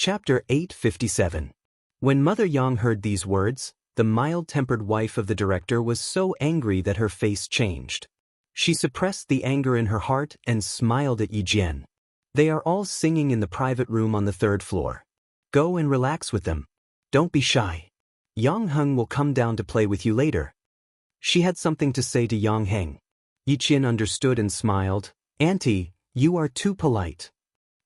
Chapter 857. When Mother Yang heard these words, the mild-tempered wife of the director was so angry that her face changed. She suppressed the anger in her heart and smiled at Yi Jian. They are all singing in the private room on the third floor. Go and relax with them. Don't be shy. Yang Heng will come down to play with you later. She had something to say to Yang Heng. Yi Jian understood and smiled. Auntie, you are too polite.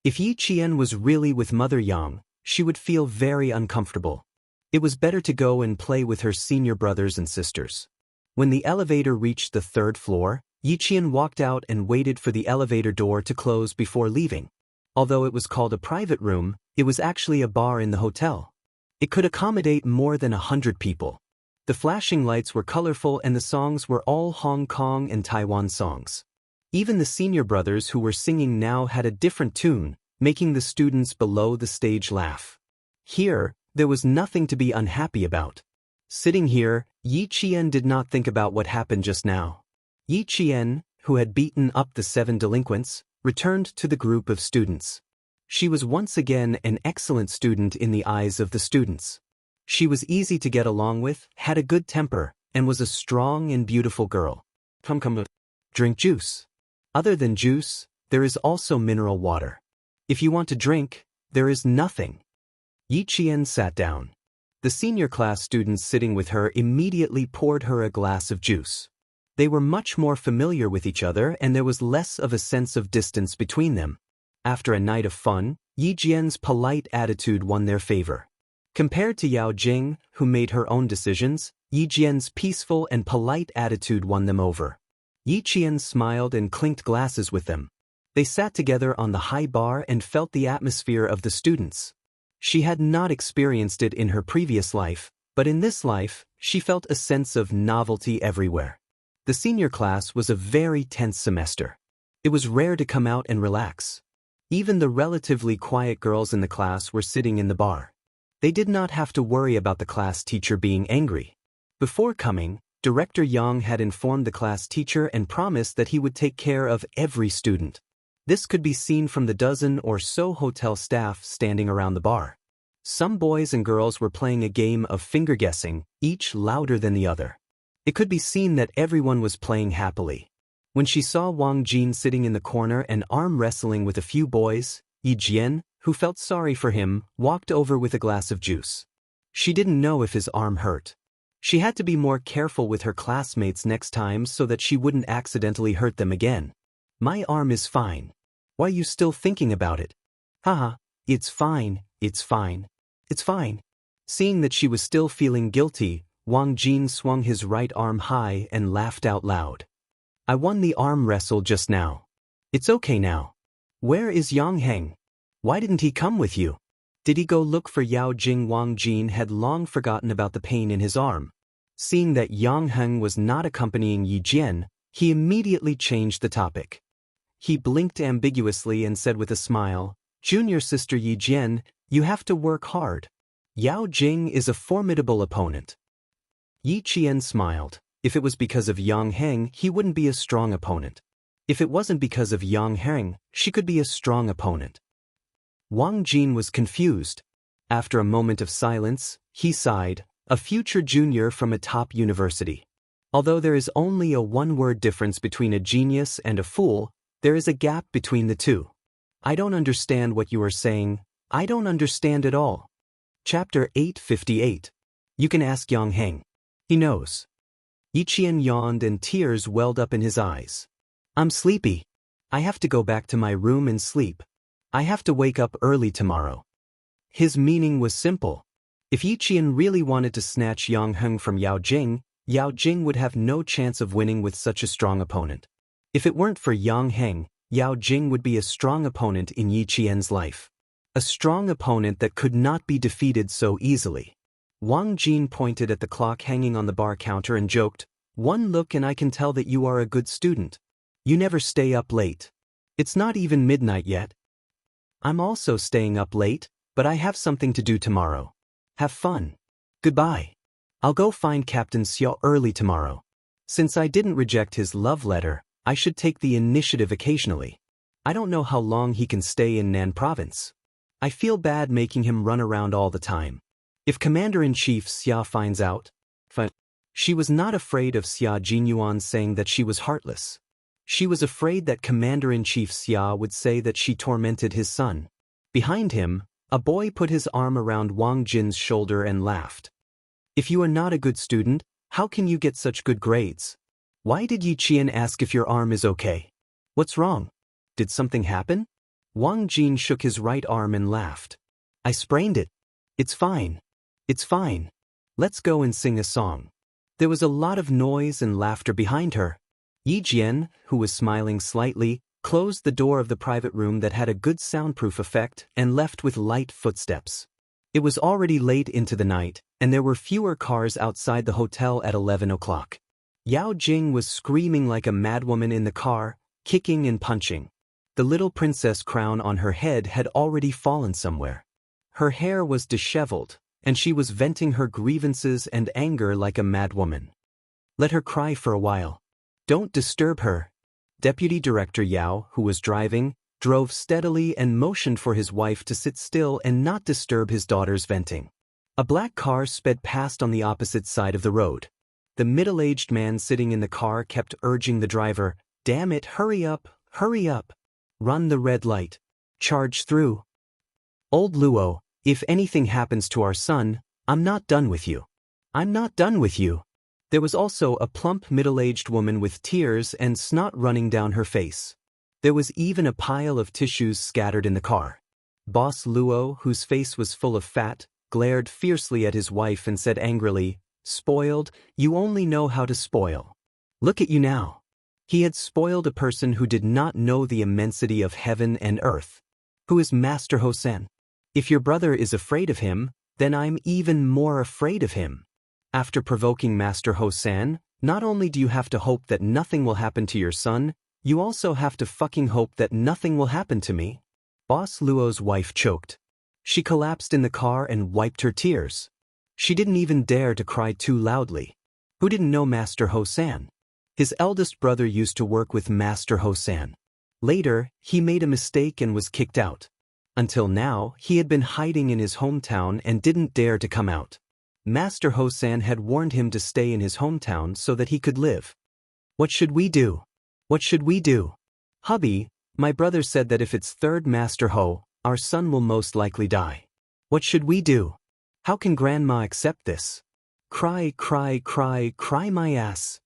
If Yi Jian was really with Mother Yang, she would feel very uncomfortable. It was better to go and play with her senior brothers and sisters. When the elevator reached the third floor, Yi Jian walked out and waited for the elevator door to close before leaving. Although it was called a private room, it was actually a bar in the hotel. It could accommodate more than 100 people. The flashing lights were colorful and the songs were all Hong Kong and Taiwan songs. Even the senior brothers who were singing now had a different tune, making the students below the stage laugh. Here, there was nothing to be unhappy about. Sitting here, Yi Jian did not think about what happened just now. Yi Jian, who had beaten up the 7 delinquents, returned to the group of students. She was once again an excellent student in the eyes of the students. She was easy to get along with, had a good temper, and was a strong and beautiful girl. Come, drink juice. Other than juice, there is also mineral water. If you want to drink, there is nothing. Yi Jian sat down. The senior class students sitting with her immediately poured her a glass of juice. They were much more familiar with each other and there was less of a sense of distance between them. After a night of fun, Yi Jian's polite attitude won their favor. Compared to Yao Jing, who made her own decisions, Yi Jian's peaceful and polite attitude won them over. Yi Jian smiled and clinked glasses with them. They sat together on the high bar and felt the atmosphere of the students. She had not experienced it in her previous life, but in this life, she felt a sense of novelty everywhere. The senior class was a very tense semester. It was rare to come out and relax. Even the relatively quiet girls in the class were sitting in the bar. They did not have to worry about the class teacher being angry. Before coming, Director Yang had informed the class teacher and promised that he would take care of every student. This could be seen from the dozen or so hotel staff standing around the bar. Some boys and girls were playing a game of finger guessing, each louder than the other. It could be seen that everyone was playing happily. When she saw Wang Jin sitting in the corner and arm wrestling with a few boys, Yi Jian, who felt sorry for him, walked over with a glass of juice. She didn't know if his arm hurt. She had to be more careful with her classmates next time so that she wouldn't accidentally hurt them again. My arm is fine. Why are you still thinking about it? Haha, it's fine, it's fine. It's fine. Seeing that she was still feeling guilty, Wang Jin swung his right arm high and laughed out loud. I won the arm wrestle just now. It's okay now. Where is Yang Heng? Why didn't he come with you? Did he go look for Yao Jing? Wang Jin had long forgotten about the pain in his arm. Seeing that Yang Heng was not accompanying Yi Jian, he immediately changed the topic. He blinked ambiguously and said with a smile, Junior sister Yi Jian, you have to work hard. Yao Jing is a formidable opponent. Yi Jian smiled. If it was because of Yang Heng, he wouldn't be a strong opponent. If it wasn't because of Yang Heng, she could be a strong opponent. Wang Jin was confused. After a moment of silence, he sighed, a future junior from a top university. Although there is only a one-word difference between a genius and a fool, there is a gap between the two. I don't understand what you are saying. I don't understand at all. Chapter 858. You can ask Yang Heng. He knows. Yi Jian yawned and tears welled up in his eyes. I'm sleepy. I have to go back to my room and sleep. I have to wake up early tomorrow. His meaning was simple. If Yi Jian really wanted to snatch Yang Heng from Yao Jing would have no chance of winning with such a strong opponent. If it weren't for Yang Heng, Yao Jing would be a strong opponent in Yi Jian's life. A strong opponent that could not be defeated so easily. Wang Jin pointed at the clock hanging on the bar counter and joked, one look and I can tell that you are a good student. You never stay up late. It's not even midnight yet. I'm also staying up late, but I have something to do tomorrow. Have fun. Goodbye. I'll go find Captain Xiao early tomorrow. Since I didn't reject his love letter, I should take the initiative occasionally. I don't know how long he can stay in Nan province. I feel bad making him run around all the time. If Commander-in-Chief Xia finds out, she was not afraid of Xia Jinyuan saying that she was heartless. She was afraid that Commander-in-Chief Xia would say that she tormented his son. Behind him, a boy put his arm around Wang Jin's shoulder and laughed. If you are not a good student, how can you get such good grades? Why did Yi Qian ask if your arm is okay? What's wrong? Did something happen? Wang Jin shook his right arm and laughed. I sprained it. It's fine. It's fine. Let's go and sing a song. There was a lot of noise and laughter behind her. Yi Jian, who was smiling slightly, closed the door of the private room that had a good soundproof effect and left with light footsteps. It was already late into the night, and there were fewer cars outside the hotel at 11 o'clock. Yao Jing was screaming like a madwoman in the car, kicking and punching. The little princess crown on her head had already fallen somewhere. Her hair was disheveled, and she was venting her grievances and anger like a madwoman. Let her cry for a while. Don't disturb her. Deputy Director Yao, who was driving, drove steadily and motioned for his wife to sit still and not disturb his daughter's venting. A black car sped past on the opposite side of the road. The middle-aged man sitting in the car kept urging the driver, "Damn it, hurry up, hurry up. Run the red light. Charge through. Old Luo, if anything happens to our son, I'm not done with you. I'm not done with you." There was also a plump middle-aged woman with tears and snot running down her face. There was even a pile of tissues scattered in the car. Boss Luo, whose face was full of fat, glared fiercely at his wife and said angrily, "Spoiled, you only know how to spoil. Look at you now." He had spoiled a person who did not know the immensity of heaven and earth. Who is Master Hosen? If your brother is afraid of him, then I'm even more afraid of him. After provoking Master Hosen, not only do you have to hope that nothing will happen to your son, you also have to fucking hope that nothing will happen to me. Boss Luo's wife choked. She collapsed in the car and wiped her tears. She didn't even dare to cry too loudly. Who didn't know Master Hosen? His eldest brother used to work with Master Hosen. Later, he made a mistake and was kicked out. Until now, he had been hiding in his hometown and didn't dare to come out. Master Hosen had warned him to stay in his hometown so that he could live. What should we do? What should we do? Hubby, my brother said that if it's third Master Ho, our son will most likely die. What should we do? How can Grandma accept this? Cry, cry, cry, cry my ass.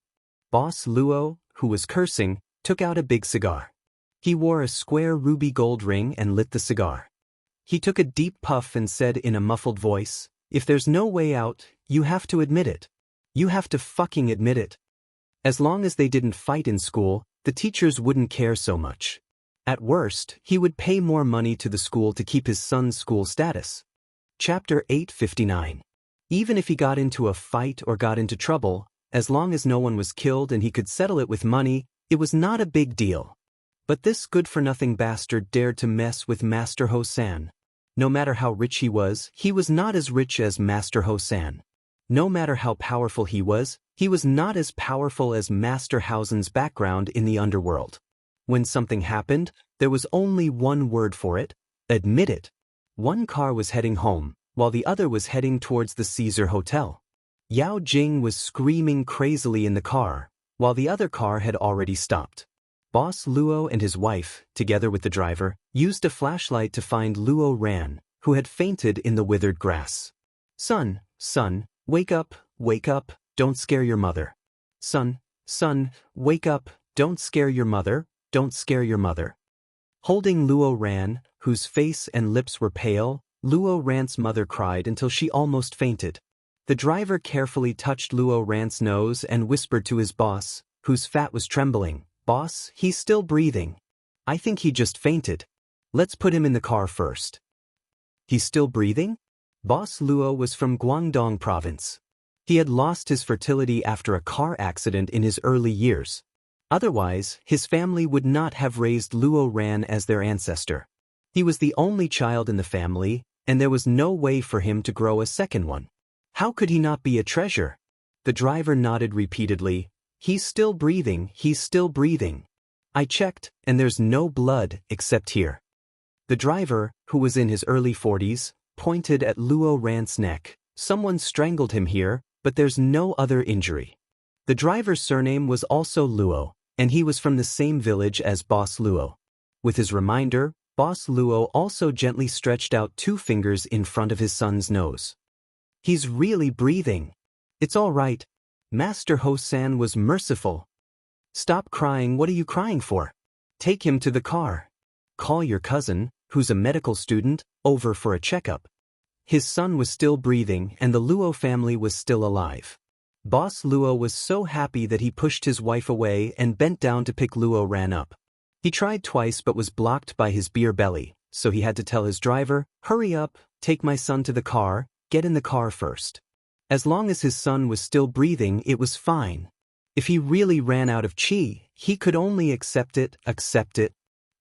Boss Luo, who was cursing, took out a big cigar. He wore a square ruby gold ring and lit the cigar. He took a deep puff and said in a muffled voice, "If there's no way out, you have to admit it. You have to fucking admit it." As long as they didn't fight in school, the teachers wouldn't care so much. At worst, he would pay more money to the school to keep his son's school status. Chapter 859. Even if he got into a fight or got into trouble, as long as no one was killed and he could settle it with money, it was not a big deal. But this good-for-nothing bastard dared to mess with Master Hosen. No matter how rich he was not as rich as Master Hosen. No matter how powerful he was not as powerful as Master Hausen's background in the underworld. When something happened, there was only one word for it: admit it. One car was heading home, while the other was heading towards the Caesar Hotel. Yao Jing was screaming crazily in the car, while the other car had already stopped. Boss Luo and his wife, together with the driver, used a flashlight to find Luo Ran, who had fainted in the withered grass. Son, wake up, don't scare your mother. Son, wake up, don't scare your mother, don't scare your mother. Holding Luo Ran, whose face and lips were pale, Luo Ran's mother cried until she almost fainted. The driver carefully touched Luo Ran's nose and whispered to his boss, whose fat was trembling, "Boss, he's still breathing. I think he just fainted. Let's put him in the car first." He's still breathing? Boss Luo was from Guangdong province. He had lost his fertility after a car accident in his early years. Otherwise, his family would not have raised Luo Ran as their ancestor. He was the only child in the family, and there was no way for him to grow a second one. How could he not be a treasure? The driver nodded repeatedly. He's still breathing, he's still breathing. I checked, and there's no blood except here. The driver, who was in his early 40s, pointed at Luo Ran's neck. Someone strangled him here, but there's no other injury. The driver's surname was also Luo, and he was from the same village as Boss Luo. With his reminder, Boss Luo also gently stretched out 2 fingers in front of his son's nose. He's really breathing. It's all right. Master Ho-san was merciful. Stop crying, what are you crying for? Take him to the car. Call your cousin, who's a medical student, over for a checkup. His son was still breathing and the Luo family was still alive. Boss Luo was so happy that he pushed his wife away and bent down to pick Luo Ran up. He tried twice but was blocked by his beer belly, so he had to tell his driver, "Hurry up, take my son to the car, get in the car first." As long as his son was still breathing, it was fine. If he really ran out of chi, he could only accept it.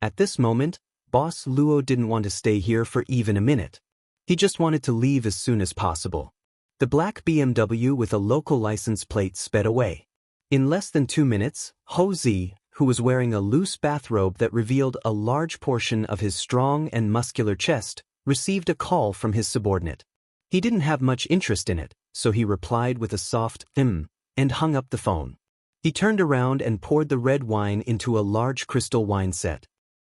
At this moment, Boss Luo didn't want to stay here for even a minute. He just wanted to leave as soon as possible. The black BMW with a local license plate sped away. In less than 2 minutes, Ho-zi, who was wearing a loose bathrobe that revealed a large portion of his strong and muscular chest, received a call from his subordinate. He didn't have much interest in it, so he replied with a soft and hung up the phone. He turned around and poured the red wine into a large crystal wine set.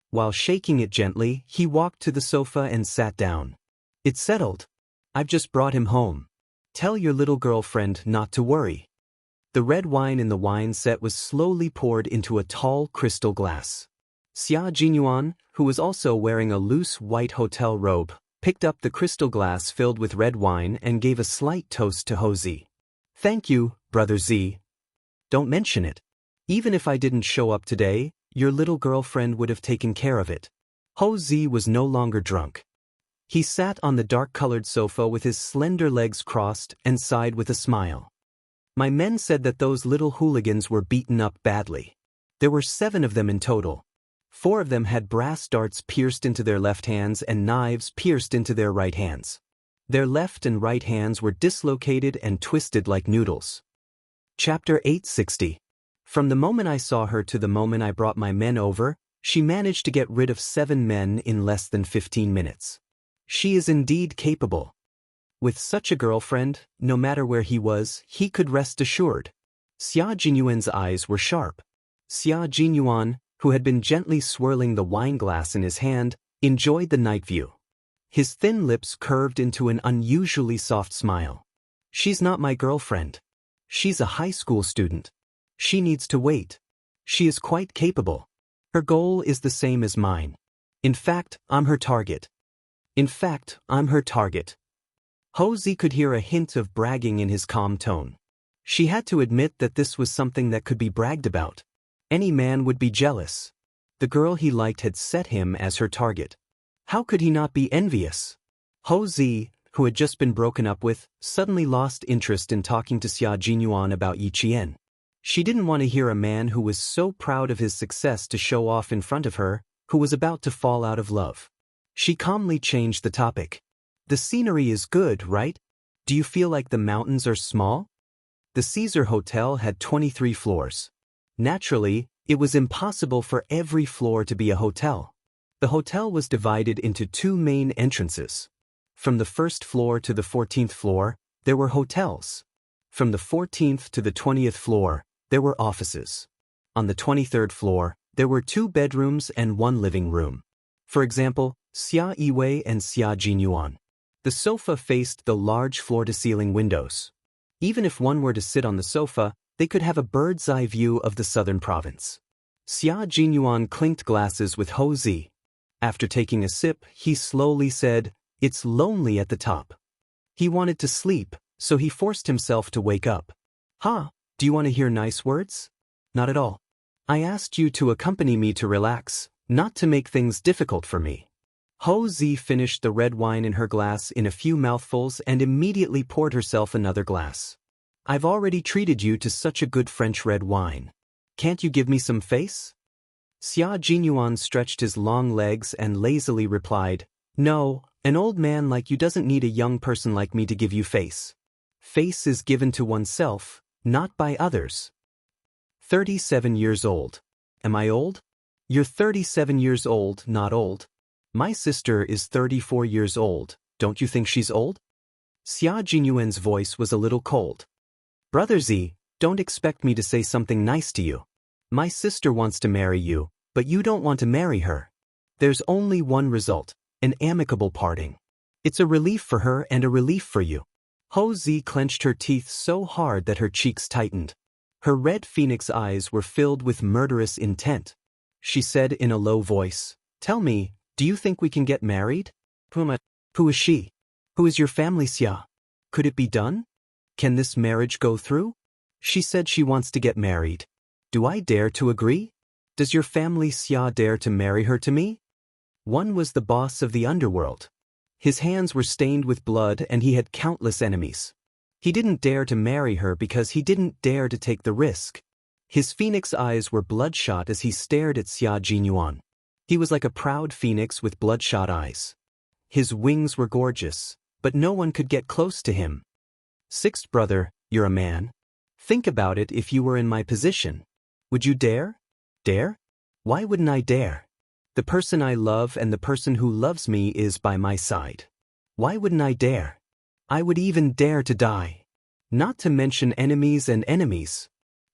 While shaking it gently, he walked to the sofa and sat down. "It's settled. I've just brought him home. Tell your little girlfriend not to worry." The red wine in the wine set was slowly poured into a tall crystal glass. Xia Jinyuan, who was also wearing a loose white hotel robe, picked up the crystal glass filled with red wine and gave a slight toast to Ho-zi. "Thank you, Brother Z. Don't mention it. Even if I didn't show up today, your little girlfriend would have taken care of it." Ho-zi was no longer drunk. He sat on the dark-colored sofa with his slender legs crossed and sighed with a smile. "My men said that those little hooligans were beaten up badly. There were 7 of them in total. 4 of them had brass darts pierced into their left hands and knives pierced into their right hands. Their left and right hands were dislocated and twisted like noodles." Chapter 860. From the moment I saw her to the moment I brought my men over, she managed to get rid of 7 men in less than 15 minutes. She is indeed capable. With such a girlfriend, no matter where he was, he could rest assured. Xia Jinyuan's eyes were sharp. Xia Jinyuan, who had been gently swirling the wine glass in his hand, enjoyed the night view. His thin lips curved into an unusually soft smile. "She's not my girlfriend. She's a high school student. She needs to wait. She is quite capable. Her goal is the same as mine. In fact, I'm her target. Ho-zi could hear a hint of bragging in his calm tone. She had to admit that this was something that could be bragged about. Any man would be jealous. The girl he liked had set him as her target. How could he not be envious? Ho-zi, who had just been broken up with, suddenly lost interest in talking to Xia Jinyuan about Yi Qian. She didn't want to hear a man who was so proud of his success to show off in front of her, who was about to fall out of love. She calmly changed the topic. "The scenery is good, right? Do you feel like the mountains are small?" The Caesar Hotel had 23 floors. Naturally, it was impossible for every floor to be a hotel. The hotel was divided into 2 main entrances. From the 1st floor to the 14th floor, there were hotels. From the 14th to the 20th floor, there were offices. On the 23rd floor, there were 2 bedrooms and 1 living room. For example, Xia Yiwei and Xia Jinyuan. The sofa faced the large floor-to-ceiling windows. Even if one were to sit on the sofa, they could have a bird's-eye view of the southern province. Xia Jinyuan clinked glasses with Ho-zi. After taking a sip, he slowly said, "It's lonely at the top." He wanted to sleep, so he forced himself to wake up. "Ha, do you want to hear nice words?" "Not at all. I asked you to accompany me to relax, not to make things difficult for me." Ho-zi finished the red wine in her glass in a few mouthfuls and immediately poured herself another glass. "I've already treated you to such a good French red wine. Can't you give me some face?" Xia Jinyuan stretched his long legs and lazily replied, "No, an old man like you doesn't need a young person like me to give you face. Face is given to oneself, not by others." 37 years old. Am I old? You're 37 years old, not old. My sister is 34 years old, don't you think she's old? Xia Jinyuan's voice was a little cold. Brother Z, don't expect me to say something nice to you. My sister wants to marry you, but you don't want to marry her. There's only one result, an amicable parting. It's a relief for her and a relief for you. Ho Zi clenched her teeth so hard that her cheeks tightened. Her red phoenix eyes were filled with murderous intent. She said in a low voice, "Tell me, do you think we can get married?" Who is she? Who is your family, Xia? Could it be done? Can this marriage go through? She said she wants to get married. Do I dare to agree? Does your family Xia dare to marry her to me? One was the boss of the underworld. His hands were stained with blood and he had countless enemies. He didn't dare to marry her because he didn't dare to take the risk. His phoenix eyes were bloodshot as he stared at Xia Jinyuan. He was like a proud phoenix with bloodshot eyes. His wings were gorgeous, but no one could get close to him. Sixth brother, you're a man. Think about it if you were in my position. Would you dare? Dare? Why wouldn't I dare? The person I love and the person who loves me is by my side. Why wouldn't I dare? I would even dare to die. Not to mention enemies and enemies.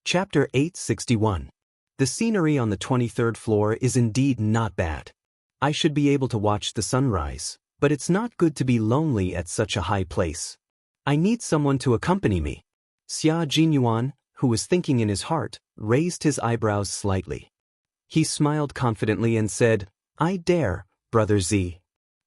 Chapter 861. The scenery on the 23rd floor is indeed not bad. I should be able to watch the sunrise, but it's not good to be lonely at such a high place. I need someone to accompany me. Xia Jinyuan, who was thinking in his heart, raised his eyebrows slightly. He smiled confidently and said, I dare, Brother Z.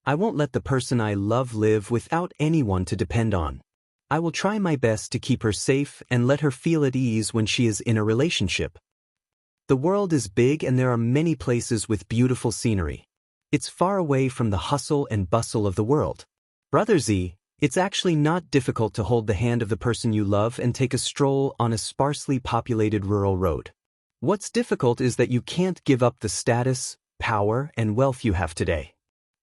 I won't let the person I love live without anyone to depend on. I will try my best to keep her safe and let her feel at ease when she is in a relationship. The world is big and there are many places with beautiful scenery. It's far away from the hustle and bustle of the world. Brother Z, it's actually not difficult to hold the hand of the person you love and take a stroll on a sparsely populated rural road. What's difficult is that you can't give up the status, power, and wealth you have today.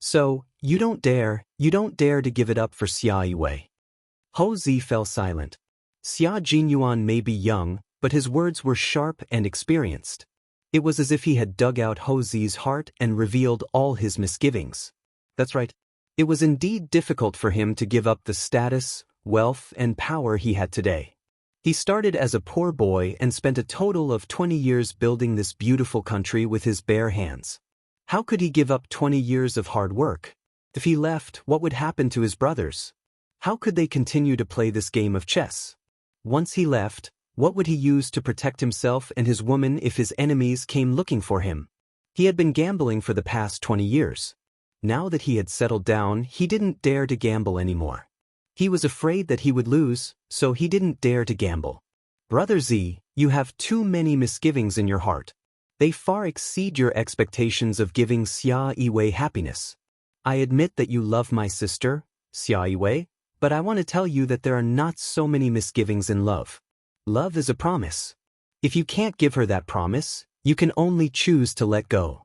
So, you don't dare to give it up for Xia Yiwei. Ho Zi fell silent. Xia Jinyuan may be young, but his words were sharp and experienced. It was as if he had dug out Ho Zi's heart and revealed all his misgivings. That's right. It was indeed difficult for him to give up the status, wealth, and power he had today. He started as a poor boy and spent a total of 20 years building this beautiful country with his bare hands. How could he give up 20 years of hard work? If he left, what would happen to his brothers? How could they continue to play this game of chess? Once he left, what would he use to protect himself and his woman if his enemies came looking for him? He had been gambling for the past 20 years. Now that he had settled down, he didn't dare to gamble anymore. He was afraid that he would lose, so he didn't dare to gamble. Brother Z, you have too many misgivings in your heart. They far exceed your expectations of giving Xia Yiwei happiness. I admit that you love my sister, Xia Yiwei, but I want to tell you that there are not so many misgivings in love. Love is a promise. If you can't give her that promise, you can only choose to let go.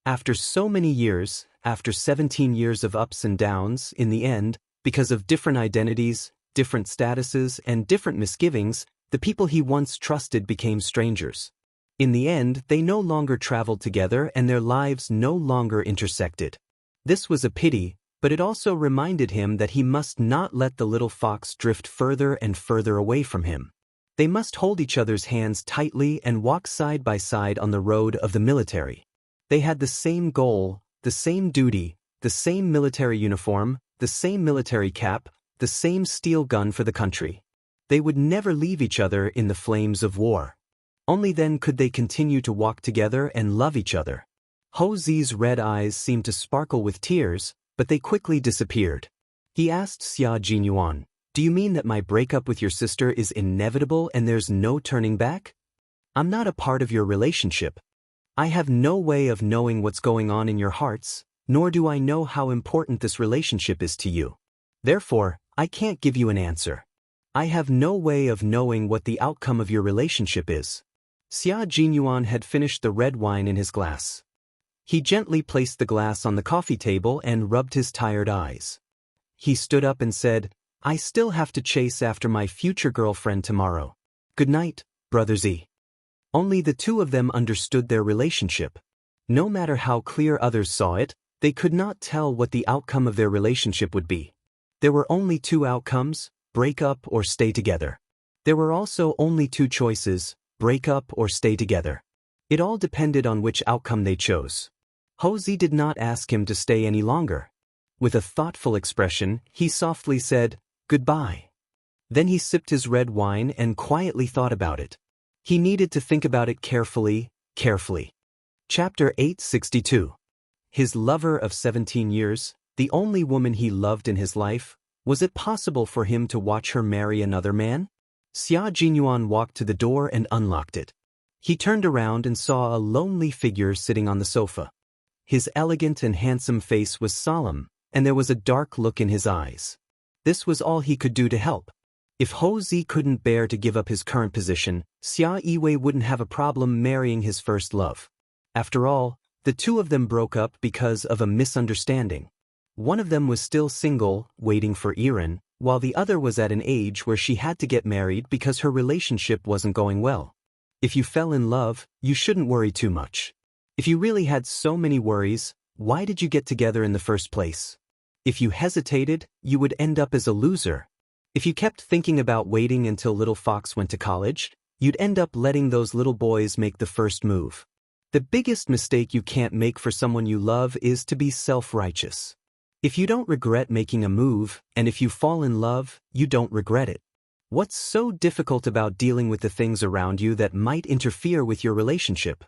After so many years, after 17 years of ups and downs, in the end, because of different identities, different statuses, and different misgivings, the people he once trusted became strangers. In the end, they no longer traveled together and their lives no longer intersected. This was a pity, but it also reminded him that he must not let the little fox drift further and further away from him. They must hold each other's hands tightly and walk side by side on the road of the military. They had the same goal, the same duty, the same military uniform, the same military cap, the same steel gun for the country. They would never leave each other in the flames of war. Only then could they continue to walk together and love each other. Ho Zi's red eyes seemed to sparkle with tears, but they quickly disappeared. He asked Xia Jinyuan, do you mean that my breakup with your sister is inevitable and there's no turning back? I'm not a part of your relationship. I have no way of knowing what's going on in your hearts, nor do I know how important this relationship is to you. Therefore, I can't give you an answer. I have no way of knowing what the outcome of your relationship is. Xia Jinyuan had finished the red wine in his glass. He gently placed the glass on the coffee table and rubbed his tired eyes. He stood up and said, I still have to chase after my future girlfriend tomorrow. Good night, Brother Z. Only the two of them understood their relationship. No matter how clear others saw it, They could not tell what the outcome of their relationship would be. There were only two outcomes: break up or stay together. There were also only two choices: break up or stay together. It all depended on which outcome they chose. Houzi did not ask him to stay any longer. With a thoughtful expression, he softly said, "Goodbye." Then he sipped his red wine and quietly thought about it. He needed to think about it carefully. Chapter 862. His lover of 17 years, the only woman he loved in his life, was it possible for him to watch her marry another man? Xia Jinyuan walked to the door and unlocked it. He turned around and saw a lonely figure sitting on the sofa. His elegant and handsome face was solemn, and there was a dark look in his eyes. This was all he could do to help. If Houzi couldn't bear to give up his current position, Xia Yiwei wouldn't have a problem marrying his first love. After all, the two of them broke up because of a misunderstanding. One of them was still single, waiting for Iran, while the other was at an age where she had to get married because her relationship wasn't going well. If you fell in love, you shouldn't worry too much. If you really had so many worries, why did you get together in the first place? If you hesitated, you would end up as a loser. If you kept thinking about waiting until little Fox went to college, you'd end up letting those little boys make the first move. The biggest mistake you can't make for someone you love is to be self-righteous. If you don't regret making a move, and if you fall in love, you don't regret it. What's so difficult about dealing with the things around you that might interfere with your relationship?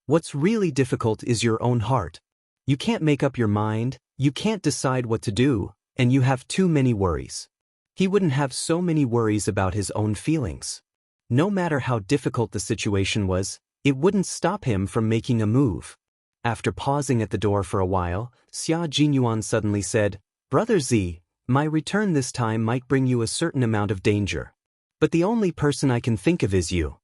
What's really difficult is your own heart. You can't make up your mind, you can't decide what to do, and you have too many worries. He wouldn't have so many worries about his own feelings. No matter how difficult the situation was, it wouldn't stop him from making a move. After pausing at the door for a while, Xia Jinyuan suddenly said, "Brother Z, my return this time might bring you a certain amount of danger. But the only person I can think of is you.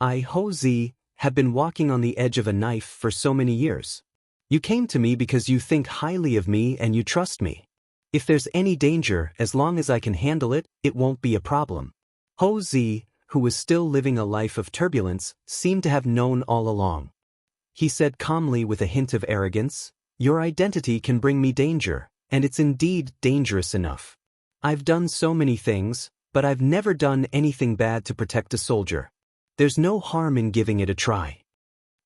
I, Houzi, have been walking on the edge of a knife for so many years. You came to me because you think highly of me and you trust me. If there's any danger, as long as I can handle it, it won't be a problem." Houzi, who was still living a life of turbulence, seemed to have known all along. He said calmly with a hint of arrogance, "Your identity can bring me danger, and it's indeed dangerous enough. I've done so many things, but I've never done anything bad to protect a soldier. There's no harm in giving it a try."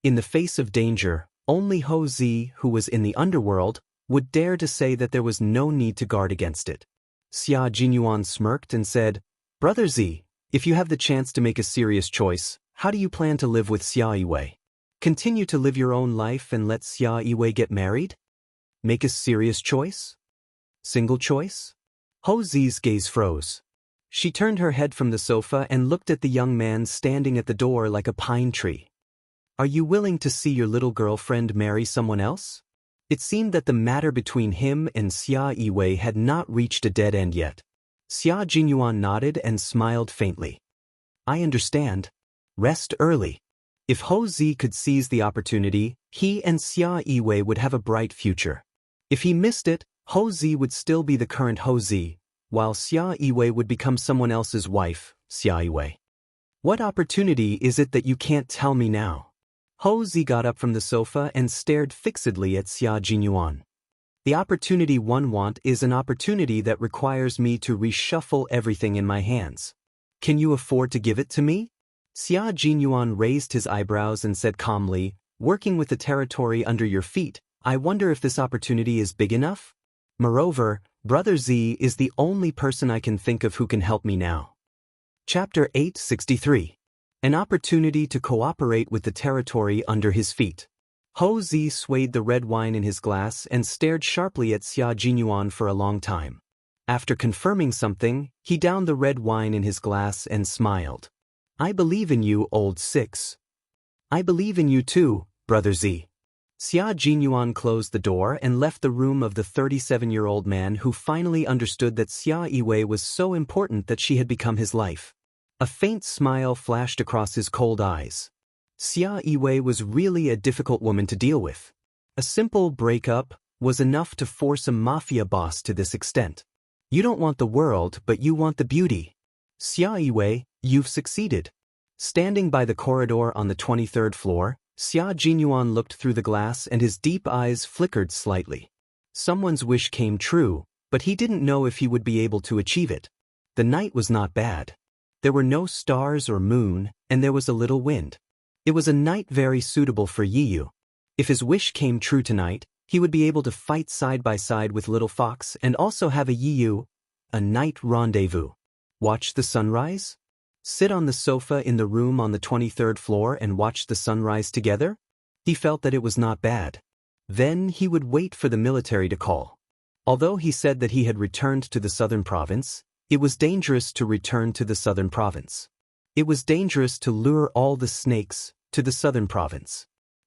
In the face of danger, only Houzi, who was in the underworld, would dare to say that there was no need to guard against it. Xia Jinyuan smirked and said, "Brother Z, if you have the chance to make a serious choice, how do you plan to live with Xia Yiwei? Continue to live your own life and let Xia Yiwei get married? Make a serious choice? Single choice?" Houzi's gaze froze. She turned her head from the sofa and looked at the young man standing at the door like a pine tree. "Are you willing to see your little girlfriend marry someone else?" It seemed that the matter between him and Xia Yiwei had not reached a dead end yet. Xia Jinyuan nodded and smiled faintly. "I understand. Rest early." If Houzi could seize the opportunity, he and Xia Yiwei would have a bright future. If he missed it, Houzi would still be the current Houzi, while Xia Yiwei would become someone else's wife, Xia Yiwei. "What opportunity is it that you can't tell me now?" Houzi got up from the sofa and stared fixedly at Xia Jinyuan. "The opportunity one want is an opportunity that requires me to reshuffle everything in my hands. Can you afford to give it to me?" Xia Jinyuan raised his eyebrows and said calmly, "Working with the territory under your feet, I wonder if this opportunity is big enough? Moreover, Brother Z is the only person I can think of who can help me now." Chapter 863. An opportunity to cooperate with the territory under his feet. Houzi swayed the red wine in his glass and stared sharply at Xia Jinyuan for a long time. After confirming something, he downed the red wine in his glass and smiled. "I believe in you, old six." "I believe in you too, Brother Z." Xia Jinyuan closed the door and left the room of the 37-year-old man who finally understood that Xia Yiwei was so important that she had become his life. A faint smile flashed across his cold eyes. Xia Yiwei was really a difficult woman to deal with. A simple breakup was enough to force a mafia boss to this extent. You don't want the world, but you want the beauty. Xia Yiwei, you've succeeded. Standing by the corridor on the 23rd floor, Xia Jinyuan looked through the glass and his deep eyes flickered slightly. Someone's wish came true, but he didn't know if he would be able to achieve it. The night was not bad. There were no stars or moon, and there was a little wind. It was a night very suitable for Yiyu. If his wish came true tonight, he would be able to fight side by side with Little Fox and also have a Yiyu, a night rendezvous. Watch the sunrise? Sit on the sofa in the room on the 23rd floor and watch the sunrise together? He felt that it was not bad. Then he would wait for the military to call. Although he said that he had returned to the southern province, it was dangerous to return to the southern province. It was dangerous to lure all the snakes to the southern province.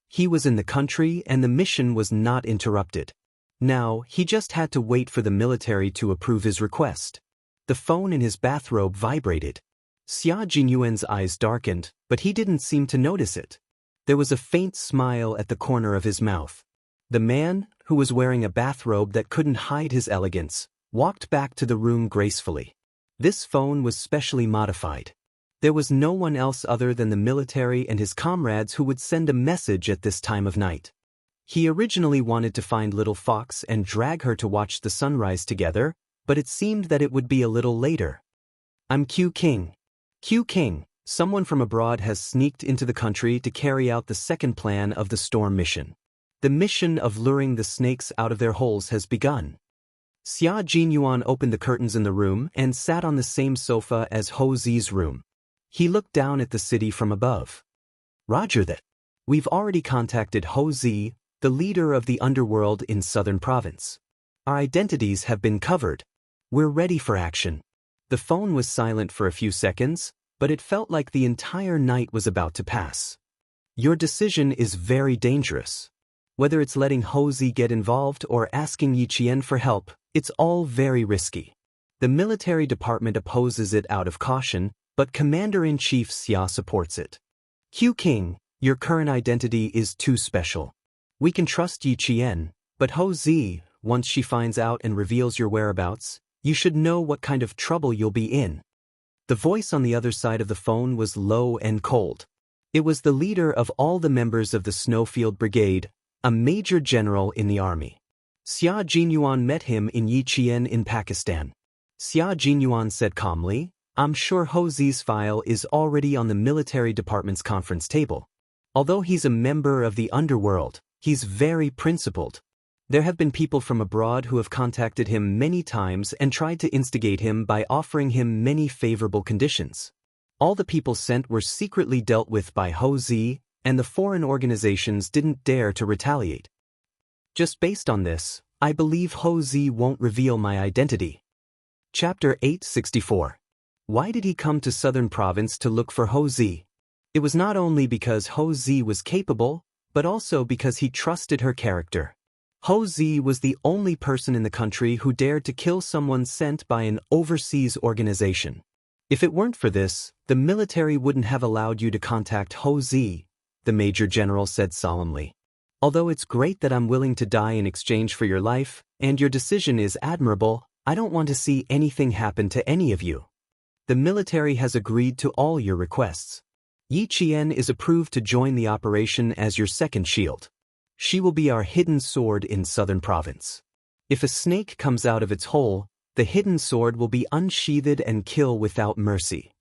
He was in the country and the mission was not interrupted. Now, he just had to wait for the military to approve his request. The phone in his bathrobe vibrated. Xia Jinyuan's eyes darkened, but he didn't seem to notice it. There was a faint smile at the corner of his mouth. The man, who was wearing a bathrobe that couldn't hide his elegance, walked back to the room gracefully. This phone was specially modified. There was no one else other than the military and his comrades who would send a message at this time of night. He originally wanted to find Little Fox and drag her to watch the sunrise together, but it seemed that it would be a little later. I'm Q King. Q King, someone from abroad has sneaked into the country to carry out the second plan of the storm mission. The mission of luring the snakes out of their holes has begun. Xia Jinyuan opened the curtains in the room and sat on the same sofa as Ho Zi's room. He looked down at the city from above. Roger that. We've already contacted Ho Zi, the leader of the underworld in southern province. Our identities have been covered. We're ready for action. The phone was silent for a few seconds, but it felt like the entire night was about to pass. Your decision is very dangerous. Whether it's letting Ho Zi get involved or asking Yi Qian for help, it's all very risky. The military department opposes it out of caution, but Commander-in-Chief Xia supports it. Q King, your current identity is too special. We can trust Yi Qian, but Ho Zi, once she finds out and reveals your whereabouts, you should know what kind of trouble you'll be in. The voice on the other side of the phone was low and cold. It was the leader of all the members of the Snowfield Brigade, a major general in the army. Xia Jinyuan met him in Yi Qian in Pakistan. Xia Jinyuan said calmly, I'm sure Ho Zi's file is already on the military department's conference table. Although he's a member of the underworld, he's very principled. There have been people from abroad who have contacted him many times and tried to instigate him by offering him many favorable conditions. All the people sent were secretly dealt with by Ho Zi, and the foreign organizations didn't dare to retaliate. Just based on this, I believe Ho Zi won't reveal my identity. Chapter 864. Why did he come to Southern Province to look for Ho Zi? It was not only because Ho Zi was capable, but also because he trusted her character. Ho Zi was the only person in the country who dared to kill someone sent by an overseas organization. If it weren't for this, the military wouldn't have allowed you to contact Ho Zi, the Major General said solemnly. Although it's great that I'm willing to die in exchange for your life, and your decision is admirable, I don't want to see anything happen to any of you. The military has agreed to all your requests. Yi Qian is approved to join the operation as your second shield. She will be our hidden sword in Southern Province. If a snake comes out of its hole, the hidden sword will be unsheathed and kill without mercy.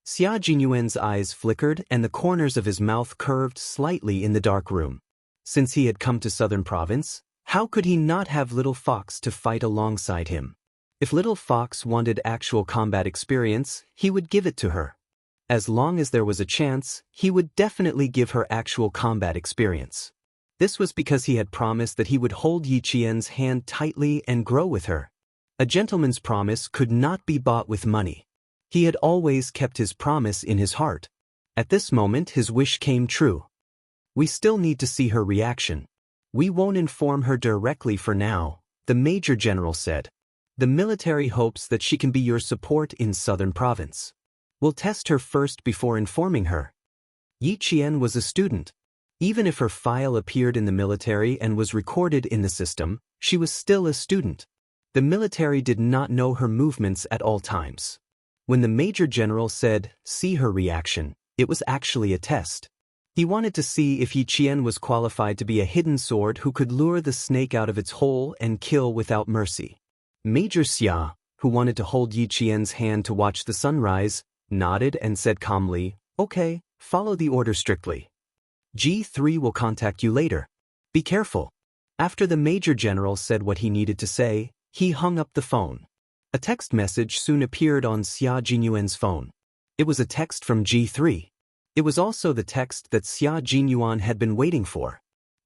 Xia Jinyuan's eyes flickered and the corners of his mouth curved slightly in the dark room. Since he had come to Southern Province, how could he not have Little Fox to fight alongside him? If Little Fox wanted actual combat experience, he would give it to her. As long as there was a chance, he would definitely give her actual combat experience. This was because he had promised that he would hold Yi Qian's hand tightly and grow with her. A gentleman's promise could not be bought with money. He had always kept his promise in his heart. At this moment his wish came true. We still need to see her reaction. We won't inform her directly for now, the Major General said. The military hopes that she can be your support in Southern Province. We'll test her first before informing her. Yi Qian was a student. Even if her file appeared in the military and was recorded in the system, she was still a student. The military did not know her movements at all times. When the Major General said, see her reaction, it was actually a test. He wanted to see if Yi Qian was qualified to be a hidden sword who could lure the snake out of its hole and kill without mercy. Major Xia, who wanted to hold Yi Qian's hand to watch the sunrise, nodded and said calmly, "Okay, follow the order strictly. G3 will contact you later. Be careful." After the Major General said what he needed to say, he hung up the phone. A text message soon appeared on Xia Jinyuan's phone. It was a text from G3. It was also the text that Xia Jinyuan had been waiting for.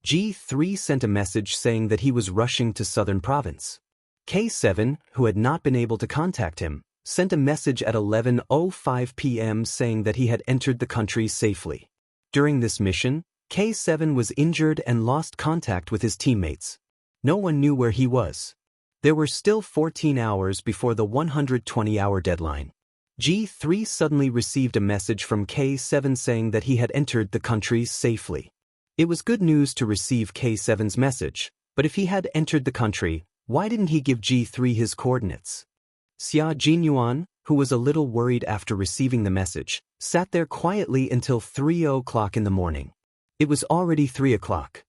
G3 sent a message saying that he was rushing to Southern Province. K7, who had not been able to contact him, sent a message at 11:05 p.m. saying that he had entered the country safely. During this mission, K7 was injured and lost contact with his teammates. No one knew where he was. There were still 14 hours before the 120-hour deadline. G3 suddenly received a message from K7 saying that he had entered the country safely. It was good news to receive K7's message, but if he had entered the country, why didn't he give G3 his coordinates? Xia Jinyuan, who was a little worried after receiving the message, sat there quietly until 3:00 in the morning. It was already 3:00.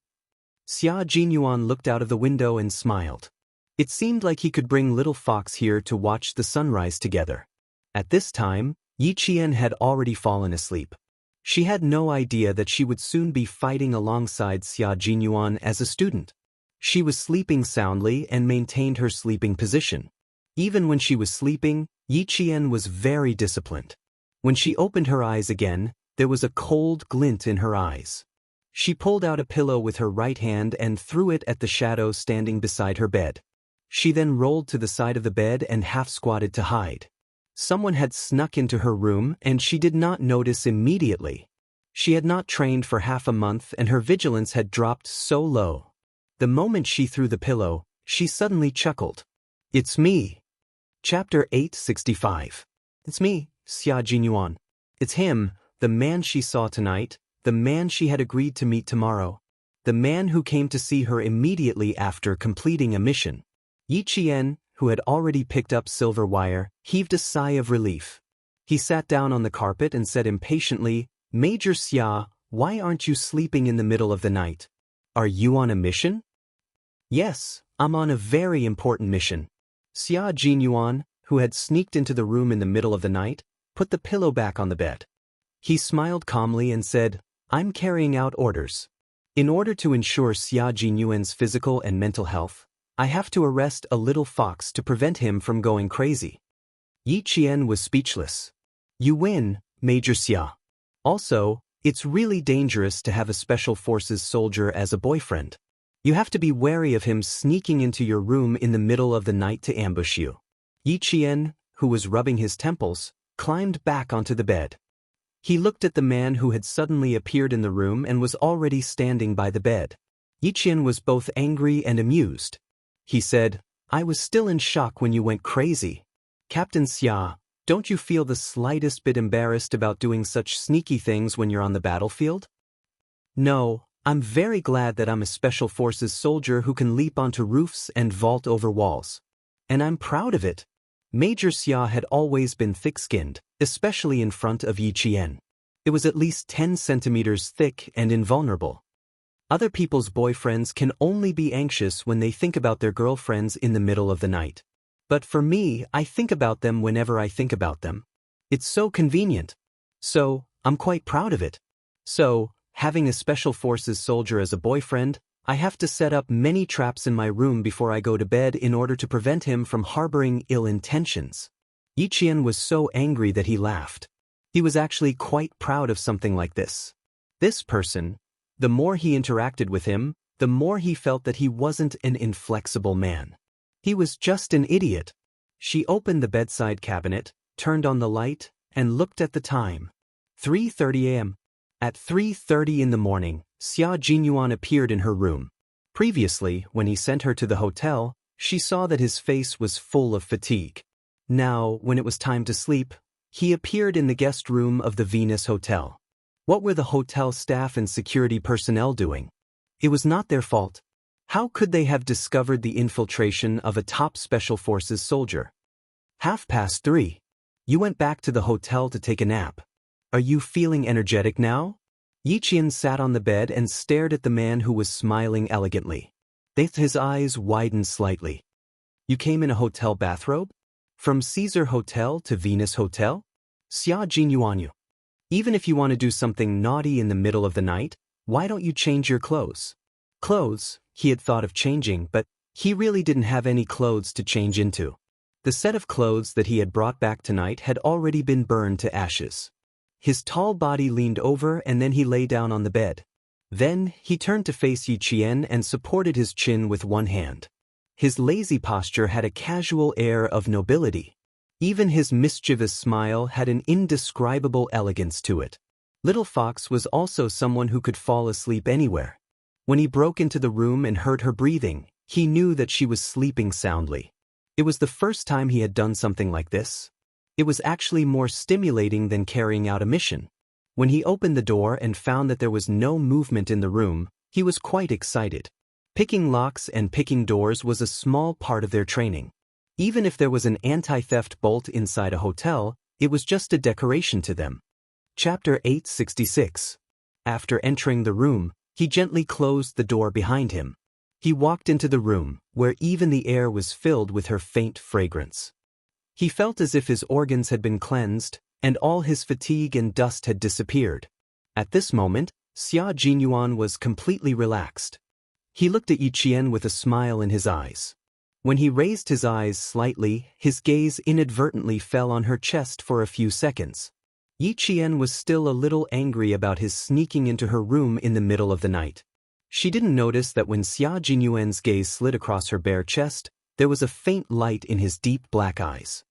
Xia Jinyuan looked out of the window and smiled. It seemed like he could bring little Fox here to watch the sunrise together. At this time, Yi Qian had already fallen asleep. She had no idea that she would soon be fighting alongside Xia Jinyuan as a student. She was sleeping soundly and maintained her sleeping position. Even when she was sleeping, Yi Qian was very disciplined. When she opened her eyes again, there was a cold glint in her eyes. She pulled out a pillow with her right hand and threw it at the shadow standing beside her bed. She then rolled to the side of the bed and half-squatted to hide. Someone had snuck into her room and she did not notice immediately. She had not trained for half a month and her vigilance had dropped so low. The moment she threw the pillow, she suddenly chuckled. "It's me." Chapter 865. It's me, Xia Jinyuan. It's him, the man she saw tonight, the man she had agreed to meet tomorrow, the man who came to see her immediately after completing a mission. Yi Qian, who had already picked up silver wire, heaved a sigh of relief. He sat down on the carpet and said impatiently, "Major Xia, why aren't you sleeping in the middle of the night? Are you on a mission?" "Yes, I'm on a very important mission." Xia Jinyuan, who had sneaked into the room in the middle of the night, put the pillow back on the bed. He smiled calmly and said, "I'm carrying out orders. In order to ensure Xia Jinyuan's physical and mental health, I have to arrest a little fox to prevent him from going crazy." Yi Qian was speechless. "You win, Major Xia. Also, it's really dangerous to have a special forces soldier as a boyfriend. You have to be wary of him sneaking into your room in the middle of the night to ambush you." Yi Qian, who was rubbing his temples, climbed back onto the bed. He looked at the man who had suddenly appeared in the room and was already standing by the bed. Yi Qian was both angry and amused. He said, "I was still in shock when you went crazy. Captain Xia, don't you feel the slightest bit embarrassed about doing such sneaky things when you're on the battlefield?" "No, I'm very glad that I'm a special forces soldier who can leap onto roofs and vault over walls. And I'm proud of it." Major Xia had always been thick-skinned, especially in front of Yi Qian. It was at least 10 centimeters thick and invulnerable. Other people's boyfriends can only be anxious when they think about their girlfriends in the middle of the night. But for me, I think about them whenever I think about them. It's so convenient. So, I'm quite proud of it. So, having a special forces soldier as a boyfriend, I have to set up many traps in my room before I go to bed in order to prevent him from harboring ill intentions. Yi Qian was so angry that he laughed. He was actually quite proud of something like this. This person, the more he interacted with him, the more he felt that he wasn't an inflexible man. He was just an idiot. She opened the bedside cabinet, turned on the light, and looked at the time. 3:30 a.m. At 3:30 in the morning, Xia Jinyuan appeared in her room. Previously, when he sent her to the hotel, she saw that his face was full of fatigue. Now, when it was time to sleep, he appeared in the guest room of the Venus Hotel. What were the hotel staff and security personnel doing? It was not their fault. How could they have discovered the infiltration of a top special forces soldier? 3:30. You went back to the hotel to take a nap. Are you feeling energetic now? Yi Qian sat on the bed and stared at the man who was smiling elegantly. His eyes widened slightly. You came in a hotel bathrobe? From Caesar Hotel to Venus Hotel? Xia Jinyuan. Even if you want to do something naughty in the middle of the night, why don't you change your clothes? Clothes, he had thought of changing, but he really didn't have any clothes to change into. The set of clothes that he had brought back tonight had already been burned to ashes. His tall body leaned over and then he lay down on the bed. Then, he turned to face Yi Qian and supported his chin with one hand. His lazy posture had a casual air of nobility. Even his mischievous smile had an indescribable elegance to it. Little Fox was also someone who could fall asleep anywhere. When he broke into the room and heard her breathing, he knew that she was sleeping soundly. It was the first time he had done something like this. It was actually more stimulating than carrying out a mission. When he opened the door and found that there was no movement in the room, he was quite excited. Picking locks and picking doors was a small part of their training. Even if there was an anti-theft bolt inside a hotel, it was just a decoration to them. Chapter 866. After entering the room, he gently closed the door behind him. He walked into the room, where even the air was filled with her faint fragrance. He felt as if his organs had been cleansed, and all his fatigue and dust had disappeared. At this moment, Xia Jinyuan was completely relaxed. He looked at Yi Qian with a smile in his eyes. When he raised his eyes slightly, his gaze inadvertently fell on her chest for a few seconds. Yi Qian was still a little angry about his sneaking into her room in the middle of the night. She didn't notice that when Xia Jinyuan's gaze slid across her bare chest, there was a faint light in his deep black eyes.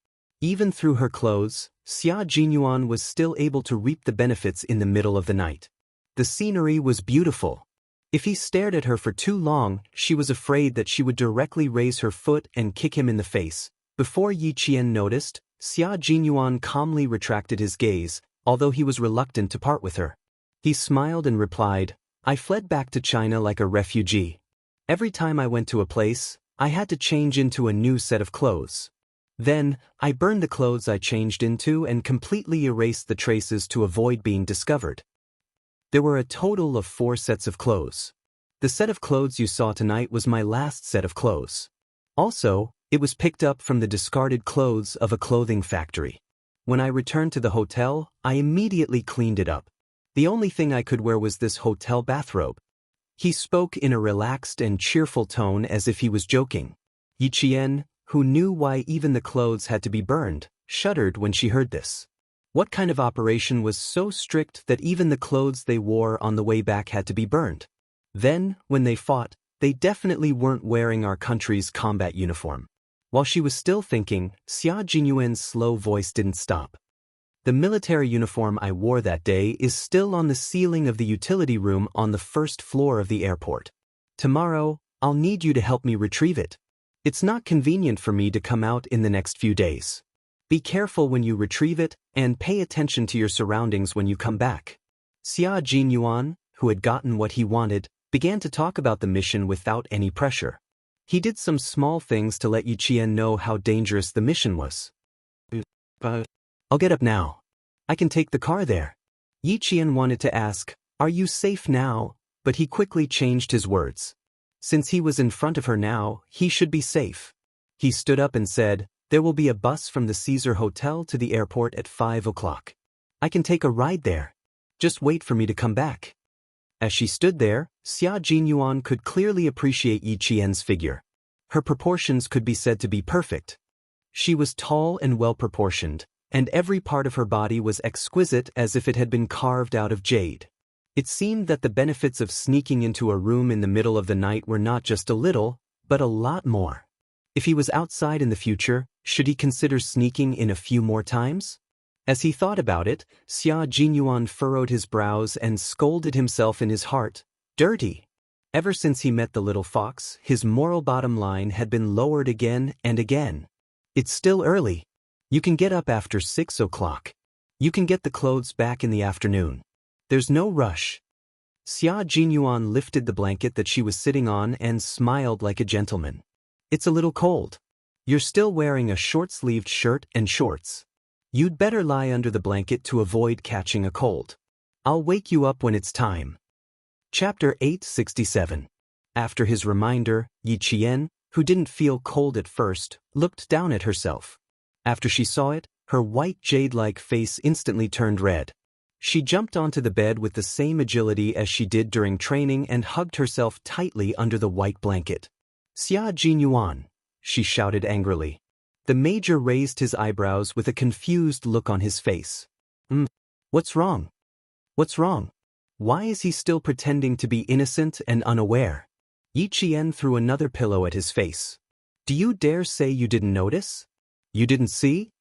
Even through her clothes, Xia Jinyuan was still able to reap the benefits in the middle of the night. The scenery was beautiful. If he stared at her for too long, she was afraid that she would directly raise her foot and kick him in the face. Before Yi Qian noticed, Xia Jinyuan calmly retracted his gaze, although he was reluctant to part with her. He smiled and replied, I fled back to China like a refugee. Every time I went to a place, I had to change into a new set of clothes. Then, I burned the clothes I changed into and completely erased the traces to avoid being discovered. There were a total of 4 sets of clothes. The set of clothes you saw tonight was my last set of clothes. Also, it was picked up from the discarded clothes of a clothing factory. When I returned to the hotel, I immediately cleaned it up. The only thing I could wear was this hotel bathrobe. He spoke in a relaxed and cheerful tone as if he was joking. Yi Qian, who knew why even the clothes had to be burned, shuddered when she heard this. What kind of operation was so strict that even the clothes they wore on the way back had to be burned? Then, when they fought, they definitely weren't wearing our country's combat uniform. While she was still thinking, Xia Jinyuan's slow voice didn't stop. The military uniform I wore that day is still on the ceiling of the utility room on the first floor of the airport. Tomorrow, I'll need you to help me retrieve it. It's not convenient for me to come out in the next few days. Be careful when you retrieve it, and pay attention to your surroundings when you come back. Xia Jinyuan, who had gotten what he wanted, began to talk about the mission without any pressure. He did some small things to let Yi Qian know how dangerous the mission was. I'll get up now. I can take the car there. Yi Qian wanted to ask, are you safe now? But he quickly changed his words. Since he was in front of her now, he should be safe. He stood up and said, there will be a bus from the Caesar Hotel to the airport at 5 o'clock. I can take a ride there. Just wait for me to come back. As she stood there, Xia Jinyuan could clearly appreciate Yi Qian's figure. Her proportions could be said to be perfect. She was tall and well-proportioned, and every part of her body was exquisite as if it had been carved out of jade. It seemed that the benefits of sneaking into a room in the middle of the night were not just a little, but a lot more. If he was outside in the future, should he consider sneaking in a few more times? As he thought about it, Xia Jinyuan furrowed his brows and scolded himself in his heart, dirty. Ever since he met the little fox, his moral bottom line had been lowered again and again. It's still early. You can get up after 6 o'clock. You can get the clothes back in the afternoon. There's no rush. Xia Jinyuan lifted the blanket that she was sitting on and smiled like a gentleman. It's a little cold. You're still wearing a short-sleeved shirt and shorts. You'd better lie under the blanket to avoid catching a cold. I'll wake you up when it's time. Chapter 867. After his reminder, Yi Qian, who didn't feel cold at first, looked down at herself. After she saw it, her white jade-like face instantly turned red. She jumped onto the bed with the same agility as she did during training and hugged herself tightly under the white blanket. "Xia Jinyuan," she shouted angrily. The major raised his eyebrows with a confused look on his face. What's wrong? What's wrong? Why is he still pretending to be innocent and unaware?" Yi Qian threw another pillow at his face. "Do you dare say you didn't notice? You didn't see?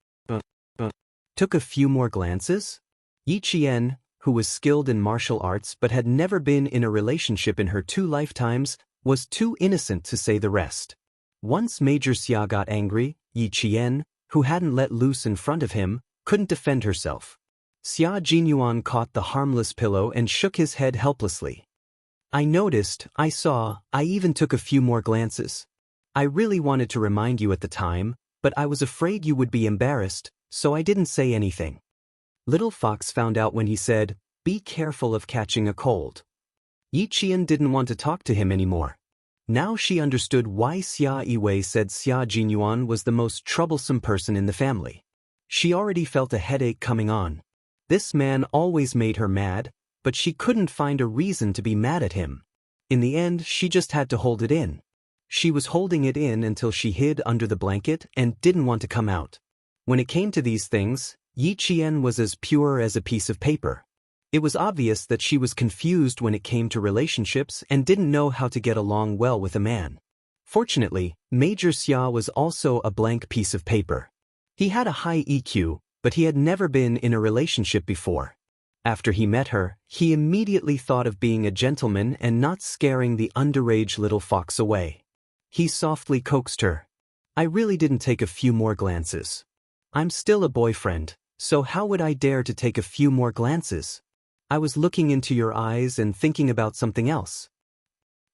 Took a few more glances?" Yi Qian, who was skilled in martial arts but had never been in a relationship in her 2 lifetimes, was too innocent to say the rest. Once Major Xia got angry, Yi Qian, who hadn't let loose in front of him, couldn't defend herself. Xia Jinyuan caught the harmless pillow and shook his head helplessly. "I noticed, I saw, I even took a few more glances. I really wanted to remind you at the time, but I was afraid you would be embarrassed, so I didn't say anything." Little Fox found out when he said, "Be careful of catching a cold." Yi Qian didn't want to talk to him anymore. Now she understood why Xia Yiwei said Xia Jinyuan was the most troublesome person in the family. She already felt a headache coming on. This man always made her mad, but she couldn't find a reason to be mad at him. In the end, she just had to hold it in. She was holding it in until she hid under the blanket and didn't want to come out. When it came to these things, Yi Qian was as pure as a piece of paper. It was obvious that she was confused when it came to relationships and didn't know how to get along well with a man. Fortunately, Major Xia was also a blank piece of paper. He had a high EQ, but he had never been in a relationship before. After he met her, he immediately thought of being a gentleman and not scaring the underage little fox away. He softly coaxed her. "I really didn't take a few more glances. I'm still a boyfriend, so how would I dare to take a few more glances? I was looking into your eyes and thinking about something else.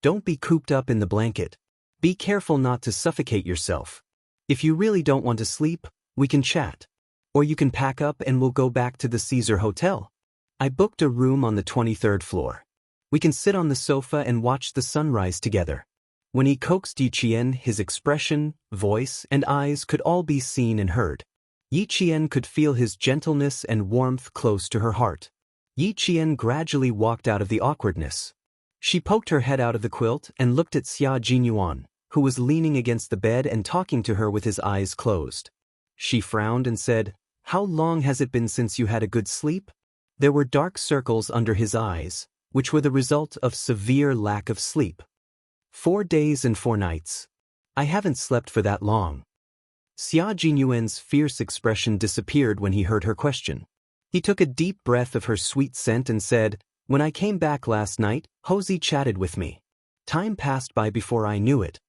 Don't be cooped up in the blanket. Be careful not to suffocate yourself. If you really don't want to sleep, we can chat. Or you can pack up and we'll go back to the Caesar Hotel. I booked a room on the 23rd floor. We can sit on the sofa and watch the sunrise together." When he coaxed Yi Qian, his expression, voice, and eyes could all be seen and heard. Yi Qian could feel his gentleness and warmth close to her heart. Yi Qian gradually walked out of the awkwardness. She poked her head out of the quilt and looked at Xia Jinyuan, who was leaning against the bed and talking to her with his eyes closed. She frowned and said, "How long has it been since you had a good sleep?" There were dark circles under his eyes, which were the result of severe lack of sleep. 4 days and 4 nights. I haven't slept for that long." Xia Jinyuan's fierce expression disappeared when he heard her question. He took a deep breath of her sweet scent and said, "When I came back last night, Hosey chatted with me. Time passed by before I knew it."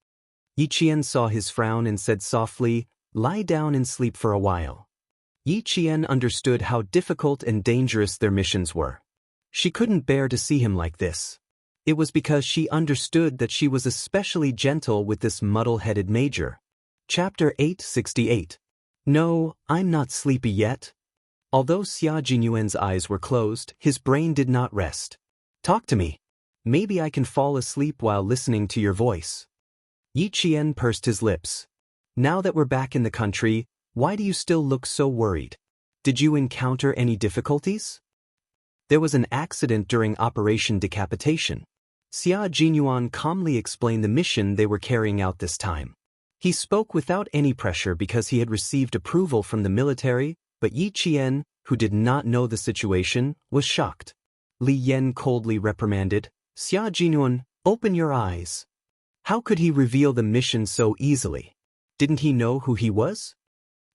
Yi Qian saw his frown and said softly, "Lie down and sleep for a while." Yi Qian understood how difficult and dangerous their missions were. She couldn't bear to see him like this. It was because she understood that she was especially gentle with this muddle-headed major. Chapter 868. "No, I'm not sleepy yet." Although Xia Jinyuan's eyes were closed, his brain did not rest. "Talk to me. Maybe I can fall asleep while listening to your voice." Yi Qian pursed his lips. "Now that we're back in the country, why do you still look so worried? Did you encounter any difficulties?" "There was an accident during Operation Decapitation." Xia Jinyuan calmly explained the mission they were carrying out this time. He spoke without any pressure because he had received approval from the military, but Yi Qian, who did not know the situation, was shocked. Li Yan coldly reprimanded, "Xia Jinyuan, open your eyes. How could he reveal the mission so easily? Didn't he know who he was?"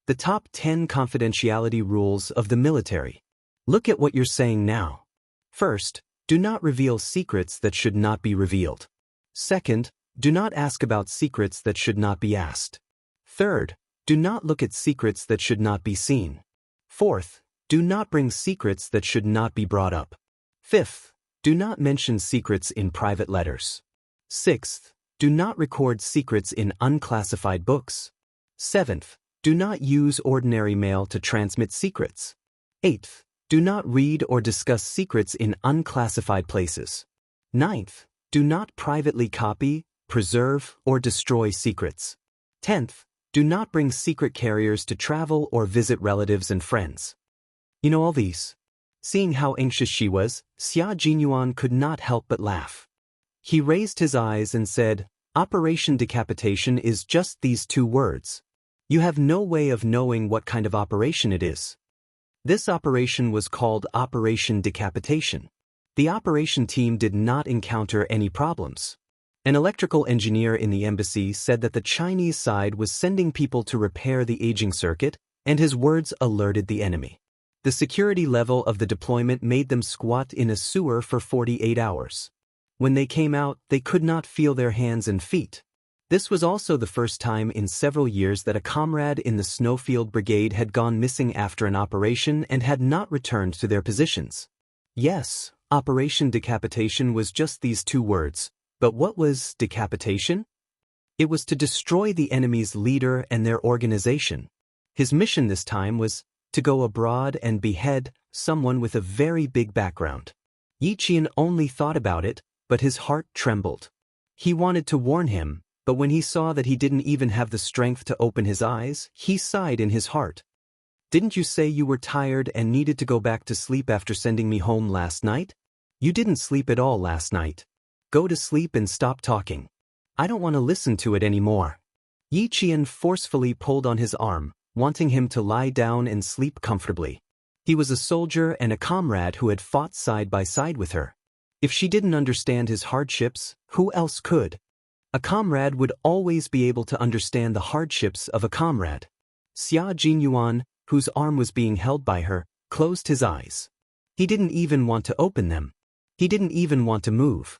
The top 10 confidentiality rules of the military. Look at what you're saying now. First, do not reveal secrets that should not be revealed. Second, do not ask about secrets that should not be asked. Third, do not look at secrets that should not be seen. Fourth, do not bring secrets that should not be brought up. Fifth, do not mention secrets in private letters. Sixth, do not record secrets in unclassified books. Seventh, do not use ordinary mail to transmit secrets. Eighth, Do not read or discuss secrets in unclassified places. 9th, do not privately copy, preserve, or destroy secrets. 10th, do not bring secret carriers to travel or visit relatives and friends. You know all these? Seeing how anxious she was, Xia Jinyuan could not help but laugh. He raised his eyes and said, Operation Decapitation is just these 2 words. You have no way of knowing what kind of operation it is. This operation was called Operation Decapitation. The operation team did not encounter any problems. An electrical engineer in the embassy said that the Chinese side was sending people to repair the aging circuit, and his words alerted the enemy. The security level of the deployment made them squat in a sewer for 48 hours. When they came out, they could not feel their hands and feet. This was also the first time in several years that a comrade in the Snowfield Brigade had gone missing after an operation and had not returned to their positions. Yes, Operation Decapitation was just these 2 words, but what was decapitation? It was to destroy the enemy's leader and their organization. His mission this time was to go abroad and behead someone with a very big background. Yi Qian only thought about it, but his heart trembled. He wanted to warn him, but when he saw that he didn't even have the strength to open his eyes, he sighed in his heart. Didn't you say you were tired and needed to go back to sleep after sending me home last night? You didn't sleep at all last night. Go to sleep and stop talking. I don't want to listen to it anymore. Yi Qian forcefully pulled on his arm, wanting him to lie down and sleep comfortably. He was a soldier and a comrade who had fought side by side with her. If she didn't understand his hardships, who else could? A comrade would always be able to understand the hardships of a comrade. Xia Jinyuan, whose arm was being held by her, closed his eyes. He didn't even want to open them. He didn't even want to move.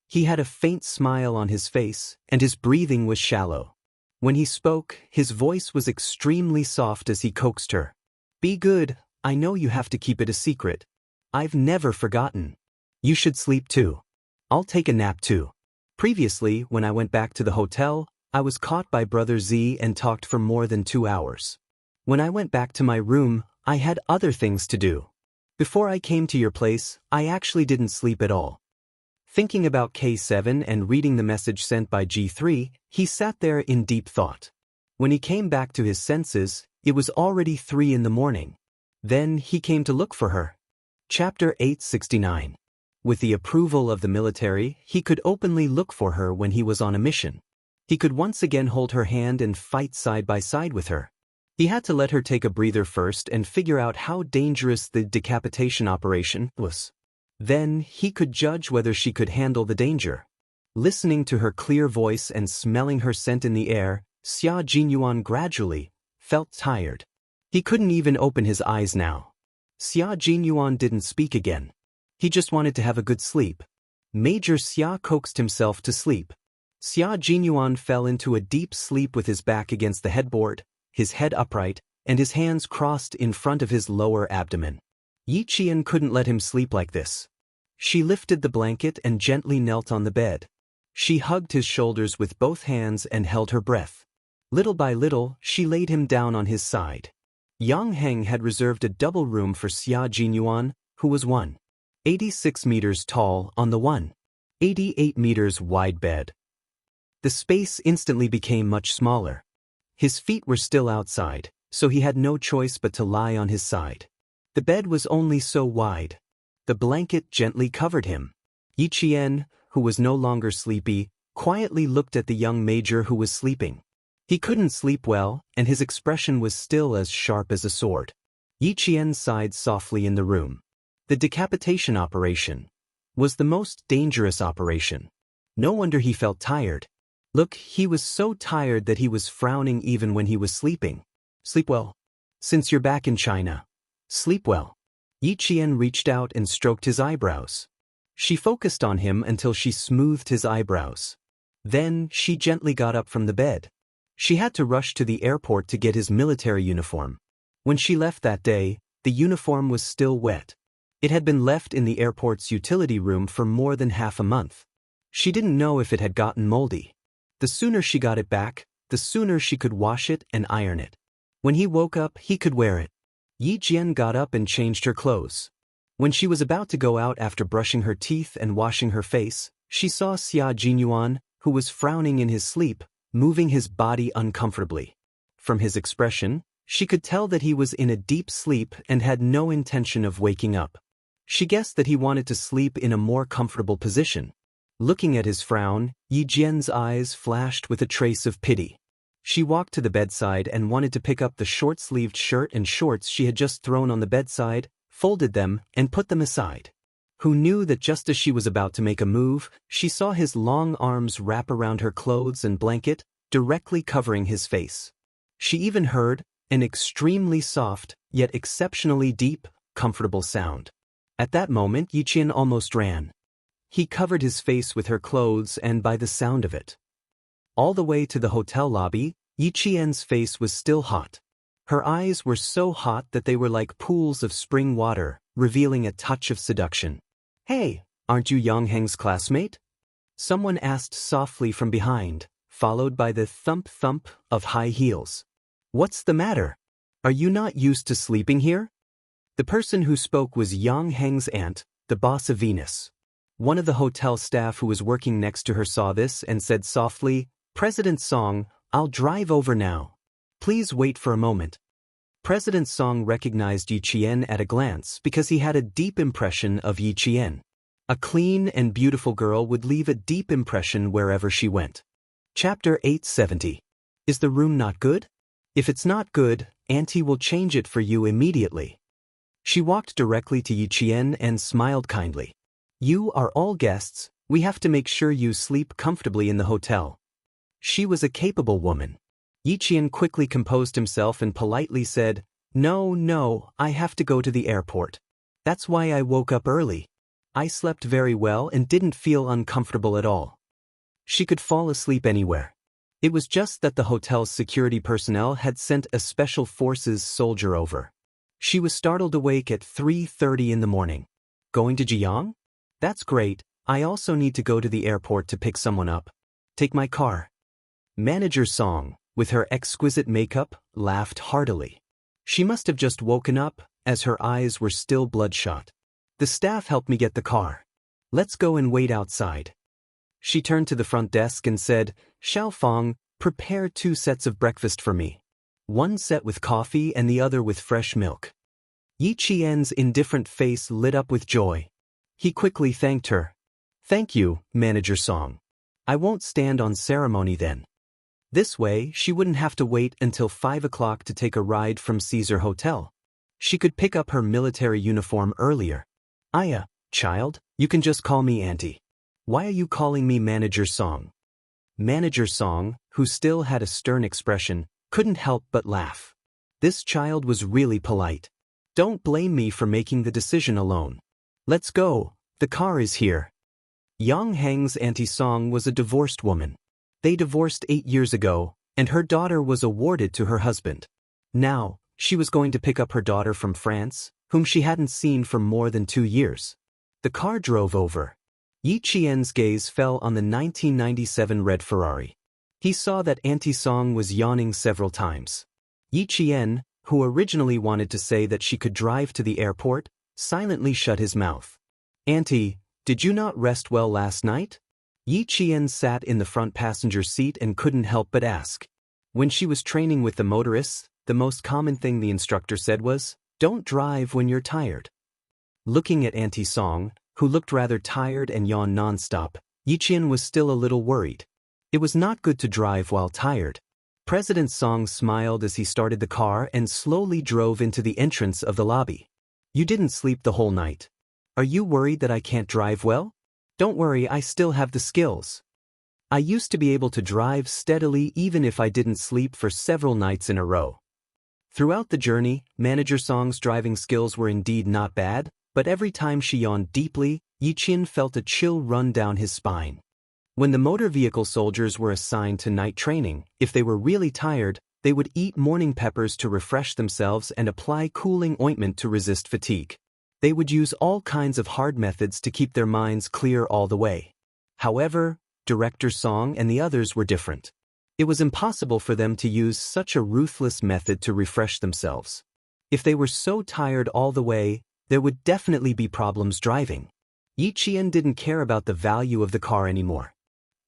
He had a faint smile on his face, and his breathing was shallow. When he spoke, his voice was extremely soft as he coaxed her. Be good, I know you have to keep it a secret. I've never forgotten. You should sleep too. I'll take a nap too. Previously, when I went back to the hotel, I was caught by Brother Z and talked for more than 2 hours. When I went back to my room, I had other things to do. Before I came to your place, I actually didn't sleep at all. Thinking about K7 and reading the message sent by G3, he sat there in deep thought. When he came back to his senses, it was already 3 in the morning. Then he came to look for her. Chapter 869. With the approval of the military, he could openly look for her when he was on a mission. He could once again hold her hand and fight side by side with her. He had to let her take a breather first and figure out how dangerous the decapitation operation was. Then he could judge whether she could handle the danger. Listening to her clear voice and smelling her scent in the air, Xia Jinyuan gradually felt tired. He couldn't even open his eyes now. Xia Jinyuan didn't speak again. He just wanted to have a good sleep. Major Xia coaxed himself to sleep. Xia Jinyuan fell into a deep sleep with his back against the headboard, his head upright, and his hands crossed in front of his lower abdomen. Yi Qian couldn't let him sleep like this. She lifted the blanket and gently knelt on the bed. She hugged his shoulders with both hands and held her breath. Little by little, she laid him down on his side. Yang Heng had reserved a double room for Xia Jinyuan, who was 186 meters tall on the 188 meters wide bed. The space instantly became much smaller. His feet were still outside, so he had no choice but to lie on his side. The bed was only so wide. The blanket gently covered him. Yi Qian, who was no longer sleepy, quietly looked at the young major who was sleeping. He couldn't sleep well, and his expression was still as sharp as a sword. Yi Qian sighed softly in the room. The decapitation operation was the most dangerous operation. No wonder he felt tired. Look, he was so tired that he was frowning even when he was sleeping. Sleep well. Since you're back in China. Sleep well. Yi Qian reached out and stroked his eyebrows. She focused on him until she smoothed his eyebrows. Then she gently got up from the bed. She had to rush to the airport to get his military uniform. When she left that day, the uniform was still wet. It had been left in the airport's utility room for more than half a month. She didn't know if it had gotten moldy. The sooner she got it back, the sooner she could wash it and iron it. When he woke up, he could wear it. Yi Jian got up and changed her clothes. When she was about to go out after brushing her teeth and washing her face, she saw Xia Jinyuan, who was frowning in his sleep, moving his body uncomfortably. From his expression, she could tell that he was in a deep sleep and had no intention of waking up. She guessed that he wanted to sleep in a more comfortable position. Looking at his frown, Yi Jian's eyes flashed with a trace of pity. She walked to the bedside and wanted to pick up the short-sleeved shirt and shorts she had just thrown on the bedside, folded them, and put them aside. Who knew that just as she was about to make a move, she saw his long arms wrap around her clothes and blanket, directly covering his face. She even heard an extremely soft, yet exceptionally deep, comfortable sound. At that moment, Yi Jian almost ran. He covered his face with her clothes and by the sound of it. All the way to the hotel lobby, Yi Jian's face was still hot. Her eyes were so hot that they were like pools of spring water, revealing a touch of seduction. "Hey, aren't you Yang Heng's classmate?" Someone asked softly from behind, followed by the thump-thump of high heels. "What's the matter? Are you not used to sleeping here?" The person who spoke was Yang Heng's aunt, the boss of Venus. One of the hotel staff who was working next to her saw this and said softly, "President Song, I'll drive over now. Please wait for a moment." President Song recognized Yi Jian at a glance because he had a deep impression of Yi Jian. A clean and beautiful girl would leave a deep impression wherever she went. Chapter 870. Is the room not good? If it's not good, Auntie will change it for you immediately. She walked directly to Yi Jian and smiled kindly. "You are all guests, we have to make sure you sleep comfortably in the hotel." She was a capable woman. Yi Jian quickly composed himself and politely said, No, I have to go to the airport. That's why I woke up early. I slept very well and didn't feel uncomfortable at all." She could fall asleep anywhere. It was just that the hotel's security personnel had sent a special forces soldier over. She was startled awake at 3:30 in the morning. "Going to Jianghu? That's great, I also need to go to the airport to pick someone up. Take my car." Manager Song, with her exquisite makeup, laughed heartily. She must have just woken up, as her eyes were still bloodshot. "The staff helped me get the car. Let's go and wait outside." She turned to the front desk and said, "Xiao Fong, prepare 2 sets of breakfast for me. 1 set with coffee and the other with fresh milk." Yi Jian's indifferent face lit up with joy. He quickly thanked her. "Thank you, Manager Song. I won't stand on ceremony then." This way, she wouldn't have to wait until 5 o'clock to take a ride from Caesar Hotel. She could pick up her military uniform earlier. "Aya, child, you can just call me Auntie. Why are you calling me Manager Song?" Manager Song, who still had a stern expression, couldn't help but laugh. This child was really polite. "Don't blame me for making the decision alone. Let's go, the car is here." Yang Heng's Auntie Song was a divorced woman. They divorced 8 years ago, and her daughter was awarded to her husband. Now, she was going to pick up her daughter from France, whom she hadn't seen for more than 2 years. The car drove over. Yi Jian's gaze fell on the 1997 red Ferrari. He saw that Auntie Song was yawning several times. Yi Jian, who originally wanted to say that she could drive to the airport, silently shut his mouth. "Auntie, did you not rest well last night?" Yi Jian sat in the front passenger seat and couldn't help but ask. When she was training with the motorists, the most common thing the instructor said was, "Don't drive when you're tired." Looking at Auntie Song, who looked rather tired and yawned nonstop, Yi Jian was still a little worried. It was not good to drive while tired. President Song smiled as he started the car and slowly drove into the entrance of the lobby. "You didn't sleep the whole night. Are you worried that I can't drive well? Don't worry, I still have the skills. I used to be able to drive steadily even if I didn't sleep for several nights in a row." Throughout the journey, Manager Song's driving skills were indeed not bad, but every time she yawned deeply, Yi Jian felt a chill run down his spine. When the motor vehicle soldiers were assigned to night training, if they were really tired, they would eat morning peppers to refresh themselves and apply cooling ointment to resist fatigue. They would use all kinds of hard methods to keep their minds clear all the way. However, Director Song and the others were different. It was impossible for them to use such a ruthless method to refresh themselves. If they were so tired all the way, there would definitely be problems driving. Yi Qian didn't care about the value of the car anymore.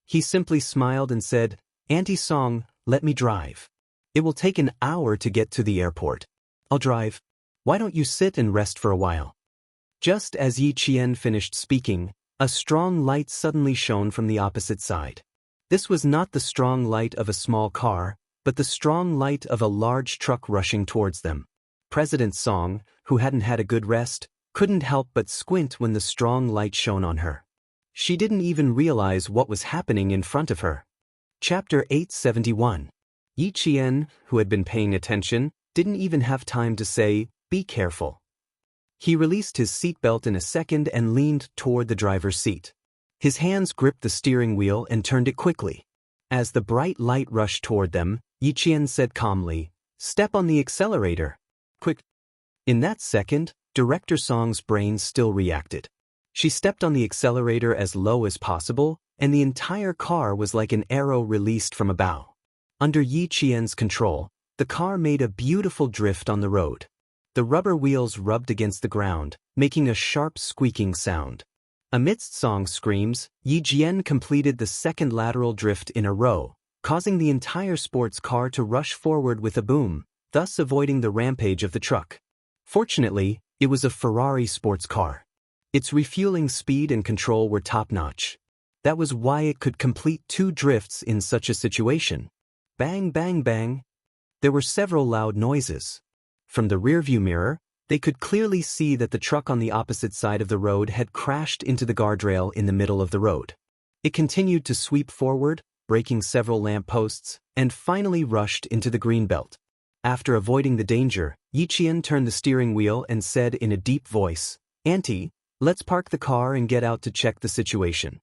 He simply smiled and said, "Auntie Song, let me drive. It will take an hour to get to the airport. I'll drive. Why don't you sit and rest for a while?" Just as Yi Qian finished speaking, a strong light suddenly shone from the opposite side. This was not the strong light of a small car, but the strong light of a large truck rushing towards them. President Song, who hadn't had a good rest, couldn't help but squint when the strong light shone on her. She didn't even realize what was happening in front of her. Chapter 871. Yi Qian, who had been paying attention, didn't even have time to say, "Be careful." He released his seatbelt in a second and leaned toward the driver's seat. His hands gripped the steering wheel and turned it quickly. As the bright light rushed toward them, Yi Qian said calmly, "Step on the accelerator. Quick." In that second, Director Song's brain still reacted. She stepped on the accelerator as low as possible, and the entire car was like an arrow released from a bow. Under Yi Qian's control, the car made a beautiful drift on the road. The rubber wheels rubbed against the ground, making a sharp squeaking sound. Amidst Song's screams, Yi Qian completed the second lateral drift in a row, causing the entire sports car to rush forward with a boom, thus avoiding the rampage of the truck. Fortunately, it was a Ferrari sports car. Its refueling speed and control were top-notch. That was why it could complete 2 drifts in such a situation. Bang, bang, bang. There were several loud noises. From the rearview mirror, they could clearly see that the truck on the opposite side of the road had crashed into the guardrail in the middle of the road. It continued to sweep forward, breaking several lampposts, and finally rushed into the green belt. After avoiding the danger, Yi Qian turned the steering wheel and said in a deep voice, "Auntie, let's park the car and get out to check the situation."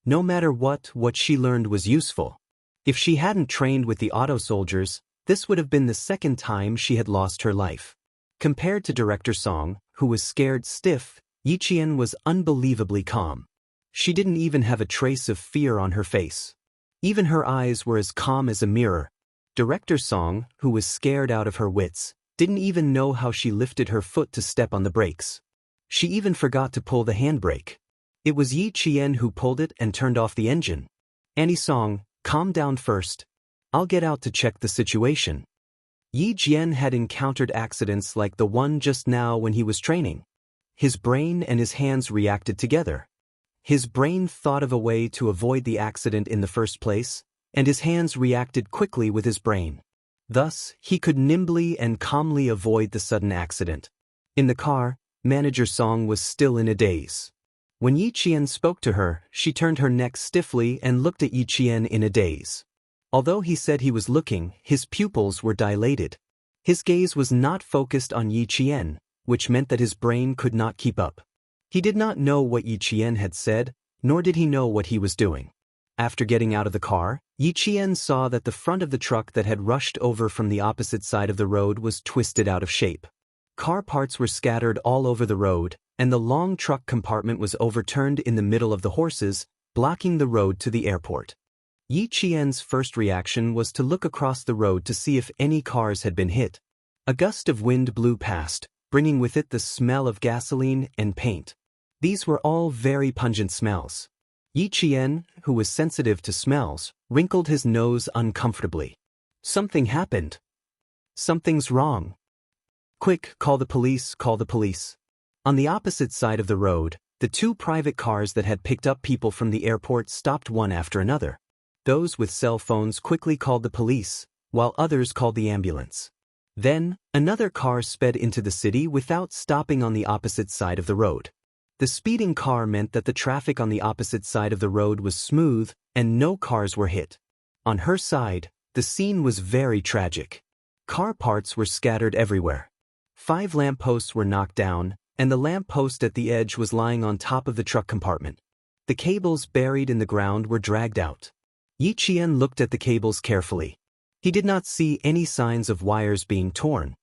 No matter what she learned was useful. If she hadn't trained with the auto soldiers, this would have been the second time she had lost her life. Compared to Director Song, who was scared stiff, Yi Qian was unbelievably calm. She didn't even have a trace of fear on her face. Even her eyes were as calm as a mirror. Director Song, who was scared out of her wits, didn't even know how she lifted her foot to step on the brakes. She even forgot to pull the handbrake. It was Yi Qian who pulled it and turned off the engine. "Auntie Song, calm down first. I'll get out to check the situation." Yi Qian had encountered accidents like the one just now when he was training. His brain and his hands reacted together. His brain thought of a way to avoid the accident in the first place, and his hands reacted quickly with his brain. Thus, he could nimbly and calmly avoid the sudden accident. In the car, Manager Song was still in a daze. When Yi Qian spoke to her, she turned her neck stiffly and looked at Yi Qian in a daze. Although he said he was looking, his pupils were dilated. His gaze was not focused on Yi Qian, which meant that his brain could not keep up. He did not know what Yi Qian had said, nor did he know what he was doing. After getting out of the car, Yi Qian saw that the front of the truck that had rushed over from the opposite side of the road was twisted out of shape. Car parts were scattered all over the road, and the long truck compartment was overturned in the middle of the horses, blocking the road to the airport. Yi Qian's first reaction was to look across the road to see if any cars had been hit. A gust of wind blew past, bringing with it the smell of gasoline and paint. These were all very pungent smells. Yi Qian, who was sensitive to smells, wrinkled his nose uncomfortably. Something happened. Something's wrong. Quick, call the police, call the police. On the opposite side of the road, the 2 private cars that had picked up people from the airport stopped one after another. Those with cell phones quickly called the police, while others called the ambulance. Then, another car sped into the city without stopping on the opposite side of the road. The speeding car meant that the traffic on the opposite side of the road was smooth and no cars were hit. On her side, the scene was very tragic. Car parts were scattered everywhere. 5 lampposts were knocked down, and the lamppost at the edge was lying on top of the truck compartment. The cables buried in the ground were dragged out. Yi Qian looked at the cables carefully. He did not see any signs of wires being torn.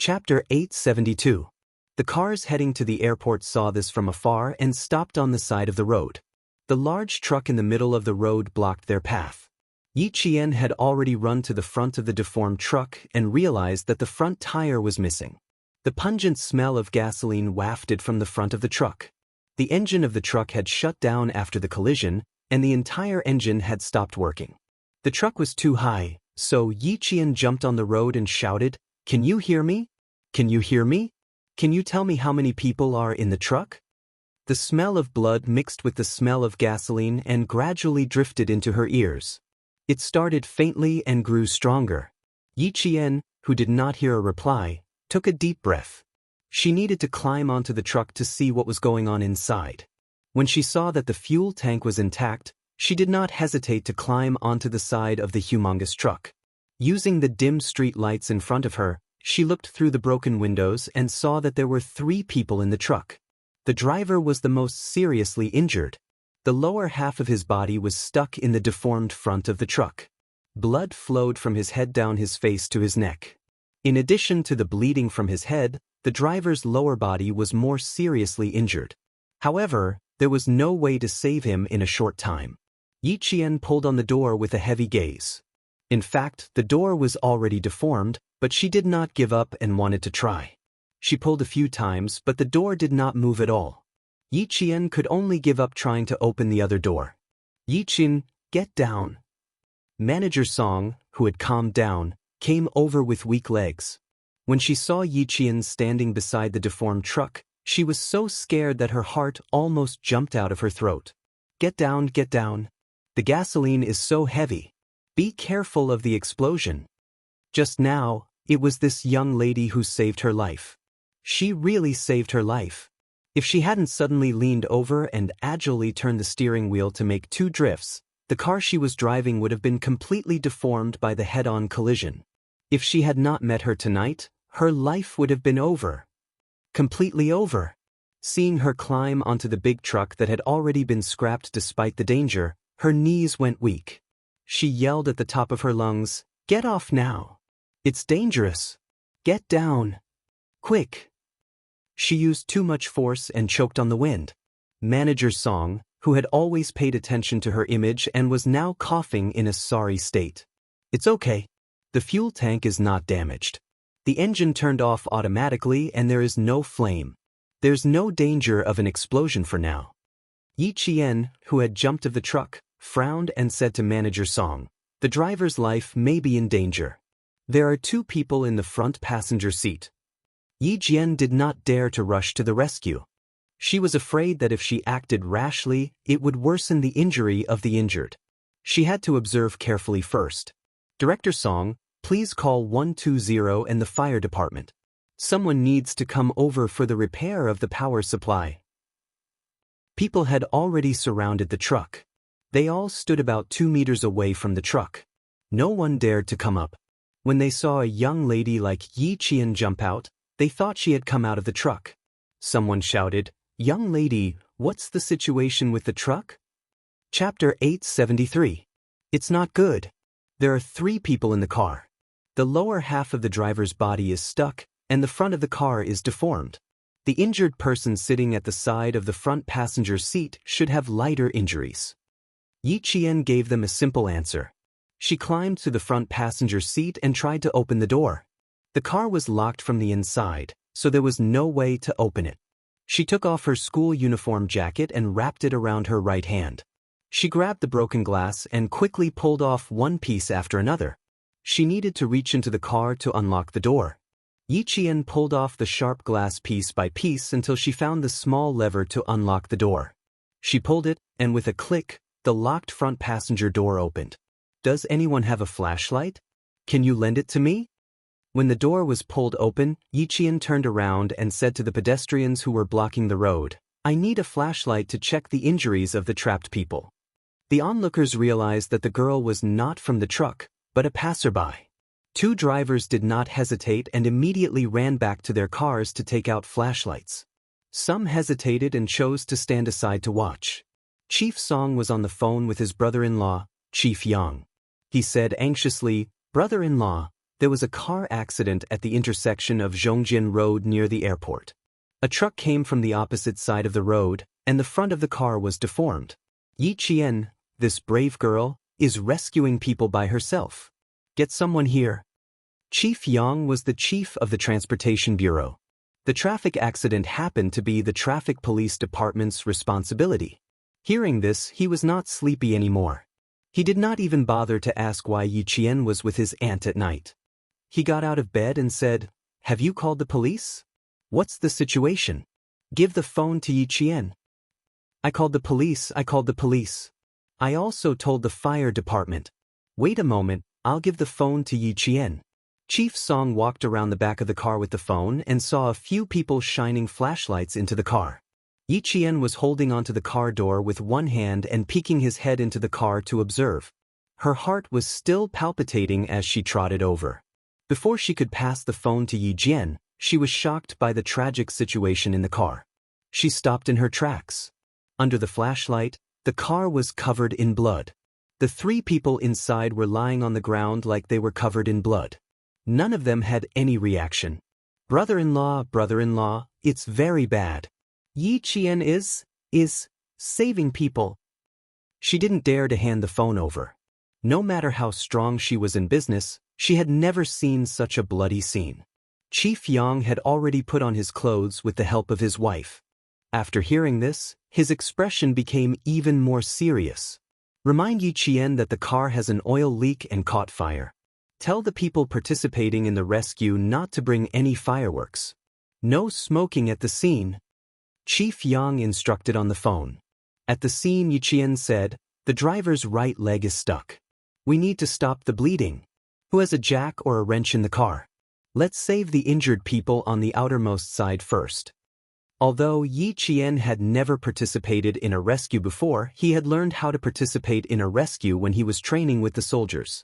Chapter 872. The cars heading to the airport saw this from afar and stopped on the side of the road. The large truck in the middle of the road blocked their path. Yi Qian had already run to the front of the deformed truck and realized that the front tire was missing. The pungent smell of gasoline wafted from the front of the truck. The engine of the truck had shut down after the collision, and the entire engine had stopped working. The truck was too high, so Yiqian jumped on the road and shouted, "Can you hear me? Can you hear me? Can you tell me how many people are in the truck?" The smell of blood mixed with the smell of gasoline and gradually drifted into her ears. It started faintly and grew stronger. Yiqian, who did not hear a reply, took a deep breath. She needed to climb onto the truck to see what was going on inside. When she saw that the fuel tank was intact, she did not hesitate to climb onto the side of the humongous truck. Using the dim street lights in front of her, she looked through the broken windows and saw that there were 3 people in the truck. The driver was the most seriously injured. The lower half of his body was stuck in the deformed front of the truck. Blood flowed from his head down his face to his neck. In addition to the bleeding from his head, the driver's lower body was more seriously injured. However, there was no way to save him in a short time. Yiqian pulled on the door with a heavy gaze. In fact, the door was already deformed, but she did not give up and wanted to try. She pulled a few times, but the door did not move at all. Yiqian could only give up trying to open the other door. "Yiqian, get down." Manager Song, who had calmed down, came over with weak legs. When she saw Yiqian standing beside the deformed truck, she was so scared that her heart almost jumped out of her throat. "Get down, get down. The gasoline is so heavy. Be careful of the explosion." Just now, it was this young lady who saved her life. She really saved her life. If she hadn't suddenly leaned over and agilely turned the steering wheel to make 2 drifts, the car she was driving would have been completely deformed by the head-on collision. If she had not met her tonight, her life would have been over. Completely over. Seeing her climb onto the big truck that had already been scrapped despite the danger, her knees went weak. She yelled at the top of her lungs, "Get off now. It's dangerous. Get down. Quick." She used too much force and choked on the wind. Manager Song, who had always paid attention to her image and was now coughing in a sorry state. "It's okay. The fuel tank is not damaged. The engine turned off automatically and there is no flame. There's no danger of an explosion for now." Yiqian, who had jumped of the truck, frowned and said to Manager Song, "The driver's life may be in danger. There are 2 people in the front passenger seat." Yiqian did not dare to rush to the rescue. She was afraid that if she acted rashly, it would worsen the injury of the injured. She had to observe carefully first. "Director Song, please call 120 and the fire department. Someone needs to come over for the repair of the power supply." People had already surrounded the truck. They all stood about 2 meters away from the truck. No one dared to come up. When they saw a young lady like Yiqian jump out, they thought she had come out of the truck. Someone shouted, "Young lady, what's the situation with the truck?" Chapter 873. It's not good. There are 3 people in the car. The lower half of the driver's body is stuck, and the front of the car is deformed. The injured person sitting at the side of the front passenger seat should have lighter injuries. Yiqian gave them a simple answer. She climbed to the front passenger seat and tried to open the door. The car was locked from the inside, so there was no way to open it. She took off her school uniform jacket and wrapped it around her right hand. She grabbed the broken glass and quickly pulled off one piece after another. She needed to reach into the car to unlock the door. Yiqian pulled off the sharp glass piece by piece until she found the small lever to unlock the door. She pulled it, and with a click, the locked front passenger door opened. "Does anyone have a flashlight? Can you lend it to me?" When the door was pulled open, Yiqian turned around and said to the pedestrians who were blocking the road, "I need a flashlight to check the injuries of the trapped people." The onlookers realized that the girl was not from the truck, but a passerby. 2 drivers did not hesitate and immediately ran back to their cars to take out flashlights. Some hesitated and chose to stand aside to watch. Chief Song was on the phone with his brother-in-law, Chief Yang. He said anxiously, "Brother-in-law, there was a car accident at the intersection of Zhongjin Road near the airport. A truck came from the opposite side of the road, and the front of the car was deformed. Yiqian, this brave girl, is rescuing people by herself. Get someone here." Chief Yang was the chief of the Transportation Bureau. The traffic accident happened to be the traffic police department's responsibility. Hearing this, he was not sleepy anymore. He did not even bother to ask why Yi Qian was with his aunt at night. He got out of bed and said, "Have you called the police? What's the situation? Give the phone to Yi Qian." "I called the police, I called the police. I also told the fire department." "Wait a moment, I'll give the phone to Yi Qian." Chief Song walked around the back of the car with the phone and saw a few people shining flashlights into the car. Yi Qian was holding onto the car door with one hand and peeking his head into the car to observe. Her heart was still palpitating as she trotted over. Before she could pass the phone to Yi Jian, she was shocked by the tragic situation in the car. She stopped in her tracks. Under the flashlight, the car was covered in blood. The three people inside were lying on the ground like they were covered in blood. None of them had any reaction. Brother-in-law, it's very bad. Yi Qian is saving people." She didn't dare to hand the phone over. No matter how strong she was in business, she had never seen such a bloody scene. Chief Yang had already put on his clothes with the help of his wife. After hearing this, his expression became even more serious. "Remind Yi Qian that the car has an oil leak and caught fire. Tell the people participating in the rescue not to bring any fireworks. No smoking at the scene." Chief Yang instructed on the phone. At the scene, Yi Qian said, "The driver's right leg is stuck. We need to stop the bleeding. Who has a jack or a wrench in the car? Let's save the injured people on the outermost side first." Although Yi Qian had never participated in a rescue before, he had learned how to participate in a rescue when he was training with the soldiers.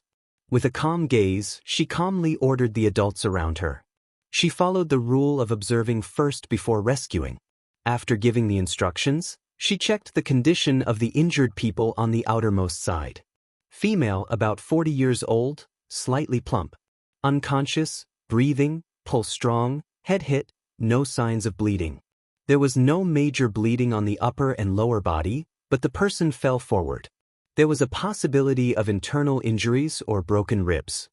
With a calm gaze, she calmly ordered the adults around her. She followed the rule of observing first before rescuing. After giving the instructions, she checked the condition of the injured people on the outermost side. Female, about 40 years old, slightly plump. Unconscious, breathing, pulse strong, head hit, no signs of bleeding. There was no major bleeding on the upper and lower body, but the person fell forward. There was a possibility of internal injuries or broken ribs.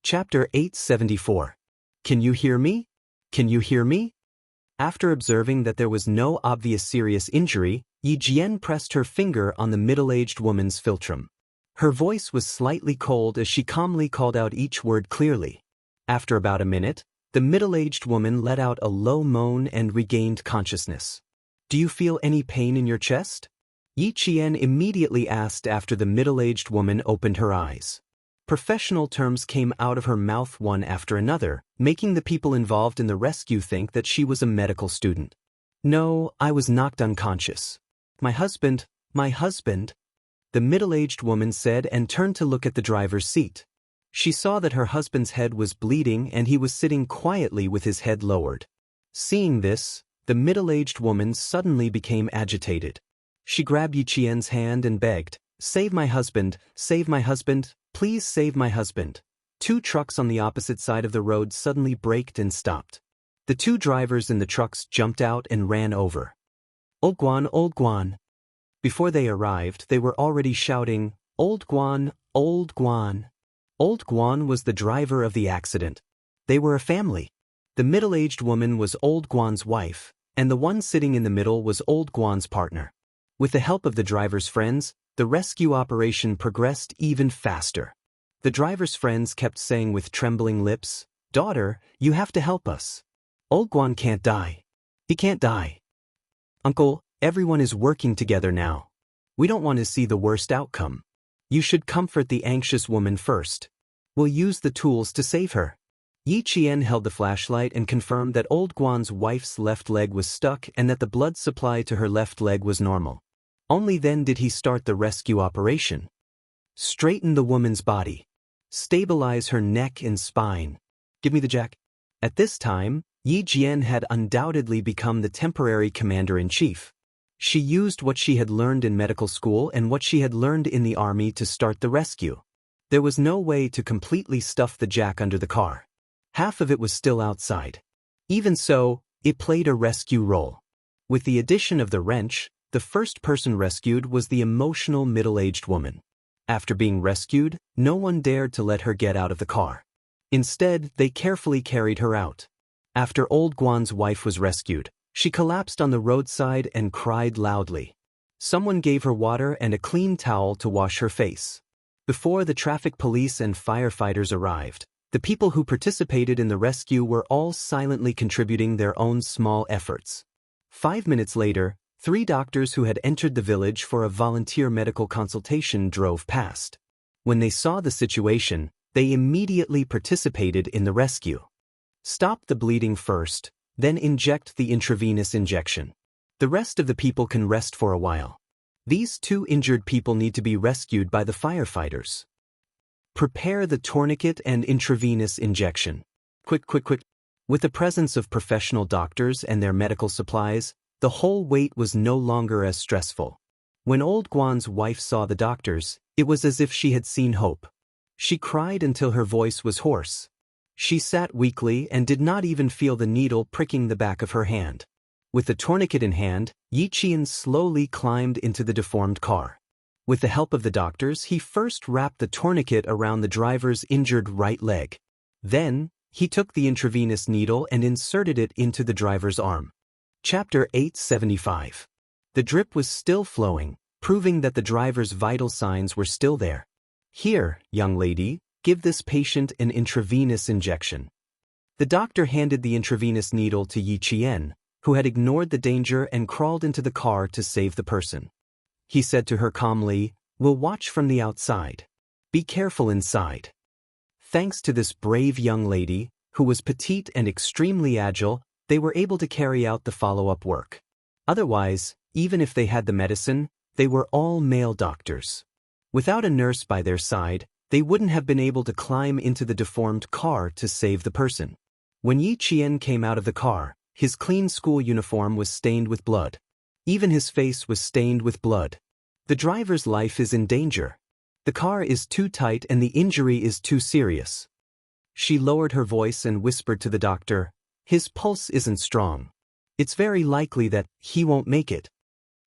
Chapter 874. Can you hear me? Can you hear me? After observing that there was no obvious serious injury, Yi Jian pressed her finger on the middle-aged woman's philtrum. Her voice was slightly cold as she calmly called out each word clearly. After about a minute, the middle-aged woman let out a low moan and regained consciousness. "Do you feel any pain in your chest?" Yi Qian immediately asked after the middle-aged woman opened her eyes. Professional terms came out of her mouth one after another, making the people involved in the rescue think that she was a medical student. "No, I was knocked unconscious. My husband," the middle-aged woman said and turned to look at the driver's seat. She saw that her husband's head was bleeding and he was sitting quietly with his head lowered. Seeing this, the middle-aged woman suddenly became agitated. She grabbed Yi Qian's hand and begged, save my husband, please save my husband." Two trucks on the opposite side of the road suddenly braked and stopped. The two drivers in the trucks jumped out and ran over. Old Guan. Before they arrived, they were already shouting, Old Guan. Old Guan was the driver of the accident. They were a family. The middle-aged woman was Old Guan's wife, and the one sitting in the middle was Old Guan's partner. With the help of the driver's friends, the rescue operation progressed even faster. The driver's friends kept saying with trembling lips, "Daughter, you have to help us. Old Guan can't die. He can't die. Uncle, everyone is working together now. We don't want to see the worst outcome. You should comfort the anxious woman first. We'll use the tools to save her." Yi Qian held the flashlight and confirmed that Old Guan's wife's left leg was stuck and that the blood supply to her left leg was normal. Only then did he start the rescue operation. Straighten the woman's body. Stabilize her neck and spine. Give me the jack. At this time, Yi Jian had undoubtedly become the temporary commander-in-chief. She used what she had learned in medical school and what she had learned in the army to start the rescue. There was no way to completely stuff the jack under the car. Half of it was still outside. Even so, it played a rescue role. With the addition of the wrench, the first person rescued was the emotional middle-aged woman. After being rescued, no one dared to let her get out of the car. Instead, they carefully carried her out. After old Guan's wife was rescued, she collapsed on the roadside and cried loudly. Someone gave her water and a clean towel to wash her face. Before the traffic police and firefighters arrived, the people who participated in the rescue were all silently contributing their own small efforts. 5 minutes later, 3 doctors who had entered the village for a volunteer medical consultation drove past. When they saw the situation, they immediately participated in the rescue. Stop the bleeding first, then inject the intravenous injection. The rest of the people can rest for a while. These 2 injured people need to be rescued by the firefighters. Prepare the tourniquet and intravenous injection. Quick. With the presence of professional doctors and their medical supplies, the whole wait was no longer as stressful. When old Guan's wife saw the doctors, it was as if she had seen hope. She cried until her voice was hoarse. She sat weakly and did not even feel the needle pricking the back of her hand. With the tourniquet in hand, Yi Qian slowly climbed into the deformed car. With the help of the doctors, he first wrapped the tourniquet around the driver's injured right leg. Then, he took the intravenous needle and inserted it into the driver's arm. Chapter 875. The drip was still flowing, proving that the driver's vital signs were still there. Here, young lady, give this patient an intravenous injection. The doctor handed the intravenous needle to Yi Qian, who had ignored the danger and crawled into the car to save the person. He said to her calmly, "We'll watch from the outside. Be careful inside." Thanks to this brave young lady, who was petite and extremely agile, they were able to carry out the follow-up work. Otherwise, even if they had the medicine, they were all male doctors. Without a nurse by their side, they wouldn't have been able to climb into the deformed car to save the person. When Yi Qian came out of the car, his clean school uniform was stained with blood. Even his face was stained with blood. The driver's life is in danger. The car is too tight and the injury is too serious. She lowered her voice and whispered to the doctor, "His pulse isn't strong. It's very likely that he won't make it."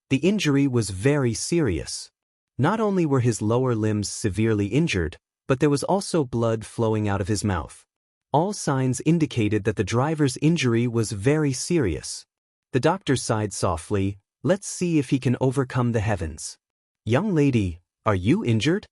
The injury was very serious. Not only were his lower limbs severely injured, but there was also blood flowing out of his mouth. All signs indicated that the driver's injury was very serious. The doctor sighed softly, "Let's see if he can overcome the heavens." "Young lady, are you injured?"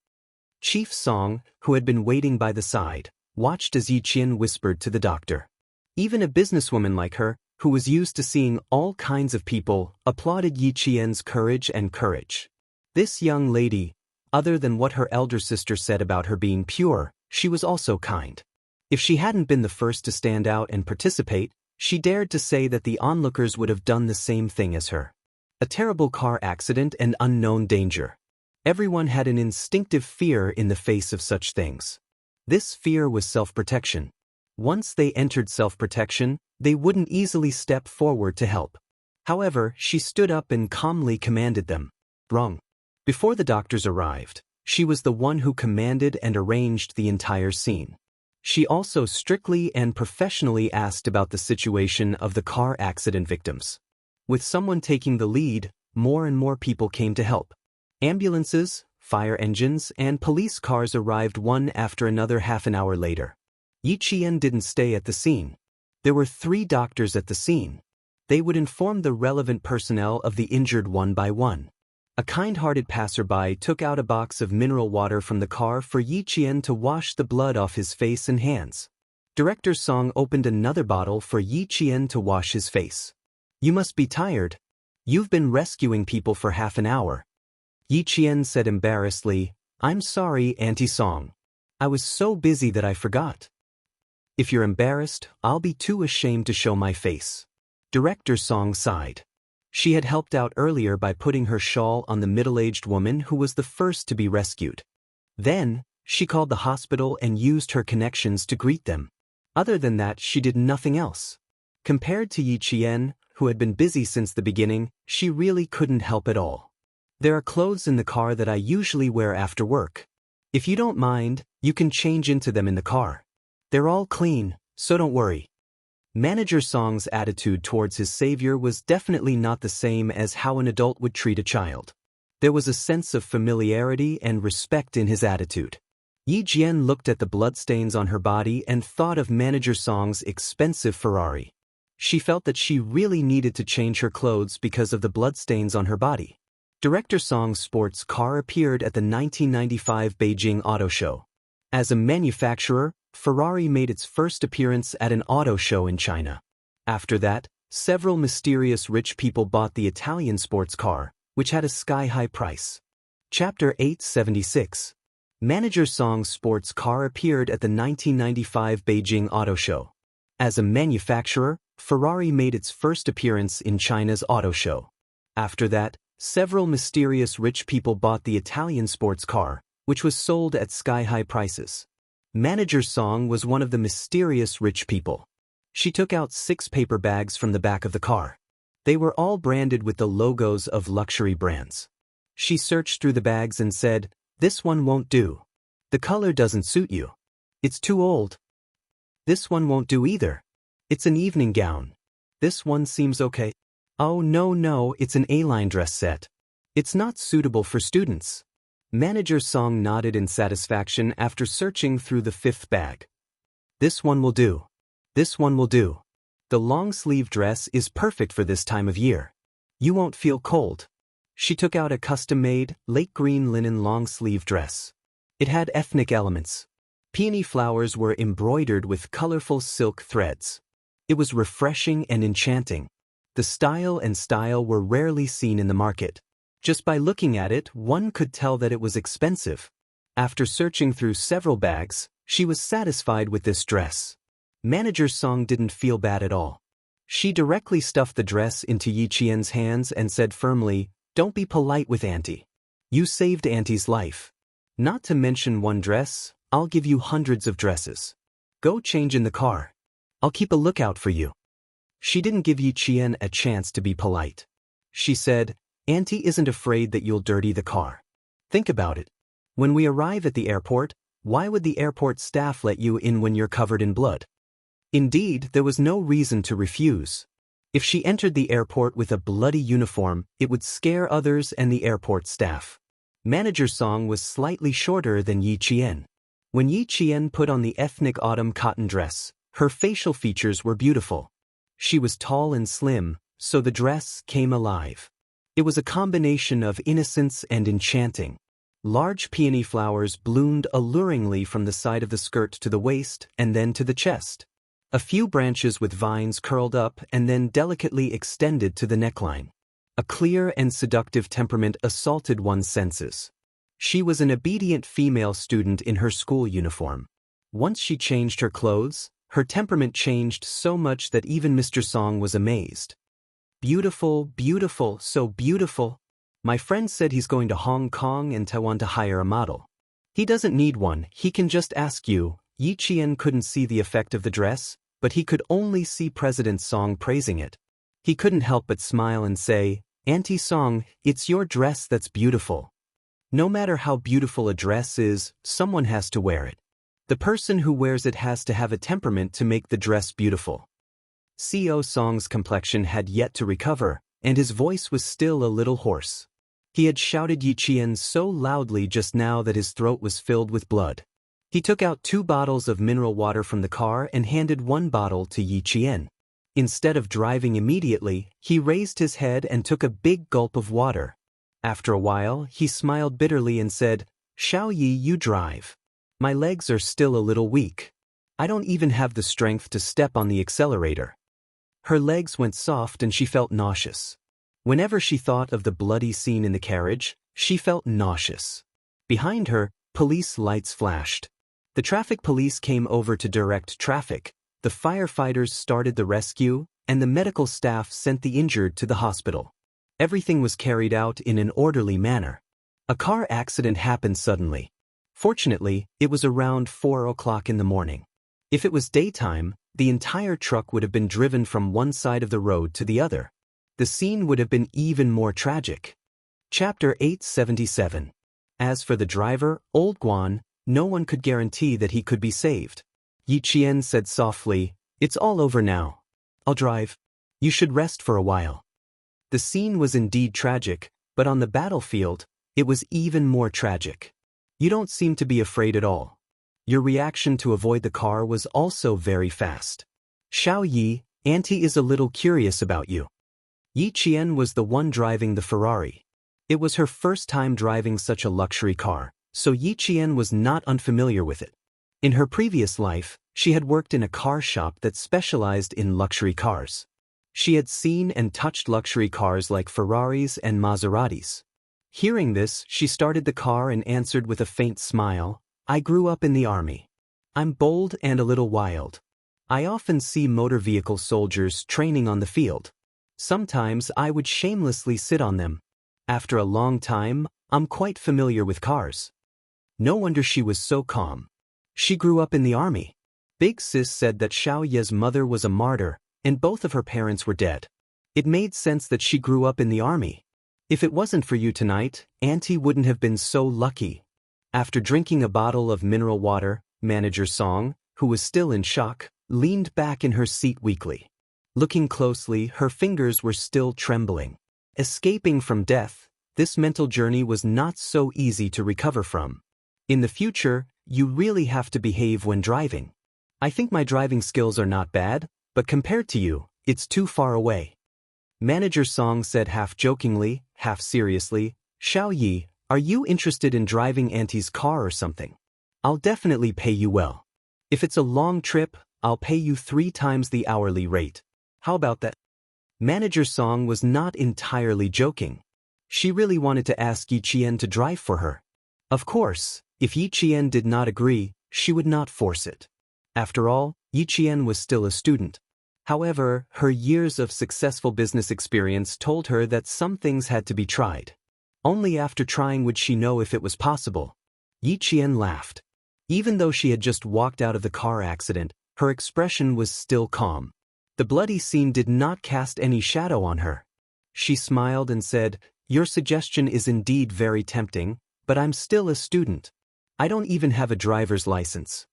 Chief Song, who had been waiting by the side, watched as Yi Qian whispered to the doctor. Even a businesswoman like her, who was used to seeing all kinds of people, applauded Yi Qian's courage and courage. This young lady, other than what her elder sister said about her being pure, she was also kind. If she hadn't been the first to stand out and participate, she dared to say that the onlookers would have done the same thing as her. A terrible car accident and unknown danger. Everyone had an instinctive fear in the face of such things. This fear was self-protection. Once they entered self-protection, they wouldn't easily step forward to help. However, she stood up and calmly commanded them. Wrong. Before the doctors arrived, she was the one who commanded and arranged the entire scene. She also strictly and professionally asked about the situation of the car accident victims. With someone taking the lead, more and more people came to help. Ambulances, fire engines, and police cars arrived one after another half an hour later. Yi Qian didn't stay at the scene. There were 3 doctors at the scene. They would inform the relevant personnel of the injured one by one. A kind-hearted passerby took out a box of mineral water from the car for Yi Qian to wash the blood off his face and hands. Director Song opened another bottle for Yi Qian to wash his face. "You must be tired. You've been rescuing people for half an hour." Yi Qian said embarrassedly, "I'm sorry, Auntie Song. I was so busy that I forgot." "If you're embarrassed, I'll be too ashamed to show my face." Director Song sighed. She had helped out earlier by putting her shawl on the middle-aged woman who was the first to be rescued. Then, she called the hospital and used her connections to greet them. Other than that, she did nothing else. Compared to Yi Qian, who had been busy since the beginning, she really couldn't help at all. "There are clothes in the car that I usually wear after work. If you don't mind, you can change into them in the car. They're all clean, so don't worry." Manager Song's attitude towards his savior was definitely not the same as how an adult would treat a child. There was a sense of familiarity and respect in his attitude. Yi Jian looked at the bloodstains on her body and thought of Manager Song's expensive Ferrari. She felt that she really needed to change her clothes because of the bloodstains on her body. Director Song's sports car appeared at the 1995 Beijing Auto Show. As a manufacturer, Ferrari made its first appearance at an auto show in China. After that, several mysterious rich people bought the Italian sports car, which had a sky-high price. Chapter 876. Manager Song's sports car appeared at the 1995 Beijing Auto Show. As a manufacturer, Ferrari made its first appearance in China's auto show. After that, several mysterious rich people bought the Italian sports car, which was sold at sky-high prices. Manager Song was one of the mysterious rich people. She took out 6 paper bags from the back of the car. They were all branded with the logos of luxury brands. She searched through the bags and said, "This one won't do. The color doesn't suit you. It's too old. This one won't do either. It's an evening gown. This one seems okay. Oh no, it's an A-line dress set. It's not suitable for students." Manager Song nodded in satisfaction after searching through the 5th bag. "This one will do. This one will do. The long-sleeve dress is perfect for this time of year. You won't feel cold." She took out a custom-made, lake green linen long-sleeve dress. It had ethnic elements. Peony flowers were embroidered with colorful silk threads. It was refreshing and enchanting. The style were rarely seen in the market. Just by looking at it, one could tell that it was expensive. After searching through several bags, she was satisfied with this dress. Manager Song didn't feel bad at all. She directly stuffed the dress into Yi Qian's hands and said firmly, "Don't be polite with Auntie. You saved Auntie's life. Not to mention one dress, I'll give you hundreds of dresses. Go change in the car. I'll keep a lookout for you." She didn't give Yi Qian a chance to be polite. She said, "Auntie isn't afraid that you'll dirty the car. Think about it. When we arrive at the airport, why would the airport staff let you in when you're covered in blood?" Indeed, there was no reason to refuse. If she entered the airport with a bloody uniform, it would scare others and the airport staff. Manager Song was slightly shorter than Yi Qian. When Yi Qian put on the ethnic autumn cotton dress, her facial features were beautiful. She was tall and slim, so the dress came alive. It was a combination of innocence and enchanting. Large peony flowers bloomed alluringly from the side of the skirt to the waist and then to the chest. A few branches with vines curled up and then delicately extended to the neckline. A clear and seductive temperament assaulted one's senses. She was an obedient female student in her school uniform. Once she changed her clothes, her temperament changed so much that even Mr. Song was amazed. "Beautiful, beautiful, so beautiful. My friend said he's going to Hong Kong and Taiwan to hire a model. He doesn't need one, he can just ask you." Yi Qian couldn't see the effect of the dress, but he could only see President Song praising it. He couldn't help but smile and say, "Auntie Song, it's your dress that's beautiful." No matter how beautiful a dress is, someone has to wear it. The person who wears it has to have a temperament to make the dress beautiful. CO Song's complexion had yet to recover, and his voice was still a little hoarse. He had shouted Yi Qian so loudly just now that his throat was filled with blood. He took out 2 bottles of mineral water from the car and handed 1 bottle to Yi Qian. Instead of driving immediately, he raised his head and took a big gulp of water. After a while, he smiled bitterly and said, "Xiao Yi, you drive. My legs are still a little weak. I don't even have the strength to step on the accelerator." Her legs went soft and she felt nauseous. Whenever she thought of the bloody scene in the carriage, she felt nauseous. Behind her, police lights flashed. The traffic police came over to direct traffic, the firefighters started the rescue, and the medical staff sent the injured to the hospital. Everything was carried out in an orderly manner. A car accident happened suddenly. Fortunately, it was around 4 o'clock in the morning. If it was daytime, the entire truck would have been driven from one side of the road to the other. The scene would have been even more tragic. Chapter 877. As for the driver, Old Guan, no one could guarantee that he could be saved. Yi Qian said softly, "It's all over now. I'll drive. You should rest for a while." The scene was indeed tragic, but on the battlefield, it was even more tragic. "You don't seem to be afraid at all." Your reaction to avoid the car was also very fast. Xiao Yi, Auntie is a little curious about you. Yi Qian was the one driving the Ferrari. It was her first time driving such a luxury car, so Yi Qian was not unfamiliar with it. In her previous life, she had worked in a car shop that specialized in luxury cars. She had seen and touched luxury cars like Ferraris and Maseratis. Hearing this, she started the car and answered with a faint smile, I grew up in the army. I'm bold and a little wild. I often see motor vehicle soldiers training on the field. Sometimes I would shamelessly sit on them. After a long time, I'm quite familiar with cars. No wonder she was so calm. She grew up in the army. Big Sis said that Xiao Ye's mother was a martyr, and both of her parents were dead. It made sense that she grew up in the army. If it wasn't for you tonight, Auntie wouldn't have been so lucky. After drinking a bottle of mineral water, Manager Song, who was still in shock, leaned back in her seat weakly. Looking closely, her fingers were still trembling. Escaping from death, this mental journey was not so easy to recover from. In the future, you really have to behave when driving. I think my driving skills are not bad, but compared to you, it's too far away. Manager Song said half jokingly, half seriously, Xiao Yi, are you interested in driving Auntie's car or something? I'll definitely pay you well. If it's a long trip, I'll pay you 3 times the hourly rate. How about that? Manager Song was not entirely joking. She really wanted to ask Yi Qian to drive for her. Of course, if Yi Qian did not agree, she would not force it. After all, Yi Qian was still a student. However, her years of successful business experience told her that some things had to be tried. Only after trying would she know if it was possible. Yi Qian laughed. Even though she had just walked out of the car accident, her expression was still calm. The bloody scene did not cast any shadow on her. She smiled and said, Your suggestion is indeed very tempting, but I'm still a student. I don't even have a driver's license.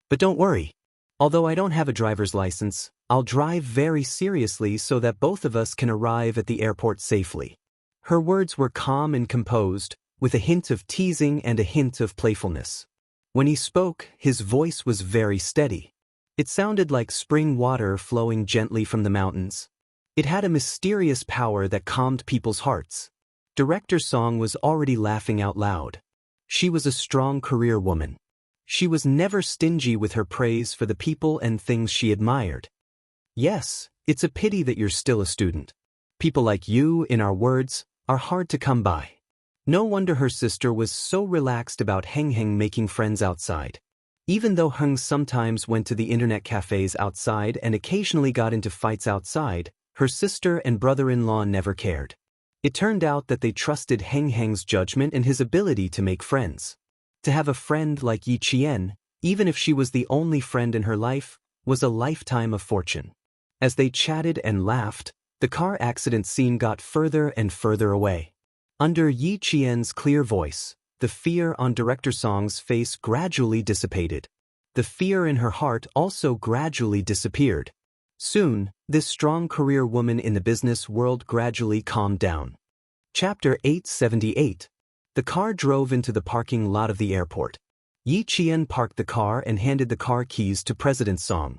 But don't worry. Although I don't have a driver's license, I'll drive very seriously so that both of us can arrive at the airport safely. Her words were calm and composed, with a hint of teasing and a hint of playfulness. When he spoke, his voice was very steady. It sounded like spring water flowing gently from the mountains. It had a mysterious power that calmed people's hearts. Director Song was already laughing out loud. She was a strong career woman. She was never stingy with her praise for the people and things she admired. Yes, it's a pity that you're still a student. People like you, in our words, are hard to come by. No wonder her sister was so relaxed about Heng Heng making friends outside. Even though Heng sometimes went to the internet cafes outside and occasionally got into fights outside, her sister and brother-in-law never cared. It turned out that they trusted Heng Heng's judgment and his ability to make friends. To have a friend like Yi Qian, even if she was the only friend in her life, was a lifetime of fortune. As they chatted and laughed, the car accident scene got further and further away. Under Yi Qian's clear voice, the fear on Director Song's face gradually dissipated. The fear in her heart also gradually disappeared. Soon, this strong career woman in the business world gradually calmed down. Chapter 878. The car drove into the parking lot of the airport. Yi Qian parked the car and handed the car keys to President Song.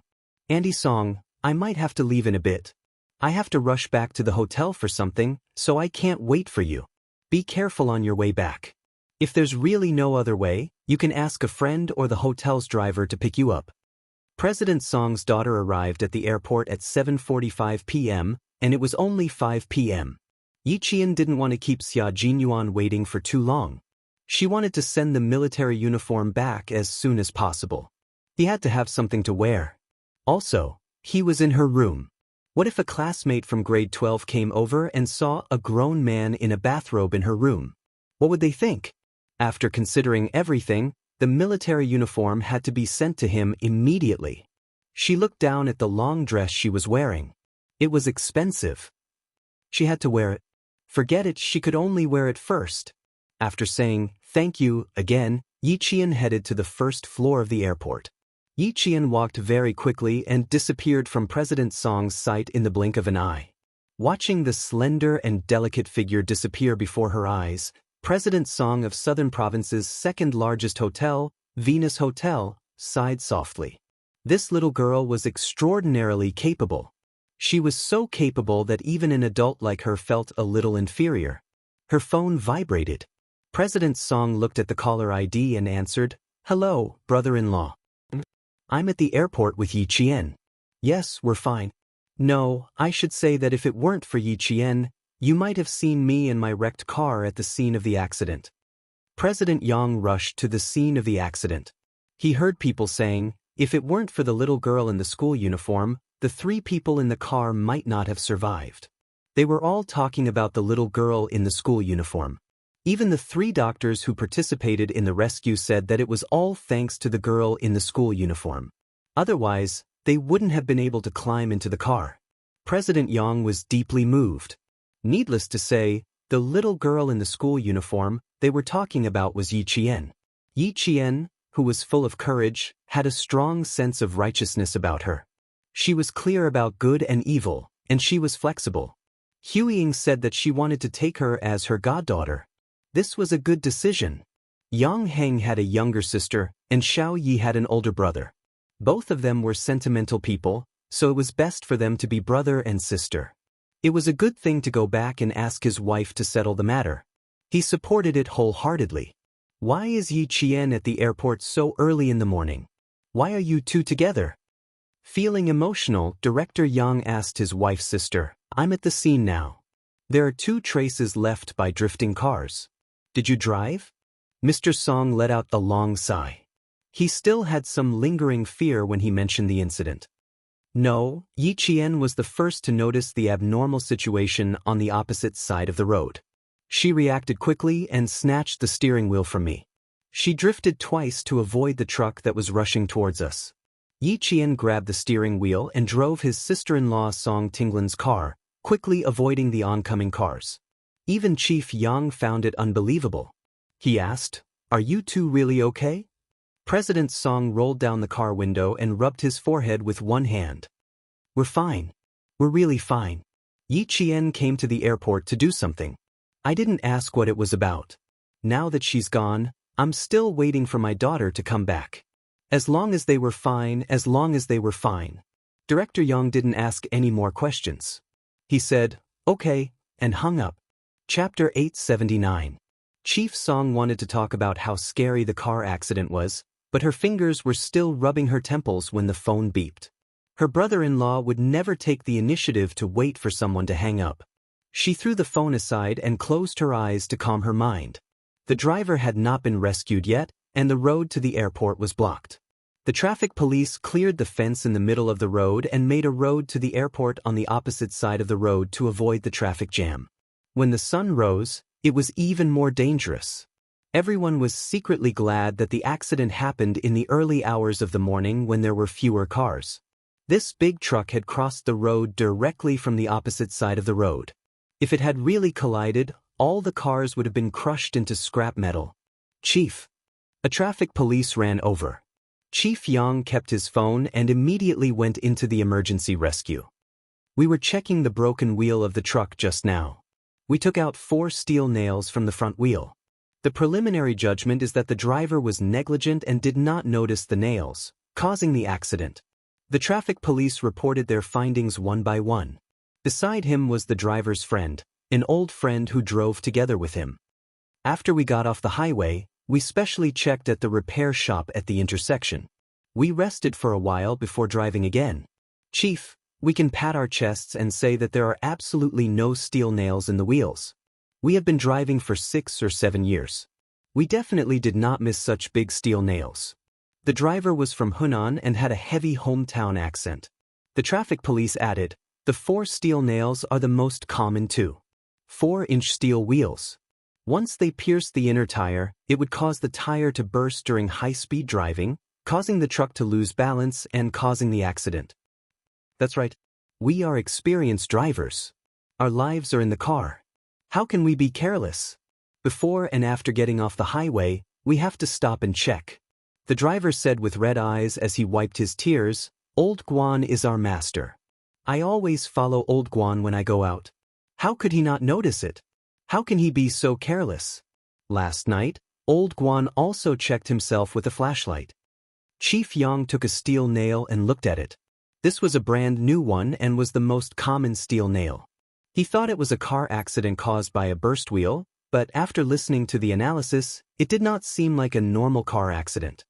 Andy Song, I might have to leave in a bit. I have to rush back to the hotel for something, so I can't wait for you. Be careful on your way back. If there's really no other way, you can ask a friend or the hotel's driver to pick you up. President Song's daughter arrived at the airport at 7:45 p.m., and it was only 5 p.m. Yi Qian didn't want to keep Xia Jinyuan waiting for too long. She wanted to send the military uniform back as soon as possible. He had to have something to wear. Also, he was in her room. What if a classmate from grade 12 came over and saw a grown man in a bathrobe in her room? What would they think? After considering everything, the military uniform had to be sent to him immediately. She looked down at the long dress she was wearing. It was expensive. She had to wear it. Forget it, she could only wear it first. After saying, thank you, again, Yi Qian headed to the first floor of the airport. Yi Qian walked very quickly and disappeared from President Song's sight in the blink of an eye. Watching the slender and delicate figure disappear before her eyes, President Song of Southern Province's second-largest hotel Venus Hotel sighed softly. This little girl was extraordinarily capable. She was so capable that even an adult like her felt a little inferior. Her phone vibrated. President Song looked at the caller ID and answered, "Hello, brother-in-law. I'm at the airport with Yi Qian." "Yes, we're fine." "No, I should say that if it weren't for Yi Qian, you might have seen me in my wrecked car at the scene of the accident." President Yang rushed to the scene of the accident. He heard people saying, if it weren't for the little girl in the school uniform, the 3 people in the car might not have survived. They were all talking about the little girl in the school uniform. Even the 3 doctors who participated in the rescue said that it was all thanks to the girl in the school uniform. Otherwise, they wouldn't have been able to climb into the car. President Yang was deeply moved. Needless to say, the little girl in the school uniform they were talking about was Yi Qian. Yi Qian, who was full of courage, had a strong sense of righteousness about her. She was clear about good and evil, and she was flexible. Huiying said that she wanted to take her as her goddaughter. This was a good decision. Yang Heng had a younger sister, and Xiao Yi had an older brother. Both of them were sentimental people, so it was best for them to be brother and sister. It was a good thing to go back and ask his wife to settle the matter. He supported it wholeheartedly. "Why is Yi Qian at the airport so early in the morning? Why are you 2 together?" Feeling emotional, Director Yang asked his wife's sister, "I'm at the scene now. There are 2 traces left by drifting cars. Did you drive?" Mr. Song let out a long sigh. He still had some lingering fear when he mentioned the incident. No, Yi Qian was the first to notice the abnormal situation on the opposite side of the road. She reacted quickly and snatched the steering wheel from me. She drifted twice to avoid the truck that was rushing towards us. Yi Qian grabbed the steering wheel and drove his sister-in-law Song Tinglin's car, quickly avoiding the oncoming cars. Even Chief Yang found it unbelievable. He asked, "Are you 2 really okay?" President Song rolled down the car window and rubbed his forehead with one hand. "We're fine. We're really fine. Yi Qian came to the airport to do something. I didn't ask what it was about. Now that she's gone, I'm still waiting for my daughter to come back. As long as they were fine, as long as they were fine." Director Yang didn't ask any more questions. He said, "Okay," and hung up. Chapter 879. Chief Song wanted to talk about how scary the car accident was, but her fingers were still rubbing her temples when the phone beeped. Her brother-in-law would never take the initiative to wait for someone to hang up. She threw the phone aside and closed her eyes to calm her mind. The driver had not been rescued yet, and the road to the airport was blocked. The traffic police cleared the fence in the middle of the road and made a road to the airport on the opposite side of the road to avoid the traffic jam. When the sun rose, it was even more dangerous. Everyone was secretly glad that the accident happened in the early hours of the morning when there were fewer cars. This big truck had crossed the road directly from the opposite side of the road. If it had really collided, all the cars would have been crushed into scrap metal. "Chief." A traffic police ran over. Chief Yang kept his phone and immediately went into the emergency rescue. "We were checking the broken wheel of the truck just now. We took out 4 steel nails from the front wheel. The preliminary judgment is that the driver was negligent and did not notice the nails, causing the accident." The traffic police reported their findings one by one. Beside him was the driver's friend, an old friend who drove together with him. After we got off the highway, we specially checked at the repair shop at the intersection. We rested for a while before driving again. "Chief, we can pat our chests and say that there are absolutely no steel nails in the wheels. We have been driving for 6 or 7 years. We definitely did not miss such big steel nails." The driver was from Hunan and had a heavy hometown accent. The traffic police added, "The 4 steel nails are the most common too. 4-inch steel wheels. Once they pierced the inner tire, it would cause the tire to burst during high-speed driving, causing the truck to lose balance and causing the accident." "That's right. We are experienced drivers. Our lives are in the car. How can we be careless? Before and after getting off the highway, we have to stop and check." The driver said with red eyes as he wiped his tears, "Old Guan is our master. I always follow Old Guan when I go out. How could he not notice it? How can he be so careless? Last night, Old Guan also checked himself with a flashlight. Chief Yang took a steel nail and looked at it. This was a brand new one and was the most common steel nail. He thought it was a car accident caused by a burst wheel, but after listening to the analysis, it did not seem like a normal car accident.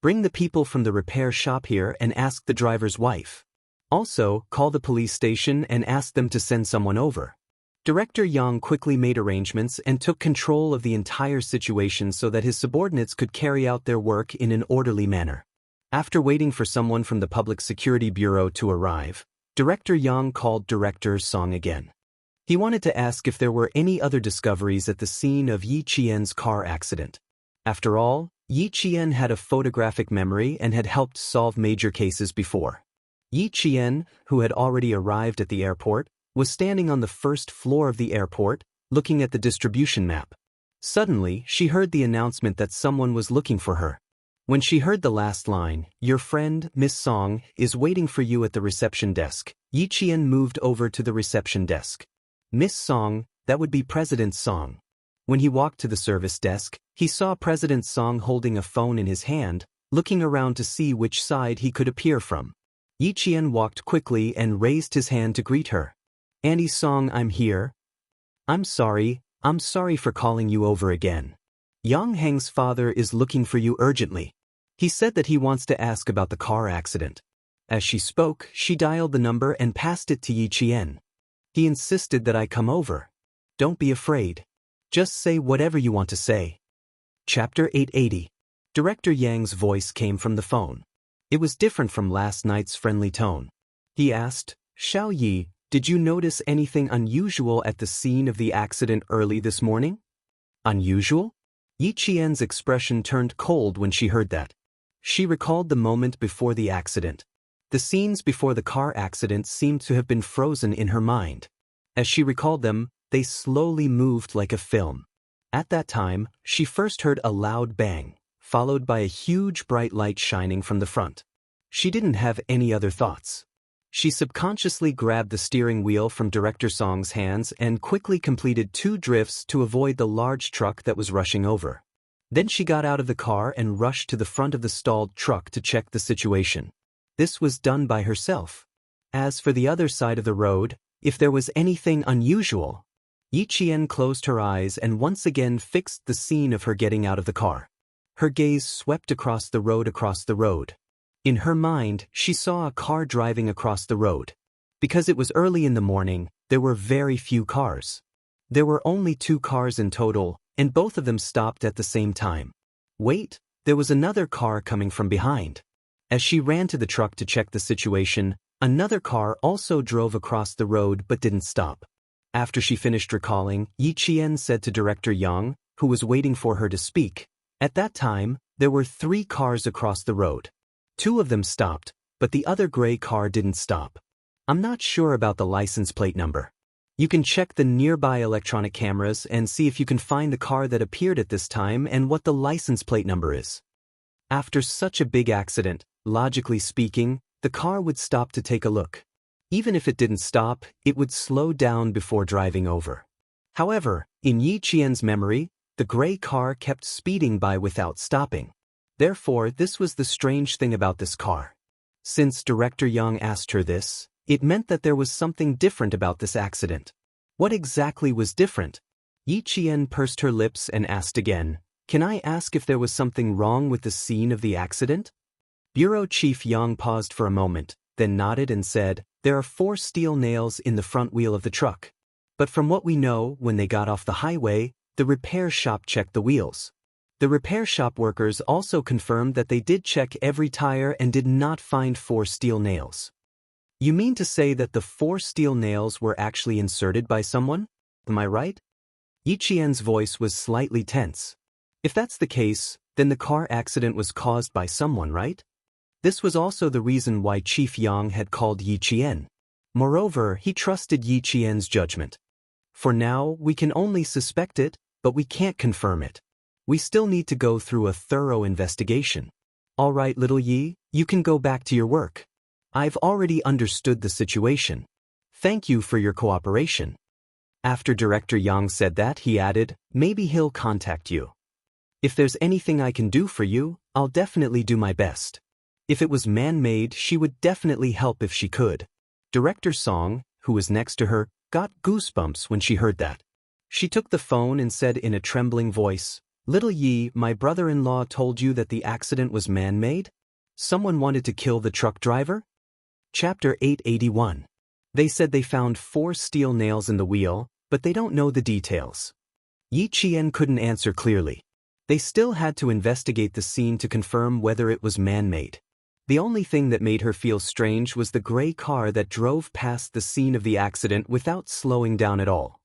Bring the people from the repair shop here and ask the driver's wife. Also, call the police station and ask them to send someone over. Director Yang quickly made arrangements and took control of the entire situation so that his subordinates could carry out their work in an orderly manner. After waiting for someone from the Public Security Bureau to arrive, Director Yang called Director Song again. He wanted to ask if there were any other discoveries at the scene of Yi Qian's car accident. After all, Yi Qian had a photographic memory and had helped solve major cases before. Yi Qian, who had already arrived at the airport, was standing on the first floor of the airport, looking at the distribution map. Suddenly, she heard the announcement that someone was looking for her. When she heard the last line, "Your friend, Miss Song, is waiting for you at the reception desk," Yi Qian moved over to the reception desk. Miss Song, that would be President Song. When he walked to the service desk, he saw President Song holding a phone in his hand, looking around to see which side he could appear from. Yi Qian walked quickly and raised his hand to greet her. "Annie Song, I'm here." I'm sorry for calling you over again. Yang Heng's father is looking for you urgently. He said that he wants to ask about the car accident." As she spoke, she dialed the number and passed it to Yi Qian. "He insisted that I come over. Don't be afraid. Just say whatever you want to say." Chapter 880. Director Yang's voice came from the phone. It was different from last night's friendly tone. He asked, "Xiao Yi, did you notice anything unusual at the scene of the accident early this morning?" Unusual? Yi Qian's expression turned cold when she heard that. She recalled the moment before the accident. The scenes before the car accident seemed to have been frozen in her mind. As she recalled them, they slowly moved like a film. At that time, she first heard a loud bang, followed by a huge bright light shining from the front. She didn't have any other thoughts. She subconsciously grabbed the steering wheel from Director Song's hands and quickly completed 2 drifts to avoid the large truck that was rushing over. Then she got out of the car and rushed to the front of the stalled truck to check the situation. This was done by herself. As for the other side of the road, if there was anything unusual, Yi Qian closed her eyes and once again fixed the scene of her getting out of the car. Her gaze swept across the road. In her mind, she saw a car driving across the road. Because it was early in the morning, there were very few cars. There were only 2 cars in total, and both of them stopped at the same time. Wait, there was another car coming from behind. As she ran to the truck to check the situation, another car also drove across the road but didn't stop. After she finished recalling, Yi Qian said to Director Yang, who was waiting for her to speak, "At that time, there were 3 cars across the road. 2 of them stopped, but the other gray car didn't stop. I'm not sure about the license plate number. You can check the nearby electronic cameras and see if you can find the car that appeared at this time and what the license plate number is." After such a big accident, logically speaking, the car would stop to take a look. Even if it didn't stop, it would slow down before driving over. However, in Yi Qian's memory, the gray car kept speeding by without stopping. Therefore, this was the strange thing about this car. Since Director Yang asked her this, it meant that there was something different about this accident. What exactly was different? Yi Qian pursed her lips and asked again, "Can I ask if there was something wrong with the scene of the accident?" Bureau Chief Yang paused for a moment, then nodded and said, "There are 4 steel nails in the front wheel of the truck. But from what we know, when they got off the highway, the repair shop checked the wheels. The repair shop workers also confirmed that they did check every tire and did not find 4 steel nails." "You mean to say that the 4 steel nails were actually inserted by someone? Am I right?" Yi Qian's voice was slightly tense. "If that's the case, then the car accident was caused by someone, right?" This was also the reason why Chief Yang had called Yi Qian. Moreover, he trusted Yi Qian's judgment. "For now, we can only suspect it, but we can't confirm it. We still need to go through a thorough investigation. All right, little Yi, you can go back to your work. I've already understood the situation. Thank you for your cooperation." After Director Yang said that, he added, "Maybe he'll contact you." If there's anything I can do for you, I'll definitely do my best. If it was man-made, she would definitely help if she could. Director Song, who was next to her, got goosebumps when she heard that. She took the phone and said in a trembling voice, "Little Yi, my brother-in-law told you that the accident was man-made? Someone wanted to kill the truck driver?" Chapter 881. They said they found 4 steel nails in the wheel, but they don't know the details. Yi Qian couldn't answer clearly. They still had to investigate the scene to confirm whether it was man-made. The only thing that made her feel strange was the gray car that drove past the scene of the accident without slowing down at all.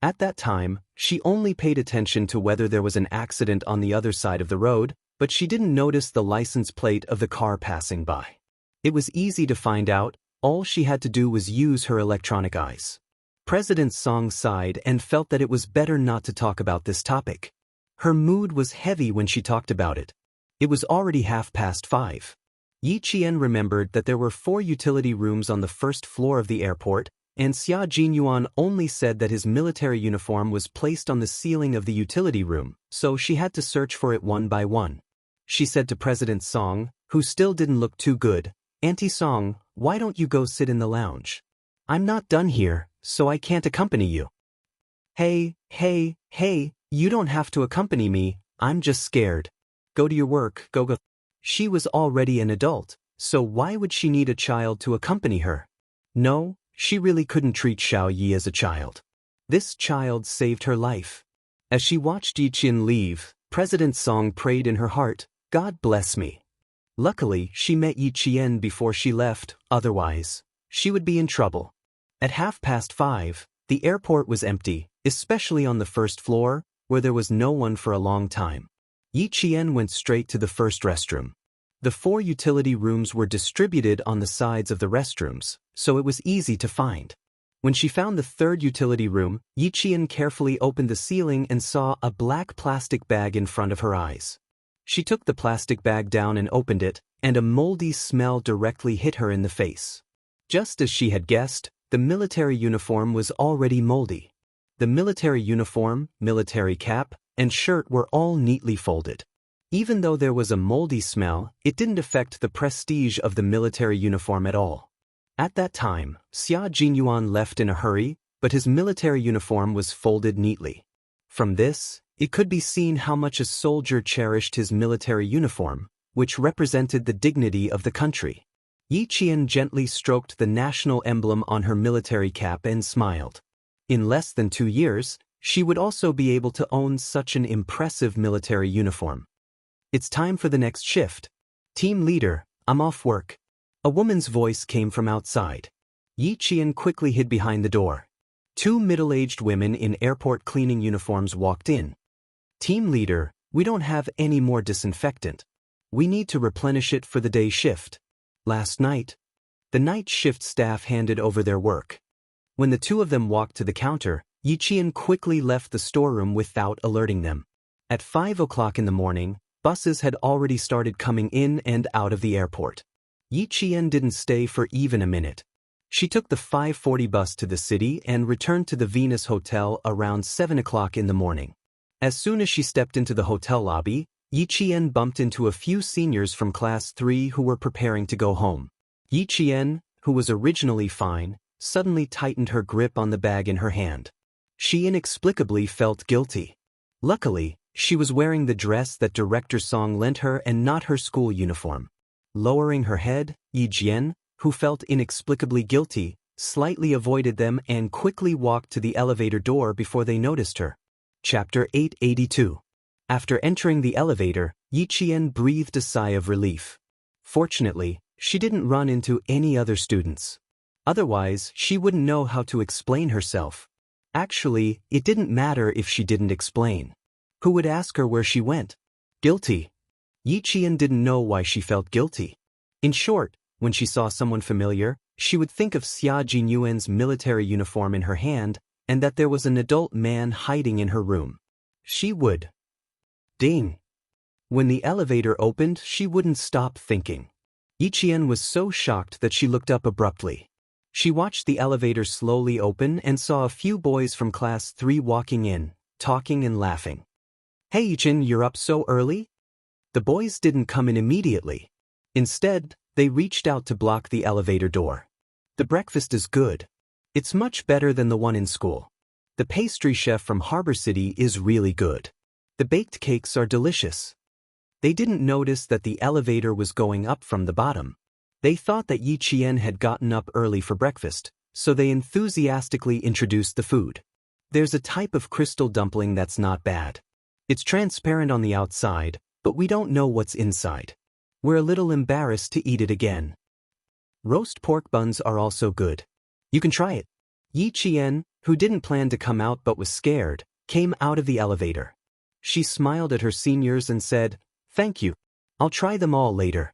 At that time, she only paid attention to whether there was an accident on the other side of the road, but she didn't notice the license plate of the car passing by. It was easy to find out. All she had to do was use her electronic eyes. President Song sighed and felt that it was better not to talk about this topic. Her mood was heavy when she talked about it. It was already 5:30. Yi Qian remembered that there were 4 utility rooms on the first floor of the airport, and Xia Jinyuan only said that his military uniform was placed on the ceiling of the utility room, so she had to search for it one by one. She said to President Song, who still didn't look too good, "Auntie Song, why don't you go sit in the lounge? I'm not done here, so I can't accompany you." Hey, you don't have to accompany me, I'm just scared. Go to your work, go. She was already an adult, so why would she need a child to accompany her? No, she really couldn't treat Xiao Yi as a child. This child saved her life. As she watched Yi Qian leave, President Song prayed in her heart, "God bless me." Luckily, she met Yi Qian before she left, otherwise, she would be in trouble. At 5:30, the airport was empty, especially on the first floor, where there was no one for a long time. Yi Qian went straight to the first restroom. The 4 utility rooms were distributed on the sides of the restrooms, so it was easy to find. When she found the 3rd utility room, Yi Qian carefully opened the ceiling and saw a black plastic bag in front of her eyes. She took the plastic bag down and opened it, and a moldy smell directly hit her in the face. Just as she had guessed, the military uniform was already moldy. The military uniform, military cap, and shirt were all neatly folded. Even though there was a moldy smell, it didn't affect the prestige of the military uniform at all. At that time, Xia Jinyuan left in a hurry, but his military uniform was folded neatly. From this, it could be seen how much a soldier cherished his military uniform, which represented the dignity of the country. Yi Qian gently stroked the national emblem on her military cap and smiled. In less than 2 years, she would also be able to own such an impressive military uniform. "It's time for the next shift. Team leader, I'm off work." A woman's voice came from outside. Yi Qian quickly hid behind the door. 2 middle-aged women in airport cleaning uniforms walked in. "Team leader, we don't have any more disinfectant. We need to replenish it for the day shift." Last night, the night shift staff handed over their work. When the 2 of them walked to the counter, Yi Qian quickly left the storeroom without alerting them. At 5 o'clock in the morning, buses had already started coming in and out of the airport. Yi Qian didn't stay for even a minute. She took the 5:40 bus to the city and returned to the Venus Hotel around 7 o'clock in the morning. As soon as she stepped into the hotel lobby, Yi Qian bumped into a few seniors from Class 3 who were preparing to go home. Yi Qian, who was originally fine, suddenly tightened her grip on the bag in her hand. She inexplicably felt guilty. Luckily, she was wearing the dress that Director Song lent her and not her school uniform. Lowering her head, Yi Jian, who felt inexplicably guilty, slightly avoided them and quickly walked to the elevator door before they noticed her. Chapter 882. After entering the elevator, Yi Qian breathed a sigh of relief. Fortunately, she didn't run into any other students. Otherwise, she wouldn't know how to explain herself. Actually, it didn't matter if she didn't explain. Who would ask her where she went? Guilty. Yi Qian didn't know why she felt guilty. In short, when she saw someone familiar, she would think of Xia Jinyuan's military uniform in her hand, and that there was an adult man hiding in her room. She would. Ding. When the elevator opened, she wouldn't stop thinking. Yi Qian was so shocked that she looked up abruptly. She watched the elevator slowly open and saw a few boys from Class 3 walking in, talking and laughing. Hey Yichin, you're up so early? The boys didn't come in immediately. Instead, they reached out to block the elevator door. The breakfast is good. It's much better than the one in school. The pastry chef from Harbor City is really good. The baked cakes are delicious. They didn't notice that the elevator was going up from the bottom. They thought that Yi Qian had gotten up early for breakfast, so they enthusiastically introduced the food. There's a type of crystal dumpling that's not bad. It's transparent on the outside, but we don't know what's inside. We're a little embarrassed to eat it again. Roast pork buns are also good. You can try it. Yi Qian, who didn't plan to come out but was scared, came out of the elevator. She smiled at her seniors and said, "Thank you. I'll try them all later."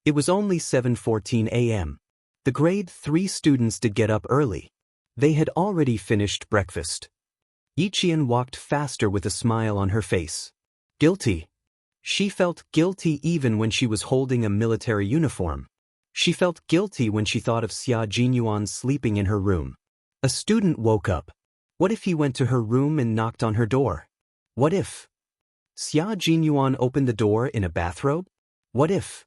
It was only 7:14 a.m. The grade 3 students did get up early. They had already finished breakfast. Yi Qian walked faster with a smile on her face. Guilty. She felt guilty even when she was holding a military uniform. She felt guilty when she thought of Xia Jinyuan sleeping in her room. A student woke up. What if he went to her room and knocked on her door? What if Xia Jinyuan opened the door in a bathrobe? What if?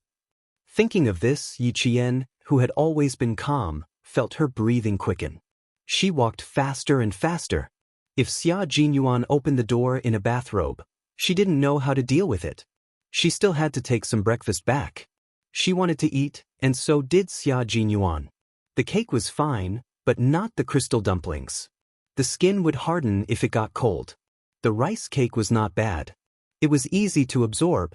Thinking of this, Yi Qian, who had always been calm, felt her breathing quicken. She walked faster and faster. If Xia Jinyuan opened the door in a bathrobe, she didn't know how to deal with it. She still had to take some breakfast back. She wanted to eat, and so did Xia Jinyuan. The cake was fine, but not the crystal dumplings. The skin would harden if it got cold. The rice cake was not bad. It was easy to absorb.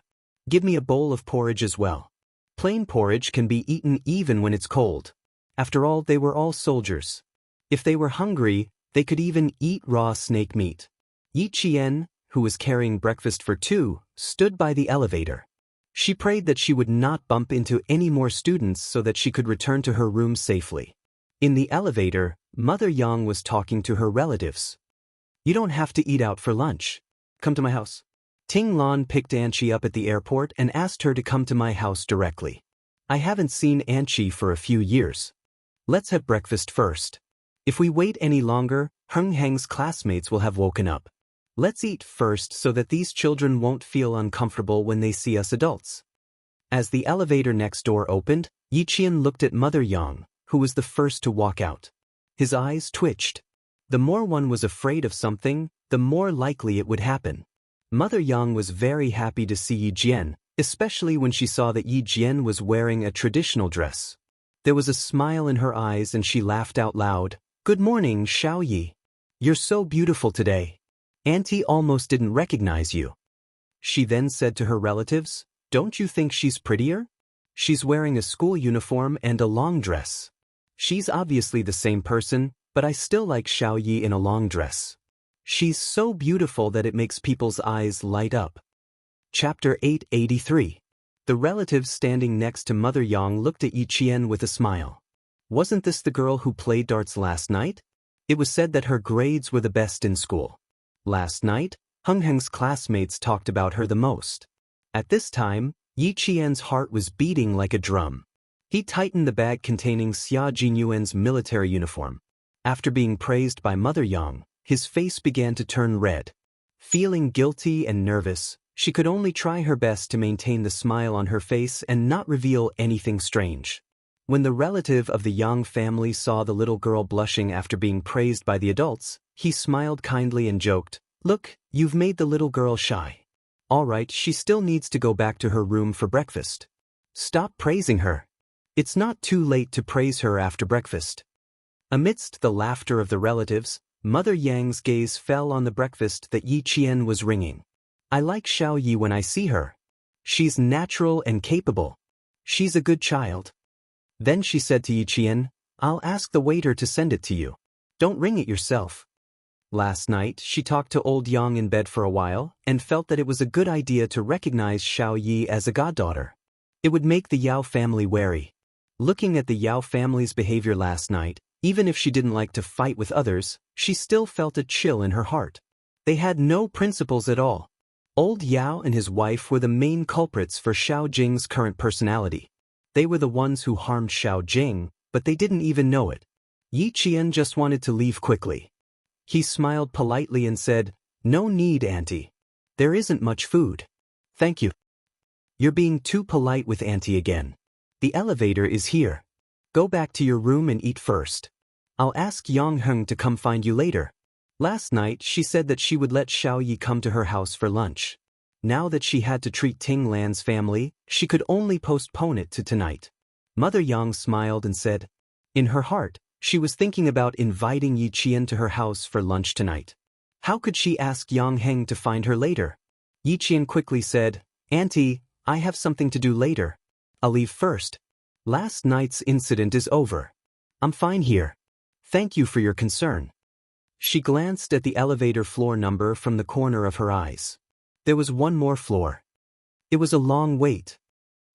Give me a bowl of porridge as well. Plain porridge can be eaten even when it's cold. After all, they were all soldiers. If they were hungry, they could even eat raw snake meat. Yi Qian, who was carrying breakfast for two, stood by the elevator. She prayed that she would not bump into any more students so that she could return to her room safely. In the elevator, Mother Yang was talking to her relatives. You don't have to eat out for lunch. Come to my house. Ting Lan picked Anqi up at the airport and asked her to come to my house directly. I haven't seen Anqi for a few years. Let's have breakfast first. If we wait any longer, Heng Heng's classmates will have woken up. Let's eat first so that these children won't feel uncomfortable when they see us adults. As the elevator next door opened, Yi Qian looked at Mother Yang, who was the first to walk out. His eyes twitched. The more one was afraid of something, the more likely it would happen. Mother Yang was very happy to see Yi Jian, especially when she saw that Yi Jian was wearing a traditional dress. There was a smile in her eyes and she laughed out loud. Good morning, Xiao Yi. You're so beautiful today. Auntie almost didn't recognize you. She then said to her relatives, don't you think she's prettier? She's wearing a school uniform and a long dress. She's obviously the same person, but I still like Xiao Yi in a long dress. She's so beautiful that it makes people's eyes light up. Chapter 883. The relatives standing next to Mother Yang looked at Yi Qian with a smile. Wasn't this the girl who played darts last night? It was said that her grades were the best in school. Last night, Heng Heng's classmates talked about her the most. At this time, Yi Qian's heart was beating like a drum. He tightened the bag containing Xia Jinyuan's military uniform. After being praised by Mother Yang, his face began to turn red. Feeling guilty and nervous, she could only try her best to maintain the smile on her face and not reveal anything strange. When the relative of the Yang family saw the little girl blushing after being praised by the adults, he smiled kindly and joked, "Look, you've made the little girl shy. All right, she still needs to go back to her room for breakfast. Stop praising her. It's not too late to praise her after breakfast." Amidst the laughter of the relatives, Mother Yang's gaze fell on the breakfast that Yi Qian was ringing. I like Xiao Yi when I see her. She's natural and capable. She's a good child. Then she said to Yi Qian, I'll ask the waiter to send it to you. Don't ring it yourself. Last night, she talked to old Yang in bed for a while and felt that it was a good idea to recognize Xiao Yi as a goddaughter. It would make the Yao family wary. Looking at the Yao family's behavior last night, even if she didn't like to fight with others, she still felt a chill in her heart. They had no principles at all. Old Yao and his wife were the main culprits for Xiao Jing's current personality. They were the ones who harmed Xiao Jing, but they didn't even know it. Yi Qian just wanted to leave quickly. He smiled politely and said, No need, Auntie. There isn't much food. Thank you. You're being too polite with Auntie again. The elevator is here. Go back to your room and eat first. I'll ask Yang Heng to come find you later. Last night she said that she would let Xiao Yi come to her house for lunch. Now that she had to treat Ting Lan's family, she could only postpone it to tonight. Mother Yang smiled and said, in her heart, she was thinking about inviting Yi Qian to her house for lunch tonight. How could she ask Yang Heng to find her later? Yi Qian quickly said, Auntie, I have something to do later. I'll leave first. Last night's incident is over. I'm fine here. Thank you for your concern. She glanced at the elevator floor number from the corner of her eyes. There was one more floor. It was a long wait.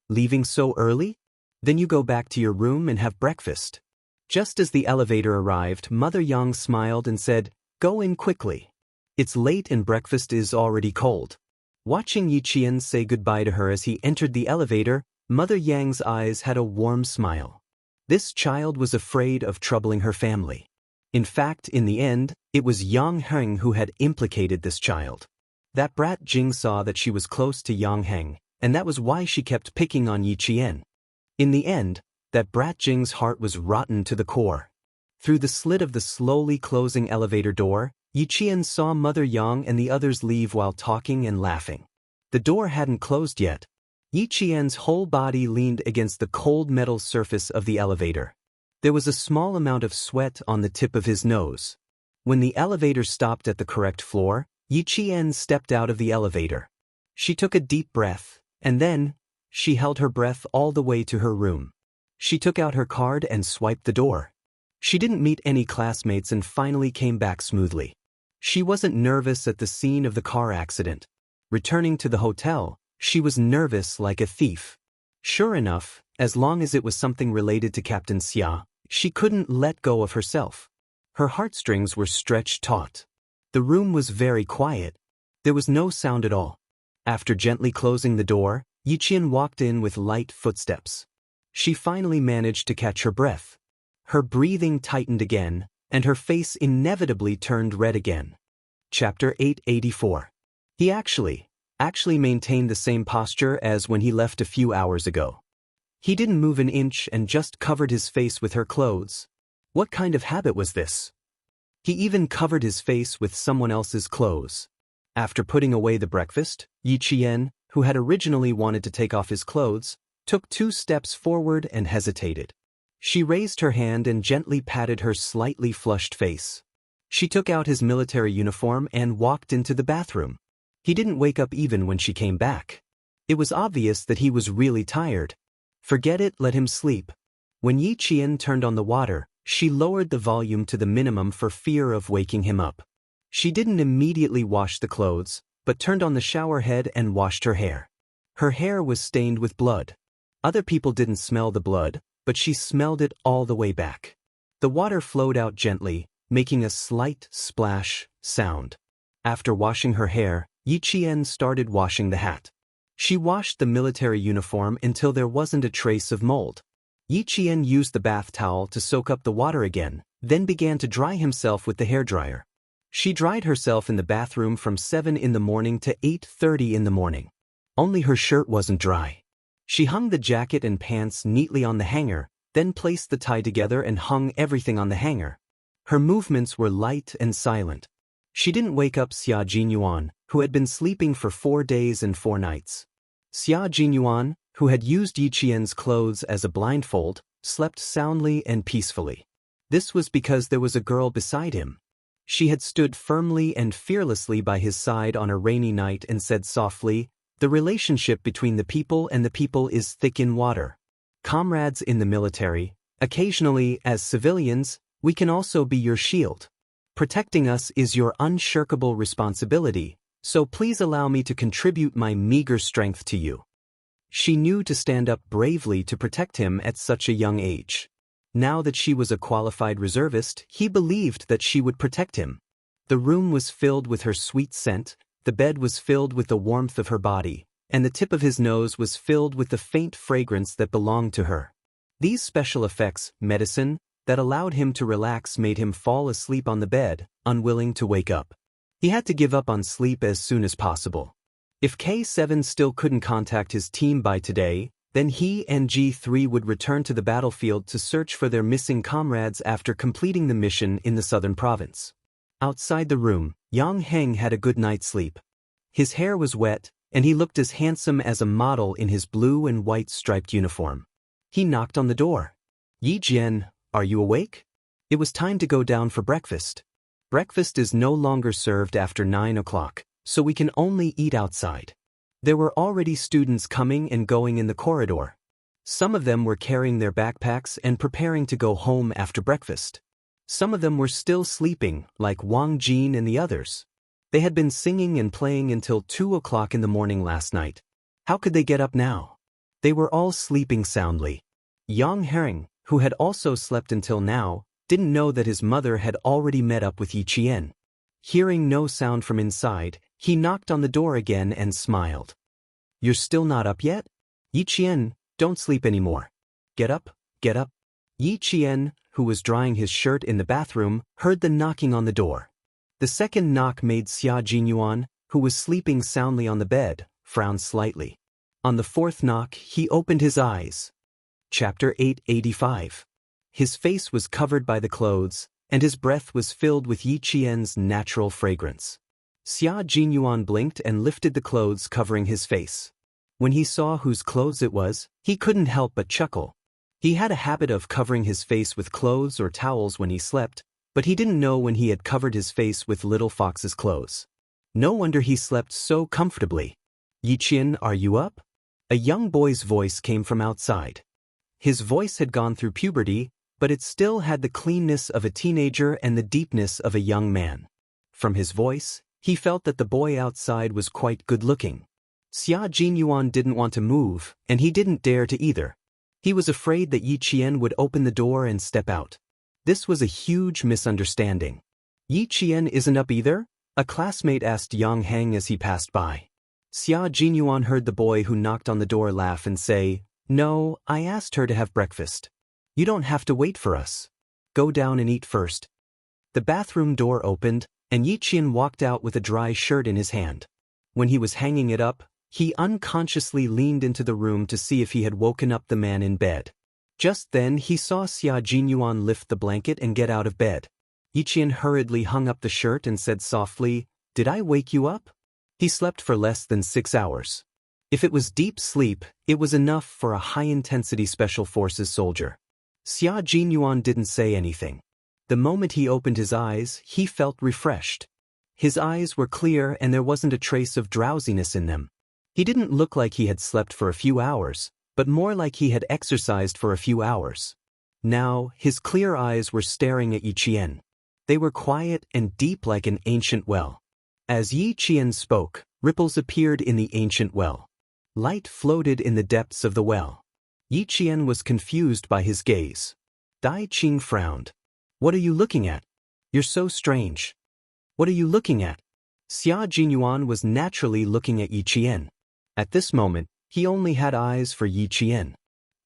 Leaving so early? Then you go back to your room and have breakfast. Just as the elevator arrived, Mother Yang smiled and said, go in quickly. It's late and breakfast is already cold. Watching Yi Qian say goodbye to her as he entered the elevator, Mother Yang's eyes had a warm smile. This child was afraid of troubling her family. In fact, in the end, it was Yang Heng who had implicated this child. That brat Jing saw that she was close to Yang Heng, and that was why she kept picking on Yi Qian. In the end, that brat Jing's heart was rotten to the core. Through the slit of the slowly closing elevator door, Yi Qian saw Mother Yang and the others leave while talking and laughing. The door hadn't closed yet. Yi Qian's whole body leaned against the cold metal surface of the elevator. There was a small amount of sweat on the tip of his nose. When the elevator stopped at the correct floor, Yi Qian stepped out of the elevator. She took a deep breath, and then, she held her breath all the way to her room. She took out her card and swiped the door. She didn't meet any classmates and finally came back smoothly. She wasn't nervous at the scene of the car accident. Returning to the hotel, she was nervous like a thief. Sure enough, as long as it was something related to Captain Xia, she couldn't let go of herself. Her heartstrings were stretched taut. The room was very quiet. There was no sound at all. After gently closing the door, Yi Qian walked in with light footsteps. She finally managed to catch her breath. Her breathing tightened again, and her face inevitably turned red again. Chapter 884. He actually maintained the same posture as when he left a few hours ago. He didn't move an inch and just covered his face with her clothes. What kind of habit was this? He even covered his face with someone else's clothes. After putting away the breakfast, Yi Qian, who had originally wanted to take off his clothes, took 2 steps forward and hesitated. She raised her hand and gently patted her slightly flushed face. She took out his military uniform and walked into the bathroom. He didn't wake up even when she came back. It was obvious that he was really tired. Forget it, let him sleep. When Yi Qian turned on the water, she lowered the volume to the minimum for fear of waking him up. She didn't immediately wash the clothes, but turned on the shower head and washed her hair. Her hair was stained with blood. Other people didn't smell the blood, but she smelled it all the way back. The water flowed out gently, making a slight splash sound. After washing her hair, Yi Qian started washing the hat. She washed the military uniform until there wasn't a trace of mold. Yi Qian used the bath towel to soak up the water again, then began to dry himself with the hairdryer. She dried herself in the bathroom from 7 in the morning to 8:30 in the morning. Only her shirt wasn't dry. She hung the jacket and pants neatly on the hanger, then placed the tie together and hung everything on the hanger. Her movements were light and silent. She didn't wake up Xia Jinyuan, who had been sleeping for 4 days and 4 nights. Xia Jinyuan, who had used Yi Qian's clothes as a blindfold, slept soundly and peacefully. This was because there was a girl beside him. She had stood firmly and fearlessly by his side on a rainy night and said softly, "The relationship between the people and the people is thick in water. Comrades in the military, occasionally as civilians, we can also be your shield. Protecting us is your unshirkable responsibility, so please allow me to contribute my meager strength to you." She knew to stand up bravely to protect him at such a young age. Now that she was a qualified reservist, he believed that she would protect him. The room was filled with her sweet scent, the bed was filled with the warmth of her body, and the tip of his nose was filled with the faint fragrance that belonged to her. These special effects, medicine, that allowed him to relax made him fall asleep on the bed, unwilling to wake up. He had to give up on sleep as soon as possible. If K7 still couldn't contact his team by today, then he and G3 would return to the battlefield to search for their missing comrades after completing the mission in the southern province. Outside the room, Yang Heng had a good night's sleep. His hair was wet, and he looked as handsome as a model in his blue and white striped uniform. He knocked on the door. "Yi Jian, are you awake? It was time to go down for breakfast. Breakfast is no longer served after 9 o'clock, so we can only eat outside." There were already students coming and going in the corridor. Some of them were carrying their backpacks and preparing to go home after breakfast. Some of them were still sleeping, like Wang Jin and the others. They had been singing and playing until 2 o'clock in the morning last night. How could they get up now? They were all sleeping soundly. Yang Heng, who had also slept until now, didn't know that his mother had already met up with Yi Qian. Hearing no sound from inside, he knocked on the door again and smiled. "You're still not up yet? Yi Qian, don't sleep anymore. Get up, get up." Yi Qian, who was drying his shirt in the bathroom, heard the knocking on the door. The second knock made Xia Jinyuan, who was sleeping soundly on the bed, frown slightly. On the fourth knock, he opened his eyes. Chapter 885. His face was covered by the clothes, and his breath was filled with Yi Qian's natural fragrance. Xia Jinyuan blinked and lifted the clothes covering his face. When he saw whose clothes it was, he couldn't help but chuckle. He had a habit of covering his face with clothes or towels when he slept, but he didn't know when he had covered his face with Little Fox's clothes. No wonder he slept so comfortably. "Yi Qian, are you up?" A young boy's voice came from outside. His voice had gone through puberty, but it still had the cleanness of a teenager and the deepness of a young man. From his voice, he felt that the boy outside was quite good-looking. Xia Jinyuan didn't want to move, and he didn't dare to either. He was afraid that Yi Qian would open the door and step out. This was a huge misunderstanding. "Yi Qian isn't up either?" a classmate asked Yang Heng as he passed by. Xia Jinyuan heard the boy who knocked on the door laugh and say, "No, I asked her to have breakfast. You don't have to wait for us. Go down and eat first." The bathroom door opened, and Yi Qian walked out with a dry shirt in his hand. When he was hanging it up, he unconsciously leaned into the room to see if he had woken up the man in bed. Just then he saw Xia Jinyuan lift the blanket and get out of bed. Yi Qian hurriedly hung up the shirt and said softly, "Did I wake you up?" He slept for less than 6 hours. If it was deep sleep, it was enough for a high-intensity Special Forces soldier. Xia Jinyuan didn't say anything. The moment he opened his eyes, he felt refreshed. His eyes were clear and there wasn't a trace of drowsiness in them. He didn't look like he had slept for a few hours, but more like he had exercised for a few hours. Now, his clear eyes were staring at Yi Qian. They were quiet and deep like an ancient well. As Yi Qian spoke, ripples appeared in the ancient well. Light floated in the depths of the well. Yi Qian was confused by his gaze. Dai Qing frowned. "What are you looking at? You're so strange." "What are you looking at?" Xia Jinyuan was naturally looking at Yi Qian. At this moment, he only had eyes for Yi Qian.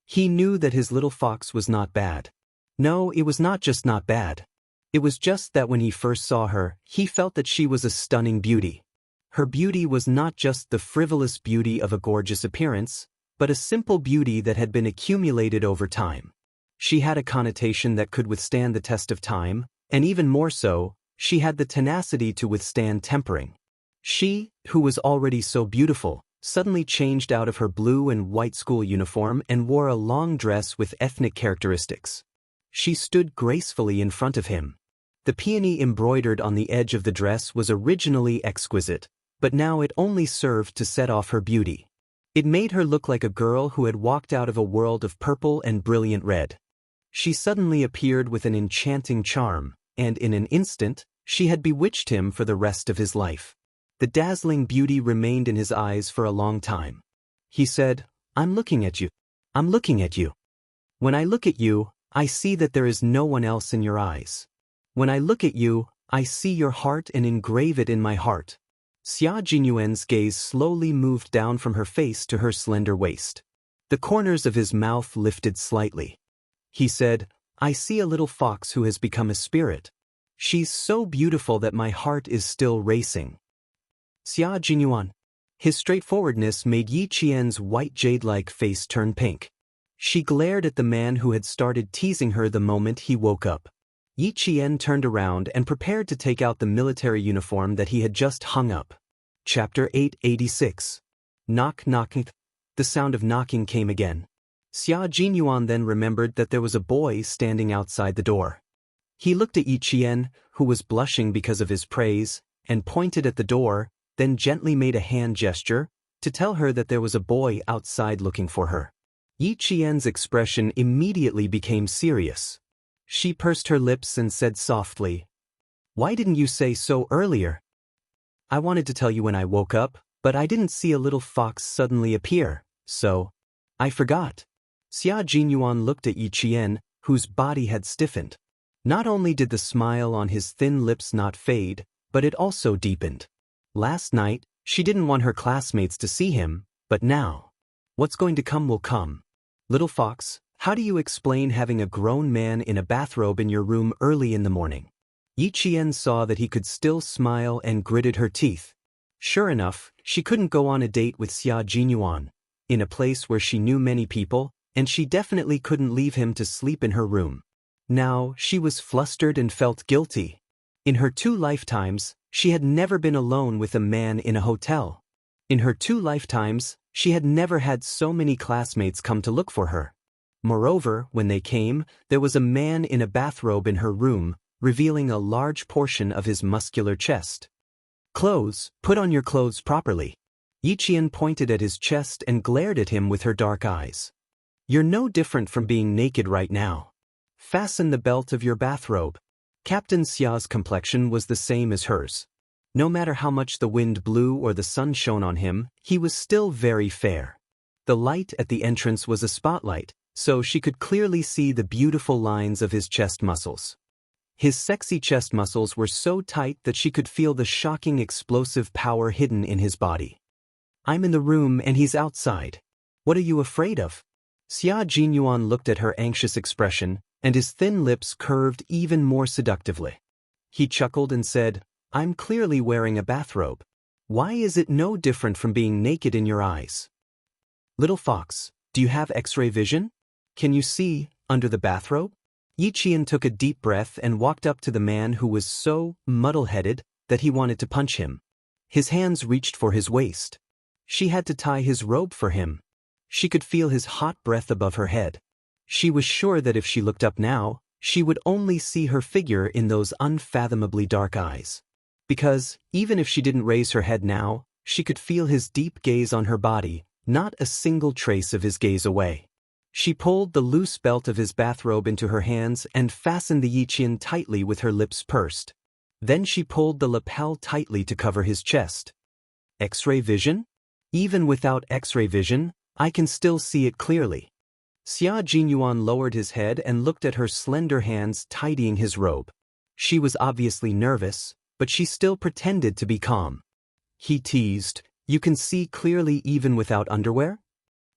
He knew that his little fox was not bad. No, it was not just not bad. It was just that when he first saw her, he felt that she was a stunning beauty. Her beauty was not just the frivolous beauty of a gorgeous appearance, but a simple beauty that had been accumulated over time. She had a connotation that could withstand the test of time, and even more so, she had the tenacity to withstand tempering. She, who was already so beautiful, suddenly changed out of her blue and white school uniform and wore a long dress with ethnic characteristics. She stood gracefully in front of him. The peony embroidered on the edge of the dress was originally exquisite, but now it only served to set off her beauty. It made her look like a girl who had walked out of a world of purple and brilliant red. She suddenly appeared with an enchanting charm, and in an instant, she had bewitched him for the rest of his life. The dazzling beauty remained in his eyes for a long time. He said, "I'm looking at you. I'm looking at you. When I look at you, I see that there is no one else in your eyes. When I look at you, I see your heart and engrave it in my heart." Xia Jinyuan's gaze slowly moved down from her face to her slender waist. The corners of his mouth lifted slightly. He said, "I see a little fox who has become a spirit. She's so beautiful that my heart is still racing. Xia Jinyuan. His straightforwardness made Yi Qian's white jade-like face turn pink. She glared at the man who had started teasing her the moment he woke up. Yi Qian turned around and prepared to take out the military uniform that he had just hung up. Chapter 886. Knock knocking. The sound of knocking came again. Xia Jinyuan then remembered that there was a boy standing outside the door. He looked at Yi Qian, who was blushing because of his praise, and pointed at the door, then gently made a hand gesture to tell her that there was a boy outside looking for her. Yi Qian's expression immediately became serious. She pursed her lips and said softly, "Why didn't you say so earlier?" "I wanted to tell you when I woke up, but I didn't see a little fox suddenly appear, so I forgot." Xia Jinyuan looked at Yi Qian, whose body had stiffened. Not only did the smile on his thin lips not fade, but it also deepened. Last night, she didn't want her classmates to see him, but now, what's going to come will come. "Little fox, how do you explain having a grown man in a bathrobe in your room early in the morning?" Yi Qian saw that he could still smile and gritted her teeth. Sure enough, she couldn't go on a date with Xia Jinyuan, in a place where she knew many people, and she definitely couldn't leave him to sleep in her room. Now, she was flustered and felt guilty. In her 2 lifetimes, she had never been alone with a man in a hotel. In her 2 lifetimes, she had never had so many classmates come to look for her. Moreover, when they came, there was a man in a bathrobe in her room, revealing a large portion of his muscular chest. "Clothes, put on your clothes properly." Yi Qian pointed at his chest and glared at him with her dark eyes. "You're no different from being naked right now. Fasten the belt of your bathrobe." Captain Xia's complexion was the same as hers. No matter how much the wind blew or the sun shone on him, he was still very fair. The light at the entrance was a spotlight, so she could clearly see the beautiful lines of his chest muscles. His sexy chest muscles were so tight that she could feel the shocking explosive power hidden in his body. "I'm in the room and he's outside. What are you afraid of?" Xia Jinyuan looked at her anxious expression, and his thin lips curved even more seductively. He chuckled and said, "I'm clearly wearing a bathrobe. Why is it no different from being naked in your eyes?" "Little fox, do you have X-ray vision? Can you see under the bathrobe?" Yi Qian took a deep breath and walked up to the man who was so muddle-headed that he wanted to punch him. His hands reached for his waist. She had to tie his robe for him. She could feel his hot breath above her head. She was sure that if she looked up now, she would only see her figure in those unfathomably dark eyes. Because, even if she didn't raise her head now, she could feel his deep gaze on her body, not a single trace of his gaze away. She pulled the loose belt of his bathrobe into her hands and fastened the Yi Qian tightly with her lips pursed. Then she pulled the lapel tightly to cover his chest. "X-ray vision? Even without X-ray vision, I can still see it clearly." Xia Jinyuan lowered his head and looked at her slender hands tidying his robe. She was obviously nervous, but she still pretended to be calm. He teased, "You can see clearly even without underwear?"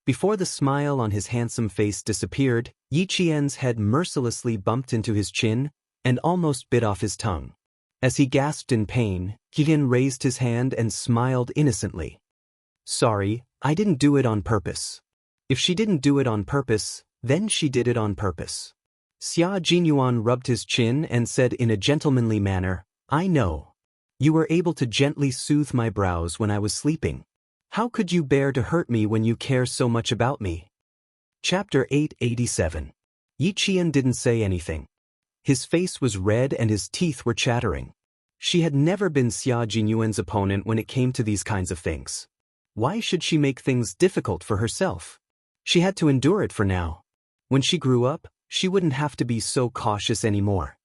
Before the smile on his handsome face disappeared, Yi Qian's head mercilessly bumped into his chin and almost bit off his tongue. As he gasped in pain, Yi Qian raised his hand and smiled innocently. "Sorry, I didn't do it on purpose." If she didn't do it on purpose, then she did it on purpose. Xia Jinyuan rubbed his chin and said in a gentlemanly manner, "I know. You were able to gently soothe my brows when I was sleeping. How could you bear to hurt me when you care so much about me?" Chapter 887. Yi Qian didn't say anything. His face was red and his teeth were chattering. She had never been Xia Jinyuan's opponent when it came to these kinds of things. Why should she make things difficult for herself? She had to endure it for now. When she grew up, she wouldn't have to be so cautious anymore.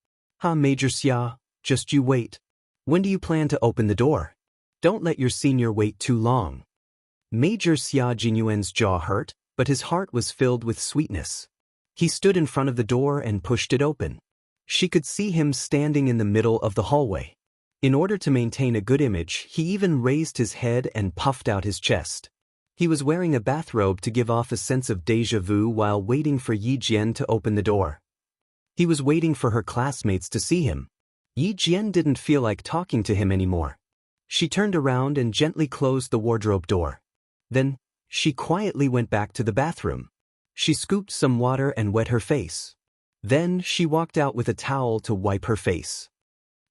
Major Xia, just you wait. When do you plan to open the door? Don't let your senior wait too long." Major Xia Jinyuan's jaw hurt, but his heart was filled with sweetness. He stood in front of the door and pushed it open. She could see him standing in the middle of the hallway. In order to maintain a good image, he even raised his head and puffed out his chest. He was wearing a bathrobe to give off a sense of déjà vu while waiting for Yi Jian to open the door. He was waiting for her classmates to see him. Yi Jian didn't feel like talking to him anymore. She turned around and gently closed the wardrobe door. Then, she quietly went back to the bathroom. She scooped some water and wet her face. Then, she walked out with a towel to wipe her face.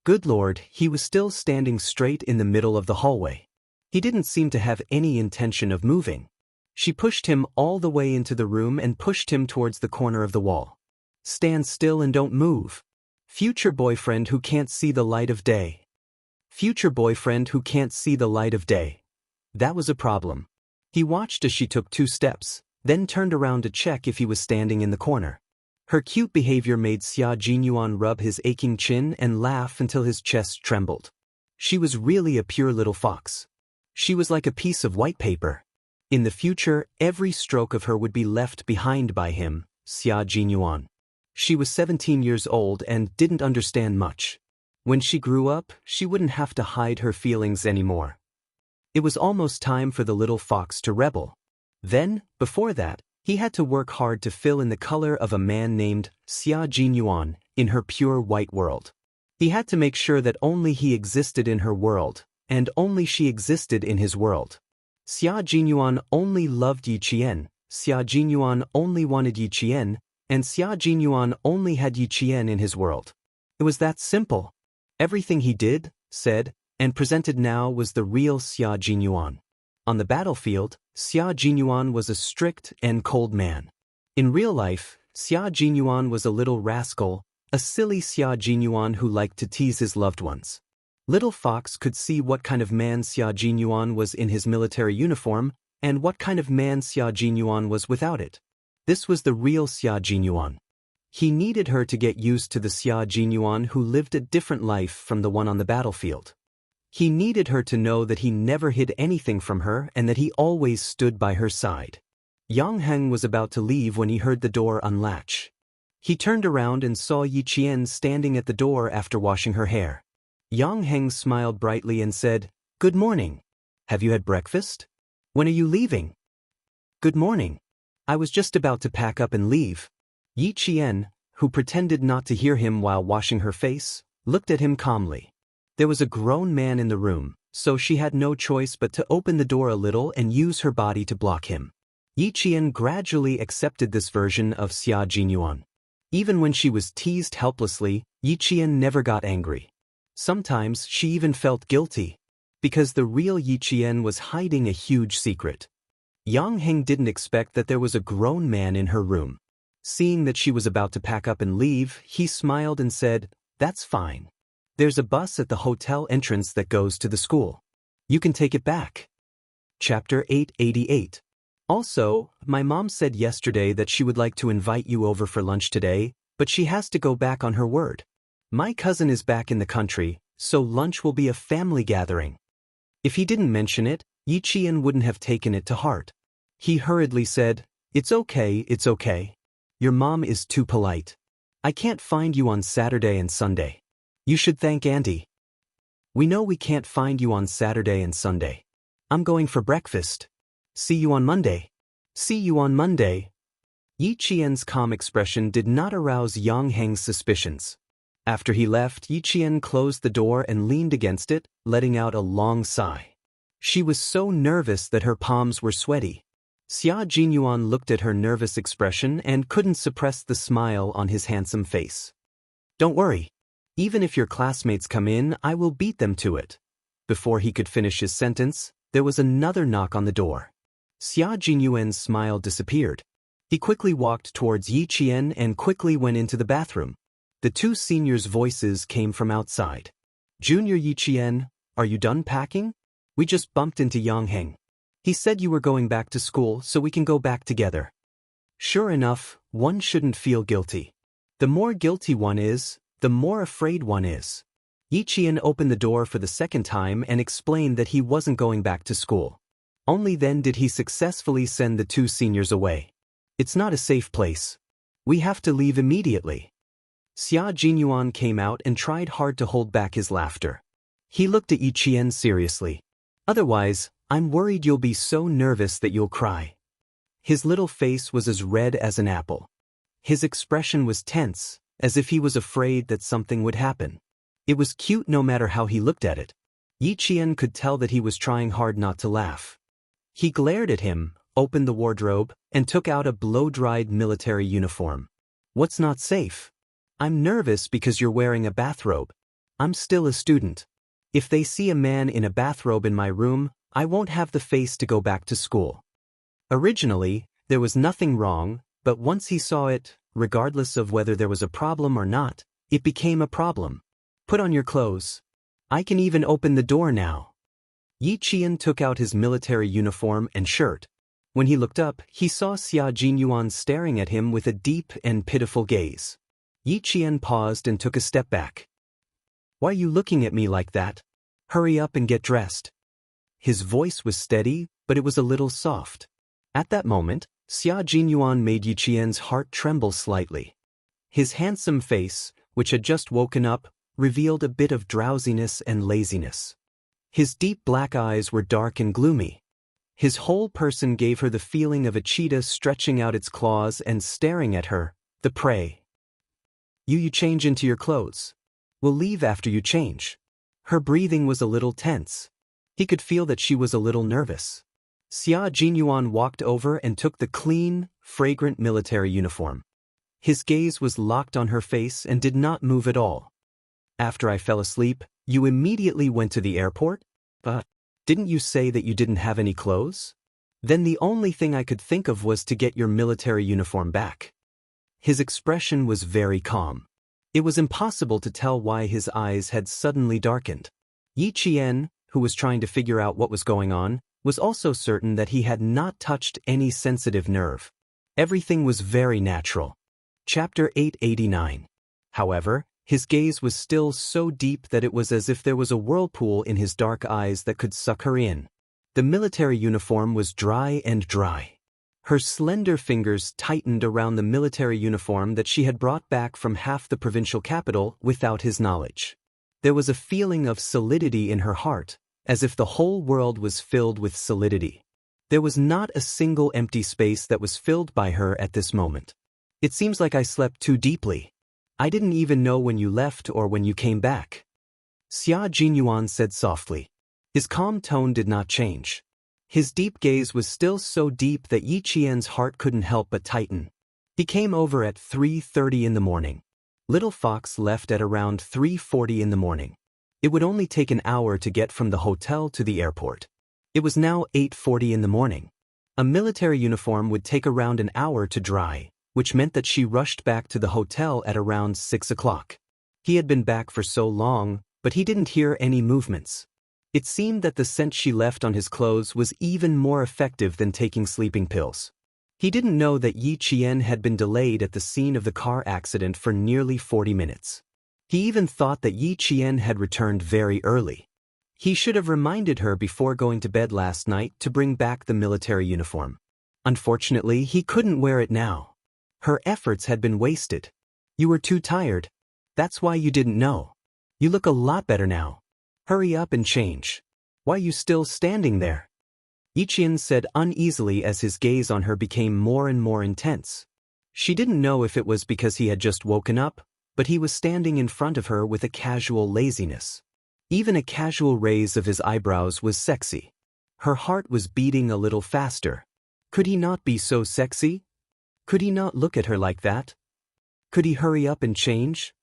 Good Lord, he was still standing straight in the middle of the hallway. He didn't seem to have any intention of moving. She pushed him all the way into the room and pushed him towards the corner of the wall. Stand still and don't move. Future boyfriend who can't see the light of day. Future boyfriend who can't see the light of day. That was a problem. He watched as she took 2 steps, then turned around to check if he was standing in the corner. Her cute behavior made Xia Jinyuan rub his aching chin and laugh until his chest trembled. She was really a pure little fox. She was like a piece of white paper. In the future, every stroke of her would be left behind by him, Xia Jinyuan. She was 17 years old and didn't understand much. When she grew up, she wouldn't have to hide her feelings anymore. It was almost time for the little fox to rebel. Then, before that, he had to work hard to fill in the color of a man named Xia Jinyuan in her pure white world. He had to make sure that only he existed in her world, and only she existed in his world. Xia Jinyuan only loved Yi Qian, Xia Jinyuan only wanted Yi Qian, and Xia Jinyuan only had Yi Qian in his world. It was that simple. Everything he did, said, and presented now was the real Xia Jinyuan. On the battlefield, Xia Jinyuan was a strict and cold man. In real life, Xia Jinyuan was a little rascal, a silly Xia Jinyuan who liked to tease his loved ones. Little Fox could see what kind of man Xia Jinyuan was in his military uniform, and what kind of man Xia Jinyuan was without it. This was the real Xia Jinyuan. He needed her to get used to the Xia Jinyuan who lived a different life from the one on the battlefield. He needed her to know that he never hid anything from her and that he always stood by her side. Yang Heng was about to leave when he heard the door unlatch. He turned around and saw Yi Qian standing at the door after washing her hair. Yang Heng smiled brightly and said, "Good morning. Have you had breakfast? When are you leaving?" "Good morning. I was just about to pack up and leave." Yi Qian, who pretended not to hear him while washing her face, looked at him calmly. There was a grown man in the room, so she had no choice but to open the door a little and use her body to block him. Yi Qian gradually accepted this version of Xia Jinyuan. Even when she was teased helplessly, Yi Qian never got angry. Sometimes she even felt guilty, because the real Yi Qian was hiding a huge secret. Yang Heng didn't expect that there was a grown man in her room. Seeing that she was about to pack up and leave, he smiled and said, "That's fine. There's a bus at the hotel entrance that goes to the school. You can take it back." Chapter 888. Also, my mom said yesterday that she would like to invite you over for lunch today, but she has to go back on her word. My cousin is back in the country, so lunch will be a family gathering. If he didn't mention it, Yi Qian wouldn't have taken it to heart. He hurriedly said, it's okay. Your mom is too polite. I can't find you on Saturday and Sunday. You should thank Auntie. We know we can't find you on Saturday and Sunday. I'm going for breakfast. See you on Monday. See you on Monday. Yi Qian's calm expression did not arouse Yang Heng's suspicions. After he left, Yi Qian closed the door and leaned against it, letting out a long sigh. She was so nervous that her palms were sweaty. Xia Jinyuan looked at her nervous expression and couldn't suppress the smile on his handsome face. Don't worry. Even if your classmates come in, I will beat them to it. Before he could finish his sentence, there was another knock on the door. Xia Jinyuan's smile disappeared. He quickly walked towards Yi Qian and quickly went into the bathroom. The 2 seniors' voices came from outside. Junior Yi Qian, are you done packing? We just bumped into Yang Heng. He said you were going back to school so we can go back together. Sure enough, one shouldn't feel guilty. The more guilty one is, the more afraid one is. Yi Qian opened the door for the second time and explained that he wasn't going back to school. Only then did he successfully send the 2 seniors away. It's not a safe place. We have to leave immediately. Xia Jinyuan came out and tried hard to hold back his laughter. He looked at Yi Qian seriously. Otherwise, I'm worried you'll be so nervous that you'll cry. His little face was as red as an apple. His expression was tense, as if he was afraid that something would happen. It was cute no matter how he looked at it. Yi Qian could tell that he was trying hard not to laugh. He glared at him, opened the wardrobe, and took out a blow-dried military uniform. What's not safe? I'm nervous because you're wearing a bathrobe. I'm still a student. If they see a man in a bathrobe in my room, I won't have the face to go back to school. Originally, there was nothing wrong, but once he saw it, regardless of whether there was a problem or not, it became a problem. Put on your clothes. I can even open the door now. Yi Qian took out his military uniform and shirt. When he looked up, he saw Xia Jinyuan staring at him with a deep and pitiful gaze. Yi Qian paused and took a step back. Why are you looking at me like that? Hurry up and get dressed. His voice was steady, but it was a little soft. At that moment, Xia Jinyuan made Yi Qian's heart tremble slightly. His handsome face, which had just woken up, revealed a bit of drowsiness and laziness. His deep black eyes were dark and gloomy. His whole person gave her the feeling of a cheetah stretching out its claws and staring at her, the prey. You change into your clothes. We'll leave after you change. Her breathing was a little tense. He could feel that she was a little nervous. Xia Jinyuan walked over and took the clean, fragrant military uniform. His gaze was locked on her face and did not move at all. After I fell asleep, you immediately went to the airport? But didn't you say that you didn't have any clothes? Then the only thing I could think of was to get your military uniform back. His expression was very calm. It was impossible to tell why his eyes had suddenly darkened. Yi Qian, who was trying to figure out what was going on, was also certain that he had not touched any sensitive nerve. Everything was very natural. Chapter 889. However, his gaze was still so deep that it was as if there was a whirlpool in his dark eyes that could suck her in. The military uniform was dry and dry. Her slender fingers tightened around the military uniform that she had brought back from half the provincial capital without his knowledge. There was a feeling of solidity in her heart, as if the whole world was filled with solidity. There was not a single empty space that was filled by her at this moment. It seems like I slept too deeply. I didn't even know when you left or when you came back. Xia Jinyuan said softly. His calm tone did not change. His deep gaze was still so deep that Yi Qian's heart couldn't help but tighten. He came over at 3:30 in the morning. Little Fox left at around 3:40 in the morning. It would only take an hour to get from the hotel to the airport. It was now 8:40 in the morning. A military uniform would take around an hour to dry, which meant that she rushed back to the hotel at around 6 o'clock. He had been back for so long, but he didn't hear any movements. It seemed that the scent she left on his clothes was even more effective than taking sleeping pills. He didn't know that Yi Qian had been delayed at the scene of the car accident for nearly 40 minutes. He even thought that Yi Qian had returned very early. He should have reminded her before going to bed last night to bring back the military uniform. Unfortunately, he couldn't wear it now. Her efforts had been wasted. You were too tired. That's why you didn't know. You look a lot better now. Hurry up and change. Why are you still standing there? Yi Qian said uneasily as his gaze on her became more and more intense. She didn't know if it was because he had just woken up, but he was standing in front of her with a casual laziness. Even a casual raise of his eyebrows was sexy. Her heart was beating a little faster. Could he not be so sexy? Could he not look at her like that? Could he hurry up and change?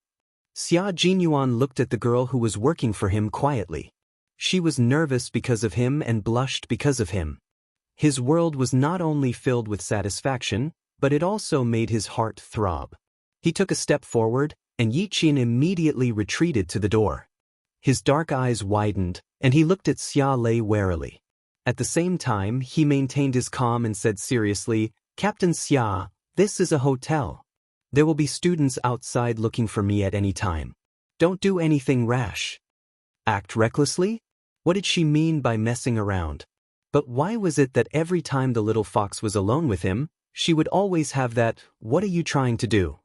Xia Jinyuan looked at the girl who was working for him quietly. She was nervous because of him and blushed because of him. His world was not only filled with satisfaction, but it also made his heart throb. He took a step forward, and Yi Qian immediately retreated to the door. His dark eyes widened, and he looked at Xia Lei warily. At the same time, he maintained his calm and said seriously, Captain Xia, this is a hotel. There will be students outside looking for me at any time. Don't do anything rash. Act recklessly? What did she mean by messing around? But why was it that every time the little fox was alone with him, she would always have that, "What are you trying to do?"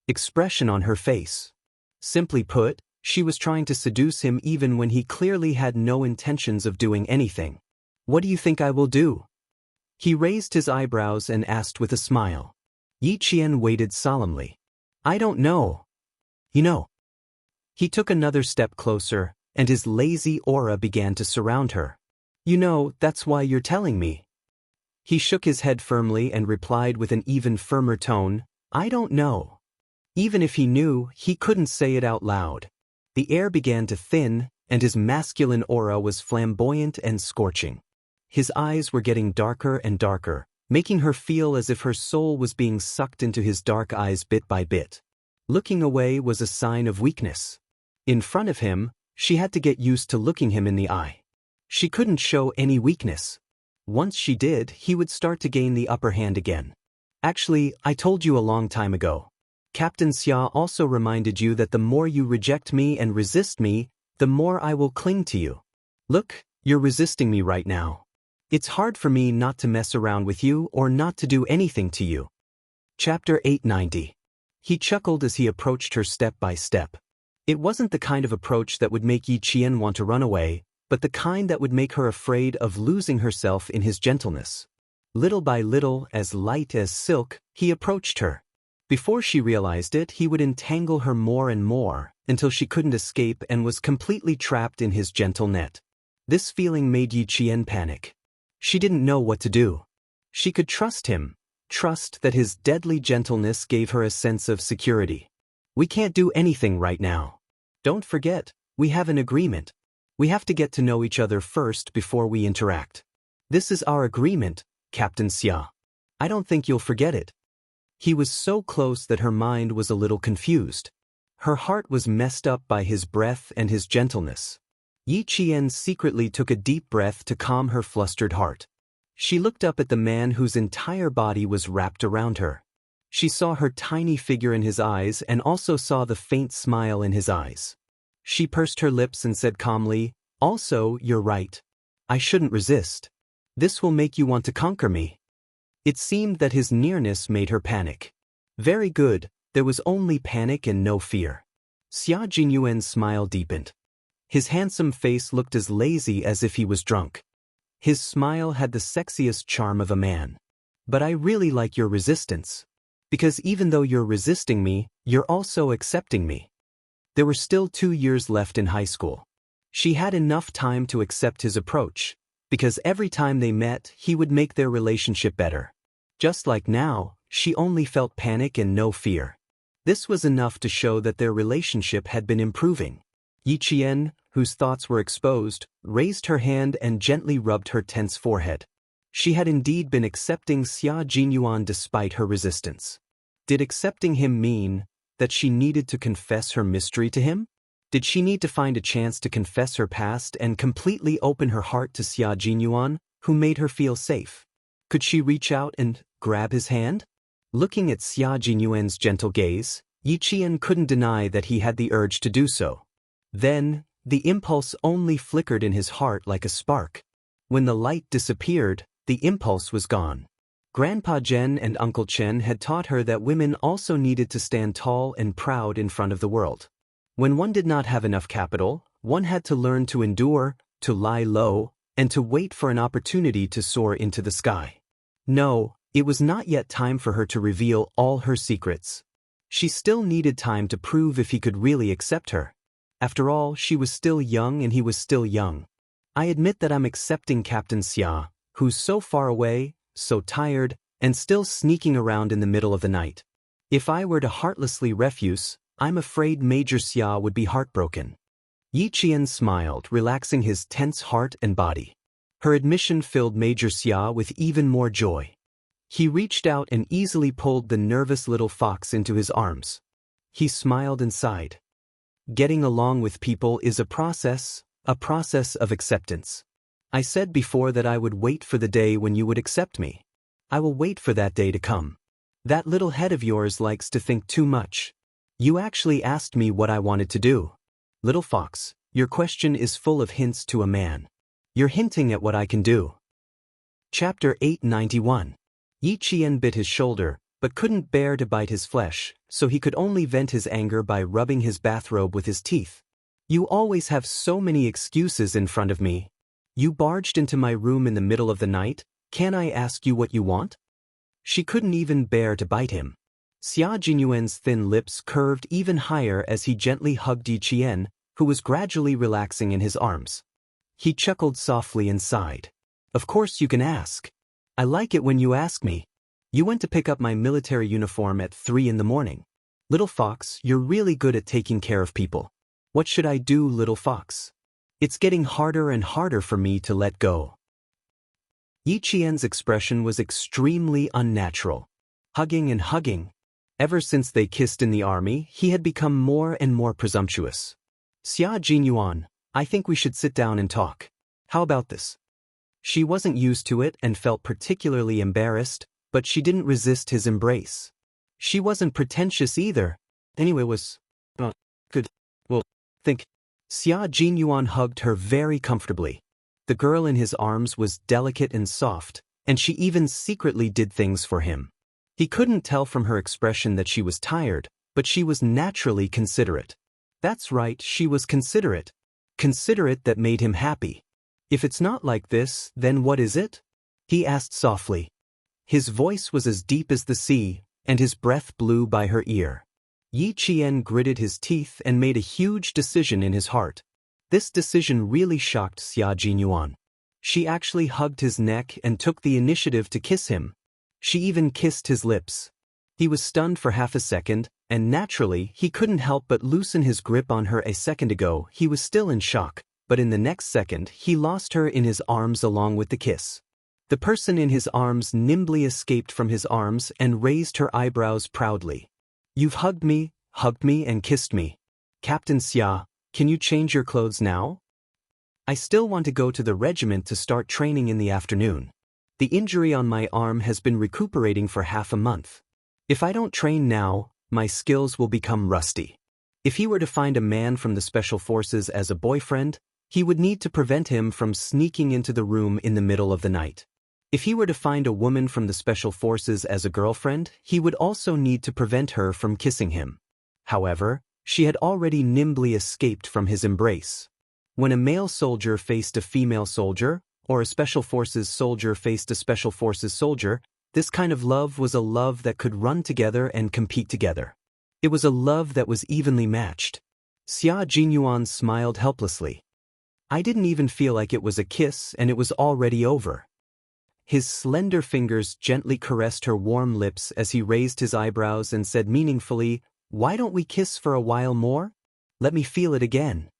expression on her face? Simply put, she was trying to seduce him even when he clearly had no intentions of doing anything. What do you think I will do? He raised his eyebrows and asked with a smile. Yi Qian waited solemnly. I don't know. You know. He took another step closer, and his lazy aura began to surround her. You know, that's why you're telling me. He shook his head firmly and replied with an even firmer tone, I don't know. Even if he knew, he couldn't say it out loud. The air began to thin, and his masculine aura was flamboyant and scorching. His eyes were getting darker and darker, making her feel as if her soul was being sucked into his dark eyes bit by bit. Looking away was a sign of weakness. In front of him, she had to get used to looking him in the eye. She couldn't show any weakness. Once she did, he would start to gain the upper hand again. Actually, I told you a long time ago. Captain Xia also reminded you that the more you reject me and resist me, the more I will cling to you. Look, you're resisting me right now. It's hard for me not to mess around with you or not to do anything to you. Chapter 890. He chuckled as he approached her step by step. It wasn't the kind of approach that would make Yi Qian want to run away, but the kind that would make her afraid of losing herself in his gentleness. Little by little, as light as silk, he approached her. Before she realized it, he would entangle her more and more, until she couldn't escape and was completely trapped in his gentle net. This feeling made Yi Qian panic. She didn't know what to do. She could trust him, trust that his deadly gentleness gave her a sense of security. We can't do anything right now. Don't forget, we have an agreement. We have to get to know each other first before we interact. This is our agreement, Captain Xia. I don't think you'll forget it. He was so close that her mind was a little confused. Her heart was messed up by his breath and his gentleness. Yi Qian secretly took a deep breath to calm her flustered heart. She looked up at the man whose entire body was wrapped around her. She saw her tiny figure in his eyes and also saw the faint smile in his eyes. She pursed her lips and said calmly, Also, you're right. I shouldn't resist. This will make you want to conquer me. It seemed that his nearness made her panic. Very good, there was only panic and no fear. Xia Jinyuan's smile deepened. His handsome face looked as lazy as if he was drunk. His smile had the sexiest charm of a man. But I really like your resistance. Because even though you're resisting me, you're also accepting me. There were still 2 years left in high school. She had enough time to accept his approach, because every time they met, he would make their relationship better. Just like now, she only felt panic and no fear. This was enough to show that their relationship had been improving. Yi Qian, whose thoughts were exposed, raised her hand and gently rubbed her tense forehead. She had indeed been accepting Xia Jinyuan despite her resistance. Did accepting him mean that she needed to confess her mystery to him? Did she need to find a chance to confess her past and completely open her heart to Xia Jinyuan, who made her feel safe? Could she reach out and grab his hand? Looking at Xia Jinyuan's gentle gaze, Yi Qian couldn't deny that he had the urge to do so. Then, the impulse only flickered in his heart like a spark. When the light disappeared, the impulse was gone. Grandpa Zhen and Uncle Chen had taught her that women also needed to stand tall and proud in front of the world. When one did not have enough capital, one had to learn to endure, to lie low, and to wait for an opportunity to soar into the sky. No, it was not yet time for her to reveal all her secrets. She still needed time to prove if he could really accept her. After all, she was still young and he was still young. I admit that I'm accepting Captain Xia, who's so far away, so tired, and still sneaking around in the middle of the night. If I were to heartlessly refuse, I'm afraid Major Xia would be heartbroken. Yi Qian smiled, relaxing his tense heart and body. Her admission filled Major Xia with even more joy. He reached out and easily pulled the nervous little fox into his arms. He smiled and sighed. Getting along with people is a process of acceptance. I said before that I would wait for the day when you would accept me. I will wait for that day to come. That little head of yours likes to think too much. You actually asked me what I wanted to do. Little fox, your question is full of hints to a man. You're hinting at what I can do. Chapter 891. Yi Qian bit his shoulder, but couldn't bear to bite his flesh, so he could only vent his anger by rubbing his bathrobe with his teeth. You always have so many excuses in front of me. You barged into my room in the middle of the night, can I ask you what you want? She couldn't even bear to bite him. Xia Jinyuan's thin lips curved even higher as he gently hugged Yi Qian, who was gradually relaxing in his arms. He chuckled softly and sighed. Of course you can ask. I like it when you ask me. You went to pick up my military uniform at 3 in the morning. Little fox, you're really good at taking care of people. What should I do, little fox? It's getting harder and harder for me to let go. Yi Qian's expression was extremely unnatural. Hugging and hugging. Ever since they kissed in the army, he had become more and more presumptuous. Xia Jinyuan, I think we should sit down and talk. How about this? She wasn't used to it and felt particularly embarrassed, but she didn't resist his embrace. She wasn't pretentious either. Anyway, good. Well, think. Xia Jinyuan hugged her very comfortably. The girl in his arms was delicate and soft, and she even secretly did things for him. He couldn't tell from her expression that she was tired, but she was naturally considerate. That's right, she was considerate. Considerate that made him happy. If it's not like this, then what is it? He asked softly. His voice was as deep as the sea, and his breath blew by her ear. Yi Qian gritted his teeth and made a huge decision in his heart. This decision really shocked Xia Jinyuan. She actually hugged his neck and took the initiative to kiss him. She even kissed his lips. He was stunned for half a second, and naturally, he couldn't help but loosen his grip on her. A second ago, he was still in shock, but in the next second, he lost her in his arms along with the kiss. The person in his arms nimbly escaped from his arms and raised her eyebrows proudly. You've hugged me and kissed me. Captain Xia, can you change your clothes now? I still want to go to the regiment to start training in the afternoon. The injury on my arm has been recuperating for half a month. If I don't train now, my skills will become rusty. If he were to find a man from the Special Forces as a boyfriend, he would need to prevent him from sneaking into the room in the middle of the night. If he were to find a woman from the Special Forces as a girlfriend, he would also need to prevent her from kissing him. However, she had already nimbly escaped from his embrace. When a male soldier faced a female soldier, or a Special Forces soldier faced a Special Forces soldier, this kind of love was a love that could run together and compete together. It was a love that was evenly matched. Xia Jinyuan smiled helplessly. I didn't even feel like it was a kiss and it was already over. His slender fingers gently caressed her warm lips as he raised his eyebrows and said meaningfully, Why don't we kiss for a while more? Let me feel it again.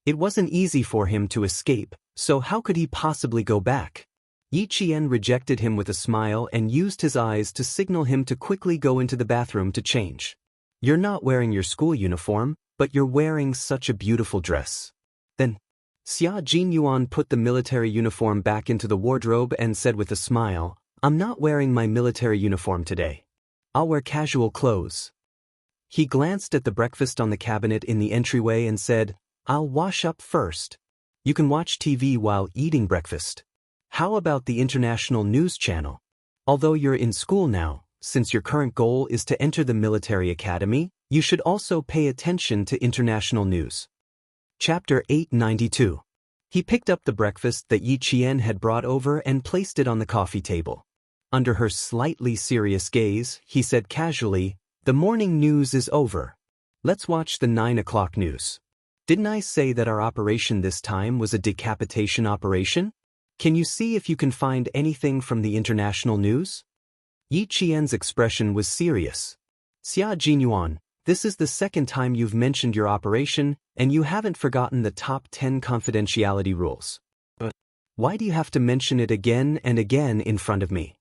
It wasn't easy for him to escape, so how could he possibly go back? Yi Qian rejected him with a smile and used his eyes to signal him to quickly go into the bathroom to change. You're not wearing your school uniform, but you're wearing such a beautiful dress. Then, Xia Jinyuan put the military uniform back into the wardrobe and said with a smile, I'm not wearing my military uniform today. I'll wear casual clothes. He glanced at the breakfast on the cabinet in the entryway and said, I'll wash up first. You can watch TV while eating breakfast. How about the International News Channel? Although you're in school now, since your current goal is to enter the military academy, you should also pay attention to international news. Chapter 892. He picked up the breakfast that Yi Qian had brought over and placed it on the coffee table. Under her slightly serious gaze, he said casually, The morning news is over. Let's watch the 9 o'clock news. Didn't I say that our operation this time was a decapitation operation? Can you see if you can find anything from the international news? Yi Qian's expression was serious. Xia Jinyuan, this is the second time you've mentioned your operation, and you haven't forgotten the top 10 confidentiality rules. Why do you have to mention it again and again in front of me?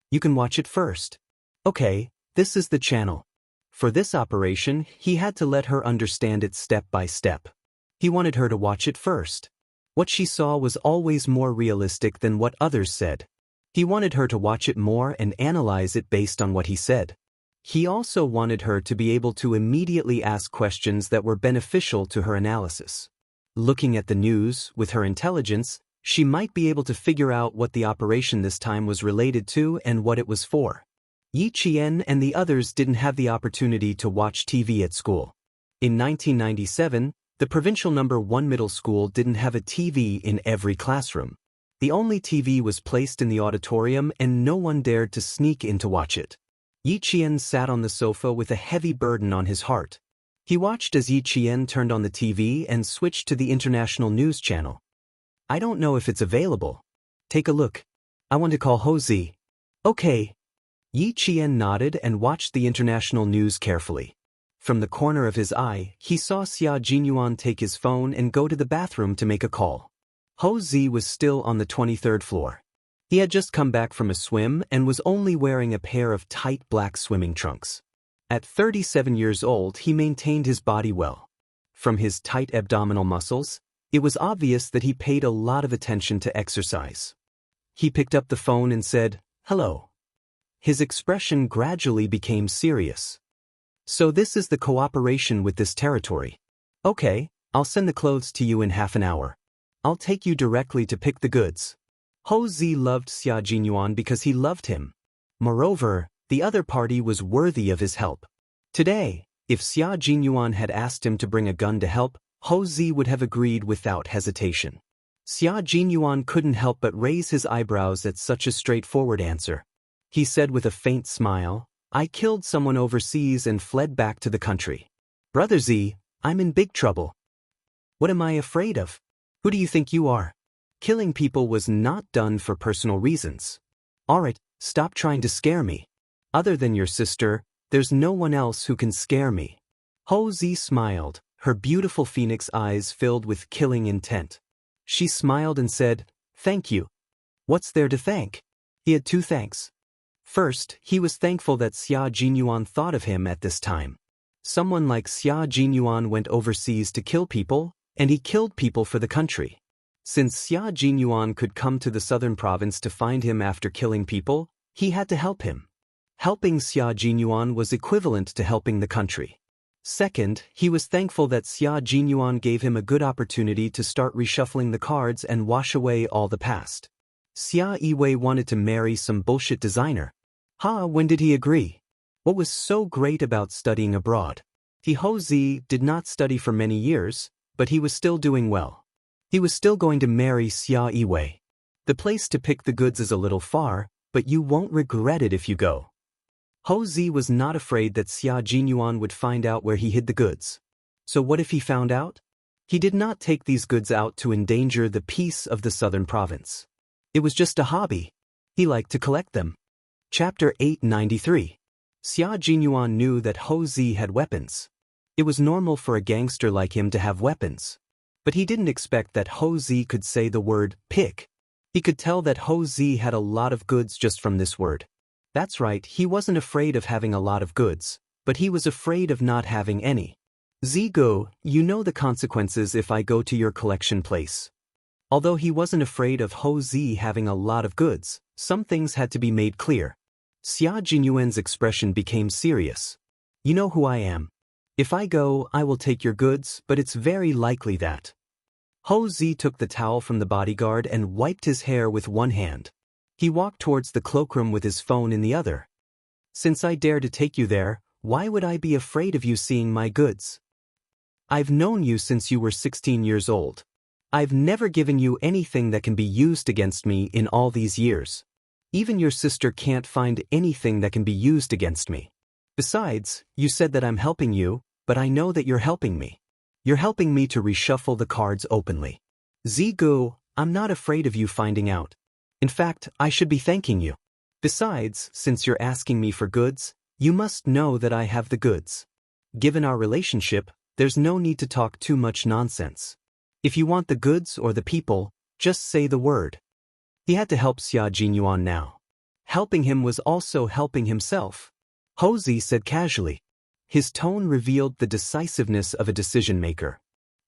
You can watch it first. Okay, this is the channel. For this operation, he had to let her understand it step by step. He wanted her to watch it first. What she saw was always more realistic than what others said. He wanted her to watch it more and analyze it based on what he said. He also wanted her to be able to immediately ask questions that were beneficial to her analysis. Looking at the news, with her intelligence, she might be able to figure out what the operation this time was related to and what it was for. Yi Qian and the others didn't have the opportunity to watch TV at school. In 1997, the provincial number 1 middle school didn't have a TV in every classroom. The only TV was placed in the auditorium and no one dared to sneak in to watch it. Yi Qian sat on the sofa with a heavy burden on his heart. He watched as Yi Qian turned on the TV and switched to the international news channel. I don't know if it's available. Take a look. I want to call Ho-Zi. Okay. Yi Qian nodded and watched the international news carefully. From the corner of his eye, he saw Xia Jinyuan take his phone and go to the bathroom to make a call. Ho-Zi was still on the 23rd floor. He had just come back from a swim and was only wearing a pair of tight black swimming trunks. At 37 years old, he maintained his body well. From his tight abdominal muscles, it was obvious that he paid a lot of attention to exercise. He picked up the phone and said, "Hello." His expression gradually became serious. "So this is the cooperation with this territory. Okay, I'll send the clothes to you in half an hour. I'll take you directly to pick the goods." Ho-Zi loved Xia Jinyuan because he loved him. Moreover, the other party was worthy of his help. Today, if Xia Jinyuan had asked him to bring a gun to help, Ho-Zi would have agreed without hesitation. Xia Jinyuan couldn't help but raise his eyebrows at such a straightforward answer. He said with a faint smile, "I killed someone overseas and fled back to the country. Brother Z, I'm in big trouble. What am I afraid of? Who do you think you are? Killing people was not done for personal reasons. Alright, stop trying to scare me. Other than your sister, there's no one else who can scare me." Ho-Zi smiled, her beautiful phoenix eyes filled with killing intent. She smiled and said, "Thank you." What's there to thank? He had two thanks. First, he was thankful that Xia Jinyuan thought of him at this time. Someone like Xia Jinyuan went overseas to kill people, and he killed people for the country. Since Xia Jinyuan could come to the southern province to find him after killing people, he had to help him. Helping Xia Jinyuan was equivalent to helping the country. Second, he was thankful that Xia Jinyuan gave him a good opportunity to start reshuffling the cards and wash away all the past. Xia Yiwei wanted to marry some bullshit designer. When did he agree? What was so great about studying abroad? Ho-Zi did not study for many years, but he was still doing well. He was still going to marry Xia Yiwei. The place to pick the goods is a little far, but you won't regret it if you go. Ho-Zi was not afraid that Xia Jinyuan would find out where he hid the goods. So what if he found out? He did not take these goods out to endanger the peace of the southern province. It was just a hobby. He liked to collect them. Chapter 893. Xia Jinyuan knew that Ho-Zi had weapons. It was normal for a gangster like him to have weapons. But he didn't expect that Ho-Zi could say the word pick. He could tell that Ho-Zi had a lot of goods just from this word. That's right, he wasn't afraid of having a lot of goods, but he was afraid of not having any. "Zigo, you know the consequences if I go to your collection place." Although he wasn't afraid of Ho-Zi having a lot of goods, some things had to be made clear. Xia Jinyuan's expression became serious. "You know who I am. If I go, I will take your goods, but it's very likely that." Ho-Zi took the towel from the bodyguard and wiped his hair with one hand. He walked towards the cloakroom with his phone in the other. "Since I dare to take you there, why would I be afraid of you seeing my goods? I've known you since you were 16 years old. I've never given you anything that can be used against me in all these years. Even your sister can't find anything that can be used against me. Besides, you said that I'm helping you, but I know that you're helping me. You're helping me to reshuffle the cards openly. Zigu, I'm not afraid of you finding out. In fact, I should be thanking you. Besides, since you're asking me for goods, you must know that I have the goods. Given our relationship, there's no need to talk too much nonsense. If you want the goods or the people, just say the word." He had to help Xia Jinyuan now. Helping him was also helping himself. Ho-Zi said casually. His tone revealed the decisiveness of a decision-maker.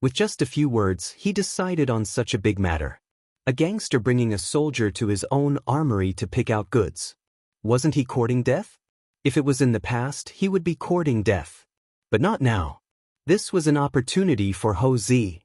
With just a few words, he decided on such a big matter. A gangster bringing a soldier to his own armory to pick out goods. Wasn't he courting death? If it was in the past, he would be courting death. But not now. This was an opportunity for Ho-Zi.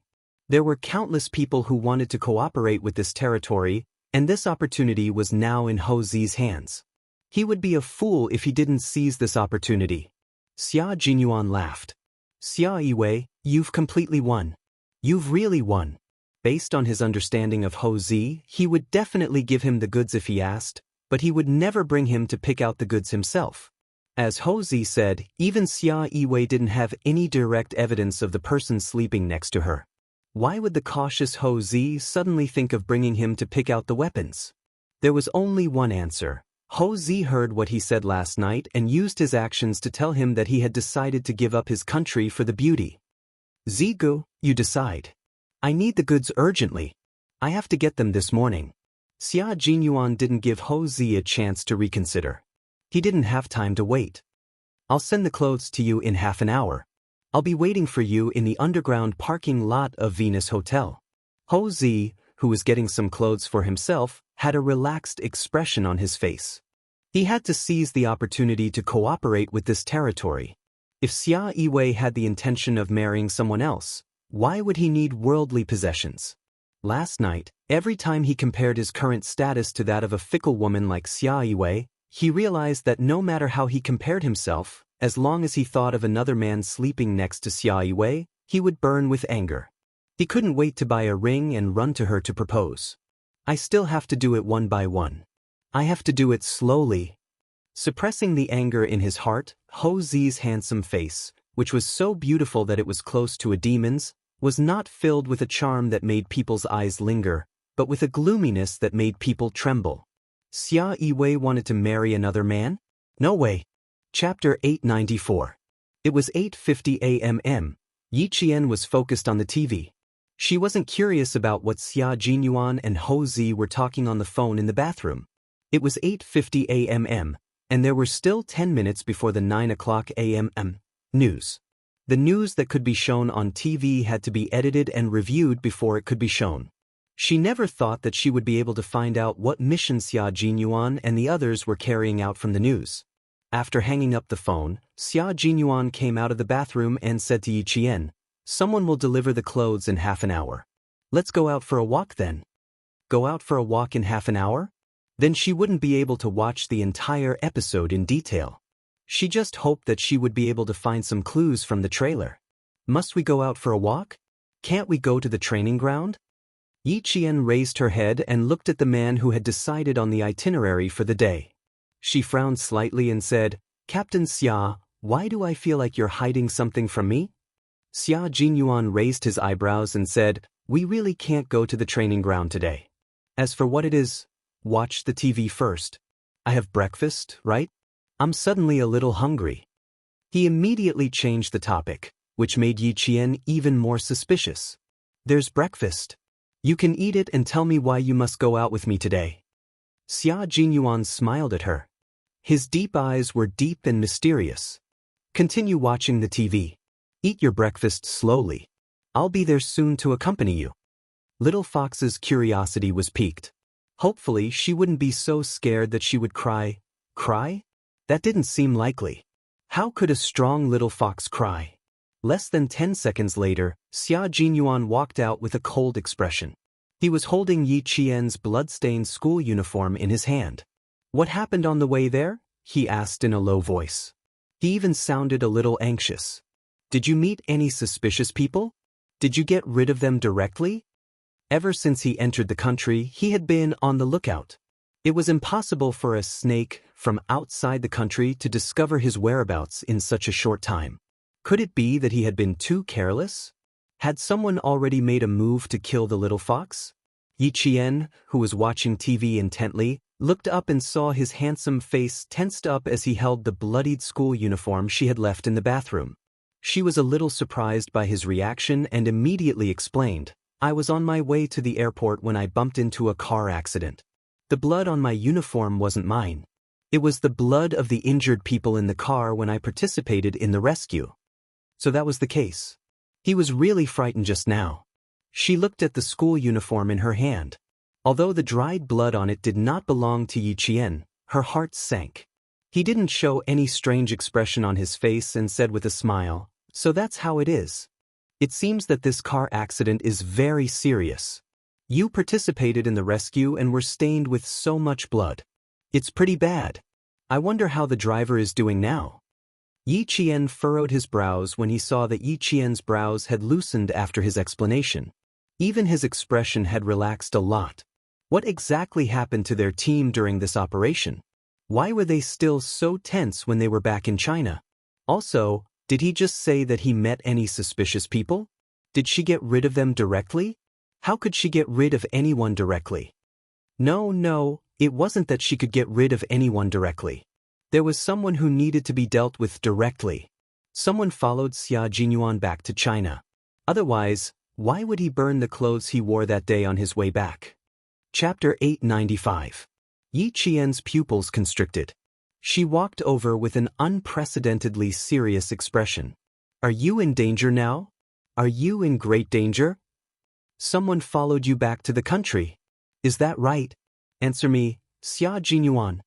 There were countless people who wanted to cooperate with this territory, and this opportunity was now in Ho-Zi's hands. He would be a fool if he didn't seize this opportunity. Xia Jinyuan laughed. "Xia Yiwei, you've completely won. You've really won." Based on his understanding of Ho-Zi, he would definitely give him the goods if he asked, but he would never bring him to pick out the goods himself. As Hou Zi said, even Xia Yiwei didn't have any direct evidence of the person sleeping next to her. Why would the cautious Hou Zi suddenly think of bringing him to pick out the weapons? There was only one answer. Hou Zi heard what he said last night and used his actions to tell him that he had decided to give up his country for the beauty. Zigu, you decide. I need the goods urgently. I have to get them this morning. Xia Jinyuan didn't give Hou Zi a chance to reconsider. He didn't have time to wait. I'll send the clothes to you in half an hour. I'll be waiting for you in the underground parking lot of Venus Hotel. Hou Zi, who was getting some clothes for himself, had a relaxed expression on his face. He had to seize the opportunity to cooperate with this territory. If Xia Yiwei had the intention of marrying someone else, why would he need worldly possessions? Last night, every time he compared his current status to that of a fickle woman like Xia Yiwei, he realized that no matter how he compared himself, as long as he thought of another man sleeping next to Xia Yiwei, he would burn with anger. He couldn't wait to buy a ring and run to her to propose. I still have to do it one by one. I have to do it slowly. Suppressing the anger in his heart, Hou Zi's handsome face, which was so beautiful that it was close to a demon's, was not filled with a charm that made people's eyes linger, but with a gloominess that made people tremble. Xia Yiwei wanted to marry another man? No way. Chapter 894. It was 8:50 a.m. Yi Qian was focused on the TV. She wasn't curious about what Xia Jinyuan and Hou Zi were talking on the phone in the bathroom. It was 8:50 a.m., and there were still 10 minutes before the 9 o'clock a.m. news. The news that could be shown on TV had to be edited and reviewed before it could be shown. She never thought that she would be able to find out what mission Xia Jinyuan and the others were carrying out from the news. After hanging up the phone, Xia Jinyuan came out of the bathroom and said to Yi Qian, "Someone will deliver the clothes in half an hour. Let's go out for a walk then." Go out for a walk in half an hour? Then she wouldn't be able to watch the entire episode in detail. She just hoped that she would be able to find some clues from the trailer. Must we go out for a walk? Can't we go to the training ground? Yi Qian raised her head and looked at the man who had decided on the itinerary for the day. She frowned slightly and said, "Captain Xia, why do I feel like you're hiding something from me?" Xia Jinyuan raised his eyebrows and said, "We really can't go to the training ground today. As for what it is, watch the TV first. I have breakfast, right? I'm suddenly a little hungry." He immediately changed the topic, which made Yi Qian even more suspicious. "There's breakfast. You can eat it and tell me why you must go out with me today." Xia Jinyuan smiled at her. His deep eyes were deep and mysterious. "Continue watching the TV. Eat your breakfast slowly. I'll be there soon to accompany you." Little Fox's curiosity was piqued. Hopefully she wouldn't be so scared that she would cry. Cry? That didn't seem likely. How could a strong little fox cry? Less than 10 seconds later, Xia Jinyuan walked out with a cold expression. He was holding Yi Qian's blood-stained school uniform in his hand. "What happened on the way there?" he asked in a low voice. He even sounded a little anxious. "Did you meet any suspicious people? Did you get rid of them directly?" Ever since he entered the country, he had been on the lookout. It was impossible for a snake from outside the country to discover his whereabouts in such a short time. Could it be that he had been too careless? Had someone already made a move to kill the little fox? Yi Qian, who was watching TV intently, looked up and saw his handsome face tensed up as he held the bloodied school uniform she had left in the bathroom. She was a little surprised by his reaction and immediately explained, "I was on my way to the airport when I bumped into a car accident. The blood on my uniform wasn't mine. It was the blood of the injured people in the car when I participated in the rescue." So that was the case. He was really frightened just now. She looked at the school uniform in her hand. Although the dried blood on it did not belong to Yi Qian, her heart sank. He didn't show any strange expression on his face and said with a smile, "So that's how it is. It seems that this car accident is very serious. You participated in the rescue and were stained with so much blood. It's pretty bad. I wonder how the driver is doing now." Yi Qian furrowed his brows when he saw that Yi Qian's brows had loosened after his explanation. Even his expression had relaxed a lot. What exactly happened to their team during this operation? Why were they still so tense when they were back in China? Also, did he just say that he met any suspicious people? Did she get rid of them directly? How could she get rid of anyone directly? No, it wasn't that she could get rid of anyone directly. There was someone who needed to be dealt with directly. Someone followed Xia Jinyuan back to China. Otherwise, why would he burn the clothes he wore that day on his way back? Chapter 895. Yi Qian's pupils constricted. She walked over with an unprecedentedly serious expression. Are you in danger now? Are you in great danger? Someone followed you back to the country. Is that right? Answer me, Xia Jinyuan.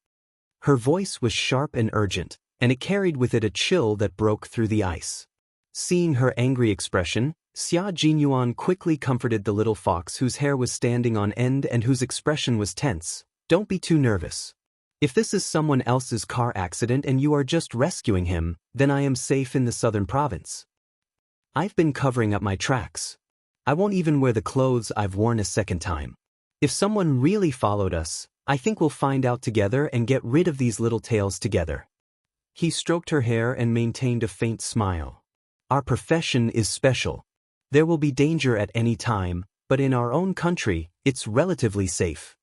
Her voice was sharp and urgent, and it carried with it a chill that broke through the ice. Seeing her angry expression, Xia Jinyuan quickly comforted the little fox whose hair was standing on end and whose expression was tense. Don't be too nervous. If this is someone else's car accident and you are just rescuing him, then I am safe in the southern province. I've been covering up my tracks. I won't even wear the clothes I've worn a second time. If someone really followed us, I think we'll find out together and get rid of these little tails together. He stroked her hair and maintained a faint smile. Our profession is special. There will be danger at any time, but in our own country, it's relatively safe.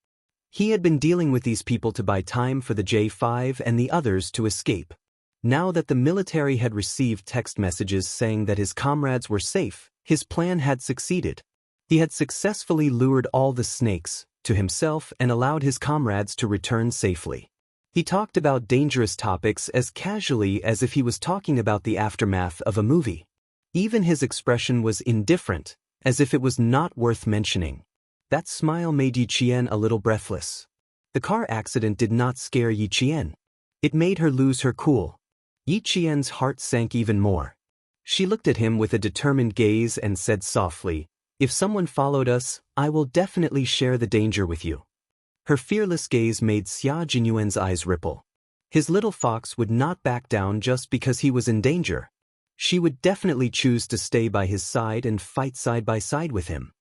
He had been dealing with these people to buy time for the J5 and the others to escape. Now that the military had received text messages saying that his comrades were safe, his plan had succeeded. He had successfully lured all the snakes to himself and allowed his comrades to return safely. He talked about dangerous topics as casually as if he was talking about the aftermath of a movie. Even his expression was indifferent, as if it was not worth mentioning. That smile made Yi Qian a little breathless. The car accident did not scare Yi Qian. It made her lose her cool. Yi Qian's heart sank even more. She looked at him with a determined gaze and said softly, "If someone followed us, I will definitely share the danger with you." Her fearless gaze made Xia Jinyuan's eyes ripple. His little fox would not back down just because he was in danger. She would definitely choose to stay by his side and fight side by side with him.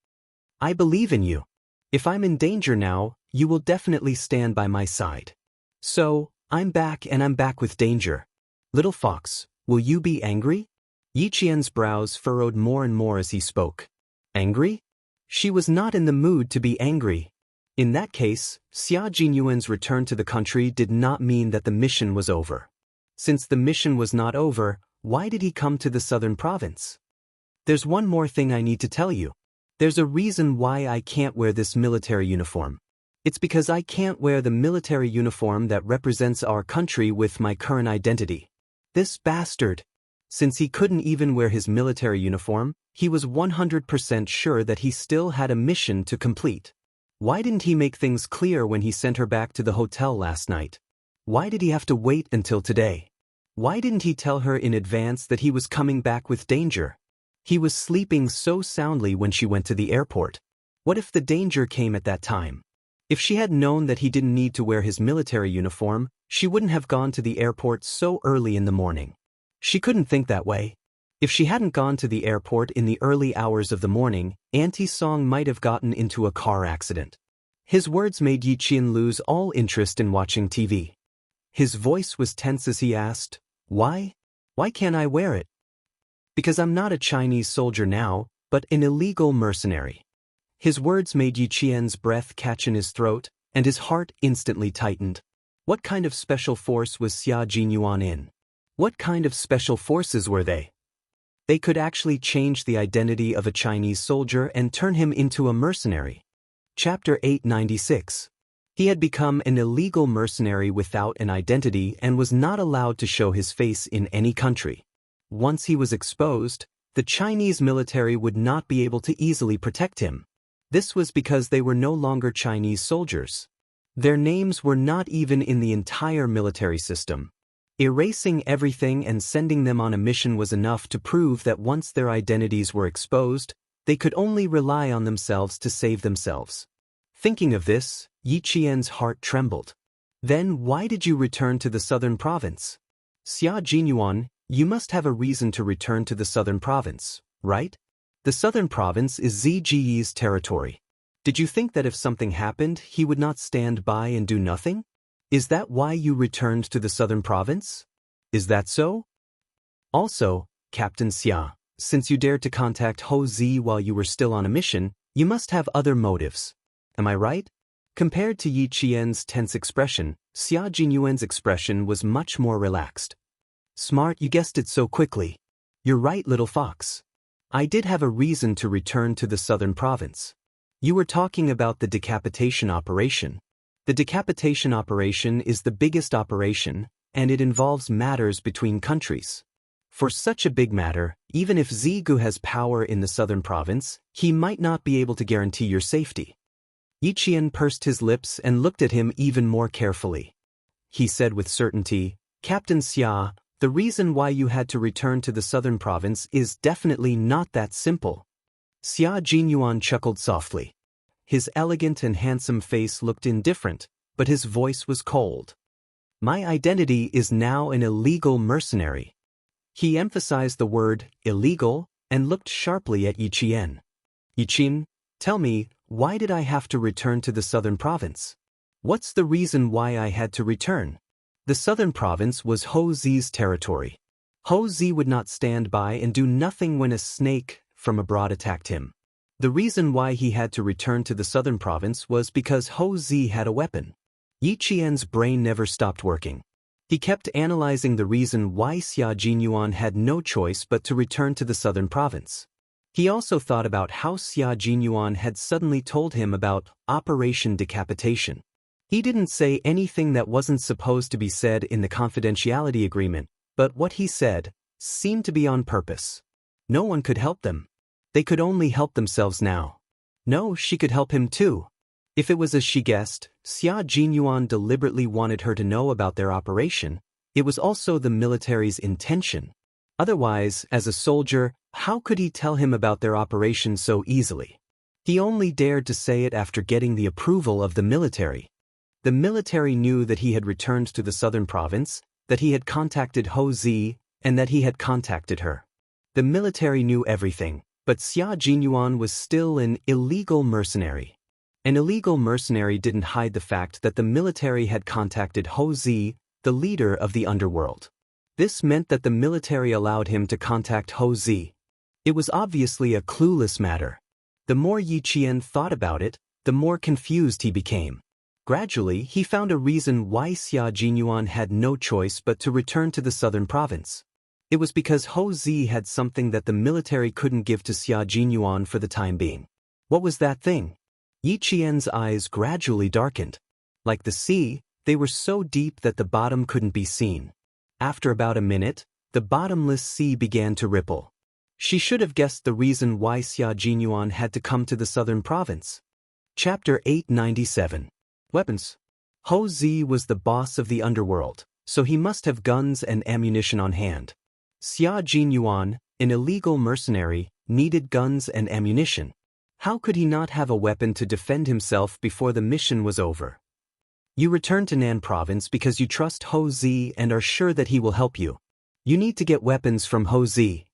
I believe in you. If I'm in danger now, you will definitely stand by my side. So, I'm back and I'm back with danger. Little fox, will you be angry? Yi Qian's brows furrowed more and more as he spoke. Angry? She was not in the mood to be angry. In that case, Xia Jinyuan's return to the country did not mean that the mission was over. Since the mission was not over, why did he come to the southern province? There's one more thing I need to tell you. There's a reason why I can't wear this military uniform. It's because I can't wear the military uniform that represents our country with my current identity. This bastard. Since he couldn't even wear his military uniform, he was 100% sure that he still had a mission to complete. Why didn't he make things clear when he sent her back to the hotel last night? Why did he have to wait until today? Why didn't he tell her in advance that he was coming back with danger? He was sleeping so soundly when she went to the airport. What if the danger came at that time? If she had known that he didn't need to wear his military uniform, she wouldn't have gone to the airport so early in the morning. She couldn't think that way. If she hadn't gone to the airport in the early hours of the morning, Auntie Song might have gotten into a car accident. His words made Yi Qian lose all interest in watching TV. His voice was tense as he asked, "Why? Why can't I wear it?" "Because I'm not a Chinese soldier now, but an illegal mercenary." His words made Yi Qian's breath catch in his throat, and his heart instantly tightened. What kind of special force was Xia Jinyuan in? What kind of special forces were they? They could actually change the identity of a Chinese soldier and turn him into a mercenary. Chapter 896. He had become an illegal mercenary without an identity and was not allowed to show his face in any country. Once he was exposed, the Chinese military would not be able to easily protect him. This was because they were no longer Chinese soldiers. Their names were not even in the entire military system. Erasing everything and sending them on a mission was enough to prove that once their identities were exposed, they could only rely on themselves to save themselves. Thinking of this, Yi Qian's heart trembled. Then why did you return to the southern province? Xia Jinyuan, you must have a reason to return to the southern province, right? The southern province is Ziji's territory. Did you think that if something happened, he would not stand by and do nothing? Is that why you returned to the southern province? Is that so? Also, Captain Xia, since you dared to contact Ho Zi while you were still on a mission, you must have other motives. Am I right? Compared to Yi Qian's tense expression, Xia Jinyuan's expression was much more relaxed. Smart, you guessed it so quickly. You're right, little fox. I did have a reason to return to the southern province. You were talking about the decapitation operation. The decapitation operation is the biggest operation, and it involves matters between countries. For such a big matter, even if Jianghu has power in the southern province, he might not be able to guarantee your safety. Yi Qian pursed his lips and looked at him even more carefully. He said with certainty, Captain Xia, the reason why you had to return to the southern province is definitely not that simple. Xia Jinyuan chuckled softly. His elegant and handsome face looked indifferent, but his voice was cold. My identity is now an illegal mercenary. He emphasized the word illegal and looked sharply at Yi Qian. Yi Qian, tell me, why did I have to return to the southern province? What's the reason why I had to return? The southern province was Ho Zi's territory. Ho Zi would not stand by and do nothing when a snake from abroad attacked him. The reason why he had to return to the southern province was because Ho Zi had a weapon. Yi Qian's brain never stopped working. He kept analyzing the reason why Xia Jinyuan had no choice but to return to the southern province. He also thought about how Xia Jinyuan had suddenly told him about Operation Decapitation. He didn't say anything that wasn't supposed to be said in the confidentiality agreement, but what he said seemed to be on purpose. No one could help them. They could only help themselves now. No, she could help him too. If it was as she guessed, Xia Jinyuan deliberately wanted her to know about their operation. It was also the military's intention. Otherwise, as a soldier, how could he tell him about their operation so easily? He only dared to say it after getting the approval of the military. The military knew that he had returned to the southern province, that he had contacted Ho Zi, and that he had contacted her. The military knew everything, but Xia Jinyuan was still an illegal mercenary. An illegal mercenary didn't hide the fact that the military had contacted Ho Zi, the leader of the underworld. This meant that the military allowed him to contact Ho Zi. It was obviously a clueless matter. The more Yi Qian thought about it, the more confused he became. Gradually, he found a reason why Xia Jinyuan had no choice but to return to the southern province. It was because Ho Zi had something that the military couldn't give to Xia Jinyuan for the time being. What was that thing? Yi Qian's eyes gradually darkened. Like the sea, they were so deep that the bottom couldn't be seen. After about a minute, the bottomless sea began to ripple. She should have guessed the reason why Xia Jinyuan had to come to the southern province. Chapter 897. Weapons. Ho Zi was the boss of the underworld, so he must have guns and ammunition on hand. Xia Jinyuan, an illegal mercenary, needed guns and ammunition. How could he not have a weapon to defend himself before the mission was over? You returned to Nan province because you trust Ho Zi and are sure that he will help you. You need to get weapons from Ho Zi,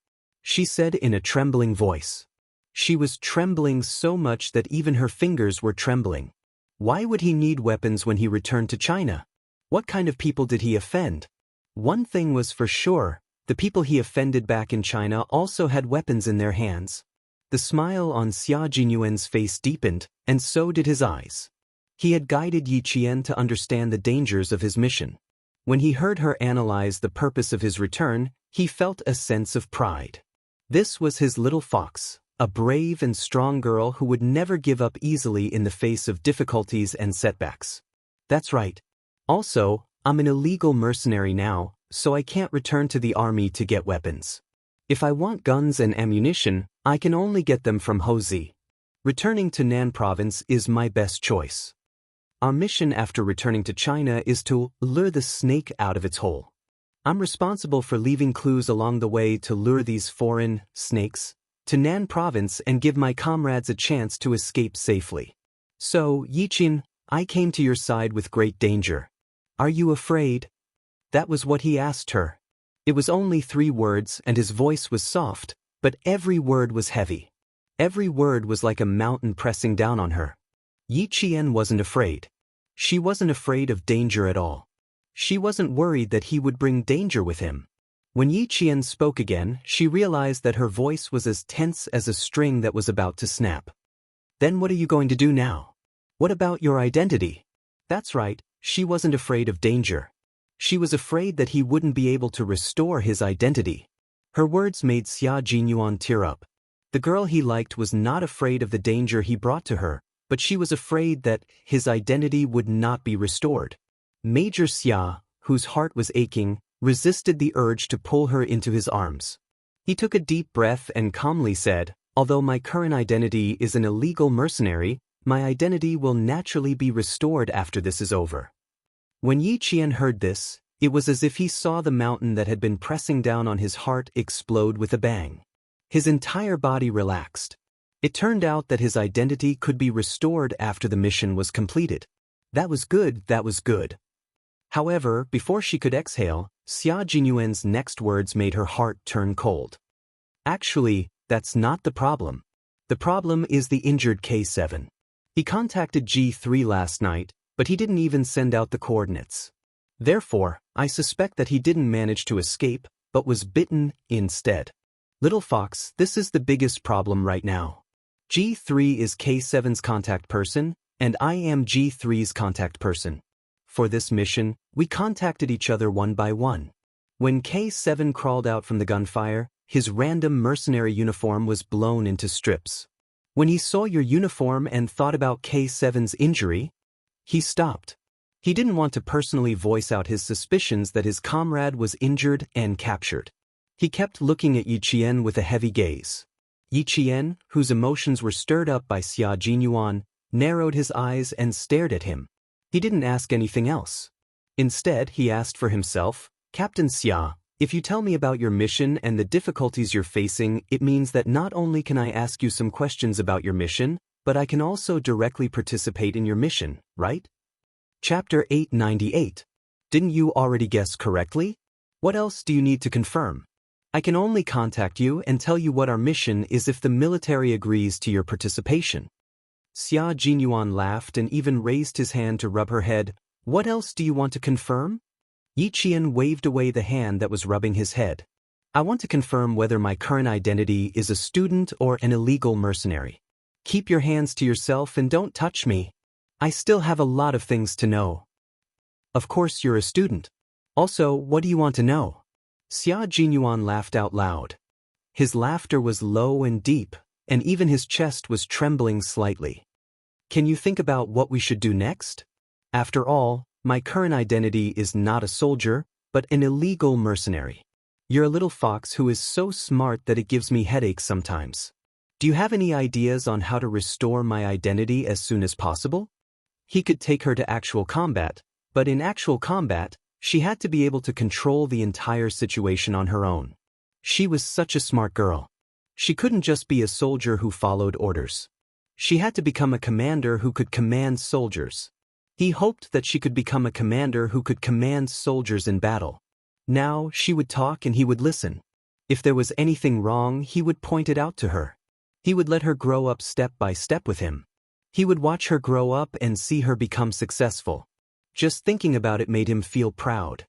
she said in a trembling voice. She was trembling so much that even her fingers were trembling. Why would he need weapons when he returned to China? What kind of people did he offend? One thing was for sure, the people he offended back in China also had weapons in their hands. The smile on Xia Jinyuan's face deepened, and so did his eyes. He had guided Yi Qian to understand the dangers of his mission. When he heard her analyze the purpose of his return, he felt a sense of pride. This was his little fox, a brave and strong girl who would never give up easily in the face of difficulties and setbacks. That's right. Also, I'm an illegal mercenary now, so I can't return to the army to get weapons. If I want guns and ammunition, I can only get them from Ho Zi. Returning to Nan province is my best choice. Our mission after returning to China is to lure the snake out of its hole. I'm responsible for leaving clues along the way to lure these foreign snakes to Nan province and give my comrades a chance to escape safely. So, Yi Qian, I came to your side with great danger. Are you afraid? That was what he asked her. It was only 3 words and his voice was soft, but every word was heavy. Every word was like a mountain pressing down on her. Yi Qian wasn't afraid. She wasn't afraid of danger at all. She wasn't worried that he would bring danger with him. When Yi Qian spoke again, she realized that her voice was as tense as a string that was about to snap. Then what are you going to do now? What about your identity? That's right, she wasn't afraid of danger. She was afraid that he wouldn't be able to restore his identity. Her words made Xia Jinyuan tear up. The girl he liked was not afraid of the danger he brought to her, but she was afraid that his identity would not be restored. Major Xia, whose heart was aching, resisted the urge to pull her into his arms. He took a deep breath and calmly said, "Although my current identity is an illegal mercenary, my identity will naturally be restored after this is over." When Yi Qian heard this, it was as if he saw the mountain that had been pressing down on his heart explode with a bang. His entire body relaxed. It turned out that his identity could be restored after the mission was completed. That was good, that was good. However, before she could exhale, Xia Jinyuan's next words made her heart turn cold. Actually, that's not the problem. The problem is the injured K7. He contacted G3 last night, but he didn't even send out the coordinates. Therefore, I suspect that he didn't manage to escape, but was bitten instead. Little Fox, this is the biggest problem right now. G3 is K7's contact person, and I am G3's contact person. For this mission, we contacted each other one by one. When K7 crawled out from the gunfire, his random mercenary uniform was blown into strips. When he saw your uniform and thought about K7's injury, he stopped. He didn't want to personally voice out his suspicions that his comrade was injured and captured. He kept looking at Yi Qian with a heavy gaze. Yi Qian, whose emotions were stirred up by Xia Jinyuan, narrowed his eyes and stared at him. He didn't ask anything else. Instead, he asked for himself, "Captain Xia, if you tell me about your mission and the difficulties you're facing, it means that not only can I ask you some questions about your mission, but I can also directly participate in your mission, right?" Chapter 898. Didn't you already guess correctly? What else do you need to confirm? I can only contact you and tell you what our mission is if the military agrees to your participation. Xia Jinyuan laughed and even raised his hand to rub her head. What else do you want to confirm? Yi Qian waved away the hand that was rubbing his head. I want to confirm whether my current identity is a student or an illegal mercenary. Keep your hands to yourself and don't touch me. I still have a lot of things to know. Of course you're a student. Also, what do you want to know? Xia Jinyuan laughed out loud. His laughter was low and deep, and even his chest was trembling slightly. Can you think about what we should do next? After all, my current identity is not a soldier, but an illegal mercenary. You're a little fox who is so smart that it gives me headaches sometimes. Do you have any ideas on how to restore my identity as soon as possible? He could take her to actual combat, but in actual combat, she had to be able to control the entire situation on her own. She was such a smart girl. She couldn't just be a soldier who followed orders. She had to become a commander who could command soldiers. He hoped that she could become a commander who could command soldiers in battle. Now she would talk and he would listen. If there was anything wrong, he would point it out to her. He would let her grow up step by step with him. He would watch her grow up and see her become successful. Just thinking about it made him feel proud.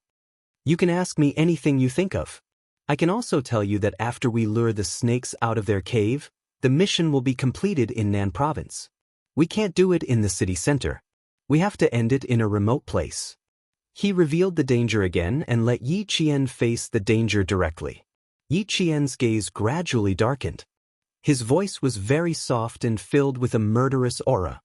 You can ask me anything you think of. I can also tell you that after we lure the snakes out of their cave, the mission will be completed in Nan province. We can't do it in the city center. We have to end it in a remote place. He revealed the danger again and let Yi Qian face the danger directly. Yi Qian's gaze gradually darkened. His voice was very soft and filled with a murderous aura.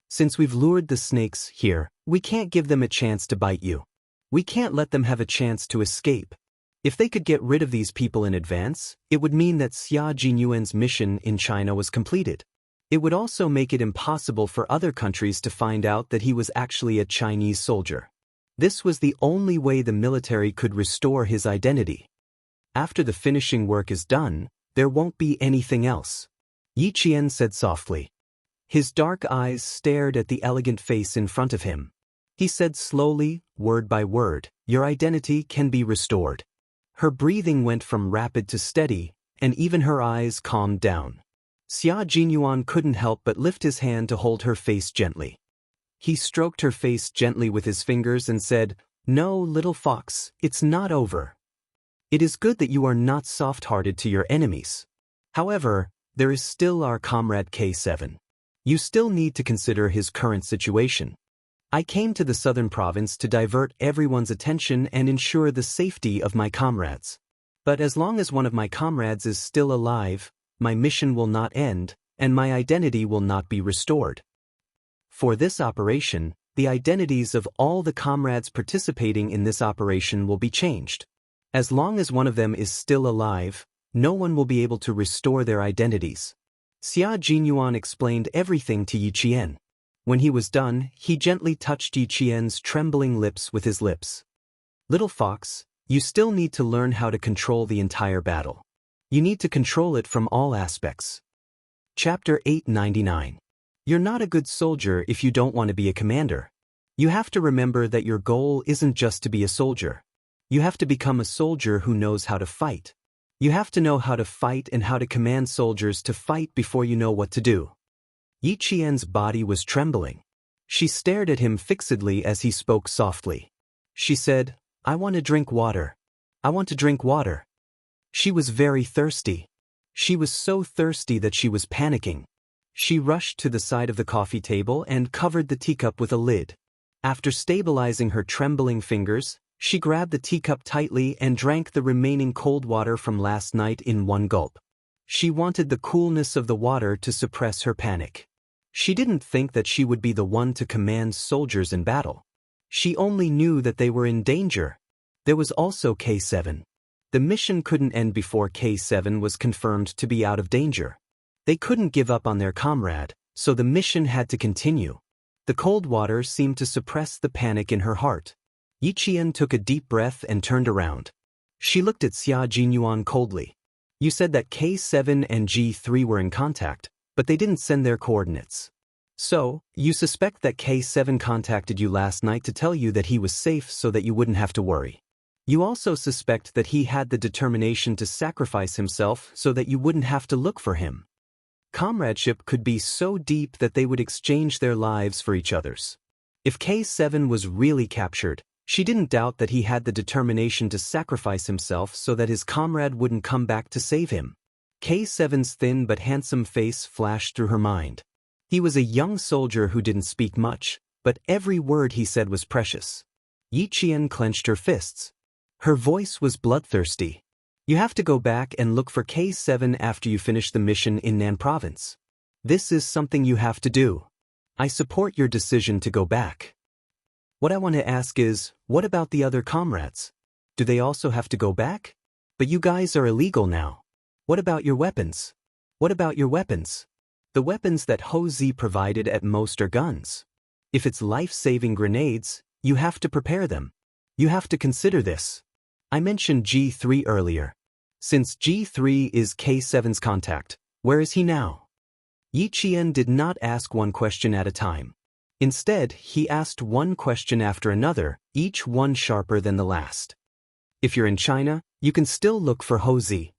Since we've lured the snakes here, we can't give them a chance to bite you. We can't let them have a chance to escape. If they could get rid of these people in advance, it would mean that Xia Jinyuan's mission in China was completed. It would also make it impossible for other countries to find out that he was actually a Chinese soldier. This was the only way the military could restore his identity. After the finishing work is done, there won't be anything else. Yi Qian said softly. His dark eyes stared at the elegant face in front of him. He said slowly, word by word, your identity can be restored. Her breathing went from rapid to steady, and even her eyes calmed down. Xia Jinyuan couldn't help but lift his hand to hold her face gently. He stroked her face gently with his fingers and said, "No, little fox, it's not over. It is good that you are not soft-hearted to your enemies. However, there is still our comrade K7. You still need to consider his current situation. I came to the southern province to divert everyone's attention and ensure the safety of my comrades. But as long as one of my comrades is still alive, my mission will not end, and my identity will not be restored. For this operation, the identities of all the comrades participating in this operation will be changed. As long as one of them is still alive, no one will be able to restore their identities." Xia Jinyuan explained everything to Yi Qian. When he was done, he gently touched Yi Qian's trembling lips with his lips. "Little fox, you still need to learn how to control the entire battle. You need to control it from all aspects." Chapter 899. You're not a good soldier if you don't want to be a commander. You have to remember that your goal isn't just to be a soldier. You have to become a soldier who knows how to fight. You have to know how to fight and how to command soldiers to fight before you know what to do. Yi Qian's body was trembling. She stared at him fixedly as he spoke softly. She said, "I want to drink water. I want to drink water." She was very thirsty. She was so thirsty that she was panicking. She rushed to the side of the coffee table and covered the teacup with a lid. After stabilizing her trembling fingers, she grabbed the teacup tightly and drank the remaining cold water from last night in one gulp. She wanted the coolness of the water to suppress her panic. She didn't think that she would be the one to command soldiers in battle. She only knew that they were in danger. There was also K7. The mission couldn't end before K7 was confirmed to be out of danger. They couldn't give up on their comrade, so the mission had to continue. The cold water seemed to suppress the panic in her heart. Yi Qian took a deep breath and turned around. She looked at Xia Jinyuan coldly. "You said that K7 and G3 were in contact, but they didn't send their coordinates. So, you suspect that K7 contacted you last night to tell you that he was safe so that you wouldn't have to worry. You also suspect that he had the determination to sacrifice himself so that you wouldn't have to look for him. Comradeship could be so deep that they would exchange their lives for each other's. If K7 was really captured, she didn't doubt that he had the determination to sacrifice himself so that his comrade wouldn't come back to save him." K7's thin but handsome face flashed through her mind. He was a young soldier who didn't speak much, but every word he said was precious. Yi Qian clenched her fists. Her voice was bloodthirsty. "You have to go back and look for K7 after you finish the mission in Nan Province. This is something you have to do. I support your decision to go back. What I want to ask is, what about the other comrades? Do they also have to go back? But you guys are illegal now. What about your weapons? What about your weapons? The weapons that Ho Zi provided at most are guns. If it's life-saving grenades, you have to prepare them. You have to consider this. I mentioned G3 earlier. Since G3 is K7's contact, where is he now?" Yi Qian did not ask one question at a time. Instead, he asked one question after another, each one sharper than the last. "If you're in China, you can still look for Ho Zi.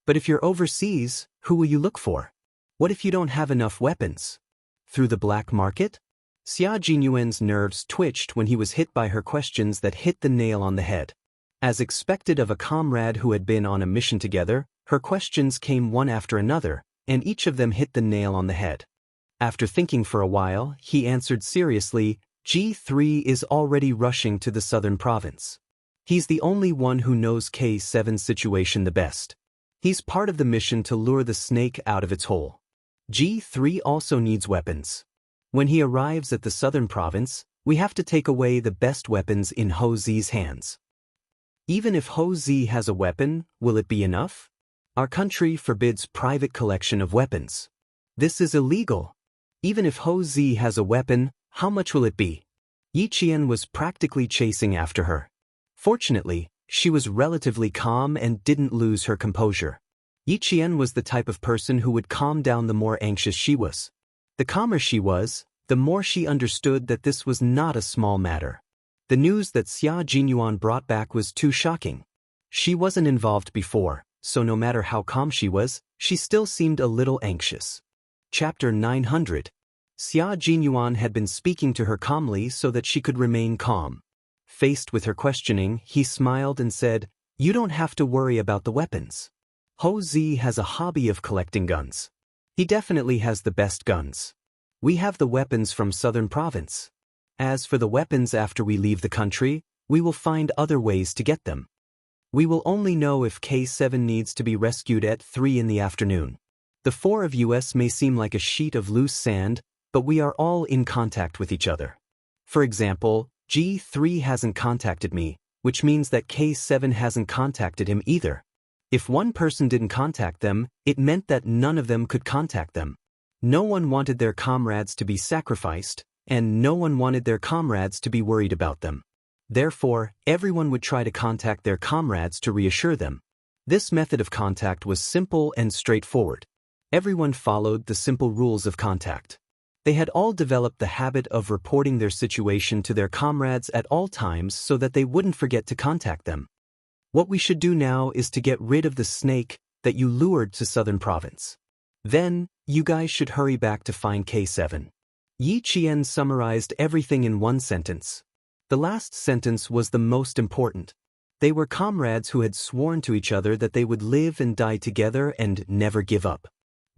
But if you're overseas, who will you look for? What if you don't have enough weapons? Through the black market?" Xia Jinyuan's nerves twitched when he was hit by her questions that hit the nail on the head. As expected of a comrade who had been on a mission together, her questions came one after another, and each of them hit the nail on the head. After thinking for a while, he answered seriously, "G3 is already rushing to the southern province. He's the only one who knows K7's situation the best. He's part of the mission to lure the snake out of its hole. G3 also needs weapons. When he arrives at the southern province, we have to take away the best weapons in Ho Zi's hands. Even if Ho Zi has a weapon, will it be enough? Our country forbids private collection of weapons. This is illegal. Even if Ho Zi has a weapon, how much will it be?" Yi Qian was practically chasing after her. Fortunately, she was relatively calm and didn't lose her composure. Yi Qian was the type of person who would calm down the more anxious she was. The calmer she was, the more she understood that this was not a small matter. The news that Xia Jinyuan brought back was too shocking. She wasn't involved before, so no matter how calm she was, she still seemed a little anxious. Chapter 900. Xia Jinyuan had been speaking to her calmly so that she could remain calm. Faced with her questioning, he smiled and said, "You don't have to worry about the weapons. Ho Zi has a hobby of collecting guns. He definitely has the best guns. We have the weapons from Southern Province. As for the weapons after we leave the country, we will find other ways to get them. We will only know if K7 needs to be rescued at 3 in the afternoon. The four of us may seem like a sheet of loose sand, but we are all in contact with each other. For example, G3 hasn't contacted me, which means that K7 hasn't contacted him either. If one person didn't contact them, it meant that none of them could contact them. No one wanted their comrades to be sacrificed, and no one wanted their comrades to be worried about them. Therefore, everyone would try to contact their comrades to reassure them. This method of contact was simple and straightforward. Everyone followed the simple rules of contact. They had all developed the habit of reporting their situation to their comrades at all times so that they wouldn't forget to contact them. What we should do now is to get rid of the snake that you lured to Southern Province. Then, you guys should hurry back to find K7. Yi Qian summarized everything in one sentence. The last sentence was the most important. They were comrades who had sworn to each other that they would live and die together and never give up.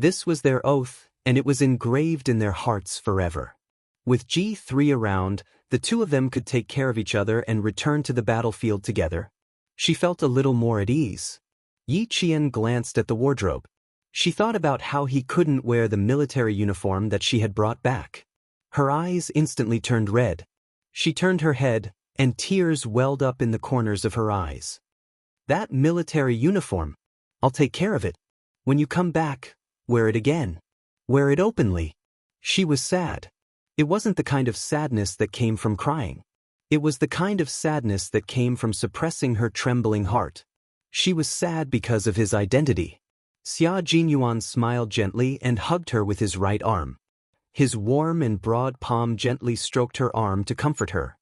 This was their oath, and it was engraved in their hearts forever. With G3 around, the two of them could take care of each other and return to the battlefield together. She felt a little more at ease. Yi Qian glanced at the wardrobe. She thought about how he couldn't wear the military uniform that she had brought back. Her eyes instantly turned red. She turned her head, and tears welled up in the corners of her eyes. That military uniform. I'll take care of it. When you come back, wear it again. Wear it openly. She was sad. It wasn't the kind of sadness that came from crying. It was the kind of sadness that came from suppressing her trembling heart. She was sad because of his identity. Xia Jinyuan smiled gently and hugged her with his right arm. His warm and broad palm gently stroked her arm to comfort her.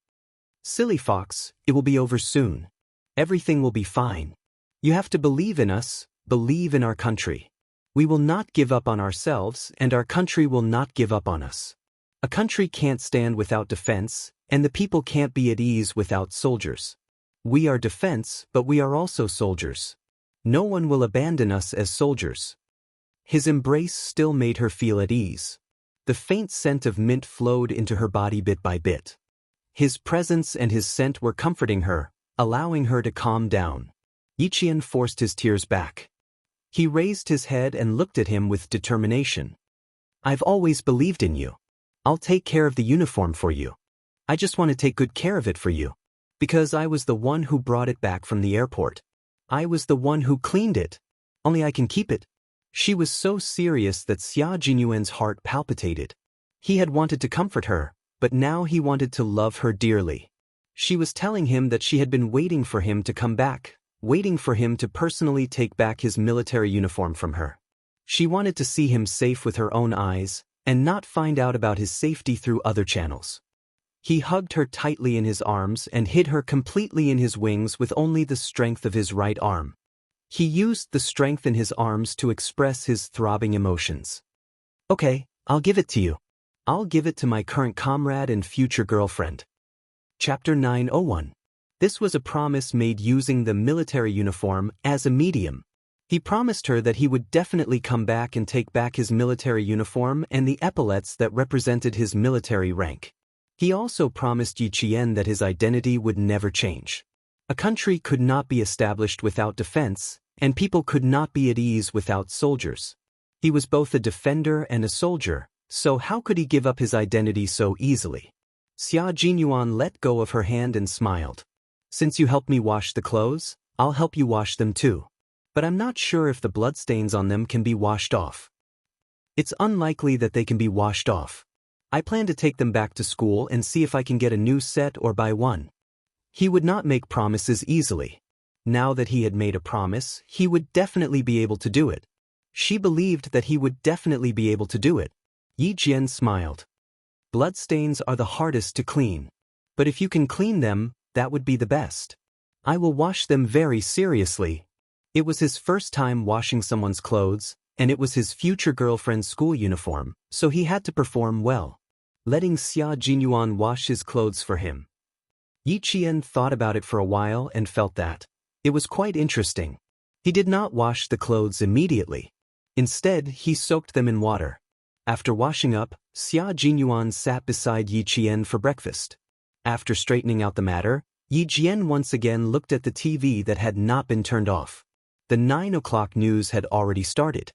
"Silly fox, it will be over soon. Everything will be fine. You have to believe in us, believe in our country. We will not give up on ourselves, and our country will not give up on us. A country can't stand without defense, and the people can't be at ease without soldiers. We are defense, but we are also soldiers. No one will abandon us as soldiers." His embrace still made her feel at ease. The faint scent of mint flowed into her body bit by bit. His presence and his scent were comforting her, allowing her to calm down. Yi Qian forced his tears back. He raised his head and looked at him with determination. "I've always believed in you. I'll take care of the uniform for you. I just want to take good care of it for you. Because I was the one who brought it back from the airport. I was the one who cleaned it. Only I can keep it." She was so serious that Xia Jinyuan's heart palpitated. He had wanted to comfort her, but now he wanted to love her dearly. She was telling him that she had been waiting for him to come back, waiting for him to personally take back his military uniform from her. She wanted to see him safe with her own eyes, and not find out about his safety through other channels. He hugged her tightly in his arms and hid her completely in his wings with only the strength of his right arm. He used the strength in his arms to express his throbbing emotions. "Okay, I'll give it to you. I'll give it to my current comrade and future girlfriend." Chapter 901. This was a promise made using the military uniform as a medium. He promised her that he would definitely come back and take back his military uniform and the epaulets that represented his military rank. He also promised Yi Qian that his identity would never change. A country could not be established without defense, and people could not be at ease without soldiers. He was both a defender and a soldier, so how could he give up his identity so easily? Xia Jinyuan let go of her hand and smiled. "Since you helped me wash the clothes, I'll help you wash them too. But I'm not sure if the bloodstains on them can be washed off." "It's unlikely that they can be washed off. I plan to take them back to school and see if I can get a new set or buy one." He would not make promises easily. Now that he had made a promise, he would definitely be able to do it. She believed that he would definitely be able to do it. Yi Jian smiled. "Bloodstains are the hardest to clean. But if you can clean them, that would be the best. I will wash them very seriously." It was his first time washing someone's clothes, and it was his future girlfriend's school uniform, so he had to perform well. Letting Xia Jinyuan wash his clothes for him. Yi Qian thought about it for a while and felt that it was quite interesting. He did not wash the clothes immediately. Instead, he soaked them in water. After washing up, Xia Jinyuan sat beside Yi Qian for breakfast. After straightening out the matter, Yi Qian once again looked at the TV that had not been turned off. The 9 o'clock news had already started.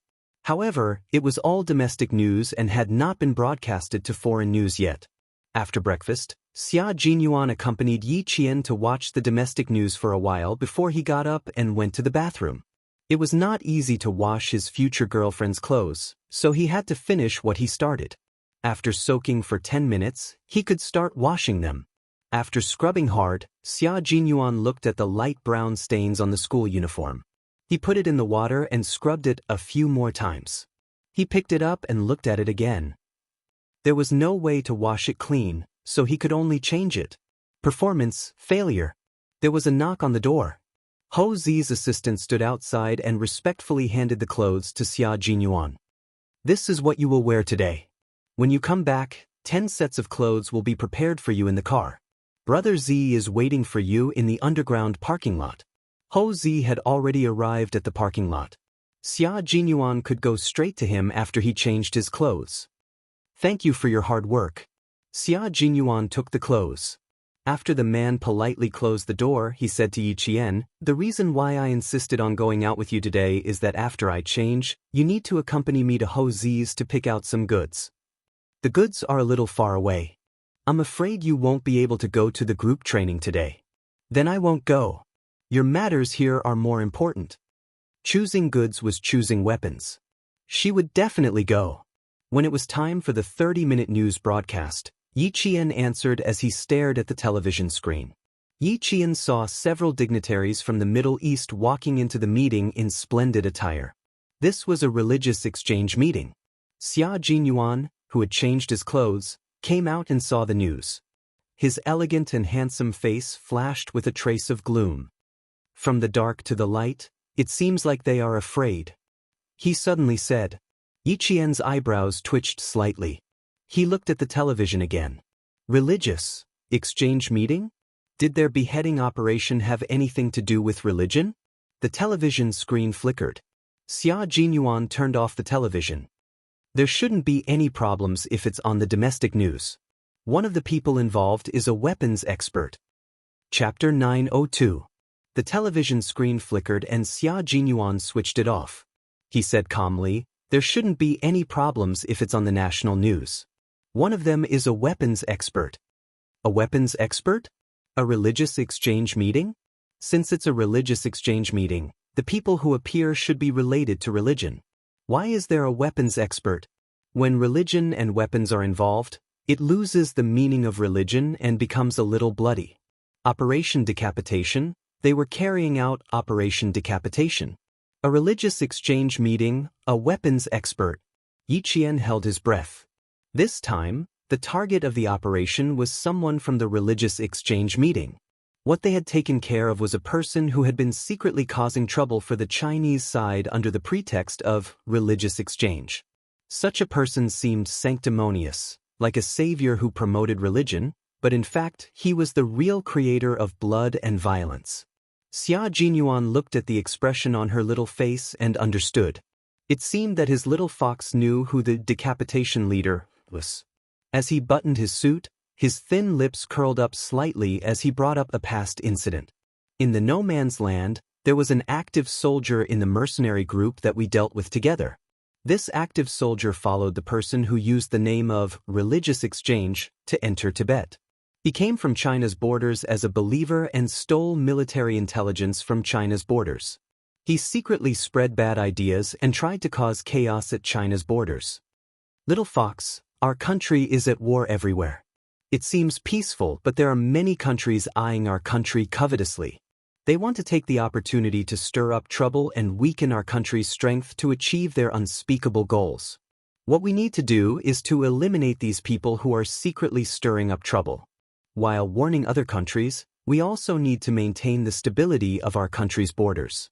However, it was all domestic news and had not been broadcasted to foreign news yet. After breakfast, Xia Jinyuan accompanied Yi Qian to watch the domestic news for a while before he got up and went to the bathroom. It was not easy to wash his future girlfriend's clothes, so he had to finish what he started. After soaking for 10 minutes, he could start washing them. After scrubbing hard, Xia Jinyuan looked at the light brown stains on the school uniform. He put it in the water and scrubbed it a few more times. He picked it up and looked at it again. There was no way to wash it clean, so he could only change it. Performance failure. There was a knock on the door. Ho Zi's assistant stood outside and respectfully handed the clothes to Xia Jinyuan. This is what you will wear today. When you come back, 10 sets of clothes will be prepared for you in the car. Brother Z is waiting for you in the underground parking lot. Ho Zi had already arrived at the parking lot. Xia Jinyuan could go straight to him after he changed his clothes. Thank you for your hard work. Xia Jinyuan took the clothes. After the man politely closed the door, he said to Yi Qian, the reason why I insisted on going out with you today is that after I change, you need to accompany me to Ho Zi's to pick out some goods. The goods are a little far away. I'm afraid you won't be able to go to the group training today. Then I won't go. Your matters here are more important. Choosing goods was choosing weapons. She would definitely go. When it was time for the 30-minute news broadcast, Yi Qian answered as he stared at the television screen. Yi Qian saw several dignitaries from the Middle East walking into the meeting in splendid attire. This was a religious exchange meeting. Xia Jinyuan, who had changed his clothes, came out and saw the news. His elegant and handsome face flashed with a trace of gloom. From the dark to the light, it seems like they are afraid. He suddenly said. Yi Qian's eyebrows twitched slightly. He looked at the television again. Religious exchange meeting? Did their beheading operation have anything to do with religion? The television screen flickered. Xia Jinyuan turned off the television. There shouldn't be any problems if it's on the domestic news. One of the people involved is a weapons expert. Chapter 902. The television screen flickered and Xia Jinyuan switched it off. He said calmly, there shouldn't be any problems if it's on the national news. One of them is a weapons expert. A weapons expert? A religious exchange meeting? Since it's a religious exchange meeting, the people who appear should be related to religion. Why is there a weapons expert? When religion and weapons are involved, it loses the meaning of religion and becomes a little bloody. Operation Decapitation? They were carrying out Operation Decapitation. A religious exchange meeting, a weapons expert. Yi Qian held his breath. This time, the target of the operation was someone from the religious exchange meeting. What they had taken care of was a person who had been secretly causing trouble for the Chinese side under the pretext of religious exchange. Such a person seemed sanctimonious, like a savior who promoted religion, but in fact he was the real creator of blood and violence. Xia Jinyuan looked at the expression on her little face and understood. It seemed that his little fox knew who the decapitation leader was. As he buttoned his suit, his thin lips curled up slightly as he brought up a past incident. In the no man's land, there was an active soldier in the mercenary group that we dealt with together. This active soldier followed the person who used the name of religious exchange to enter Tibet. He came from China's borders as a believer and stole military intelligence from China's borders. He secretly spread bad ideas and tried to cause chaos at China's borders. Little fox, our country is at war everywhere. It seems peaceful, but there are many countries eyeing our country covetously. They want to take the opportunity to stir up trouble and weaken our country's strength to achieve their unspeakable goals. What we need to do is to eliminate these people who are secretly stirring up trouble. While warning other countries, we also need to maintain the stability of our country's borders.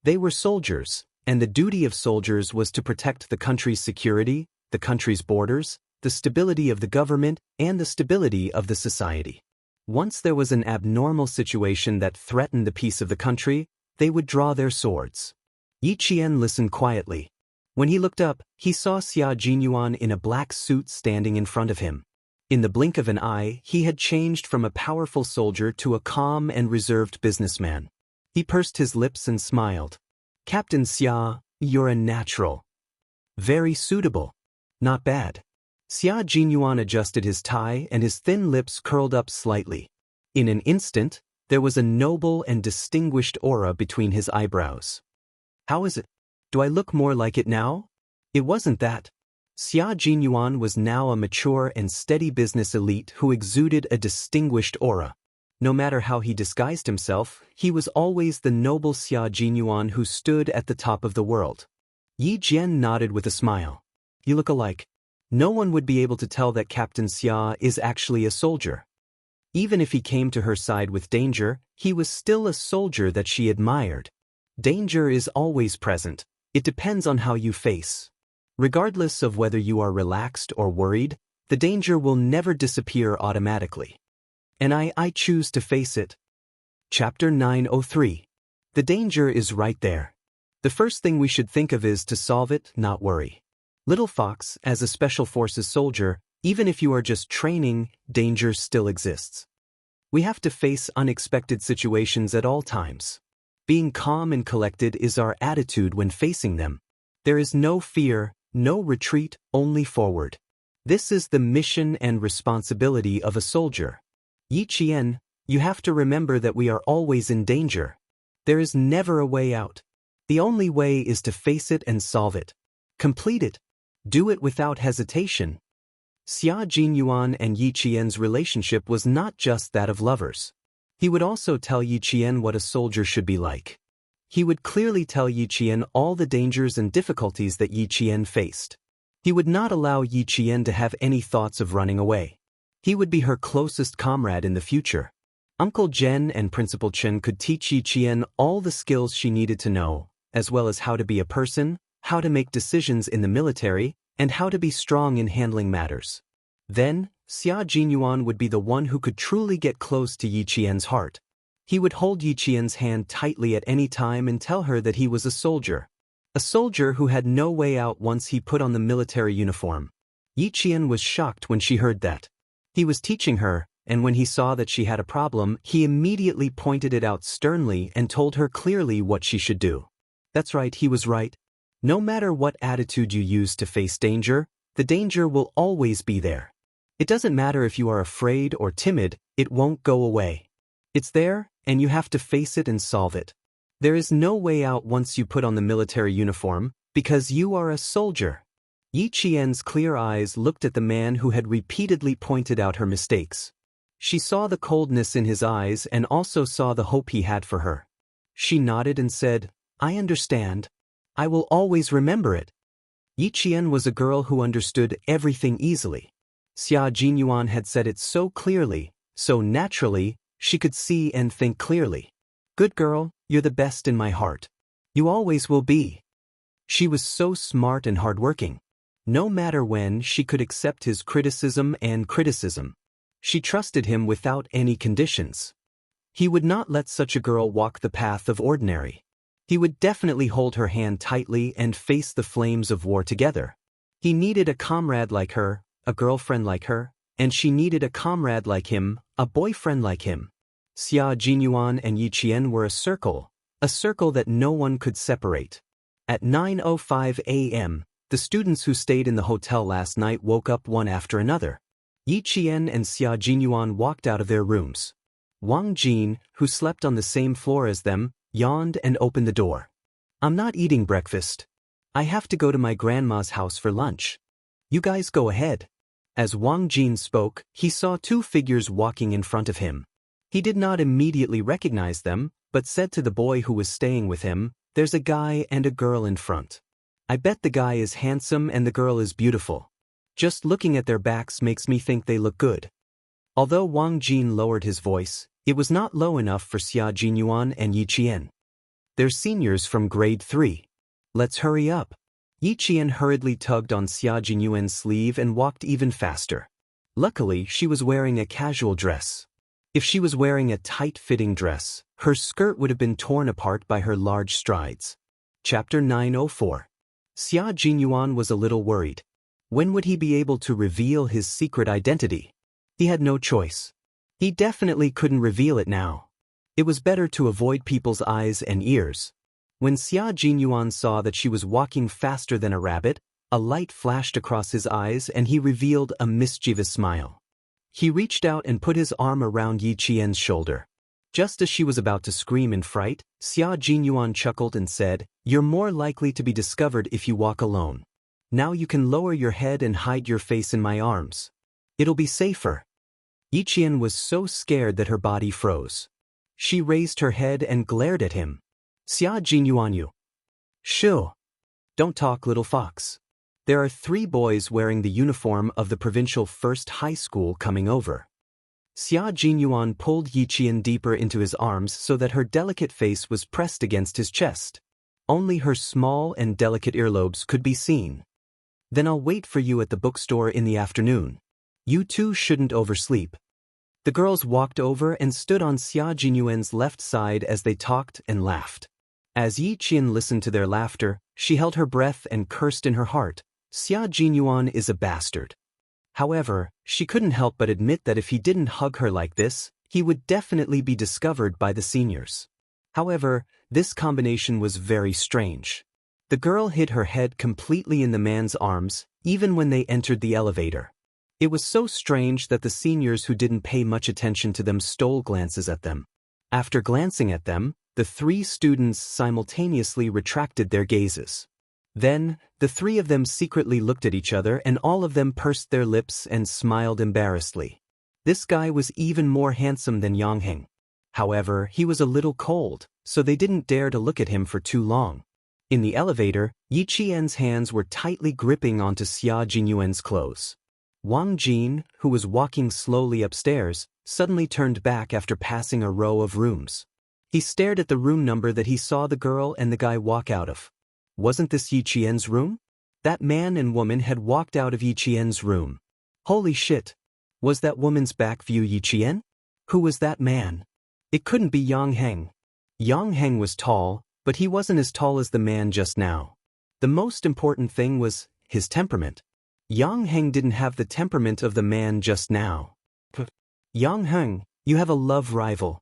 They were soldiers, and the duty of soldiers was to protect the country's security, the country's borders, the stability of the government, and the stability of the society. Once there was an abnormal situation that threatened the peace of the country, they would draw their swords. Yi Qian listened quietly. When he looked up, he saw Xia Jinyuan in a black suit standing in front of him. In the blink of an eye, he had changed from a powerful soldier to a calm and reserved businessman. He pursed his lips and smiled. "Captain Xia, you're a natural. Very suitable. Not bad." Xia Jinyuan adjusted his tie and his thin lips curled up slightly. In an instant, there was a noble and distinguished aura between his eyebrows. "How is it? Do I look more like it now?" It wasn't that. Xia Jinyuan was now a mature and steady business elite who exuded a distinguished aura. No matter how he disguised himself, he was always the noble Xia Jinyuan who stood at the top of the world. Yi Jian nodded with a smile. "You look alike. No one would be able to tell that Captain Xia is actually a soldier. Even if he came to her side with danger, he was still a soldier that she admired. Danger is always present. It depends on how you face. Regardless of whether you are relaxed or worried, the danger will never disappear automatically. And I choose to face it." Chapter 903. The danger is right there. The first thing we should think of is to solve it, not worry. Little Fox, as a Special Forces soldier, even if you are just training, danger still exists. We have to face unexpected situations at all times. Being calm and collected is our attitude when facing them. There is no fear, no retreat, only forward. This is the mission and responsibility of a soldier. Yi Qian, you have to remember that we are always in danger. There is never a way out. The only way is to face it and solve it. Complete it. Do it without hesitation. Xia Jinyuan and Yi Qian's relationship was not just that of lovers. He would also tell Yi Qian what a soldier should be like. He would clearly tell Yi Qian all the dangers and difficulties that Yi Qian faced. He would not allow Yi Qian to have any thoughts of running away. He would be her closest comrade in the future. Uncle Zhen and Principal Chen could teach Yi Qian all the skills she needed to know, as well as how to be a person, how to make decisions in the military, and how to be strong in handling matters. Then, Xia Jinyuan would be the one who could truly get close to Yi Qian's heart. He would hold Yi Qian's hand tightly at any time and tell her that he was a soldier. A soldier who had no way out once he put on the military uniform. Yi Qian was shocked when she heard that. He was teaching her, and when he saw that she had a problem, he immediately pointed it out sternly and told her clearly what she should do. That's right, he was right. No matter what attitude you use to face danger, the danger will always be there. It doesn't matter if you are afraid or timid, it won't go away. It's there, and you have to face it and solve it. There is no way out once you put on the military uniform, because you are a soldier. Yi Qian's clear eyes looked at the man who had repeatedly pointed out her mistakes. She saw the coldness in his eyes and also saw the hope he had for her. She nodded and said, "I understand. I will always remember it." Yi Qian was a girl who understood everything easily. Xia Jinyuan had said it so clearly, so naturally, she could see and think clearly. "Good girl, you're the best in my heart. You always will be." She was so smart and hardworking. No matter when, she could accept his criticism and criticism. She trusted him without any conditions. He would not let such a girl walk the path of ordinary. He would definitely hold her hand tightly and face the flames of war together. He needed a comrade like her, a girlfriend like her, and she needed a comrade like him, a boyfriend like him. Xia Jinyuan and Yi Qian were a circle that no one could separate. At 9:05 a.m., the students who stayed in the hotel last night woke up one after another. Yi Qian and Xia Jinyuan walked out of their rooms. Wang Jin, who slept on the same floor as them, yawned and opened the door. "I'm not eating breakfast. I have to go to my grandma's house for lunch. You guys go ahead." As Wang Jin spoke, he saw two figures walking in front of him. He did not immediately recognize them, but said to the boy who was staying with him, "There's a guy and a girl in front. I bet the guy is handsome and the girl is beautiful. Just looking at their backs makes me think they look good." Although Wang Jin lowered his voice, it was not low enough for Xia Jinyuan and Yi Qian. "They're seniors from grade 3. Let's hurry up. Yi Qian hurriedly tugged on Xia Jinyuan's sleeve and walked even faster. Luckily, she was wearing a casual dress. If she was wearing a tight-fitting dress, her skirt would have been torn apart by her large strides. Chapter 904. Xia Jinyuan was a little worried. When would he be able to reveal his secret identity? He had no choice. He definitely couldn't reveal it now. It was better to avoid people's eyes and ears. When Xia Jinyuan saw that she was walking faster than a rabbit, a light flashed across his eyes and he revealed a mischievous smile. He reached out and put his arm around Yi Qian's shoulder. Just as she was about to scream in fright, Xia Jinyuan chuckled and said, "You're more likely to be discovered if you walk alone. Now you can lower your head and hide your face in my arms. It'll be safer." Yi Qian was so scared that her body froze. She raised her head and glared at him. "Xia Jinyuan, you. Shoo. Don't talk, little fox. There are 3 boys wearing the uniform of the provincial first high school coming over." Xia Jinyuan pulled Yi Qian deeper into his arms so that her delicate face was pressed against his chest. Only her small and delicate earlobes could be seen. "Then I'll wait for you at the bookstore in the afternoon. You two shouldn't oversleep." The girls walked over and stood on Xia Jinyuan's left side as they talked and laughed. As Yi Qian listened to their laughter, she held her breath and cursed in her heart, "Xia Jinyuan is a bastard." However, she couldn't help but admit that if he didn't hug her like this, he would definitely be discovered by the seniors. However, this combination was very strange. The girl hid her head completely in the man's arms, even when they entered the elevator. It was so strange that the seniors who didn't pay much attention to them stole glances at them. After glancing at them, the 3 students simultaneously retracted their gazes. Then, the 3 of them secretly looked at each other and all of them pursed their lips and smiled embarrassedly. This guy was even more handsome than Yang Heng. However, he was a little cold, so they didn't dare to look at him for too long. In the elevator, Yi Qian's hands were tightly gripping onto Xia Jinyuan's clothes. Wang Jin, who was walking slowly upstairs, suddenly turned back after passing a row of rooms. He stared at the room number that he saw the girl and the guy walk out of. Wasn't this Yi Qian's room? That man and woman had walked out of Yi Qian's room. Holy shit! Was that woman's back view Yi Qian? Who was that man? It couldn't be Yang Heng. Yang Heng was tall, but he wasn't as tall as the man just now. The most important thing was his temperament. Yang Heng didn't have the temperament of the man just now. Yang Heng, you have a love rival.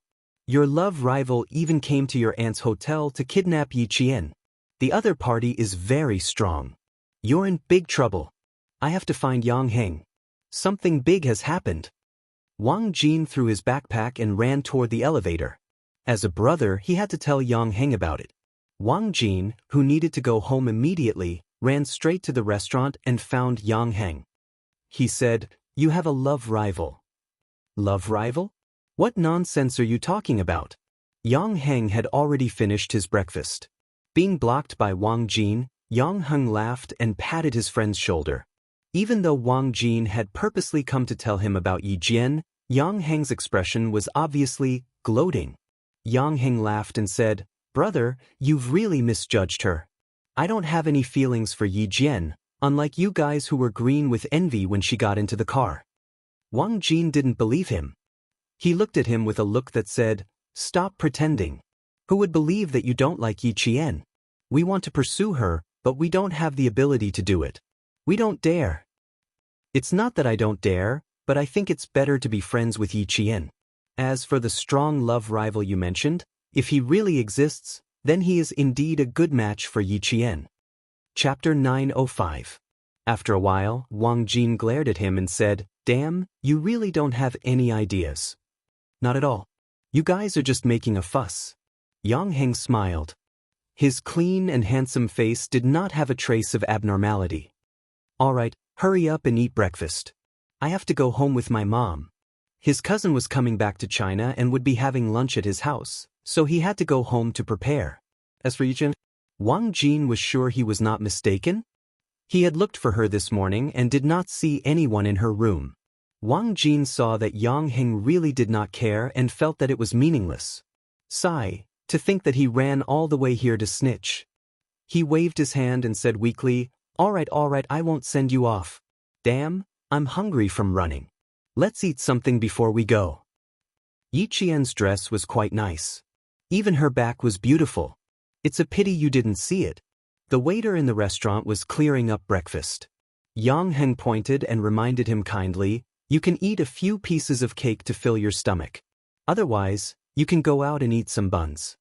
Your love rival even came to your aunt's hotel to kidnap Yi Qian. The other party is very strong. You're in big trouble. I have to find Yang Heng. Something big has happened. Wang Jin threw his backpack and ran toward the elevator. As a brother, he had to tell Yang Heng about it. Wang Jin, who needed to go home immediately, ran straight to the restaurant and found Yang Heng. He said, "You have a love rival." Love rival? What nonsense are you talking about? Yang Heng had already finished his breakfast. Being blocked by Wang Jin, Yang Heng laughed and patted his friend's shoulder. Even though Wang Jin had purposely come to tell him about Yi Jian, Yang Heng's expression was obviously gloating. Yang Heng laughed and said, "Brother, you've really misjudged her. I don't have any feelings for Yi Jian, unlike you guys who were green with envy when she got into the car." Wang Jin didn't believe him. He looked at him with a look that said, "Stop pretending. Who would believe that you don't like Yi Qian? We want to pursue her, but we don't have the ability to do it. We don't dare." "It's not that I don't dare, but I think it's better to be friends with Yi Qian. As for the strong love rival you mentioned, if he really exists, then he is indeed a good match for Yi Qian." Chapter 905. After a while, Wang Jin glared at him and said, "Damn, you really don't have any ideas." "Not at all. You guys are just making a fuss." Yang Heng smiled. His clean and handsome face did not have a trace of abnormality. "All right, hurry up and eat breakfast. I have to go home with my mom." His cousin was coming back to China and would be having lunch at his house, so he had to go home to prepare. As for Yi Qian, Wang Jin was sure he was not mistaken. He had looked for her this morning and did not see anyone in her room. Wang Jin saw that Yang Heng really did not care and felt that it was meaningless. Sigh, to think that he ran all the way here to snitch. He waved his hand and said weakly, all right, I won't send you off. Damn, I'm hungry from running. Let's eat something before we go. Yi Qian's dress was quite nice. Even her back was beautiful. It's a pity you didn't see it. The waiter in the restaurant was clearing up breakfast. Yang Heng pointed and reminded him kindly, you can eat a few pieces of cake to fill your stomach. Otherwise, you can go out and eat some buns.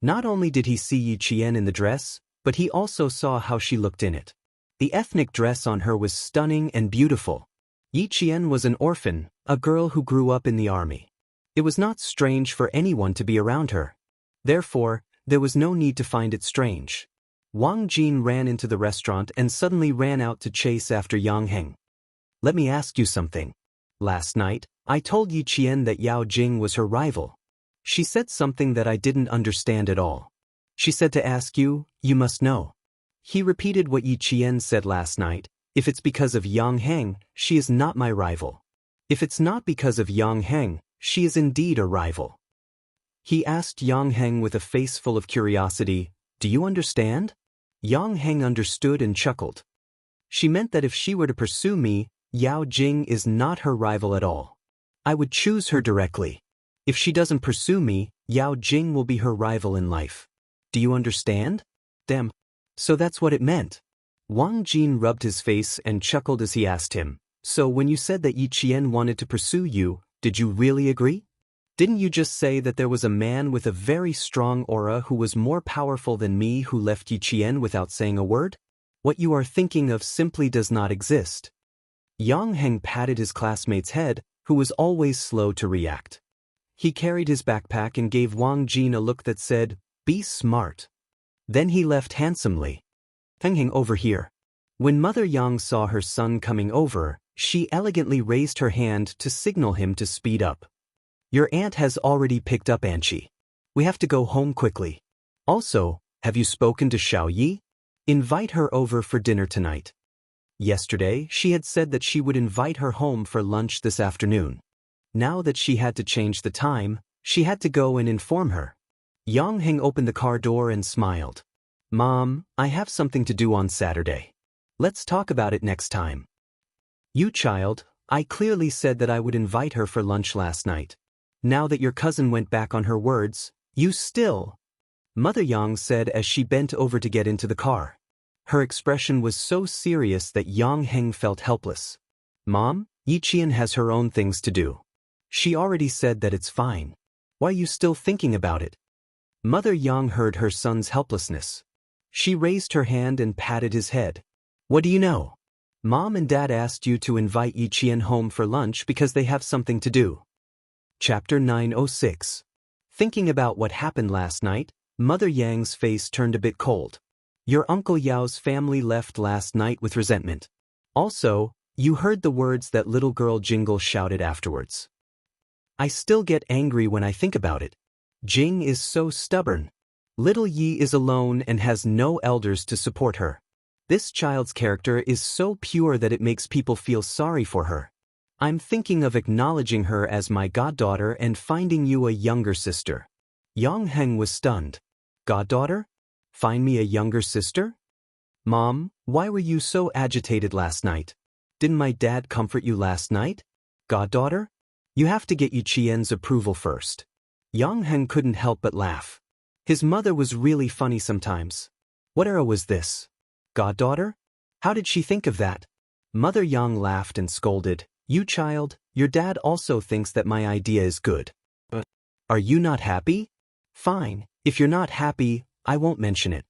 Not only did he see Yi Qian in the dress, but he also saw how she looked in it. The ethnic dress on her was stunning and beautiful. Yi Qian was an orphan, a girl who grew up in the army. It was not strange for anyone to be around her. Therefore, there was no need to find it strange. Wang Jin ran into the restaurant and suddenly ran out to chase after Yang Heng. Let me ask you something. Last night, I told Yi Qian that Yao Jing was her rival. She said something that I didn't understand at all. She said to ask you, you must know. He repeated what Yi Qian said last night, if it's because of Yang Heng, she is not my rival. If it's not because of Yang Heng, she is indeed a rival. He asked Yang Heng with a face full of curiosity, do you understand? Yang Heng understood and chuckled. She meant that if she were to pursue me, Yao Jing is not her rival at all. I would choose her directly. If she doesn't pursue me, Yao Jing will be her rival in life. Do you understand? Damn. So that's what it meant. Wang Jin rubbed his face and chuckled as he asked him, so when you said that Yi Qian wanted to pursue you, did you really agree? Didn't you just say that there was a man with a very strong aura who was more powerful than me who left Yi Qian without saying a word? What you are thinking of simply does not exist. Yang Heng patted his classmate's head, who was always slow to react. He carried his backpack and gave Wang Jin a look that said, be smart. Then he left handsomely. Heng Heng over here. When Mother Yang saw her son coming over, she elegantly raised her hand to signal him to speed up. Your aunt has already picked up Anchi. We have to go home quickly. Also, have you spoken to Xiao Yi? Invite her over for dinner tonight. Yesterday, she had said that she would invite her home for lunch this afternoon. Now that she had to change the time, she had to go and inform her. Yang Heng opened the car door and smiled. Mom, I have something to do on Saturday. Let's talk about it next time. You child, I clearly said that I would invite her for lunch last night. Now that your cousin went back on her words, you still. Mother Yang said as she bent over to get into the car. Her expression was so serious that Yang Heng felt helpless. Mom, Yi Qian has her own things to do. She already said that it's fine. Why are you still thinking about it? Mother Yang heard her son's helplessness. She raised her hand and patted his head. What do you know? Mom and Dad asked you to invite Yi Qian home for lunch because they have something to do. Chapter 906. Thinking about what happened last night, Mother Yang's face turned a bit cold. Your Uncle Yao's family left last night with resentment. Also, you heard the words that little girl Jingle shouted afterwards. I still get angry when I think about it. Jing is so stubborn. Little Yi is alone and has no elders to support her. This child's character is so pure that it makes people feel sorry for her. I'm thinking of acknowledging her as my goddaughter and finding you a younger sister. Yang Heng was stunned. Goddaughter? Find me a younger sister? Mom, why were you so agitated last night? Didn't my dad comfort you last night? Goddaughter? You have to get Yi Qian's approval first. Yang Heng couldn't help but laugh. His mother was really funny sometimes. What era was this? Goddaughter? How did she think of that? Mother Yang laughed and scolded. You child, your dad also thinks that my idea is good. But are you not happy? Fine, if you're not happy, I won't mention it.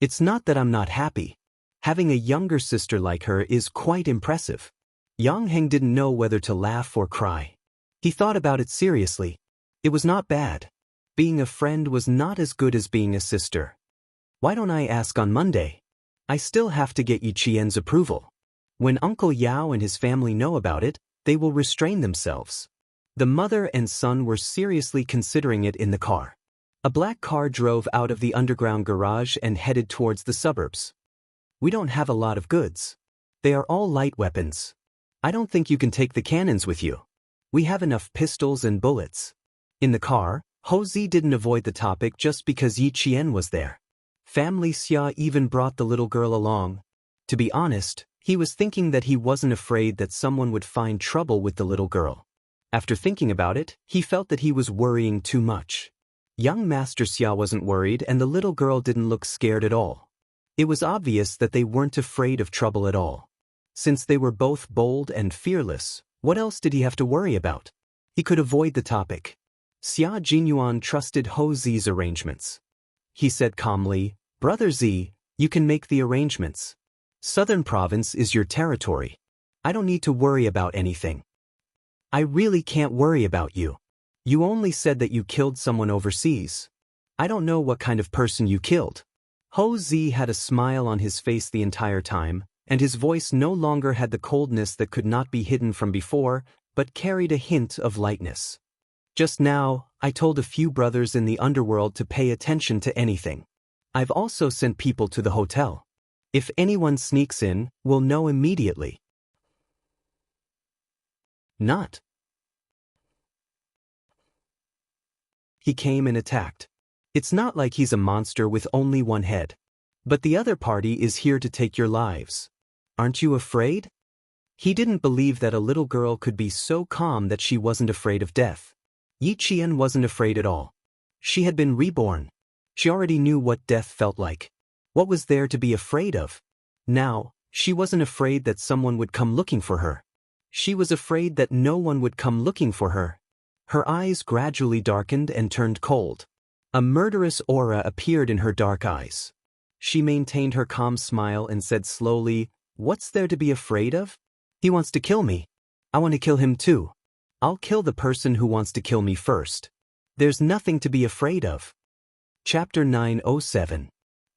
It's not that I'm not happy. Having a younger sister like her is quite impressive. Yang Heng didn't know whether to laugh or cry. He thought about it seriously. It was not bad. Being a friend was not as good as being a sister. Why don't I ask on Monday? I still have to get Yi Qian's approval. When Uncle Yao and his family know about it, they will restrain themselves. The mother and son were seriously considering it in the car. A black car drove out of the underground garage and headed towards the suburbs. We don't have a lot of goods. They are all light weapons. I don't think you can take the cannons with you. We have enough pistols and bullets. In the car, Ho Zi didn't avoid the topic just because Yi Qian was there. Family Xia even brought the little girl along. To be honest, he was thinking that he wasn't afraid that someone would find trouble with the little girl. After thinking about it, he felt that he was worrying too much. Young Master Xia wasn't worried and the little girl didn't look scared at all. It was obvious that they weren't afraid of trouble at all. Since they were both bold and fearless, what else did he have to worry about? He could avoid the topic. Xia Jinyuan trusted Ho Zi's arrangements. He said calmly, "Brother Z, you can make the arrangements. Southern Province is your territory. I don't need to worry about anything. I really can't worry about you. You only said that you killed someone overseas. I don't know what kind of person you killed." Ho Zi had a smile on his face the entire time, and his voice no longer had the coldness that could not be hidden from before, but carried a hint of lightness. "Just now, I told a few brothers in the underworld to pay attention to anything. I've also sent people to the hotel. If anyone sneaks in, we'll know immediately." Not. He came and attacked. It's not like he's a monster with only one head. But the other party is here to take your lives. Aren't you afraid? He didn't believe that a little girl could be so calm that she wasn't afraid of death. Yi Qian wasn't afraid at all. She had been reborn. She already knew what death felt like. What was there to be afraid of? Now, she wasn't afraid that someone would come looking for her. She was afraid that no one would come looking for her. Her eyes gradually darkened and turned cold. A murderous aura appeared in her dark eyes. She maintained her calm smile and said slowly, "What's there to be afraid of? He wants to kill me. I want to kill him too. I'll kill the person who wants to kill me first. There's nothing to be afraid of." Chapter 907.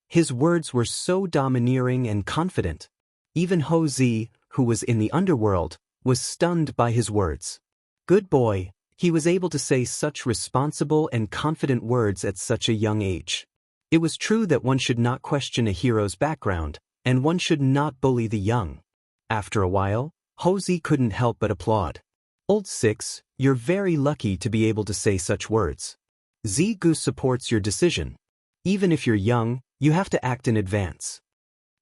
His words were so domineering and confident. Even Ho Zi, who was in the underworld, was stunned by his words. Good boy. He was able to say such responsible and confident words at such a young age. It was true that one should not question a hero's background, and one should not bully the young. After a while, Ho Zi couldn't help but applaud. "Old Six, you're very lucky to be able to say such words. Zigu supports your decision. Even if you're young, you have to act in advance.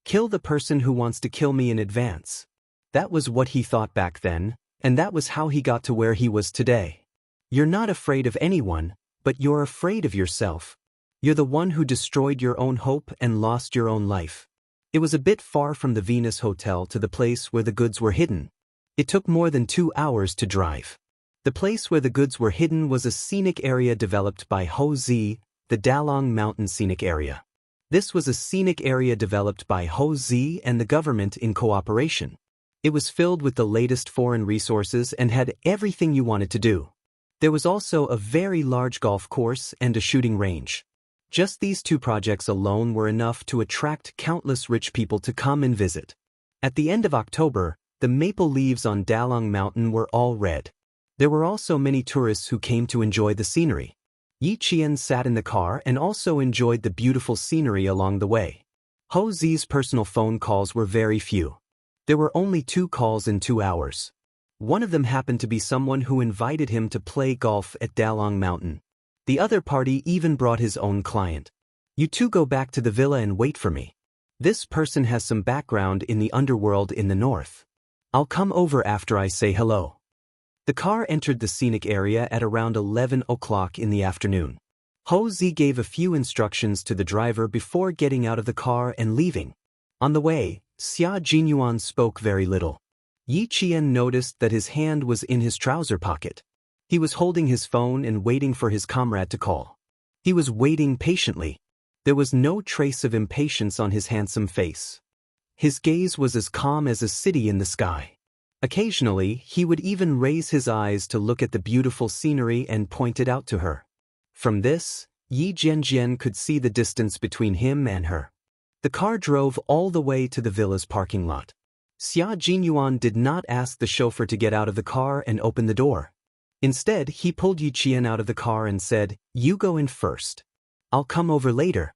Kill the person who wants to kill me in advance." That was what he thought back then, and that was how he got to where he was today. You're not afraid of anyone, but you're afraid of yourself. You're the one who destroyed your own hope and lost your own life. It was a bit far from the Venus Hotel to the place where the goods were hidden. It took more than 2 hours to drive. The place where the goods were hidden was a scenic area developed by Ho Zi, the Dalong Mountain Scenic Area. This was a scenic area developed by Ho Zi and the government in cooperation. It was filled with the latest foreign resources and had everything you wanted to do. There was also a very large golf course and a shooting range. Just these 2 projects alone were enough to attract countless rich people to come and visit. At the end of October, the maple leaves on Dalong Mountain were all red. There were also many tourists who came to enjoy the scenery. Yi Qian sat in the car and also enjoyed the beautiful scenery along the way. Ho Zi's personal phone calls were very few. There were only 2 calls in 2 hours. One of them happened to be someone who invited him to play golf at Dalong Mountain. The other party even brought his own client. "You two go back to the villa and wait for me. This person has some background in the underworld in the north. I'll come over after I say hello." The car entered the scenic area at around 11 o'clock in the afternoon. Ho Zi gave a few instructions to the driver before getting out of the car and leaving. On the way, Xia Jinyuan spoke very little. Yi Qian noticed that his hand was in his trouser pocket. He was holding his phone and waiting for his comrade to call. He was waiting patiently. There was no trace of impatience on his handsome face. His gaze was as calm as a city in the sky. Occasionally, he would even raise his eyes to look at the beautiful scenery and point it out to her. From this, Yi Jianjian could see the distance between him and her. The car drove all the way to the villa's parking lot. Xia Jinyuan did not ask the chauffeur to get out of the car and open the door. Instead, he pulled Yi Qian out of the car and said, "You go in first. I'll come over later."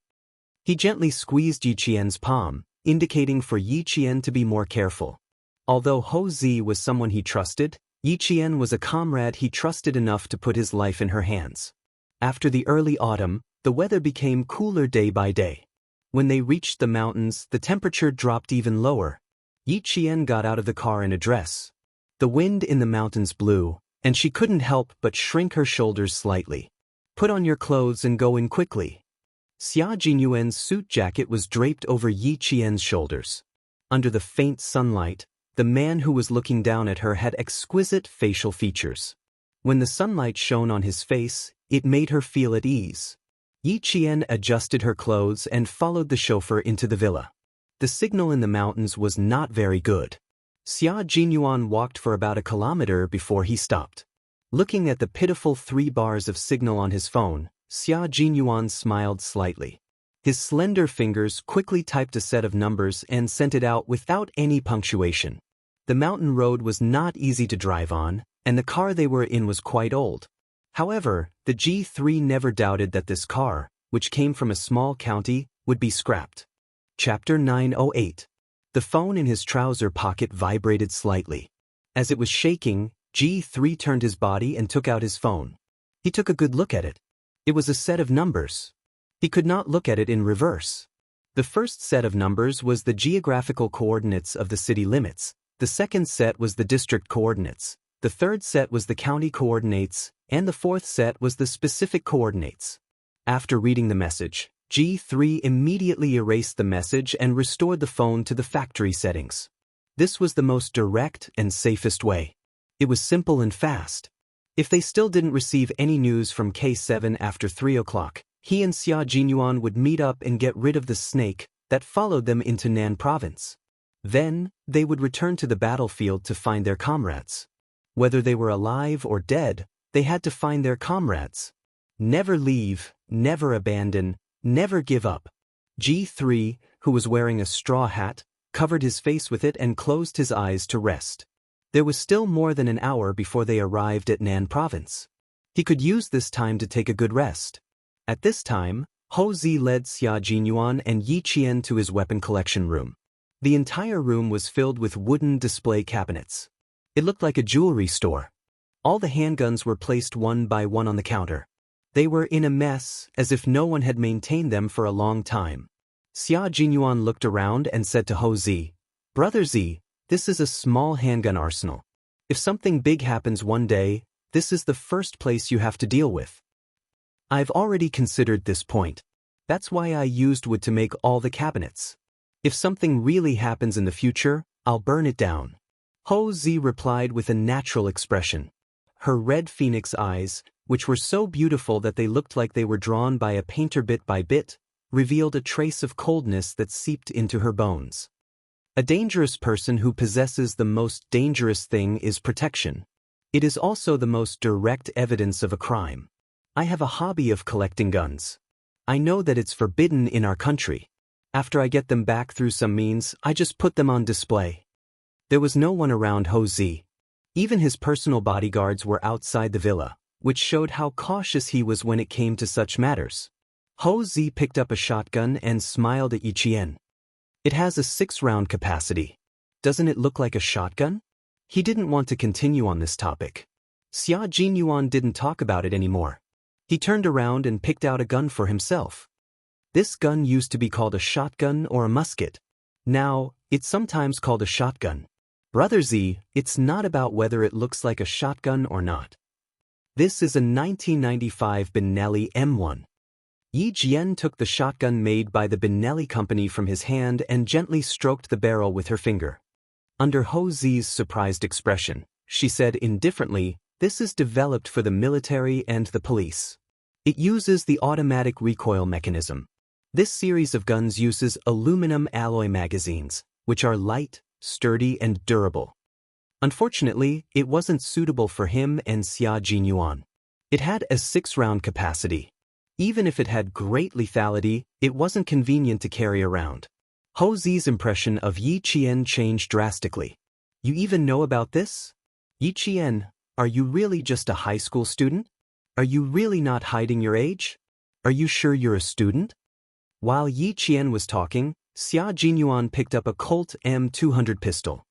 He gently squeezed Yi Qian's palm, indicating for Yi Qian to be more careful. Although Ho Zi was someone he trusted, Yi Qian was a comrade he trusted enough to put his life in her hands. After the early autumn, the weather became cooler day by day. When they reached the mountains, the temperature dropped even lower. Yi Qian got out of the car in a dress. The wind in the mountains blew, and she couldn't help but shrink her shoulders slightly. Put on your clothes and go in quickly. Xia Jinyuan's suit jacket was draped over Yi Qian's shoulders. Under the faint sunlight, the man who was looking down at her had exquisite facial features. When the sunlight shone on his face, it made her feel at ease. Yi Qian adjusted her clothes and followed the chauffeur into the villa. The signal in the mountains was not very good. Xia Jinyuan walked for about a kilometer before he stopped. Looking at the pitiful 3 bars of signal on his phone, Xia Jinyuan smiled slightly. His slender fingers quickly typed a set of numbers and sent it out without any punctuation. The mountain road was not easy to drive on, and the car they were in was quite old. However, the G3 never doubted that this car, which came from a small county, would be scrapped. Chapter 908. The phone in his trouser pocket vibrated slightly. As it was shaking, G3 turned his body and took out his phone. He took a good look at it. It was a set of numbers. He could not look at it in reverse. The first set of numbers was the geographical coordinates of the city limits. The second set was the district coordinates. The third set was the county coordinates, and the fourth set was the specific coordinates. After reading the message, G3 immediately erased the message and restored the phone to the factory settings. This was the most direct and safest way. It was simple and fast. If they still didn't receive any news from K7 after 3 o'clock, he and Xia Jinyuan would meet up and get rid of the snake that followed them into Nan province. Then, they would return to the battlefield to find their comrades. Whether they were alive or dead, they had to find their comrades. Never leave, never abandon, never give up. G3, who was wearing a straw hat, covered his face with it and closed his eyes to rest. There was still more than an hour before they arrived at Nan province. He could use this time to take a good rest. At this time, Hou Zi led Xia Jinyuan and Yi Qian to his weapon collection room. The entire room was filled with wooden display cabinets. It looked like a jewelry store. All the handguns were placed one by one on the counter. They were in a mess, as if no one had maintained them for a long time. Xia Jinyuan looked around and said to Hou Zi, "Brother Zi, this is a small handgun arsenal. If something big happens one day, this is the first place you have to deal with." I've already considered this point. That's why I used wood to make all the cabinets. If something really happens in the future, I'll burn it down. Hou Zi replied with a natural expression. Her red phoenix eyes, which were so beautiful that they looked like they were drawn by a painter bit by bit, revealed a trace of coldness that seeped into her bones. A dangerous person who possesses the most dangerous thing is protection. It is also the most direct evidence of a crime. I have a hobby of collecting guns. I know that it's forbidden in our country. After I get them back through some means, I just put them on display. There was no one around Hou Zi. Even his personal bodyguards were outside the villa, which showed how cautious he was when it came to such matters. Hou Zi picked up a shotgun and smiled at Yi Qian. It has a 6-round capacity. Doesn't it look like a shotgun? He didn't want to continue on this topic. Xia Jinyuan didn't talk about it anymore. He turned around and picked out a gun for himself. This gun used to be called a shotgun or a musket. Now, it's sometimes called a shotgun. Brother Zi, it's not about whether it looks like a shotgun or not. This is a 1995 Benelli M1. Yi Jian took the shotgun made by the Benelli company from his hand and gently stroked the barrel with her finger. Under Hou Zi's surprised expression, she said indifferently, "This is developed for the military and the police. It uses the automatic recoil mechanism. This series of guns uses aluminum alloy magazines, which are light, sturdy, and durable. Unfortunately, it wasn't suitable for him and Xia Jinyuan. It had a 6-round capacity. Even if it had great lethality, it wasn't convenient to carry around." Hou Zi's impression of Yi Qian changed drastically. "You even know about this? Yi Qian, are you really just a high school student? Are you really not hiding your age? Are you sure you're a student?" While Yi Qian was talking, Xia Jinyuan picked up a Colt M200 pistol.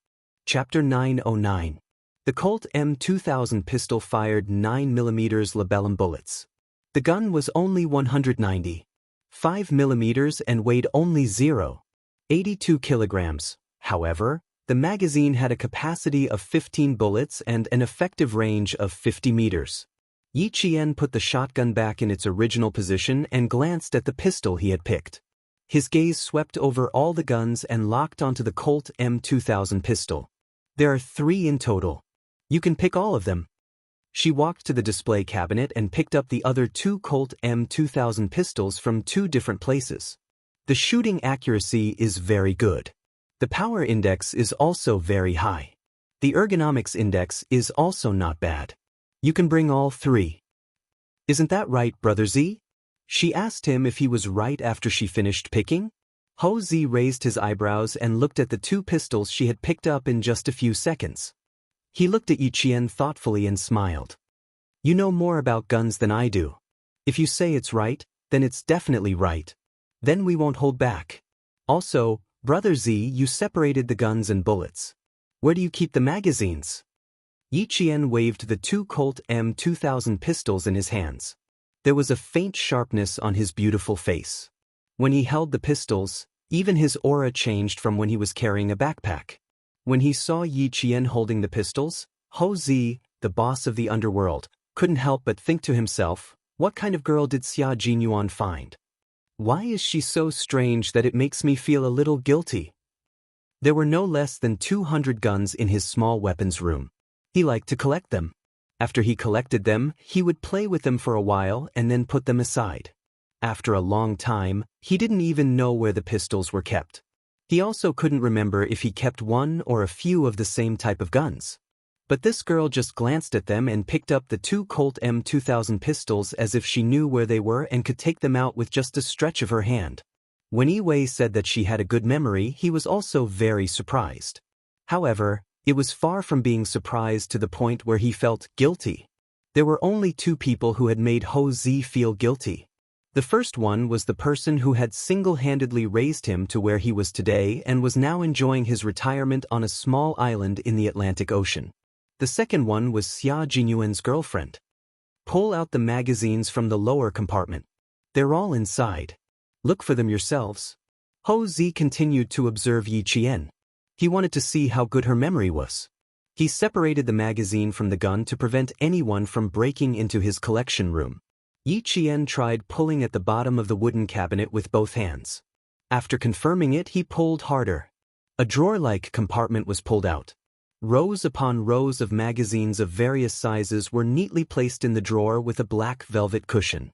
Chapter 909. The Colt M2000 pistol fired 9mm labellum bullets. The gun was only 190. 5 millimeters and weighed only 0.82 kilograms. However, the magazine had a capacity of 15 bullets and an effective range of 50 meters. Yi Qian put the shotgun back in its original position and glanced at the pistol he had picked. His gaze swept over all the guns and locked onto the Colt M2000 pistol. There are 3 in total. You can pick all of them. She walked to the display cabinet and picked up the other 2 Colt M2000 pistols from 2 different places. The shooting accuracy is very good. The power index is also very high. The ergonomics index is also not bad. You can bring all 3. Isn't that right, Brother Z? She asked him if he was right after she finished picking. Ho Zi raised his eyebrows and looked at the 2 pistols she had picked up in just a few seconds. He looked at Yi Qian thoughtfully and smiled. You know more about guns than I do. If you say it's right, then it's definitely right. Then we won't hold back. Also, Brother Z, you separated the guns and bullets. Where do you keep the magazines? Yi Qian waved the 2 Colt M2000 pistols in his hands. There was a faint sharpness on his beautiful face. When he held the pistols, even his aura changed from when he was carrying a backpack. When he saw Yi Qian holding the pistols, Ho Zi, the boss of the underworld, couldn't help but think to himself, what kind of girl did Xia Jinyuan find? Why is she so strange that it makes me feel a little guilty? There were no less than 200 guns in his small weapons room. He liked to collect them. After he collected them, he would play with them for a while and then put them aside. After a long time, he didn't even know where the pistols were kept. He also couldn't remember if he kept one or a few of the same type of guns. But this girl just glanced at them and picked up the 2 Colt M2000 pistols as if she knew where they were and could take them out with just a stretch of her hand. When Yi Wei said that she had a good memory, he was also very surprised. However, it was far from being surprised to the point where he felt guilty. There were only 2 people who had made Ho Zi feel guilty. The first one was the person who had single-handedly raised him to where he was today and was now enjoying his retirement on a small island in the Atlantic Ocean. The second one was Xia Jinyuan's girlfriend. Pull out the magazines from the lower compartment. They're all inside. Look for them yourselves. Ho Zi continued to observe Yi Qian. He wanted to see how good her memory was. He separated the magazine from the gun to prevent anyone from breaking into his collection room. Yi Qian tried pulling at the bottom of the wooden cabinet with both hands. After confirming it, he pulled harder. A drawer-like compartment was pulled out. Rows upon rows of magazines of various sizes were neatly placed in the drawer with a black velvet cushion.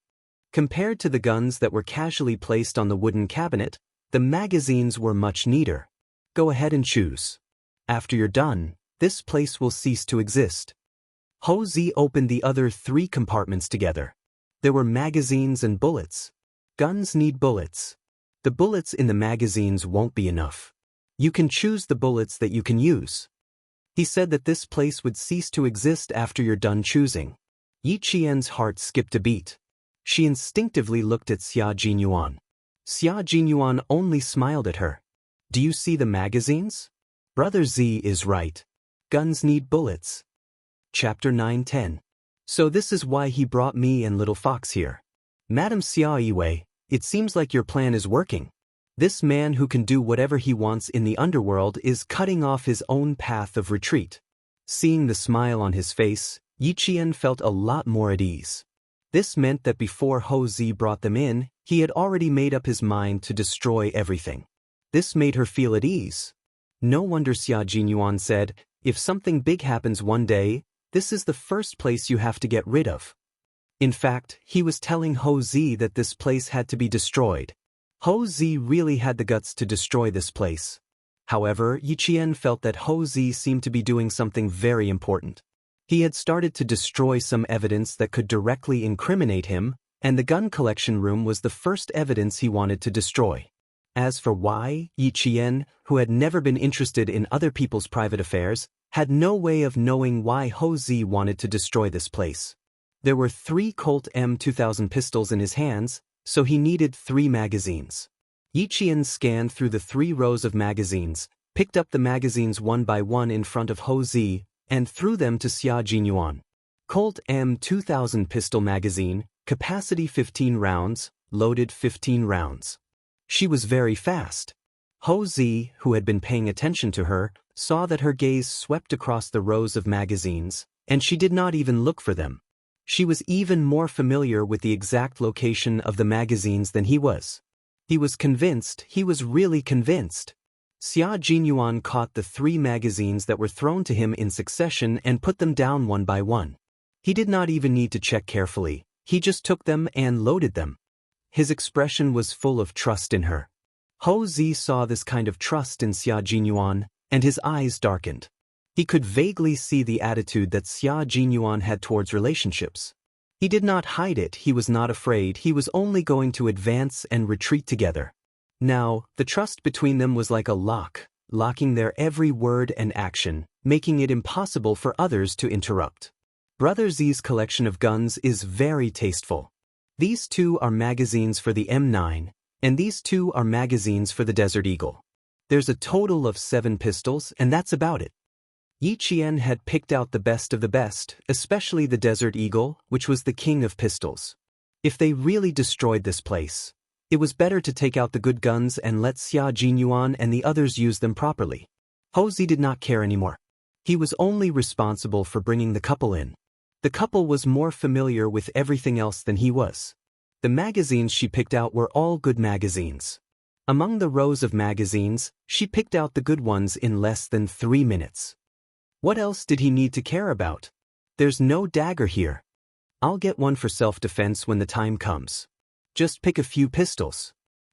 Compared to the guns that were casually placed on the wooden cabinet, the magazines were much neater. Go ahead and choose. After you're done, this place will cease to exist. Ho Zi opened the other 3 compartments together. There were magazines and bullets. Guns need bullets. The bullets in the magazines won't be enough. You can choose the bullets that you can use. He said that this place would cease to exist after you're done choosing. Yi Qian's heart skipped a beat. She instinctively looked at Xia Jinyuan. Xia Jinyuan only smiled at her. Do you see the magazines? Brother Z is right. Guns need bullets. Chapter 9-10. So this is why he brought me and Little Fox here. Madam Xia Yiwei, it seems like your plan is working. This man who can do whatever he wants in the underworld is cutting off his own path of retreat. Seeing the smile on his face, Yi Qian felt a lot more at ease. This meant that before Ho Zi brought them in, he had already made up his mind to destroy everything. This made her feel at ease. No wonder Xia Jinyuan said, if something big happens one day, this is the first place you have to get rid of. In fact, he was telling Ho Zi that this place had to be destroyed. Ho Zi really had the guts to destroy this place. However, Yi Qian felt that Ho Zi seemed to be doing something very important. He had started to destroy some evidence that could directly incriminate him, and the gun collection room was the first evidence he wanted to destroy. As for why, Yi Qian, who had never been interested in other people's private affairs, had no way of knowing why Ho Zi wanted to destroy this place. There were 3 Colt M2000 pistols in his hands, so he needed 3 magazines. Yi Qian scanned through the 3 rows of magazines, picked up the magazines one by one in front of Ho Zi, and threw them to Xia Jinyuan. Colt M2000 pistol magazine, capacity 15 rounds, loaded 15 rounds. She was very fast. Ho Zi, who had been paying attention to her, saw that her gaze swept across the rows of magazines, and she did not even look for them. She was even more familiar with the exact location of the magazines than he was. He was convinced, he was really convinced. Xia Jinyuan caught the 3 magazines that were thrown to him in succession and put them down one by one. He did not even need to check carefully, he just took them and loaded them. His expression was full of trust in her. Ho Zi saw this kind of trust in Xia Jinyuan, and his eyes darkened. He could vaguely see the attitude that Xia Jinyuan had towards relationships. He did not hide it, he was not afraid, he was only going to advance and retreat together. Now, the trust between them was like a lock, locking their every word and action, making it impossible for others to interrupt. Brother Z's collection of guns is very tasteful. These 2 are magazines for the M9, and these 2 are magazines for the Desert Eagle. There's a total of 7 pistols, and that's about it. Yi Qian had picked out the best of the best, especially the Desert Eagle, which was the king of pistols. If they really destroyed this place, it was better to take out the good guns and let Xia Jinyuan and the others use them properly. Ho Zi did not care anymore. He was only responsible for bringing the couple in. The couple was more familiar with everything else than he was. The magazines she picked out were all good magazines. Among the rows of magazines, she picked out the good ones in less than 3 minutes. What else did he need to care about? There's no dagger here. I'll get one for self-defense when the time comes. Just pick a few pistols.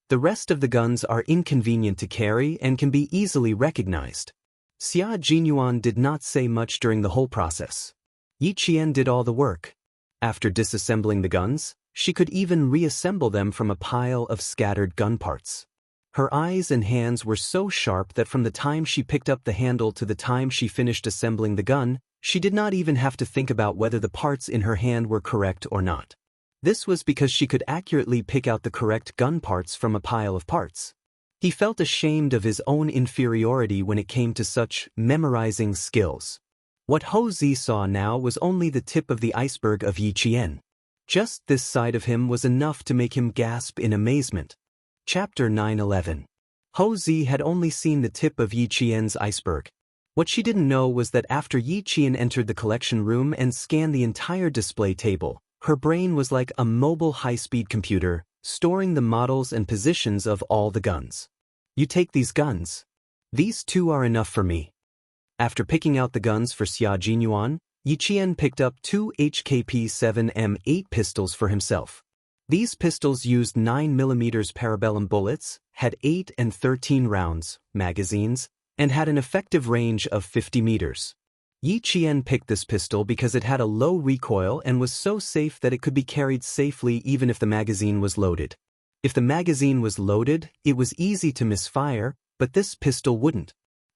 The rest of the guns are inconvenient to carry and can be easily recognized. Xia Jinyuan did not say much during the whole process. Yi Qian did all the work. After disassembling the guns, she could even reassemble them from a pile of scattered gun parts. Her eyes and hands were so sharp that from the time she picked up the handle to the time she finished assembling the gun, she did not even have to think about whether the parts in her hand were correct or not. This was because she could accurately pick out the correct gun parts from a pile of parts. He felt ashamed of his own inferiority when it came to such memorizing skills. What Ho Zi saw now was only the tip of the iceberg of Yi Qian. Just this side of him was enough to make him gasp in amazement. Chapter 9-11. Ho Zi had only seen the tip of Yi Qian's iceberg. What she didn't know was that after Yi Qian entered the collection room and scanned the entire display table, her brain was like a mobile high-speed computer, storing the models and positions of all the guns. You take these guns. These 2 are enough for me. After picking out the guns for Xia Jinyuan, Yi Qian picked up 2 HKP-7M8 pistols for himself. These pistols used 9mm parabellum bullets, had 8 and 13 rounds, magazines, and had an effective range of 50 meters. Yi Qian picked this pistol because it had a low recoil and was so safe that it could be carried safely even if the magazine was loaded. If the magazine was loaded, it was easy to misfire, but this pistol wouldn't.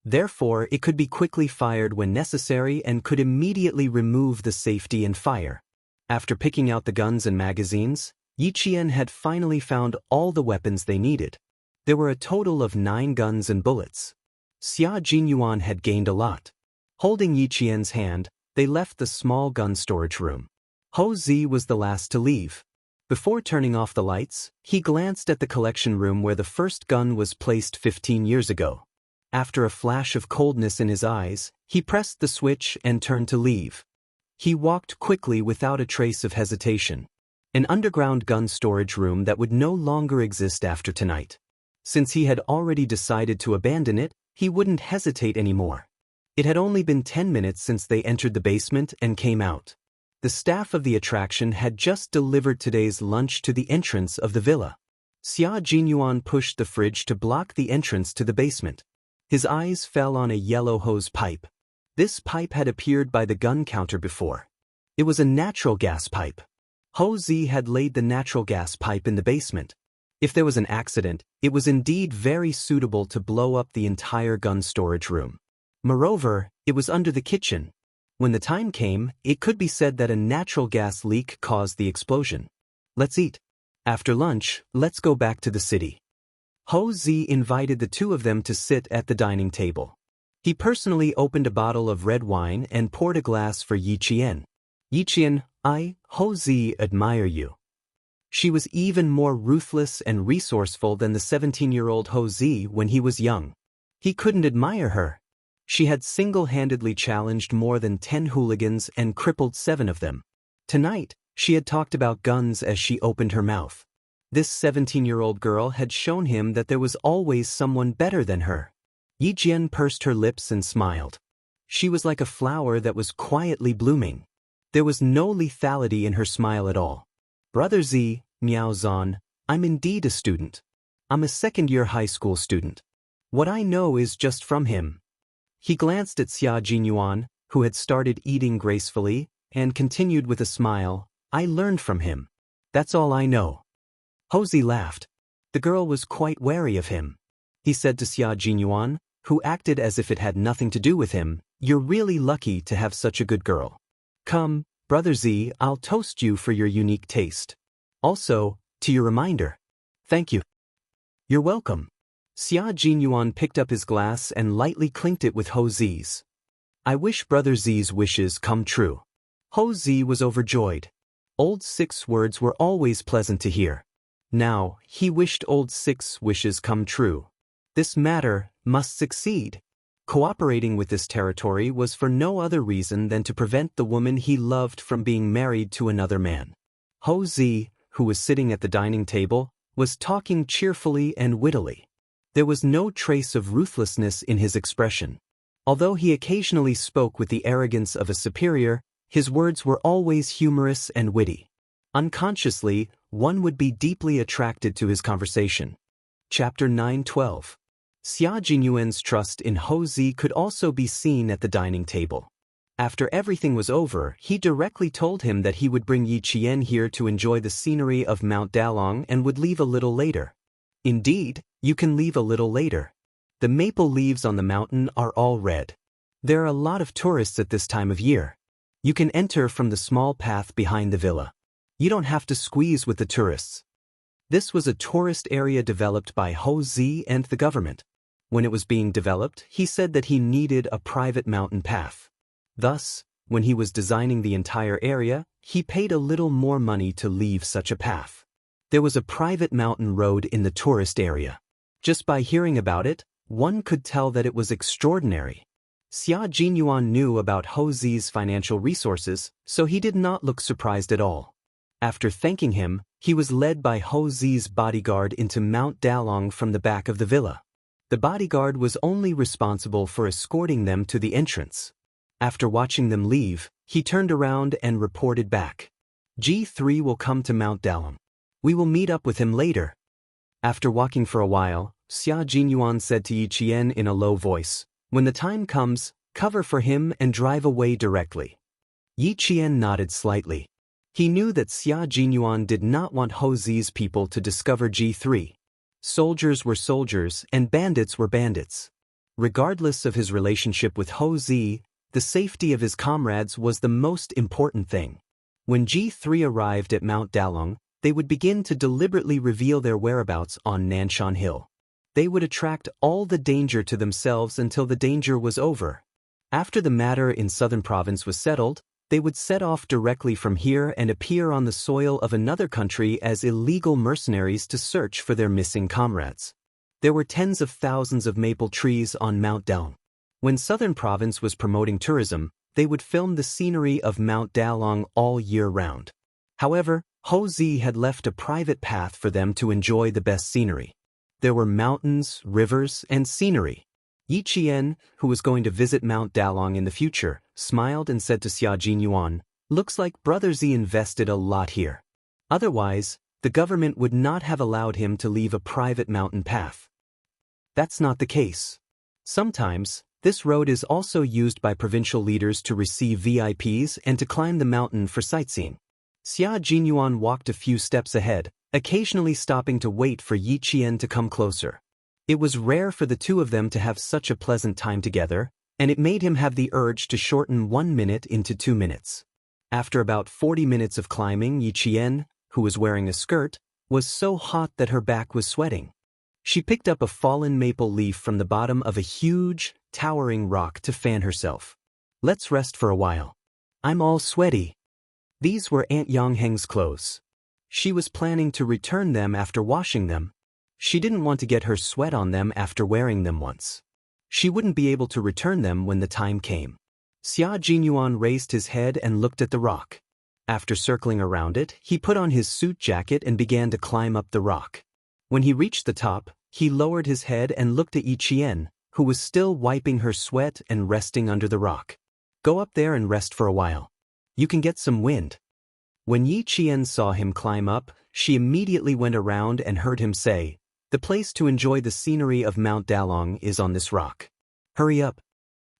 Therefore, it could be quickly fired when necessary and could immediately remove the safety and fire. After picking out the guns and magazines, Yi Qian had finally found all the weapons they needed. There were a total of 9 guns and bullets. Xia Jinyuan had gained a lot. Holding Yi Qian's hand, they left the small gun storage room. Ho Zi was the last to leave. Before turning off the lights, he glanced at the collection room where the first gun was placed 15 years ago. After a flash of coldness in his eyes, he pressed the switch and turned to leave. He walked quickly without a trace of hesitation. An underground gun storage room that would no longer exist after tonight. Since he had already decided to abandon it, he wouldn't hesitate anymore. It had only been 10 minutes since they entered the basement and came out. The staff of the attraction had just delivered today's lunch to the entrance of the villa. Xia Jinyuan pushed the fridge to block the entrance to the basement. His eyes fell on a yellow hose pipe. This pipe had appeared by the gun counter before. It was a natural gas pipe. Ho Zi had laid the natural gas pipe in the basement. If there was an accident, it was indeed very suitable to blow up the entire gun storage room. Moreover, it was under the kitchen. When the time came, it could be said that a natural gas leak caused the explosion. Let's eat. After lunch, let's go back to the city. Ho Zi invited the 2 of them to sit at the dining table. He personally opened a bottle of red wine and poured a glass for Yi Qian. Yi Qian, I, Ho Zi, admire you. She was even more ruthless and resourceful than the 17-year-old Ho Zi when he was young. He couldn't admire her. She had single-handedly challenged more than 10 hooligans and crippled 7 of them. Tonight, she had talked about guns as she opened her mouth. This 17-year-old girl had shown him that there was always someone better than her. Yi Jian pursed her lips and smiled. She was like a flower that was quietly blooming. There was no lethality in her smile at all. Brother Z, Miao Zhan, I'm indeed a student. I'm a second-year high school student. What I know is just from him. He glanced at Xia Jinyuan, who had started eating gracefully, and continued with a smile, I learned from him. That's all I know. Ho Zi laughed. The girl was quite wary of him. He said to Xia Jinyuan, who acted as if it had nothing to do with him, you're really lucky to have such a good girl. Come, Brother Z, I'll toast you for your unique taste. Also, to your reminder. Thank you. You're welcome. Xia Jinyuan picked up his glass and lightly clinked it with Ho Zi's. I wish Brother Z's wishes come true. Ho Zi was overjoyed. Old Six's words were always pleasant to hear. Now, he wished Old Six's wishes come true. This matter must succeed. Cooperating with this territory was for no other reason than to prevent the woman he loved from being married to another man. Ho Zi, who was sitting at the dining table, was talking cheerfully and wittily. There was no trace of ruthlessness in his expression. Although he occasionally spoke with the arrogance of a superior, his words were always humorous and witty. Unconsciously, one would be deeply attracted to his conversation. Chapter 9:12. Xia Jinyuan's trust in Ho Zi could also be seen at the dining table. After everything was over, he directly told him that he would bring Yi Qian here to enjoy the scenery of Mount Dalong and would leave a little later. Indeed, you can leave a little later. The maple leaves on the mountain are all red. There are a lot of tourists at this time of year. You can enter from the small path behind the villa. You don't have to squeeze with the tourists. This was a tourist area developed by Ho Zi and the government. When it was being developed, he said that he needed a private mountain path. Thus, when he was designing the entire area, he paid a little more money to leave such a path. There was a private mountain road in the tourist area. Just by hearing about it, one could tell that it was extraordinary. Xia Jinyuan knew about Ho Zi's financial resources, so he did not look surprised at all. After thanking him, he was led by Ho Zi's bodyguard into Mount Dalong from the back of the villa. The bodyguard was only responsible for escorting them to the entrance. After watching them leave, he turned around and reported back. G3 will come to Mount Dalong. We will meet up with him later. After walking for a while, Xia Jinyuan said to Yi Qian in a low voice, when the time comes, cover for him and drive away directly. Yi Qian nodded slightly. He knew that Xia Jinyuan did not want Ho Zi's people to discover G3. Soldiers were soldiers and bandits were bandits. Regardless of his relationship with Ho Zi, the safety of his comrades was the most important thing. When G3 arrived at Mount Dalong, they would begin to deliberately reveal their whereabouts on Nanshan Hill. They would attract all the danger to themselves until the danger was over. After the matter in Southern Province was settled, they would set off directly from here and appear on the soil of another country as illegal mercenaries to search for their missing comrades. There were tens of thousands of maple trees on Mount Dalong. When Southern Province was promoting tourism, they would film the scenery of Mount Dalong all year round. However, Ho Zi had left a private path for them to enjoy the best scenery. There were mountains, rivers, and scenery. Yi Qian, who was going to visit Mount Dalong in the future, smiled and said to Xia Jinyuan, looks like Brother Z invested a lot here. Otherwise, the government would not have allowed him to leave a private mountain path. That's not the case. Sometimes, this road is also used by provincial leaders to receive VIPs and to climb the mountain for sightseeing. Xia Jinyuan walked a few steps ahead, occasionally stopping to wait for Yi Qian to come closer. It was rare for the two of them to have such a pleasant time together, and it made him have the urge to shorten 1 minute into 2 minutes. After about 40 minutes of climbing, Yi Qian, who was wearing a skirt, was so hot that her back was sweating. She picked up a fallen maple leaf from the bottom of a huge, towering rock to fan herself. Let's rest for a while. I'm all sweaty. These were Aunt Yangheng's clothes. She was planning to return them after washing them. She didn't want to get her sweat on them after wearing them once. She wouldn't be able to return them when the time came. Xia Jinyuan raised his head and looked at the rock. After circling around it, he put on his suit jacket and began to climb up the rock. When he reached the top, he lowered his head and looked at Yi Qian, who was still wiping her sweat and resting under the rock. Go up there and rest for a while. You can get some wind. When Yi Qian saw him climb up, she immediately went around and heard him say, "The place to enjoy the scenery of Mount Dalong is on this rock. Hurry up."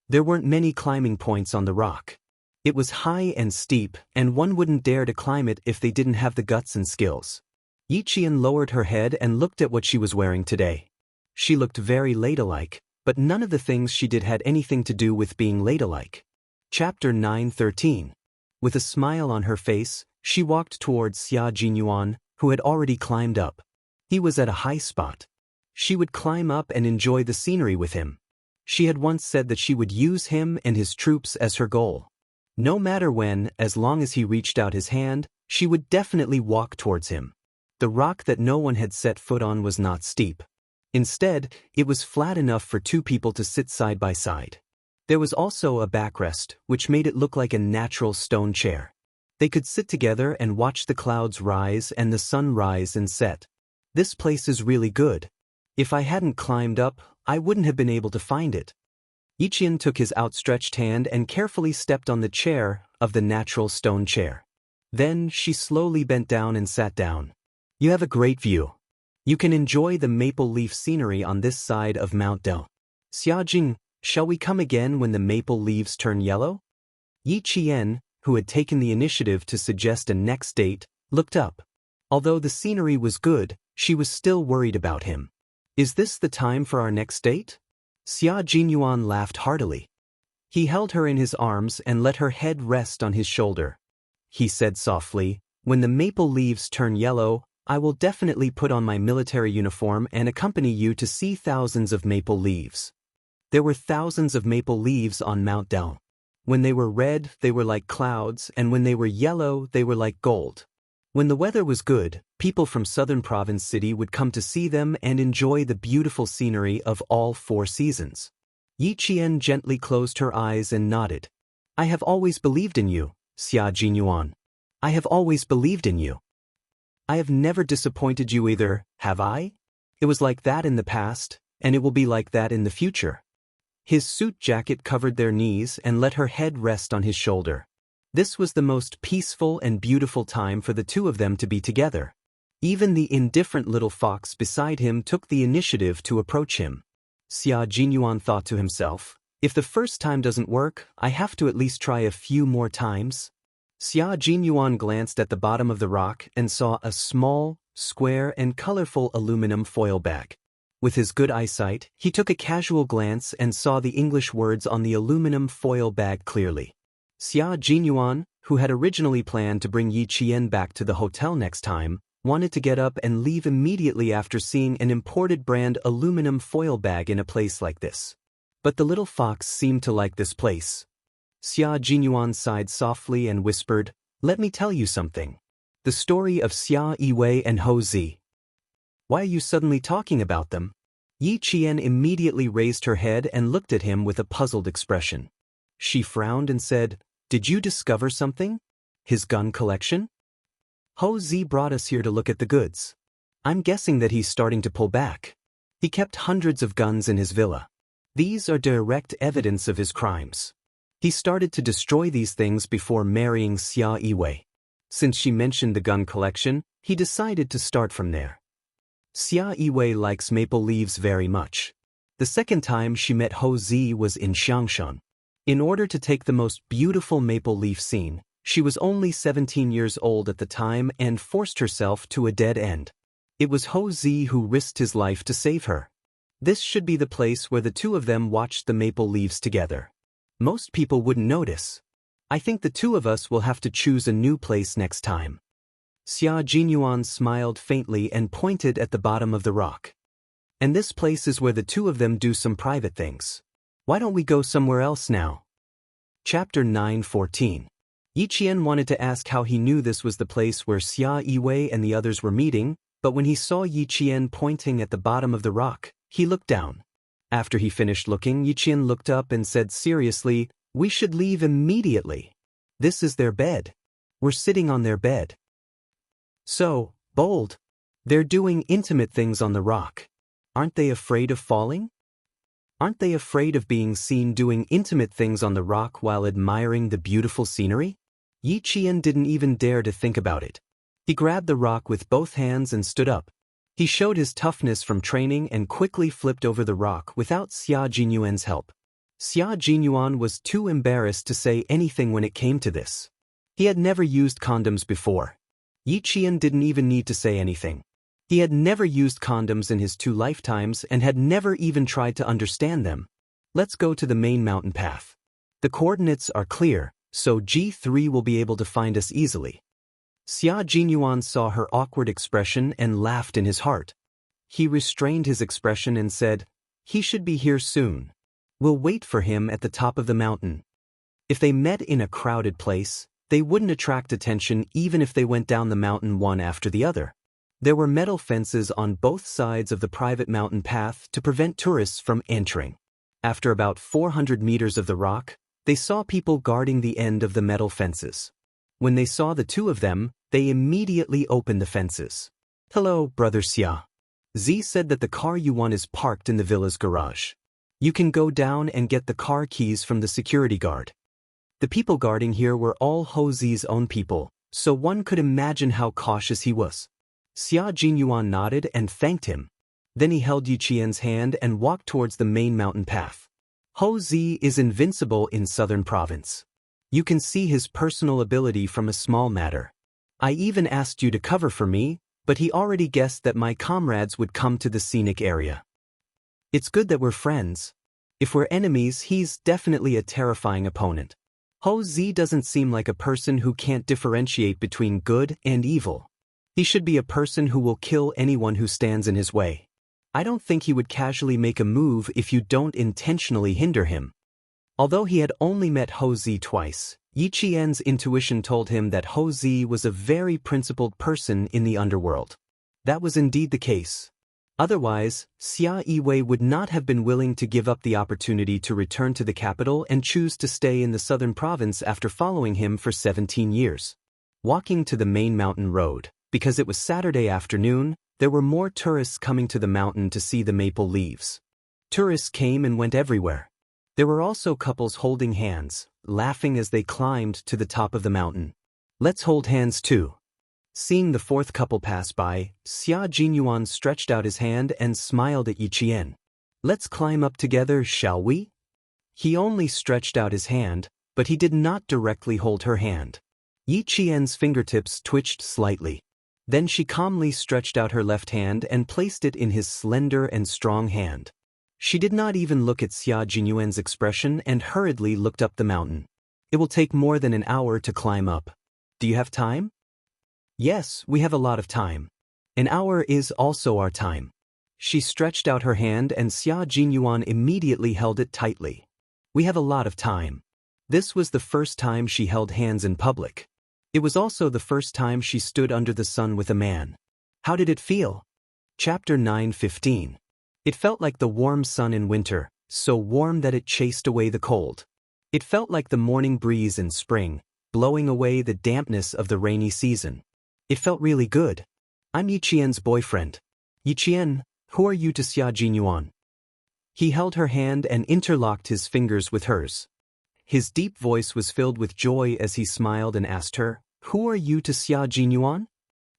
There weren't many climbing points on the rock. It was high and steep, and one wouldn't dare to climb it if they didn't have the guts and skills. Yi Qian lowered her head and looked at what she was wearing today. She looked very ladylike, but none of the things she did had anything to do with being ladylike. Chapter 9:13. With a smile on her face, she walked towards Xia Jinyuan, who had already climbed up. He was at a high spot. She would climb up and enjoy the scenery with him. She had once said that she would use him and his troops as her goal. No matter when, as long as he reached out his hand, she would definitely walk towards him. The rock that no one had set foot on was not steep. Instead, it was flat enough for two people to sit side by side. There was also a backrest, which made it look like a natural stone chair. They could sit together and watch the clouds rise and the sun rise and set. This place is really good. If I hadn't climbed up, I wouldn't have been able to find it. Yi Qian took his outstretched hand and carefully stepped on the chair of the natural stone chair. Then she slowly bent down and sat down. You have a great view. You can enjoy the maple leaf scenery on this side of Mount Del. Xiajing, shall we come again when the maple leaves turn yellow? Yi Qian, who had taken the initiative to suggest a next date, looked up. Although the scenery was good, she was still worried about him. Is this the time for our next date? Xia Jinyuan laughed heartily. He held her in his arms and let her head rest on his shoulder. He said softly, when the maple leaves turn yellow, I will definitely put on my military uniform and accompany you to see thousands of maple leaves. There were thousands of maple leaves on Mount Del. When they were red, they were like clouds, and when they were yellow, they were like gold. When the weather was good, people from Southern Province City would come to see them and enjoy the beautiful scenery of all 4 seasons. Yi Qian gently closed her eyes and nodded. I have always believed in you, Xia Jinyuan. I have always believed in you. I have never disappointed you either, have I? It was like that in the past, and it will be like that in the future. His suit jacket covered their knees and let her head rest on his shoulder. This was the most peaceful and beautiful time for the two of them to be together. Even the indifferent little fox beside him took the initiative to approach him. Xia Jinyuan thought to himself, if the first time doesn't work, I have to at least try a few more times. Xia Jinyuan glanced at the bottom of the rock and saw a small, square and colorful aluminum foil bag. With his good eyesight, he took a casual glance and saw the English words on the aluminum foil bag clearly. Xia Jinyuan, who had originally planned to bring Yi Qian back to the hotel next time, wanted to get up and leave immediately after seeing an imported brand aluminum foil bag in a place like this. But the little fox seemed to like this place. Xia Jinyuan sighed softly and whispered, Let me tell you something. The story of Xia Yiwei and Hou Zi. Why are you suddenly talking about them? Yi Qian immediately raised her head and looked at him with a puzzled expression. She frowned and said, Did you discover something? His gun collection? Hou Zi brought us here to look at the goods. I'm guessing that he's starting to pull back. He kept hundreds of guns in his villa. These are direct evidence of his crimes. He started to destroy these things before marrying Xia Yiwei. Since she mentioned the gun collection, he decided to start from there. Xia Yiwei likes maple leaves very much. The second time she met Hou Zi was in Xiangshan. In order to take the most beautiful maple leaf scene, she was only 17 years old at the time and forced herself to a dead end. It was Hou Zi who risked his life to save her. This should be the place where the two of them watched the maple leaves together. Most people wouldn't notice. I think the two of us will have to choose a new place next time. Xia Jinyuan smiled faintly and pointed at the bottom of the rock. And this place is where the two of them do some private things. Why don't we go somewhere else now? Chapter 9:14. Yi Qian wanted to ask how he knew this was the place where Xia Yiwei and the others were meeting, but when he saw Yi Qian pointing at the bottom of the rock, he looked down. After he finished looking, Yi Qian looked up and said seriously, "We should leave immediately. This is their bed. We're sitting on their bed." So bold. They're doing intimate things on the rock. Aren't they afraid of falling? Aren't they afraid of being seen doing intimate things on the rock while admiring the beautiful scenery? Yi Qian didn't even dare to think about it. He grabbed the rock with both hands and stood up. He showed his toughness from training and quickly flipped over the rock without Xia Jinyuan's help. Xia Jinyuan was too embarrassed to say anything when it came to this. He had never used condoms before. Yi Qian didn't even need to say anything. He had never used condoms in his 2 lifetimes and had never even tried to understand them. Let's go to the main mountain path. The coordinates are clear, so G3 will be able to find us easily. Xia Jinyuan saw her awkward expression and laughed in his heart. He restrained his expression and said, "He should be here soon. We'll wait for him at the top of the mountain." If they met in a crowded place, they wouldn't attract attention even if they went down the mountain one after the other. There were metal fences on both sides of the private mountain path to prevent tourists from entering. After about 400 meters of the rock, they saw people guarding the end of the metal fences. When they saw the 2 of them, they immediately opened the fences. "Hello, Brother Xia. Z said that the car you want is parked in the villa's garage. You can go down and get the car keys from the security guard." The people guarding here were all Ho Zi's own people, so one could imagine how cautious he was. Xia Jinyuan nodded and thanked him. Then he held Yi Qian's hand and walked towards the main mountain path. Ho Zi is invincible in southern province. You can see his personal ability from a small matter. I even asked you to cover for me, but he already guessed that my comrades would come to the scenic area. It's good that we're friends. If we're enemies, he's definitely a terrifying opponent. Ho Zi doesn't seem like a person who can't differentiate between good and evil. He should be a person who will kill anyone who stands in his way. I don't think he would casually make a move if you don't intentionally hinder him. Although he had only met Ho Zi twice, Yi Qian's intuition told him that Ho Zi was a very principled person in the underworld. That was indeed the case. Otherwise, Xia Yiwei would not have been willing to give up the opportunity to return to the capital and choose to stay in the southern province after following him for 17 years. Walking to the main mountain road, because it was Saturday afternoon, there were more tourists coming to the mountain to see the maple leaves. Tourists came and went everywhere. There were also couples holding hands, laughing as they climbed to the top of the mountain. "Let's hold hands too." Seeing the 4th couple pass by, Xia Jinyuan stretched out his hand and smiled at Yi Qian. "Let's climb up together, shall we?" He only stretched out his hand, but he did not directly hold her hand. Yi Qian's fingertips twitched slightly. Then she calmly stretched out her left hand and placed it in his slender and strong hand. She did not even look at Xia Jinyuan's expression and hurriedly looked up the mountain. "It will take more than an hour to climb up. Do you have time?" "Yes, we have a lot of time. An hour is also our time." She stretched out her hand and Xia Jinyuan immediately held it tightly. "We have a lot of time." This was the first time she held hands in public. It was also the first time she stood under the sun with a man. How did it feel? Chapter 9:15. It felt like the warm sun in winter, so warm that it chased away the cold. It felt like the morning breeze in spring, blowing away the dampness of the rainy season. It felt really good. "I'm Yi Qian's boyfriend. Yi Qian, who are you to Xia Jinyuan?" He held her hand and interlocked his fingers with hers. His deep voice was filled with joy as he smiled and asked her, "Who are you to Xia Jinyuan?"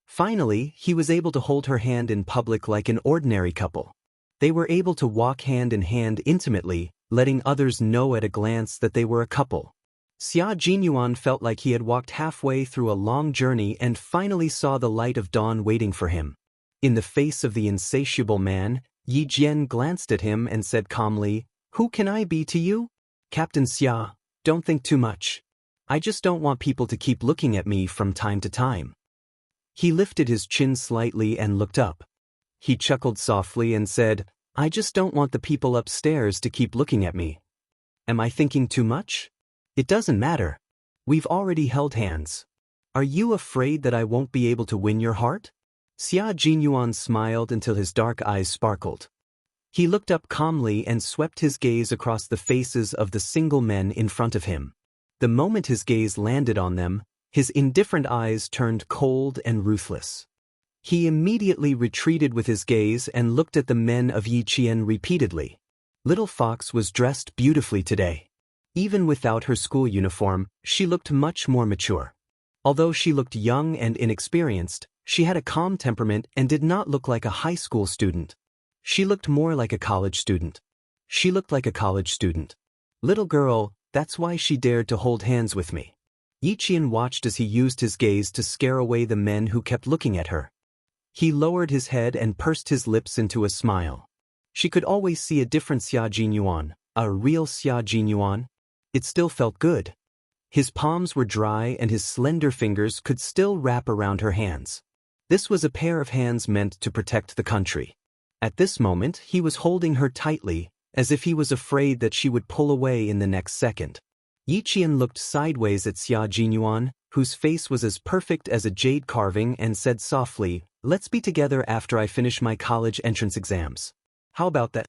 Finally, he was able to hold her hand in public like an ordinary couple. They were able to walk hand in hand intimately, letting others know at a glance that they were a couple. Xia Jinyuan felt like he had walked halfway through a long journey and finally saw the light of dawn waiting for him. In the face of the insatiable man, Yi Jian glanced at him and said calmly, "Who can I be to you?" "Captain Xia, don't think too much. I just don't want people to keep looking at me from time to time." He lifted his chin slightly and looked up. He chuckled softly and said, "I just don't want the people upstairs to keep looking at me. Am I thinking too much? It doesn't matter. We've already held hands. Are you afraid that I won't be able to win your heart? Xia Jinyuan smiled until his dark eyes sparkled. He looked up calmly and swept his gaze across the faces of the single men in front of him. The moment his gaze landed on them, his indifferent eyes turned cold and ruthless. He immediately retreated with his gaze and looked at the men of Yiqian repeatedly. Little Fox was dressed beautifully today. Even without her school uniform, she looked much more mature. Although she looked young and inexperienced, she had a calm temperament and did not look like a high school student. She looked more like a college student. She looked like a college student. Little girl, that's why she dared to hold hands with me. Yiqian watched as he used his gaze to scare away the men who kept looking at her. He lowered his head and pursed his lips into a smile. She could always see a different Xia Jinyuan, a real Xia Jinyuan. It still felt good. His palms were dry and his slender fingers could still wrap around her hands. This was a pair of hands meant to protect the country. At this moment, he was holding her tightly, as if he was afraid that she would pull away in the next second. Yiqian looked sideways at Xia Jinyuan, whose face was as perfect as a jade carving, and said softly, "Let's be together after I finish my college entrance exams. How about that?"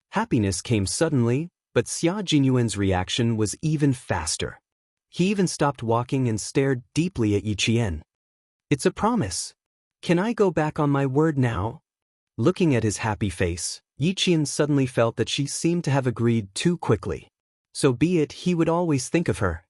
Happiness came suddenly, but Xia Jinyuan's reaction was even faster. He even stopped walking and stared deeply at Yiqian. "It's a promise. Can I go back on my word now?" Looking at his happy face, Yiqian suddenly felt that she seemed to have agreed too quickly. So be it, he would always think of her.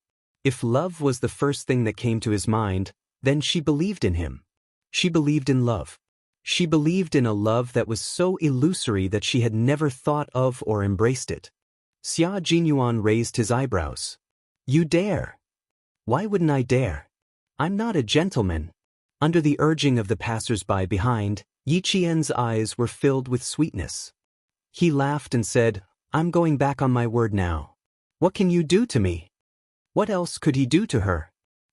If love was the first thing that came to his mind, then she believed in him. She believed in love. She believed in a love that was so illusory that she had never thought of or embraced it. Xia Jinyuan raised his eyebrows. "You dare? Why wouldn't I dare? I'm not a gentleman." Under the urging of the passers-by behind, Yiqian's eyes were filled with sweetness. He laughed and said, "I'm going back on my word now. What can you do to me?" What else could he do to her?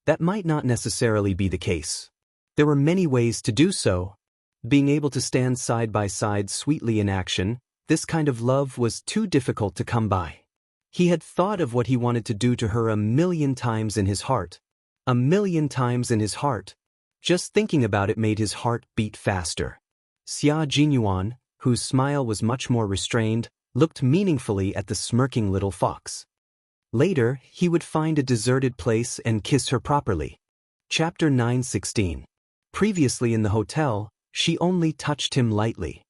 That might not necessarily be the case. There were many ways to do so. Being able to stand side by side sweetly in action, this kind of love was too difficult to come by. He had thought of what he wanted to do to her 1,000,000 times in his heart. 1,000,000 times in his heart. Just thinking about it made his heart beat faster. Xia Jinyuan, whose smile was much more restrained, looked meaningfully at the smirking little fox. Later, he would find a deserted place and kiss her properly. Chapter 9:16. Previously in the hotel, she only touched him lightly.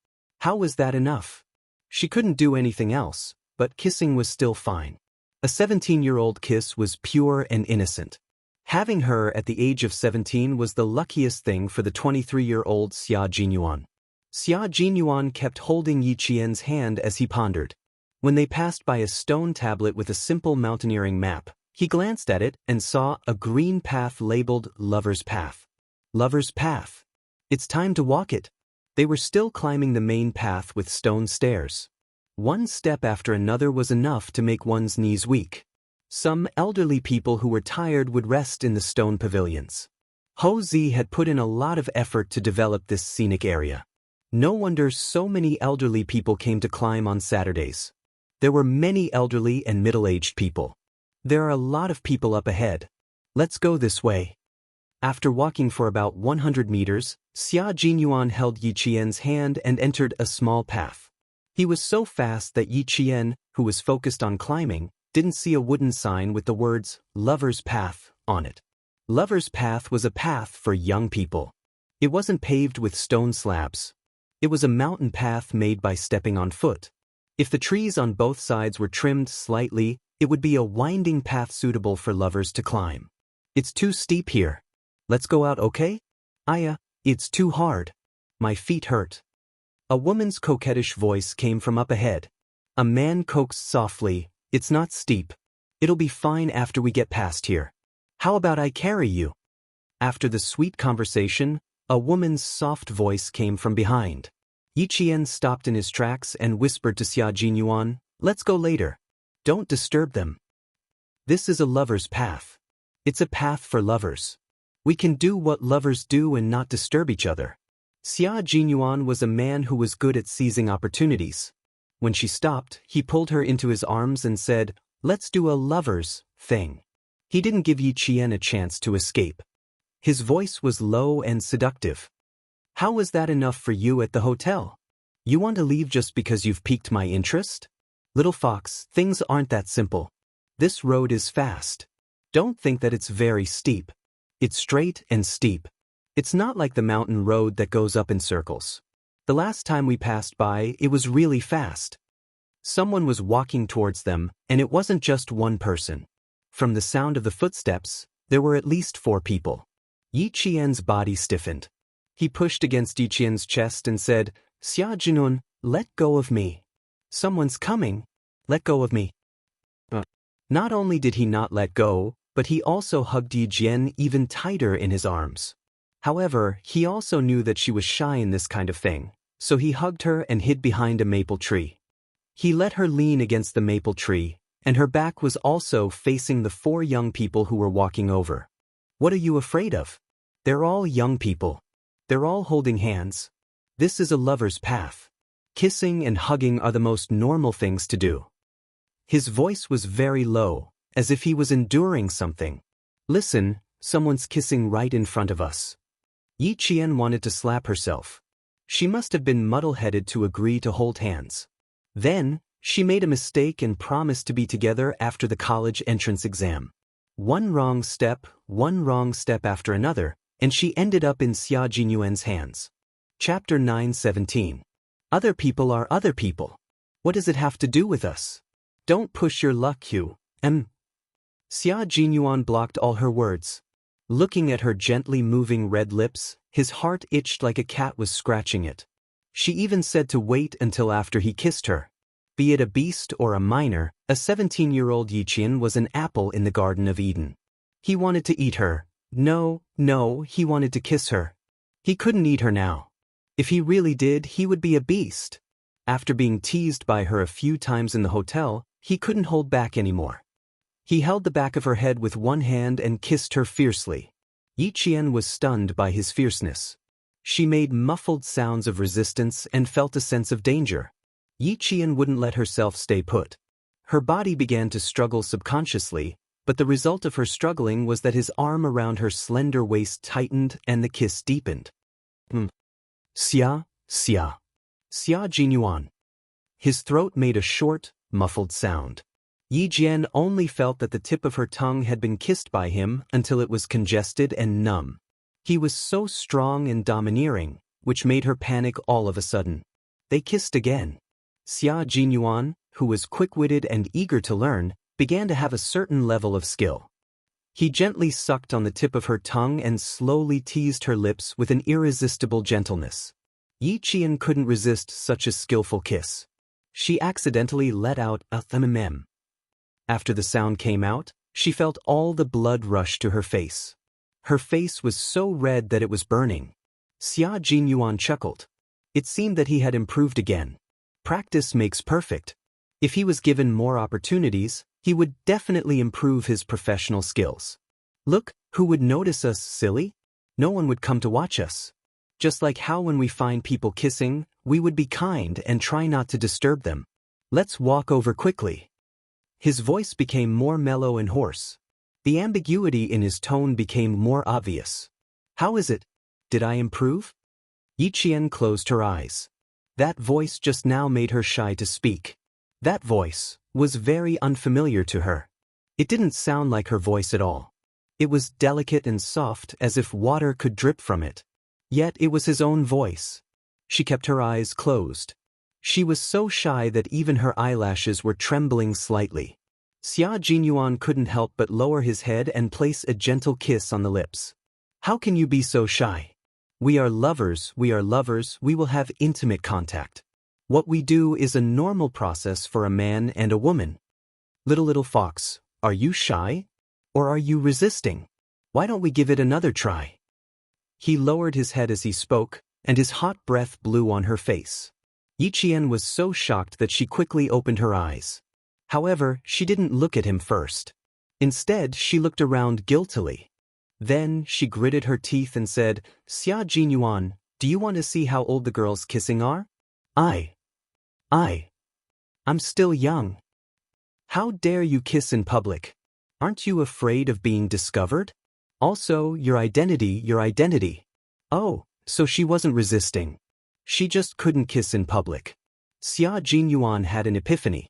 How was that enough? She couldn't do anything else, but kissing was still fine. A 17-year-old kiss was pure and innocent. Having her at the age of 17 was the luckiest thing for the 23-year-old Xia Jinyuan. Xia Jinyuan kept holding Yiqian's hand as he pondered. When they passed by a stone tablet with a simple mountaineering map, he glanced at it and saw a green path labeled Lover's Path. Lover's Path. It's time to walk it. They were still climbing the main path with stone stairs. One step after another was enough to make one's knees weak. Some elderly people who were tired would rest in the stone pavilions. Ho Zi had put in a lot of effort to develop this scenic area. No wonder so many elderly people came to climb on Saturdays. There were many elderly and middle-aged people. There are a lot of people up ahead. Let's go this way. After walking for about 100 meters, Xia Jinyuan held Yiqian's hand and entered a small path. He was so fast that Yiqian, who was focused on climbing, didn't see a wooden sign with the words, "Lover's Path," on it. Lover's Path was a path for young people. It wasn't paved with stone slabs. It was a mountain path made by stepping on foot. If the trees on both sides were trimmed slightly, it would be a winding path suitable for lovers to climb. "It's too steep here. Let's go out, okay?" "Aya, it's too hard. My feet hurt." A woman's coquettish voice came from up ahead. A man coaxed softly, "It's not steep. It'll be fine after we get past here. How about I carry you?" After the sweet conversation, a woman's soft voice came from behind. Yiqian stopped in his tracks and whispered to Xia Jinyuan, "Let's go later. Don't disturb them. This is a lover's path. It's a path for lovers. We can do what lovers do and not disturb each other." Xia Jinyuan was a man who was good at seizing opportunities. When she stopped, he pulled her into his arms and said, "Let's do a lover's thing." He didn't give Yi Qian a chance to escape. His voice was low and seductive. How was that enough for you at the hotel? You want to leave just because you've piqued my interest? Little fox, things aren't that simple. This road is fast. Don't think that it's very steep. It's straight and steep. It's not like the mountain road that goes up in circles. The last time we passed by, it was really fast. Someone was walking towards them, and it wasn't just one person. From the sound of the footsteps, there were at least 4 people. Yi Qian's body stiffened. He pushed against Yi Qian's chest and said, "Xia Jinun, let go of me. Someone's coming. Let go of me." Not only did he not let go, but he also hugged Yi Jian even tighter in his arms. However, he also knew that she was shy in this kind of thing, so he hugged her and hid behind a maple tree. He let her lean against the maple tree, and her back was also facing the 4 young people who were walking over. What are you afraid of? They're all young people. They're all holding hands. This is a lover's path. Kissing and hugging are the most normal things to do. His voice was very low, as if he was enduring something. Listen, someone's kissing right in front of us. Yi Qian wanted to slap herself. She must have been muddle-headed to agree to hold hands. Then, she made a mistake and promised to be together after the college entrance exam. One wrong step after another, and she ended up in Xia Jinyuan's hands. Chapter 9:17. Other people are other people. What does it have to do with us? Don't push your luck, Hugh. Xia Jinyuan blocked all her words. Looking at her gently moving red lips, his heart itched like a cat was scratching it. She even said to wait until after he kissed her. Be it a beast or a minor, a 17-year-old Yi Qian was an apple in the Garden of Eden. He wanted to eat her. No, he wanted to kiss her. He couldn't eat her now. If he really did, he would be a beast. After being teased by her a few times in the hotel, he couldn't hold back anymore. He held the back of her head with one hand and kissed her fiercely. Yi Qian was stunned by his fierceness. She made muffled sounds of resistance and felt a sense of danger. Yi Qian wouldn't let herself stay put. Her body began to struggle subconsciously, but the result of her struggling was that his arm around her slender waist tightened and the kiss deepened. Xia Jinyuan. His throat made a short, muffled sound. Yi Jian only felt that the tip of her tongue had been kissed by him until it was congested and numb. He was so strong and domineering, which made her panic all of a sudden. They kissed again. Xia Jinyuan, who was quick-witted and eager to learn, began to have a certain level of skill. He gently sucked on the tip of her tongue and slowly teased her lips with an irresistible gentleness. Yi Qian couldn't resist such a skillful kiss. She accidentally let out a mm. After the sound came out, she felt all the blood rush to her face. Her face was so red that it was burning. Xia Jinyuan chuckled. It seemed that he had improved again. Practice makes perfect. If he was given more opportunities, he would definitely improve his professional skills. Look, who would notice us, silly? No one would come to watch us. Just like how when we find people kissing, we would be kind and try not to disturb them. Let's walk over quickly. His voice became more mellow and hoarse. The ambiguity in his tone became more obvious. How is it? Did I improve? Yi Qian closed her eyes. That voice just now made her shy to speak. That voice was very unfamiliar to her. It didn't sound like her voice at all. It was delicate and soft as if water could drip from it. Yet it was his own voice. She kept her eyes closed. She was so shy that even her eyelashes were trembling slightly. Xia Jinyuan couldn't help but lower his head and place a gentle kiss on the lips. How can you be so shy? We are lovers, we will have intimate contact. What we do is a normal process for a man and a woman. Little fox, are you shy? Or are you resisting? Why don't we give it another try? He lowered his head as he spoke, and his hot breath blew on her face. Yi Qian was so shocked that she quickly opened her eyes. However, she didn't look at him first. Instead, she looked around guiltily. Then, she gritted her teeth and said, Xia Jinyuan, do you want to see how old the girls kissing are? I'm still young. How dare you kiss in public? Aren't you afraid of being discovered? Also, your identity. Oh, so she wasn't resisting. She just couldn't kiss in public. Xia Jinyuan had an epiphany.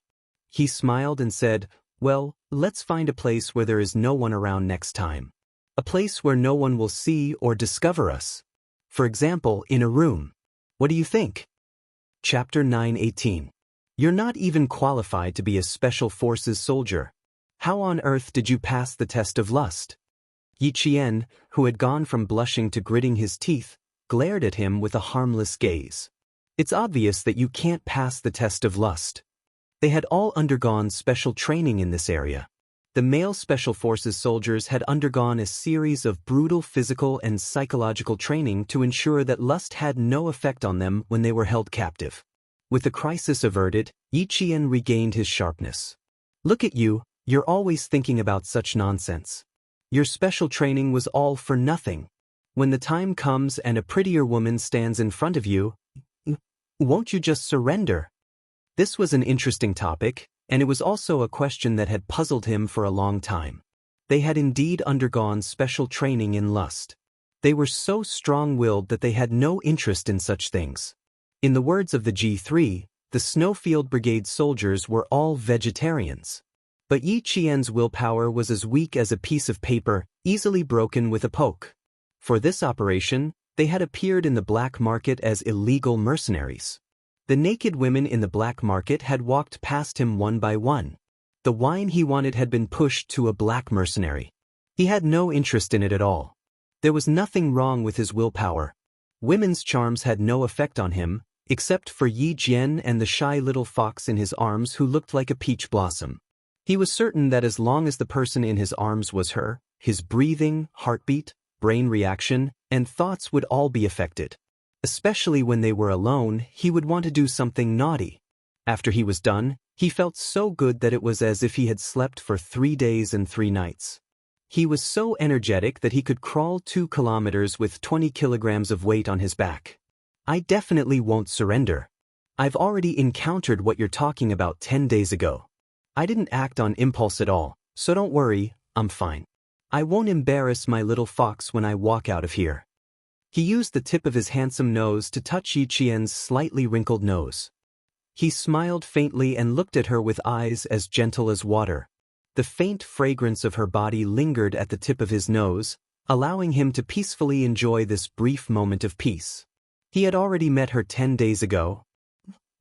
He smiled and said, well, let's find a place where there is no one around next time. A place where no one will see or discover us. For example, in a room. What do you think? Chapter 9:18. You're not even qualified to be a Special Forces soldier. How on earth did you pass the test of lust? Yi Qian, who had gone from blushing to gritting his teeth, glared at him with a harmless gaze. It's obvious that you can't pass the test of lust. They had all undergone special training in this area. The male Special Forces soldiers had undergone a series of brutal physical and psychological training to ensure that lust had no effect on them when they were held captive. With the crisis averted, Yi Qian regained his sharpness. Look at you, you're always thinking about such nonsense. Your special training was all for nothing. When the time comes and a prettier woman stands in front of you, won't you just surrender? This was an interesting topic, and it was also a question that had puzzled him for a long time. They had indeed undergone special training in lust. They were so strong-willed that they had no interest in such things. In the words of the G3, the Snowfield Brigade soldiers were all vegetarians. But Yi Qian's willpower was as weak as a piece of paper, easily broken with a poke. For this operation, they had appeared in the black market as illegal mercenaries. The naked women in the black market had walked past him one by one. The wine he wanted had been pushed to a black mercenary. He had no interest in it at all. There was nothing wrong with his willpower. Women's charms had no effect on him, except for Yi Jian and the shy little fox in his arms who looked like a peach blossom. He was certain that as long as the person in his arms was her, his breathing, heartbeat, brain reaction, and thoughts would all be affected. Especially when they were alone, he would want to do something naughty. After he was done, he felt so good that it was as if he had slept for 3 days and 3 nights. He was so energetic that he could crawl 2 kilometers with 20 kilograms of weight on his back. I definitely won't surrender. I've already encountered what you're talking about 10 days ago. I didn't act on impulse at all, so don't worry, I'm fine. I won't embarrass my little fox when I walk out of here. He used the tip of his handsome nose to touch Yi Qian's slightly wrinkled nose. He smiled faintly and looked at her with eyes as gentle as water. The faint fragrance of her body lingered at the tip of his nose, allowing him to peacefully enjoy this brief moment of peace. He had already met her 10 days ago.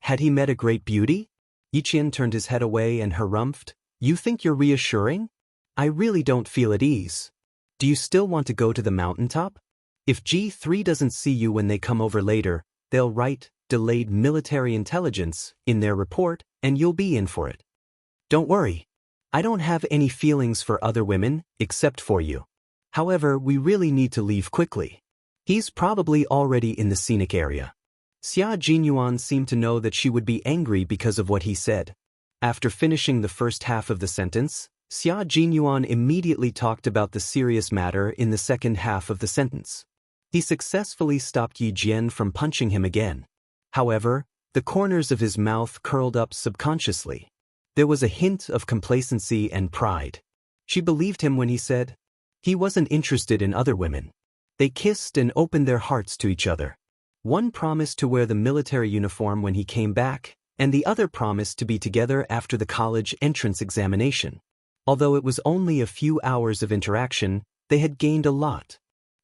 Had he met a great beauty? Yi Qian turned his head away and harumphed. You think you're reassuring? I really don't feel at ease. Do you still want to go to the mountaintop? If G3 doesn't see you when they come over later, they'll write delayed military intelligence in their report and you'll be in for it. Don't worry. I don't have any feelings for other women, except for you. However, we really need to leave quickly. He's probably already in the scenic area. Xia Jinyuan seemed to know that she would be angry because of what he said. After finishing the first half of the sentence, Xia Jinyuan immediately talked about the serious matter in the second half of the sentence. He successfully stopped Yi Jian from punching him again. However, the corners of his mouth curled up subconsciously. There was a hint of complacency and pride. She believed him when he said he wasn't interested in other women. They kissed and opened their hearts to each other. One promised to wear the military uniform when he came back, and the other promised to be together after the college entrance examination. Although it was only a few hours of interaction, they had gained a lot.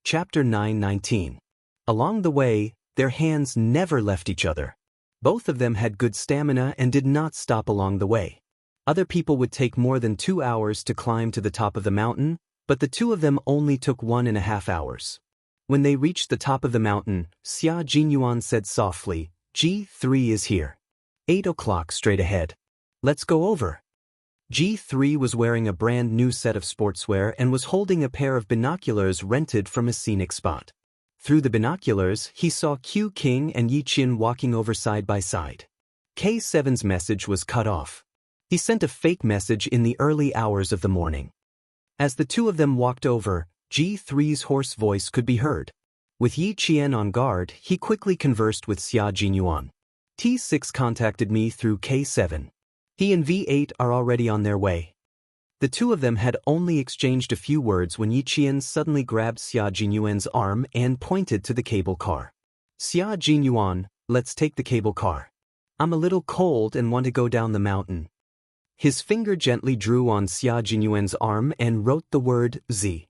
Chapter 9:19. Along the way, their hands never left each other. Both of them had good stamina and did not stop along the way. Other people would take more than 2 hours to climb to the top of the mountain, but the two of them only took 1.5 hours. When they reached the top of the mountain, Xia Jinyuan said softly, G3 is here. 8 o'clock straight ahead. Let's go over. G3 was wearing a brand new set of sportswear and was holding a pair of binoculars rented from a scenic spot. Through the binoculars, he saw Q King and Yi Qian walking over side by side. K7's message was cut off. He sent a fake message in the early hours of the morning. As the two of them walked over, G3's hoarse voice could be heard. With Yi Qian on guard, he quickly conversed with Xia Jinyuan. T6 contacted me through K7. He and V8 are already on their way. The two of them had only exchanged a few words when Yi Qian suddenly grabbed Xia Jinyuan's arm and pointed to the cable car. Xia Jinyuan, let's take the cable car. I'm a little cold and want to go down the mountain. His finger gently drew on Xia Jinyuan's arm and wrote the word Z.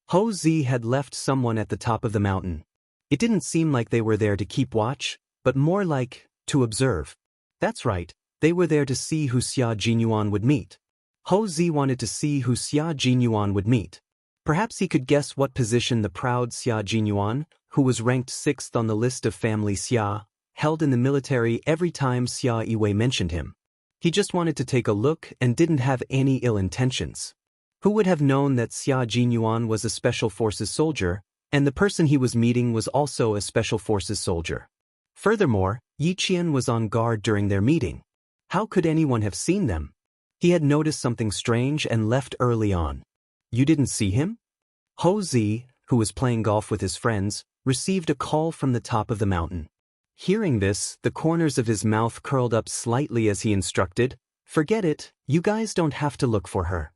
Ho Zi had left someone at the top of the mountain. It didn't seem like they were there to keep watch, but more like to observe. That's right, they were there to see who Xia Jinyuan would meet. Ho Zi wanted to see who Xia Jinyuan would meet. Perhaps he could guess what position the proud Xia Jinyuan, who was ranked 6th on the list of family Xia, held in the military every time Xia Yiwei mentioned him. He just wanted to take a look and didn't have any ill intentions. Who would have known that Xia Jinyuan was a Special Forces soldier, and the person he was meeting was also a Special Forces soldier? Furthermore, Yi Qian was on guard during their meeting. How could anyone have seen them? He had noticed something strange and left early on. You didn't see him? Ho Zi, who was playing golf with his friends, received a call from the top of the mountain. Hearing this, the corners of his mouth curled up slightly as he instructed, "Forget it, you guys don't have to look for her."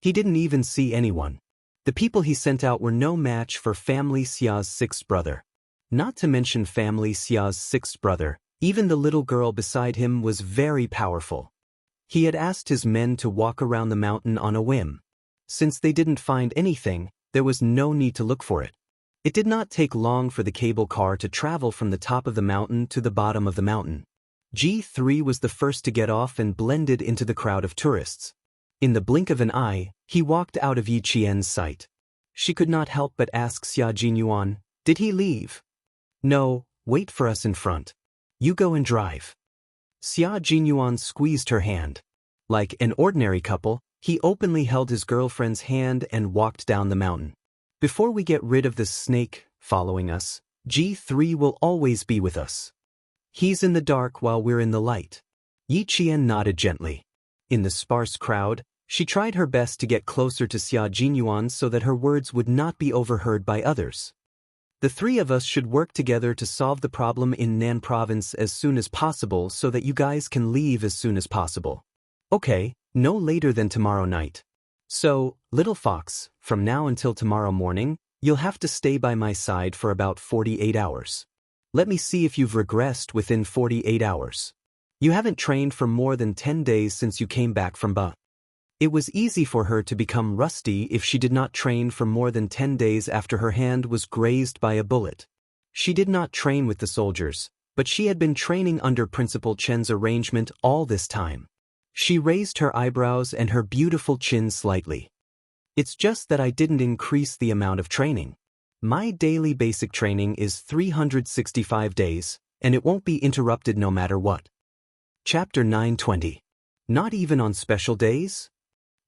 He didn't even see anyone. The people he sent out were no match for Family Xia's 6th brother. Not to mention Family Xia's 6th brother, even the little girl beside him was very powerful. He had asked his men to walk around the mountain on a whim. Since they didn't find anything, there was no need to look for it. It did not take long for the cable car to travel from the top of the mountain to the bottom of the mountain. G3 was the first to get off and blended into the crowd of tourists. In the blink of an eye, he walked out of Yi Qian's sight. She could not help but ask Xia Jinyuan, "Did he leave?" "No, wait for us in front. You go and drive." Xia Jinyuan squeezed her hand. Like an ordinary couple, he openly held his girlfriend's hand and walked down the mountain. "Before we get rid of this snake following us, G3 will always be with us. He's in the dark while we're in the light." Yi Qian nodded gently. In the sparse crowd, she tried her best to get closer to Xia Jinyuan so that her words would not be overheard by others. "The three of us should work together to solve the problem in Nan province as soon as possible so that you guys can leave as soon as possible. Okay, no later than tomorrow night. So, little fox, from now until tomorrow morning, you'll have to stay by my side for about 48 hours. Let me see if you've regressed within 48 hours. You haven't trained for more than 10 days since you came back from Ba." It was easy for her to become rusty if she did not train for more than 10 days after her hand was grazed by a bullet. She did not train with the soldiers, but she had been training under Principal Chen's arrangement all this time. She raised her eyebrows and her beautiful chin slightly. "It's just that I didn't increase the amount of training. My daily basic training is 365 days, and it won't be interrupted no matter what." Chapter 920. Not even on special days?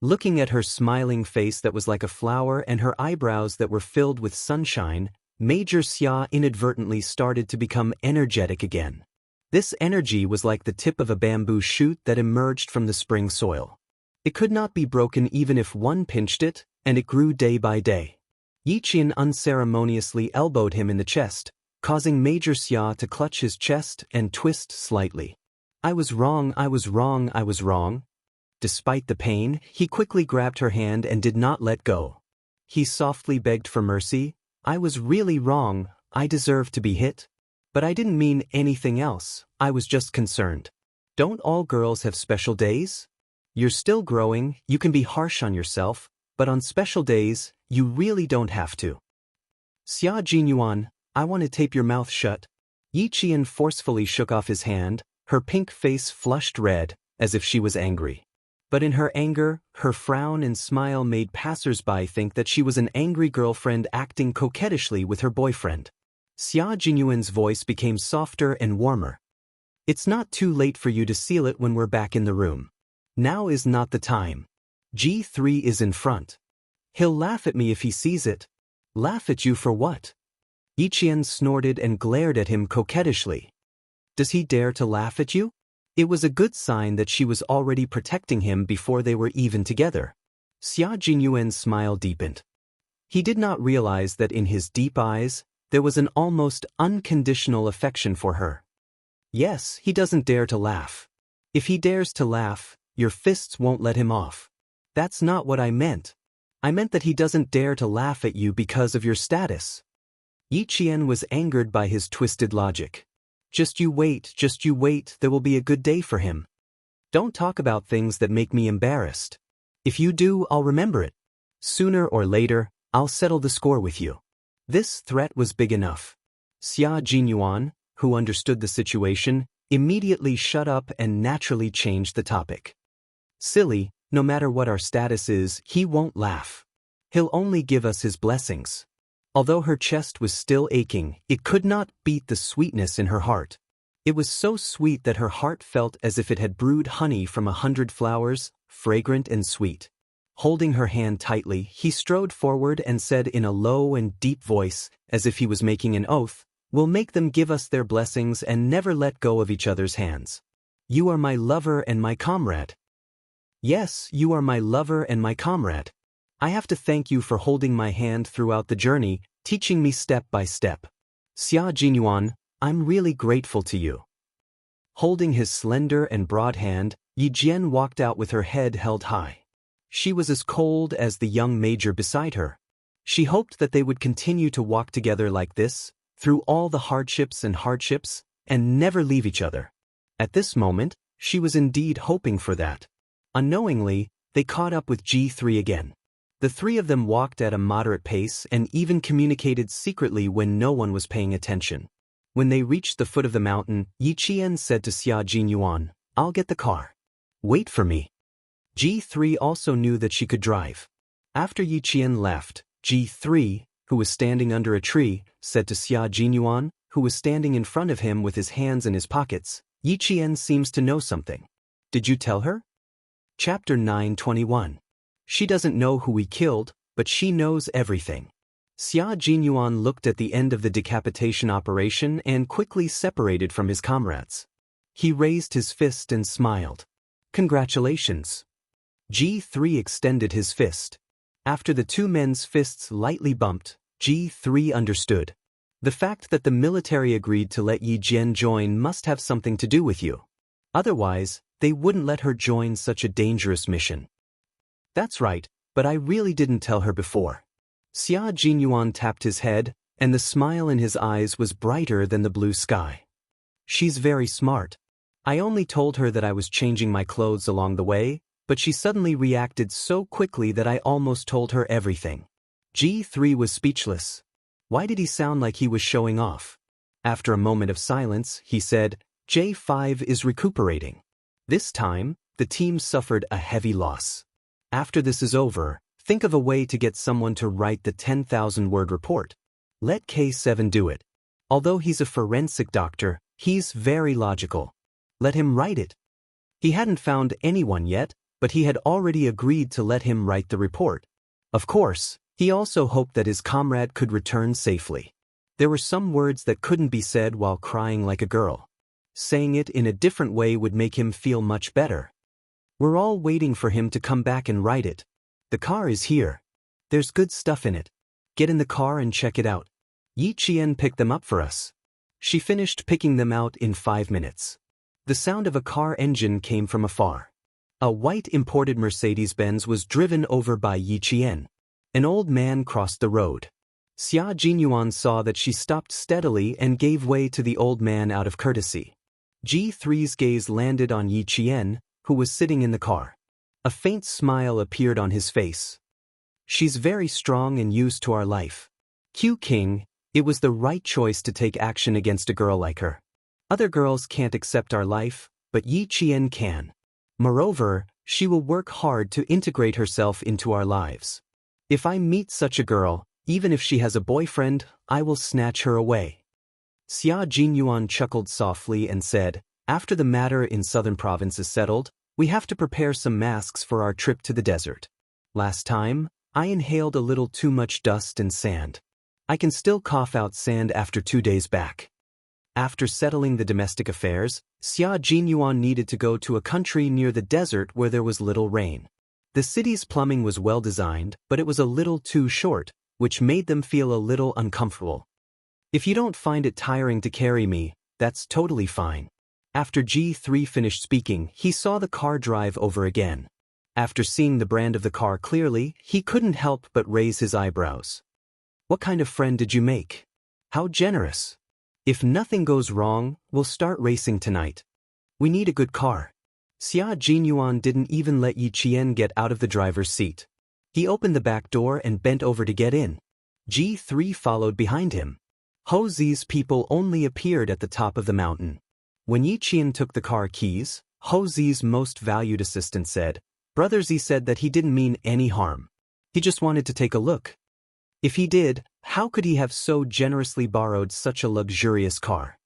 Looking at her smiling face that was like a flower and her eyebrows that were filled with sunshine, Major Xia inadvertently started to become energetic again. This energy was like the tip of a bamboo shoot that emerged from the spring soil. It could not be broken even if one pinched it, and it grew day by day. Yi Qian unceremoniously elbowed him in the chest, causing Major Xia to clutch his chest and twist slightly. "I was wrong, I was wrong, I was wrong." Despite the pain, he quickly grabbed her hand and did not let go. He softly begged for mercy. "I was really wrong, I deserve to be hit. But I didn't mean anything else, I was just concerned. Don't all girls have special days? You're still growing, you can be harsh on yourself, but on special days, you really don't have to." "Xia Jinyuan, I want to tape your mouth shut." Yi Qian forcefully shook off his hand, her pink face flushed red, as if she was angry. But in her anger, her frown and smile made passers-by think that she was an angry girlfriend acting coquettishly with her boyfriend. Xia Jinyuan's voice became softer and warmer. "It's not too late for you to seal it when we're back in the room. Now is not the time. G3 is in front. He'll laugh at me if he sees it." "Laugh at you for what?" Yi Qian snorted and glared at him coquettishly. "Does he dare to laugh at you?" It was a good sign that she was already protecting him before they were even together. Xia Jinyuan's smile deepened. He did not realize that in his deep eyes, there was an almost unconditional affection for her. "Yes, he doesn't dare to laugh. If he dares to laugh, your fists won't let him off." That's not what I meant. I meant that he doesn't dare to laugh at you because of your status. Yi Qian was angered by his twisted logic. Just you wait, there will be a good day for him. Don't talk about things that make me embarrassed. If you do, I'll remember it. Sooner or later, I'll settle the score with you. This threat was big enough. Xia Jinyuan, who understood the situation, immediately shut up and naturally changed the topic. Silly, no matter what our status is, he won't laugh. He'll only give us his blessings. Although her chest was still aching, it could not beat the sweetness in her heart. It was so sweet that her heart felt as if it had brewed honey from 100 flowers, fragrant and sweet. Holding her hand tightly, he strode forward and said in a low and deep voice, as if he was making an oath, "We'll make them give us their blessings and never let go of each other's hands. You are my lover and my comrade." Yes, you are my lover and my comrade. I have to thank you for holding my hand throughout the journey, teaching me step by step. Xia Jinyuan, I'm really grateful to you. Holding his slender and broad hand, Yi Jian walked out with her head held high. She was as cold as the young major beside her. She hoped that they would continue to walk together like this, through all the hardships, and never leave each other. At this moment, she was indeed hoping for that. Unknowingly, they caught up with G3 again. The three of them walked at a moderate pace and even communicated secretly when no one was paying attention. When they reached the foot of the mountain, Yi Qian said to Xia Jinyuan, "I'll get the car. Wait for me." G3 also knew that she could drive. After Yi Qian left, G3, who was standing under a tree, said to Xia Jinyuan, who was standing in front of him with his hands in his pockets, "Yi Qian seems to know something. Did you tell her?" Chapter 9:21. She doesn't know who we killed, but she knows everything. Xia Jinyuan looked at the end of the decapitation operation and quickly separated from his comrades. He raised his fist and smiled. "Congratulations." G3 extended his fist. After the two men's fists lightly bumped, G3 understood. The fact that the military agreed to let Yi Jian join must have something to do with you. Otherwise, they wouldn't let her join such a dangerous mission. That's right, but I really didn't tell her before. Xia Jinyuan tapped his head, and the smile in his eyes was brighter than the blue sky. She's very smart. I only told her that I was changing my clothes along the way, but she suddenly reacted so quickly that I almost told her everything. G3 was speechless. Why did he sound like he was showing off? After a moment of silence, he said, "J5 is recuperating. This time, the team suffered a heavy loss. After this is over, think of a way to get someone to write the 10,000-word report. Let K7 do it. Although he's a forensic doctor, he's very logical. Let him write it." He hadn't found anyone yet, but he had already agreed to let him write the report. Of course, he also hoped that his comrade could return safely. There were some words that couldn't be said while crying like a girl. Saying it in a different way would make him feel much better. We're all waiting for him to come back and write it. The car is here. There's good stuff in it. Get in the car and check it out. Yi Qian picked them up for us. She finished picking them out in 5 minutes. The sound of a car engine came from afar. A white imported Mercedes-Benz was driven over by Yi Qian. An old man crossed the road. Xia Jinyuan saw that she stopped steadily and gave way to the old man out of courtesy. G3's gaze landed on Yi Qian, who was sitting in the car. A faint smile appeared on his face. "She's very strong and used to our life. Q King, it was the right choice to take action against a girl like her. Other girls can't accept our life, but Yi Qian can. Moreover, she will work hard to integrate herself into our lives. If I meet such a girl, even if she has a boyfriend, I will snatch her away." Xia Jinyuan chuckled softly and said, "After the matter in southern province is settled, we have to prepare some masks for our trip to the desert. Last time, I inhaled a little too much dust and sand. I can still cough out sand after 2 days back." After settling the domestic affairs, Xia Jinyuan needed to go to a country near the desert where there was little rain. The city's plumbing was well designed, but it was a little too short, which made them feel a little uncomfortable. "If you don't find it tiring to carry me, that's totally fine." After G3 finished speaking, he saw the car drive over again. After seeing the brand of the car clearly, he couldn't help but raise his eyebrows. What kind of friend did you make? How generous. If nothing goes wrong, we'll start racing tonight. We need a good car. Xia Jinyuan didn't even let Yi Qian get out of the driver's seat. He opened the back door and bent over to get in. G3 followed behind him. Ho Zi's people only appeared at the top of the mountain. When Yi Qian took the car keys, Ho Zi's most valued assistant said, Brother Z said that he didn't mean any harm. He just wanted to take a look. If he did, how could he have so generously borrowed such a luxurious car?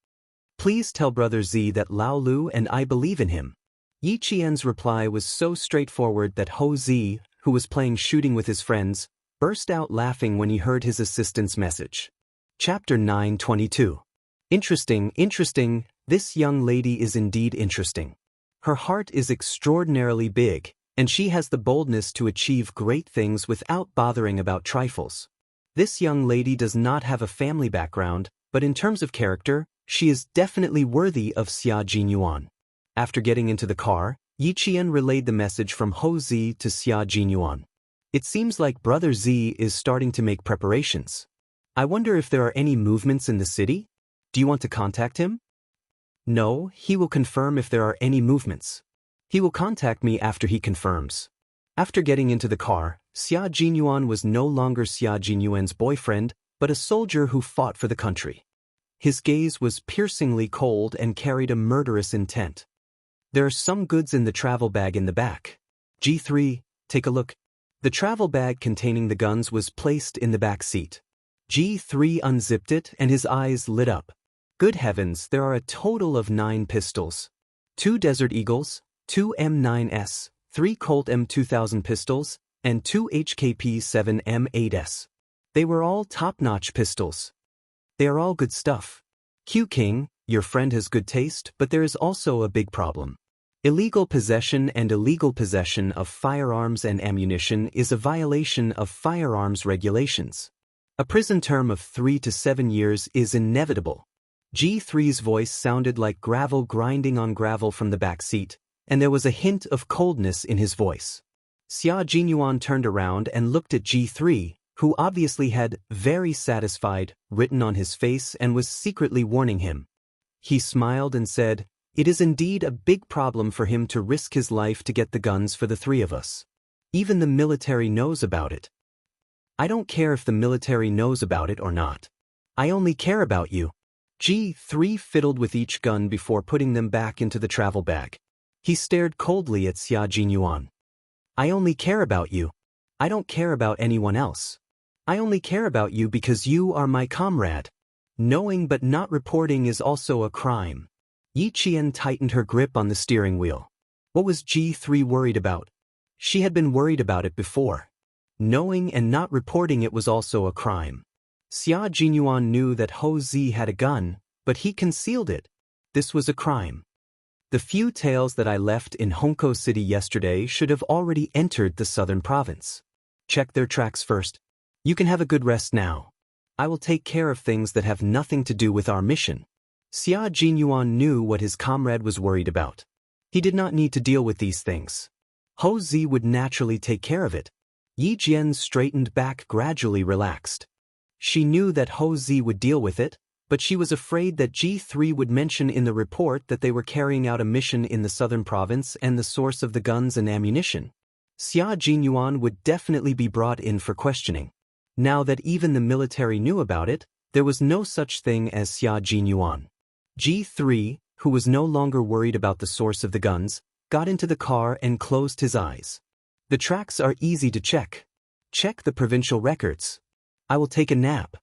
Please tell Brother Z that Lao Lu and I believe in him. Yi Qian's reply was so straightforward that Ho Zi, who was playing shooting with his friends, burst out laughing when he heard his assistant's message. Chapter 9:22. Interesting, this young lady is indeed interesting. Her heart is extraordinarily big, and she has the boldness to achieve great things without bothering about trifles. This young lady does not have a family background, but in terms of character, she is definitely worthy of Xia Jinyuan. After getting into the car, Yi Qian relayed the message from Ho Zi to Xia Jinyuan. It seems like Brother Z is starting to make preparations. I wonder if there are any movements in the city? Do you want to contact him? No, he will confirm if there are any movements. He will contact me after he confirms. After getting into the car, Xia Jinyuan was no longer Xia Jinyuan's boyfriend, but a soldier who fought for the country. His gaze was piercingly cold and carried a murderous intent. There are some goods in the travel bag in the back. G3, take a look. The travel bag containing the guns was placed in the back seat. G3 unzipped it and his eyes lit up. Good heavens, there are a total of 9 pistols. 2 Desert Eagles, 2 M9S, 3 Colt M2000 pistols, and 2 HKP-7 M8S. They were all top-notch pistols. They are all good stuff. Q King, your friend has good taste, but there is also a big problem. Illegal possession and illegal possession of firearms and ammunition is a violation of firearms regulations. A prison term of 3 to 7 years is inevitable. G3's voice sounded like gravel grinding on gravel from the back seat, and there was a hint of coldness in his voice. Xia Jinyuan turned around and looked at G3, who obviously had "very satisfied" written on his face and was secretly warning him. He smiled and said, It is indeed a big problem for him to risk his life to get the guns for the 3 of us. Even the military knows about it. I don't care if the military knows about it or not. I only care about you. G3 fiddled with each gun before putting them back into the travel bag. He stared coldly at Xia Jinyuan. I only care about you. I don't care about anyone else. I only care about you because you are my comrade. Knowing but not reporting is also a crime. Yi Qian tightened her grip on the steering wheel. What was G3 worried about? She had been worried about it before. Knowing and not reporting it was also a crime. Xia Jinyuan knew that Ho Zi had a gun, but he concealed it. This was a crime. The few tails that I left in Hongkou City yesterday should have already entered the southern province. Check their tracks first. You can have a good rest now. I will take care of things that have nothing to do with our mission. Xia Jinyuan knew what his comrade was worried about. He did not need to deal with these things. Ho Zi would naturally take care of it. Yi Jian's straightened back gradually relaxed. She knew that Ho Zi would deal with it, but she was afraid that G3 would mention in the report that they were carrying out a mission in the southern province and the source of the guns and ammunition. Xia Jinyuan would definitely be brought in for questioning. Now that even the military knew about it, there was no such thing as Xia Jinyuan. G3, who was no longer worried about the source of the guns, got into the car and closed his eyes. The tracks are easy to check. Check the provincial records. I will take a nap.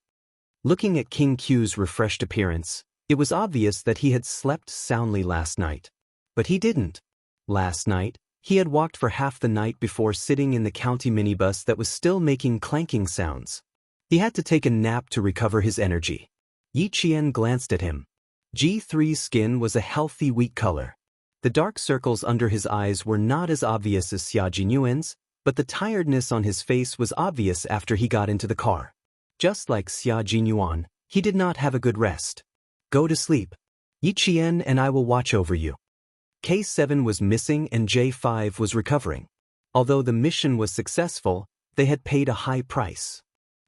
Looking at King Q's refreshed appearance, it was obvious that he had slept soundly last night. But he didn't. Last night, he had walked for half the night before sitting in the county minibus that was still making clanking sounds. He had to take a nap to recover his energy. Yi Qian glanced at him. G3's skin was a healthy wheat color. The dark circles under his eyes were not as obvious as Xia Jinyuan's, but the tiredness on his face was obvious after he got into the car. Just like Xia Jinyuan, he did not have a good rest. Go to sleep. Yi Qian and I will watch over you. K7 was missing and J5 was recovering. Although the mission was successful, they had paid a high price.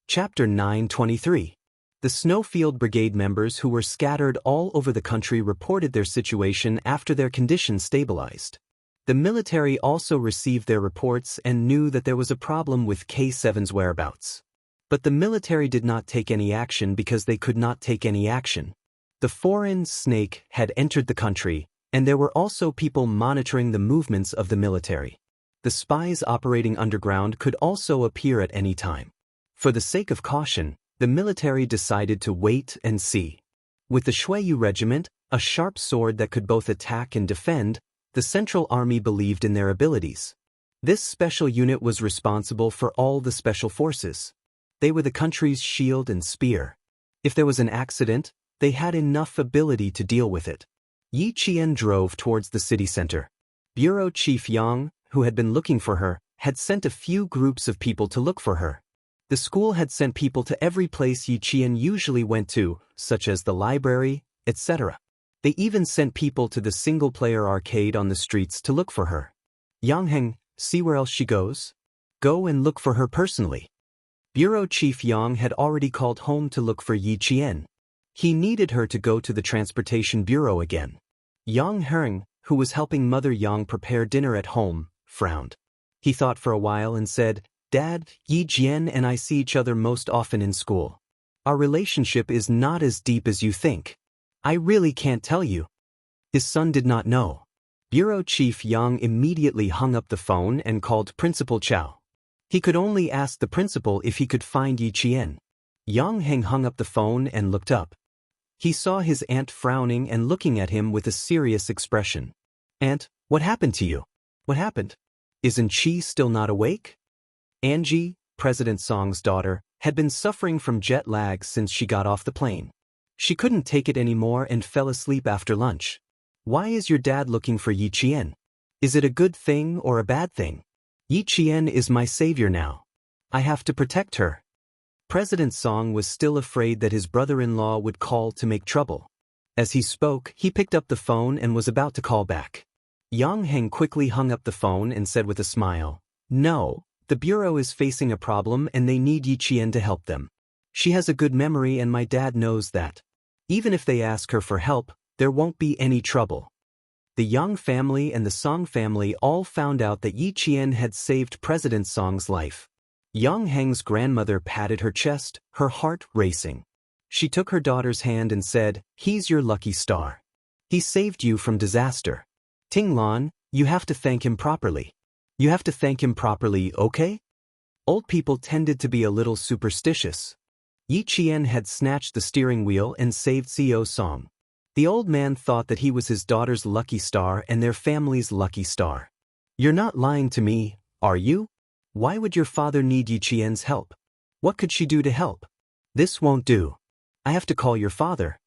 Chapter 923. The Snowfield Brigade members who were scattered all over the country reported their situation after their condition stabilized. The military also received their reports and knew that there was a problem with K7's whereabouts. But the military did not take any action because they could not take any action. The foreign snake had entered the country, and there were also people monitoring the movements of the military. The spies operating underground could also appear at any time. For the sake of caution, the military decided to wait and see. With the Shuiyu regiment, a sharp sword that could both attack and defend, the Central Army believed in their abilities. This special unit was responsible for all the special forces. They were the country's shield and spear. If there was an accident, they had enough ability to deal with it. Yi Qian drove towards the city center. Bureau Chief Yang, who had been looking for her, had sent a few groups of people to look for her. The school had sent people to every place Yi Qian usually went to, such as the library, etc. They even sent people to the single-player arcade on the streets to look for her. Yang Heng, see where else she goes? Go and look for her personally. Bureau Chief Yang had already called home to look for Yi Qian. He needed her to go to the Transportation Bureau again. Yang Heng, who was helping Mother Yang prepare dinner at home, frowned. He thought for a while and said, "Dad, Yi Qian and I see each other most often in school. Our relationship is not as deep as you think. I really can't tell you." His son did not know. Bureau Chief Yang immediately hung up the phone and called Principal Chow. He could only ask the principal if he could find Yi Qian. Yang Heng hung up the phone and looked up. He saw his aunt frowning and looking at him with a serious expression. "Aunt, what happened to you? What happened? Isn't she still not awake?" Angie, President Song's daughter, had been suffering from jet lag since she got off the plane. She couldn't take it anymore and fell asleep after lunch. "Why is your dad looking for Yi Qian? Is it a good thing or a bad thing? Yi Qian is my savior now. I have to protect her." President Song was still afraid that his brother-in-law would call to make trouble. As he spoke, he picked up the phone and was about to call back. Yang Heng quickly hung up the phone and said with a smile, "No, the Bureau is facing a problem and they need Yi Qian to help them. She has a good memory and my dad knows that. Even if they ask her for help, there won't be any trouble." The Yang family and the Song family all found out that Yi Qian had saved President Song's life. Yang Heng's grandmother patted her chest, her heart racing. She took her daughter's hand and said, "He's your lucky star. He saved you from disaster. Ting Lan, you have to thank him properly. You have to thank him properly, okay?" Old people tended to be a little superstitious. Yi Qian had snatched the steering wheel and saved CEO Song. The old man thought that he was his daughter's lucky star and their family's lucky star. "You're not lying to me, are you? Why would your father need Yi Qian's help? What could she do to help? This won't do. I have to call your father."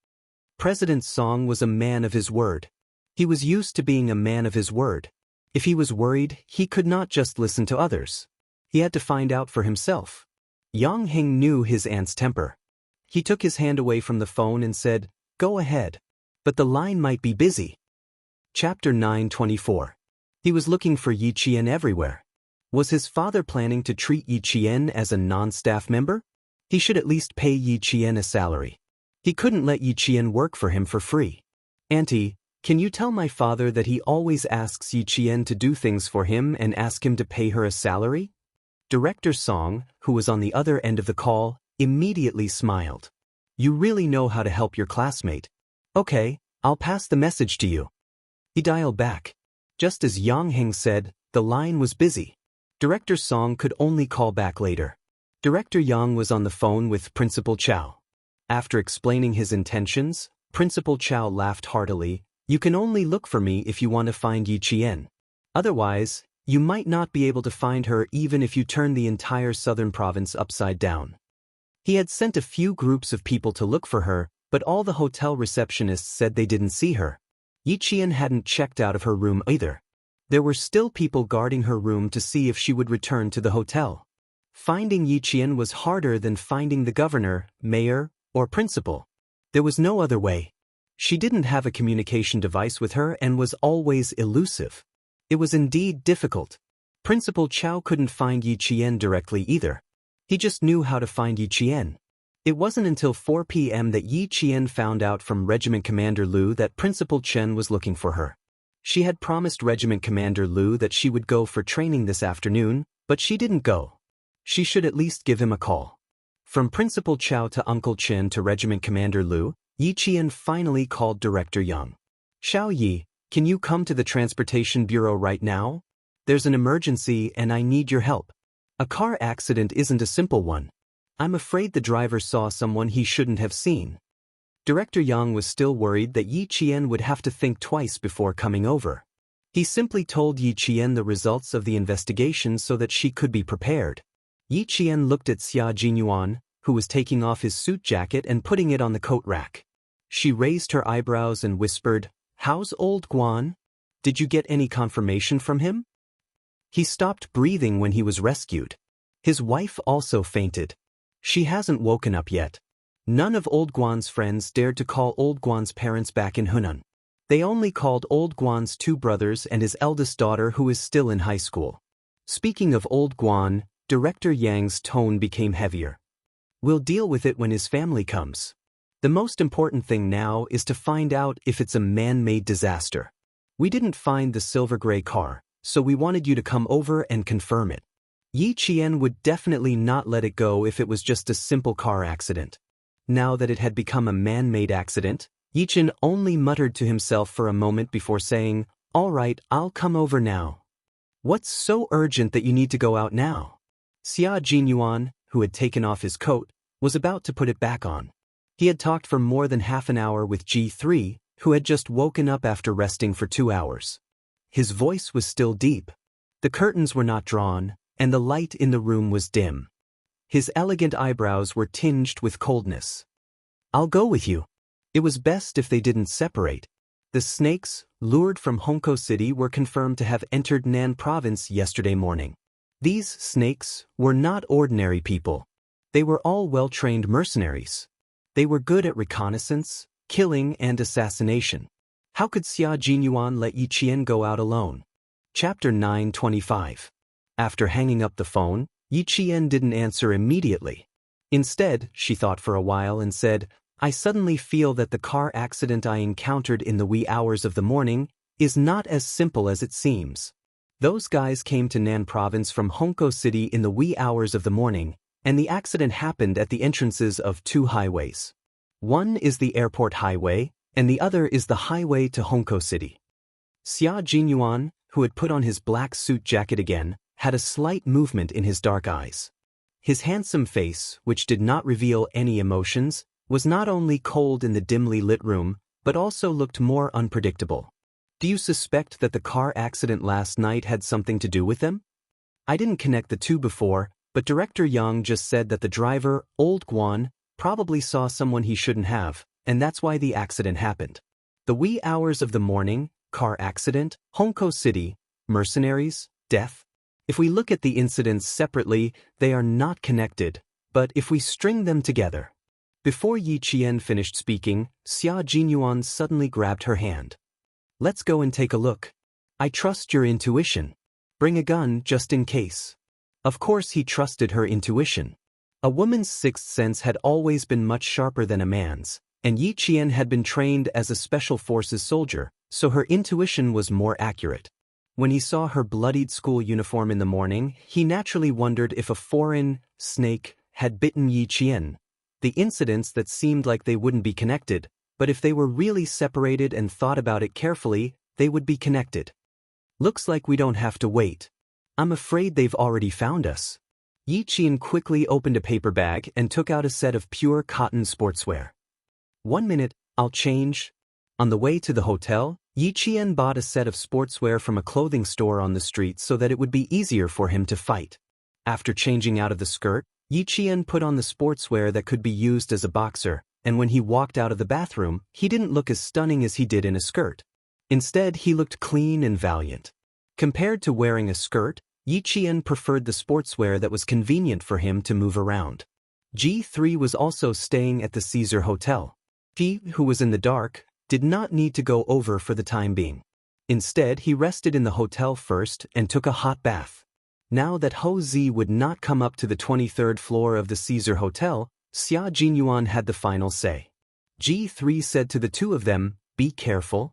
President Song was a man of his word. He was used to being a man of his word. If he was worried, he could not just listen to others. He had to find out for himself. Yang Heng knew his aunt's temper. He took his hand away from the phone and said, "Go ahead. But the line might be busy." Chapter 924. He was looking for Yi Qian everywhere. Was his father planning to treat Yi Qian as a non-staff member? He should at least pay Yi Qian a salary. He couldn't let Yi Qian work for him for free. "Auntie, can you tell my father that he always asks Yi Qian to do things for him and ask him to pay her a salary?" Director Song, who was on the other end of the call, immediately smiled. "You really know how to help your classmate. Okay, I'll pass the message to you." He dialed back. Just as Yang Heng said, the line was busy. Director Song could only call back later. Director Yang was on the phone with Principal Chow. After explaining his intentions, Principal Chow laughed heartily. "You can only look for me if you want to find Yi Qian. Otherwise, you might not be able to find her even if you turn the entire southern province upside down." He had sent a few groups of people to look for her, but all the hotel receptionists said they didn't see her. Yi Qian hadn't checked out of her room either. There were still people guarding her room to see if she would return to the hotel. Finding Yi Qian was harder than finding the governor, mayor, or principal. There was no other way. She didn't have a communication device with her and was always elusive. It was indeed difficult. Principal Chow couldn't find Yi Qian directly either. He just knew how to find Yi Qian. It wasn't until 4 p.m. that Yi Qian found out from Regiment Commander Liu that Principal Chen was looking for her. She had promised Regiment Commander Liu that she would go for training this afternoon, but she didn't go. She should at least give him a call. From Principal Chow to Uncle Chen to Regiment Commander Liu, Yi Qian finally called Director Yang. "Xiao Yi, can you come to the Transportation Bureau right now? There's an emergency and I need your help. A car accident isn't a simple one. I'm afraid the driver saw someone he shouldn't have seen." Director Yang was still worried that Yi Qian would have to think twice before coming over. He simply told Yi Qian the results of the investigation so that she could be prepared. Yi Qian looked at Xia Jinyuan, who was taking off his suit jacket and putting it on the coat rack. She raised her eyebrows and whispered, "How's old Guan? Did you get any confirmation from him?" He stopped breathing when he was rescued. His wife also fainted. She hasn't woken up yet. None of old Guan's friends dared to call old Guan's parents back in Hunan. They only called old Guan's 2 brothers and his eldest daughter who is still in high school. Speaking of old Guan, Director Yang's tone became heavier. "We'll deal with it when his family comes. The most important thing now is to find out if it's a man-made disaster. We didn't find the silver gray car, so we wanted you to come over and confirm it." Yi Qian would definitely not let it go if it was just a simple car accident. Now that it had become a man-made accident, Yi Qian only muttered to himself for a moment before saying, "All right, I'll come over now." "What's so urgent that you need to go out now?" Xia Jinyuan, who had taken off his coat, was about to put it back on. He had talked for more than half an hour with G3, who had just woken up after resting for 2 hours. His voice was still deep. The curtains were not drawn, and the light in the room was dim. His elegant eyebrows were tinged with coldness. "I'll go with you." It was best if they didn't separate. The snakes, lured from Hongkou City, were confirmed to have entered Nan Province yesterday morning. These snakes were not ordinary people. They were all well-trained mercenaries. They were good at reconnaissance, killing, and assassination. How could Xia Jinyuan let Yi Qian go out alone? Chapter 925. After hanging up the phone, Yi Qian didn't answer immediately. Instead, she thought for a while and said, "I suddenly feel that the car accident I encountered in the wee hours of the morning is not as simple as it seems. Those guys came to Nan Province from Hongkou City in the wee hours of the morning, and the accident happened at the entrances of 2 highways. One is the airport highway, and the other is the highway to Hongkou City." Xia Jinyuan, who had put on his black suit jacket again, had a slight movement in his dark eyes. His handsome face, which did not reveal any emotions, was not only cold in the dimly lit room, but also looked more unpredictable. "Do you suspect that the car accident last night had something to do with them? I didn't connect the two before, but Director Yang just said that the driver, old Guan, probably saw someone he shouldn't have, and that's why the accident happened. The wee hours of the morning, car accident, Hongkou City, mercenaries, death. If we look at the incidents separately, they are not connected, but if we string them together." Before Yi Qian finished speaking, Xia Jinyuan suddenly grabbed her hand. "Let's go and take a look. I trust your intuition. Bring a gun just in case." Of course he trusted her intuition. A woman's sixth sense had always been much sharper than a man's, and Yi Qian had been trained as a special forces soldier, so her intuition was more accurate. When he saw her bloodied school uniform in the morning, he naturally wondered if a foreign snake had bitten Yi Qian. The incidents that seemed like they wouldn't be connected, but if they were really separated and thought about it carefully, they would be connected. "Looks like we don't have to wait. I'm afraid they've already found us." Yi Qian quickly opened a paper bag and took out a set of pure cotton sportswear. "1 minute, I'll change." On the way to the hotel, Yi Qian bought a set of sportswear from a clothing store on the street so that it would be easier for him to fight. After changing out of the skirt, Yi Qian put on the sportswear that could be used as a boxer, and when he walked out of the bathroom, he didn't look as stunning as he did in a skirt. Instead, he looked clean and valiant. Compared to wearing a skirt, Yi Qian preferred the sportswear that was convenient for him to move around. G3 was also staying at the Caesar Hotel. He, who was in the dark, did not need to go over for the time being. Instead, he rested in the hotel first and took a hot bath. Now that Ho Zi would not come up to the 23rd floor of the Caesar Hotel, Xia Jinyuan had the final say. G3 said to the two of them, "Be careful."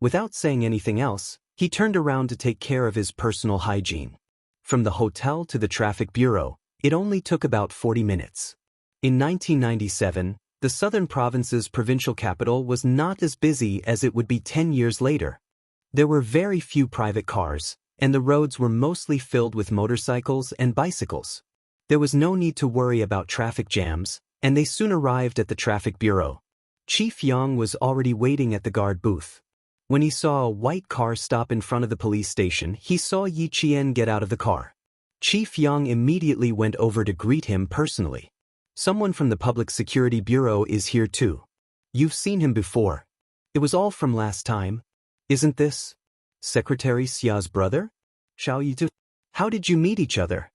Without saying anything else, he turned around to take care of his personal hygiene. From the hotel to the traffic bureau, it only took about 40 minutes. In 1997, the southern province's provincial capital was not as busy as it would be 10 years later. There were very few private cars, and the roads were mostly filled with motorcycles and bicycles. There was no need to worry about traffic jams, and they soon arrived at the traffic bureau. Chief Yang was already waiting at the guard booth. When he saw a white car stop in front of the police station, he saw Yi Qian get out of the car. Chief Yang immediately went over to greet him personally. "Someone from the Public Security Bureau is here too. You've seen him before. It was all from last time. Isn't this Secretary Xia's brother? Xiao Yitu? How did you meet each other?"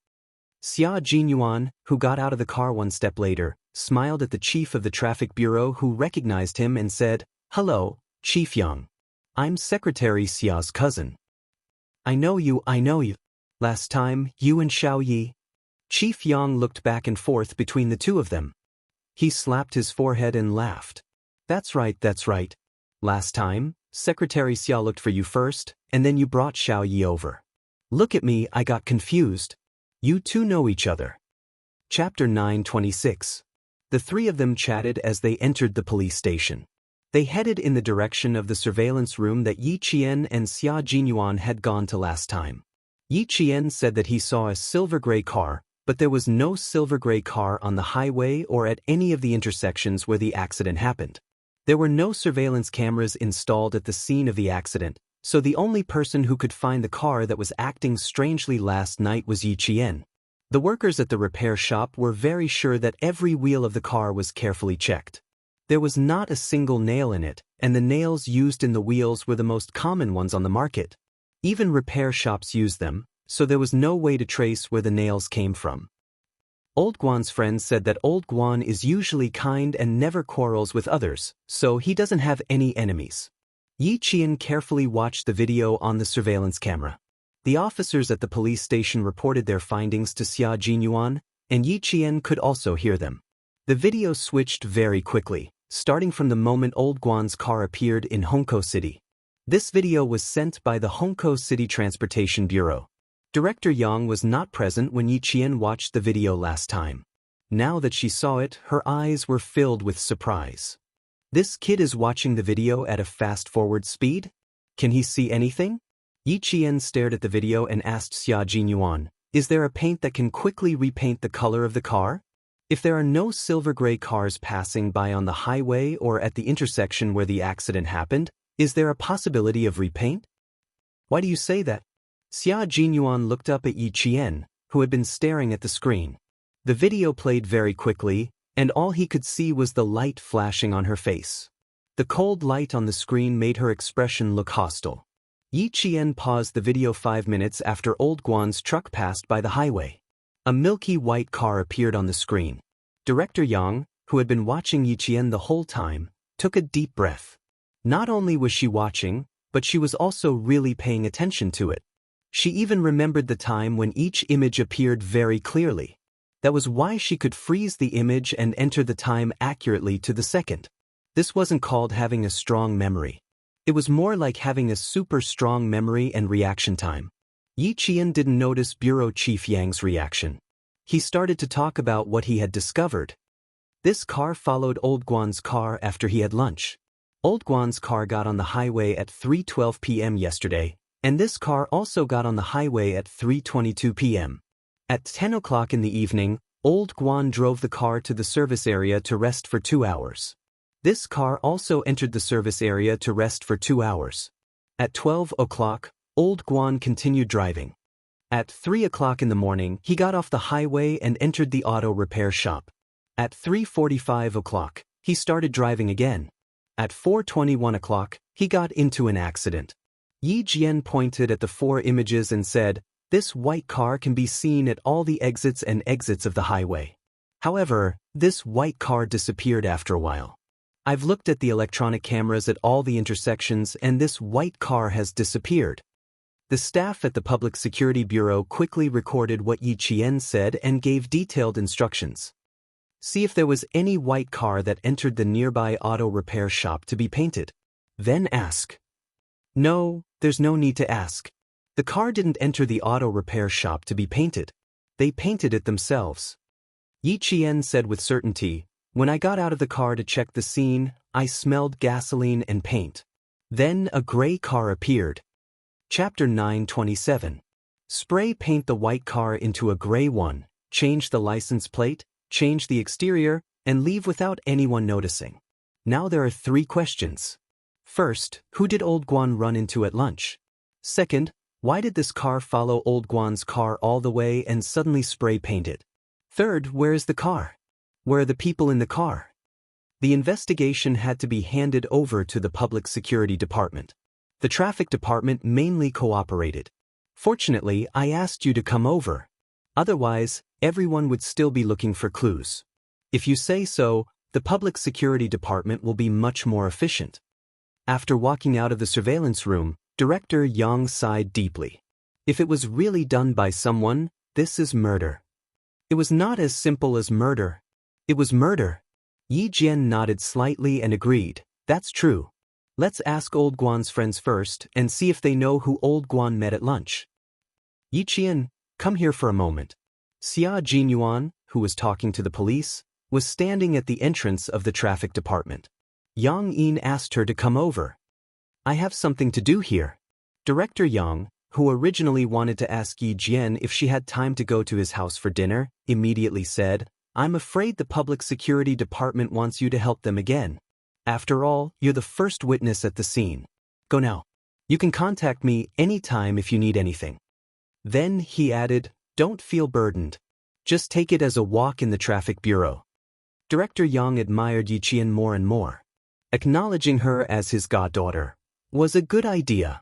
Xia Jinyuan, who got out of the car one step later, smiled at the chief of the traffic bureau who recognized him and said, "Hello, Chief Yang. I'm Secretary Xia's cousin." I know you. Last time, you and Xiao Yi." Chief Yang looked back and forth between the two of them. He slapped his forehead and laughed. That's right. Last time, Secretary Xia looked for you first, and then you brought Xiao Yi over. Look at me, I got confused. You two know each other." Chapter 926. The three of them chatted as they entered the police station. They headed in the direction of the surveillance room that Yi Qian and Xia Jinyuan had gone to last time. Yi Qian said that he saw a silver-gray car, but there was no silver-gray car on the highway or at any of the intersections where the accident happened. There were no surveillance cameras installed at the scene of the accident, so the only person who could find the car that was acting strangely last night was Yi Qian. The workers at the repair shop were very sure that every wheel of the car was carefully checked. There was not a single nail in it, and the nails used in the wheels were the most common ones on the market. Even repair shops used them, so there was no way to trace where the nails came from. Old Guan's friend said that Old Guan is usually kind and never quarrels with others, so he doesn't have any enemies. Yi Qian carefully watched the video on the surveillance camera. The officers at the police station reported their findings to Xia Jinyuan, and Yi Qian could also hear them. The video switched very quickly, starting from the moment Old Guan's car appeared in Hongkou City. This video was sent by the Hongkou City Transportation Bureau. Director Yang was not present when Yi Qian watched the video last time. Now that she saw it, her eyes were filled with surprise. This kid is watching the video at a fast-forward speed? Can he see anything? Yi Qian stared at the video and asked Xia Jinyuan, "Is there a paint that can quickly repaint the color of the car? If there are no silver-gray cars passing by on the highway or at the intersection where the accident happened, is there a possibility of repaint?" "Why do you say that?" Xia Jinyuan looked up at Yi Qian, who had been staring at the screen. The video played very quickly, and all he could see was the light flashing on her face. The cold light on the screen made her expression look hostile. Yi Qian paused the video 5 minutes after Old Guan's truck passed by the highway. A milky white car appeared on the screen. Director Yang, who had been watching Yi Qian the whole time, took a deep breath. Not only was she watching, but she was also really paying attention to it. She even remembered the time when each image appeared very clearly. That was why she could freeze the image and enter the time accurately to the second. This wasn't called having a strong memory. It was more like having a super strong memory and reaction time. Yi Qian didn't notice Bureau Chief Yang's reaction. He started to talk about what he had discovered. This car followed Old Guan's car after he had lunch. Old Guan's car got on the highway at 3:12 p.m. yesterday, and this car also got on the highway at 3:22 p.m. At 10 o'clock in the evening, Old Guan drove the car to the service area to rest for 2 hours. This car also entered the service area to rest for 2 hours. At 12 o'clock, Old Guan continued driving. At 3 o'clock in the morning, he got off the highway and entered the auto repair shop. At 3:45 o'clock, he started driving again. At 4:21 o'clock, he got into an accident. Yi Jian pointed at the 4 images and said, "This white car can be seen at all the exits and exits of the highway. However, this white car disappeared after a while. I've looked at the electronic cameras at all the intersections and this white car has disappeared." The staff at the Public Security Bureau quickly recorded what Yi Qian said and gave detailed instructions. See if there was any white car that entered the nearby auto repair shop to be painted. Then ask. No, there's no need to ask. The car didn't enter the auto repair shop to be painted. They painted it themselves. Yi Qian said with certainty, when I got out of the car to check the scene, I smelled gasoline and paint. Then a gray car appeared. Chapter 927. Spray paint the white car into a gray one, change the license plate, change the exterior, and leave without anyone noticing. Now there are 3 questions. First, who did Old Guan run into at lunch? Second, why did this car follow Old Guan's car all the way and suddenly spray paint it? Third, where is the car? Where are the people in the car? The investigation had to be handed over to the Public Security Department. The Traffic Department mainly cooperated. Fortunately, I asked you to come over. Otherwise, everyone would still be looking for clues. If you say so, the Public Security Department will be much more efficient. After walking out of the surveillance room, Director Yang sighed deeply. If it was really done by someone, this is murder. It was not as simple as murder. It was murder. Yi Jian nodded slightly and agreed, that's true. Let's ask Old Guan's friends first and see if they know who Old Guan met at lunch. Yi Qian, come here for a moment. Xia Jinyuan, who was talking to the police, was standing at the entrance of the traffic department. Yang Yin asked her to come over. I have something to do here. Director Yang, who originally wanted to ask Yi Jian if she had time to go to his house for dinner, immediately said, I'm afraid the Public Security Department wants you to help them again. After all, you're the first witness at the scene. Go now. You can contact me anytime if you need anything. Then he added, don't feel burdened. Just take it as a walk in the traffic bureau. Director Yang admired Yi Qian more and more. Acknowledging her as his goddaughter was a good idea.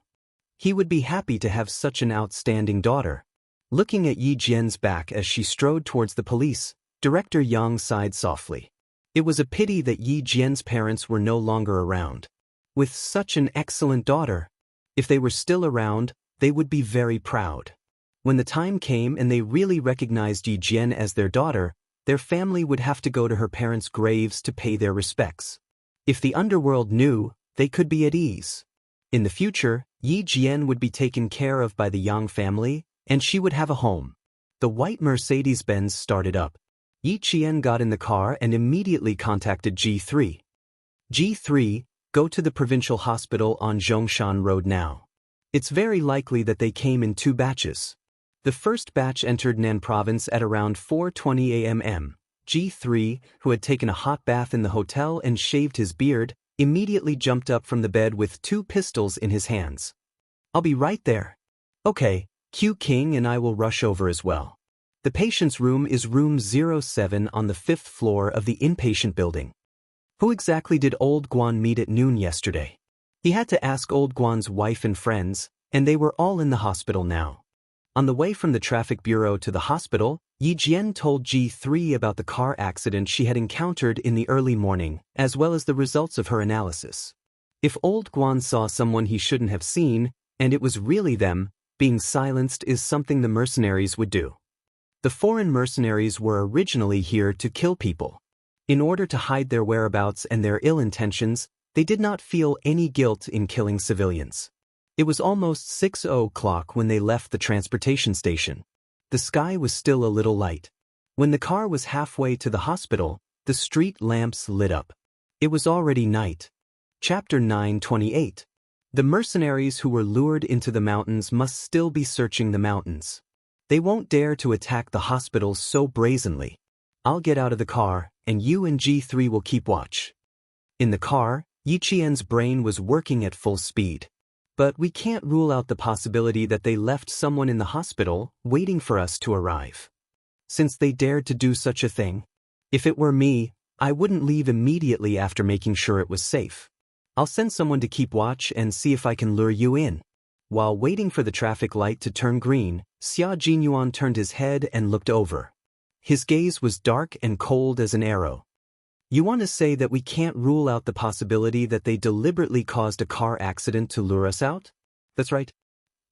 He would be happy to have such an outstanding daughter. Looking at Yi Jian's back as she strode towards the police, Director Yang sighed softly. It was a pity that Yi Jian's parents were no longer around. With such an excellent daughter, if they were still around, they would be very proud. When the time came and they really recognized Yi Jian as their daughter, their family would have to go to her parents' graves to pay their respects. If the underworld knew, they could be at ease. In the future, Yi Jian would be taken care of by the Yang family, and she would have a home. The white Mercedes-Benz started up. Yi Qian got in the car and immediately contacted G3. G3, go to the provincial hospital on Zhongshan Road now. It's very likely that they came in 2 batches. The first batch entered Nan province at around 4:20 a.m. G3, who had taken a hot bath in the hotel and shaved his beard, immediately jumped up from the bed with 2 pistols in his hands. I'll be right there. Okay, Q King and I will rush over as well. The patient's room is room 07 on the 5th floor of the inpatient building. Who exactly did Old Guan meet at noon yesterday? He had to ask Old Guan's wife and friends, and they were all in the hospital now. On the way from the traffic bureau to the hospital, Yi Jian told G3 about the car accident she had encountered in the early morning, as well as the results of her analysis. If Old Guan saw someone he shouldn't have seen, and it was really them, being silenced is something the mercenaries would do. The foreign mercenaries were originally here to kill people. In order to hide their whereabouts and their ill intentions, they did not feel any guilt in killing civilians. It was almost 6 o'clock when they left the transportation station. The sky was still a little light. When the car was halfway to the hospital, the street lamps lit up. It was already night. Chapter 928. The mercenaries who were lured into the mountains must still be searching the mountains. They won't dare to attack the hospital so brazenly. I'll get out of the car, and you and G3 will keep watch. In the car, Yi Qian's brain was working at full speed. But we can't rule out the possibility that they left someone in the hospital waiting for us to arrive. Since they dared to do such a thing, if it were me, I wouldn't leave immediately after making sure it was safe. I'll send someone to keep watch and see if I can lure you in. While waiting for the traffic light to turn green, Xia Jinyuan turned his head and looked over. His gaze was dark and cold as an arrow. You want to say that we can't rule out the possibility that they deliberately caused a car accident to lure us out? That's right.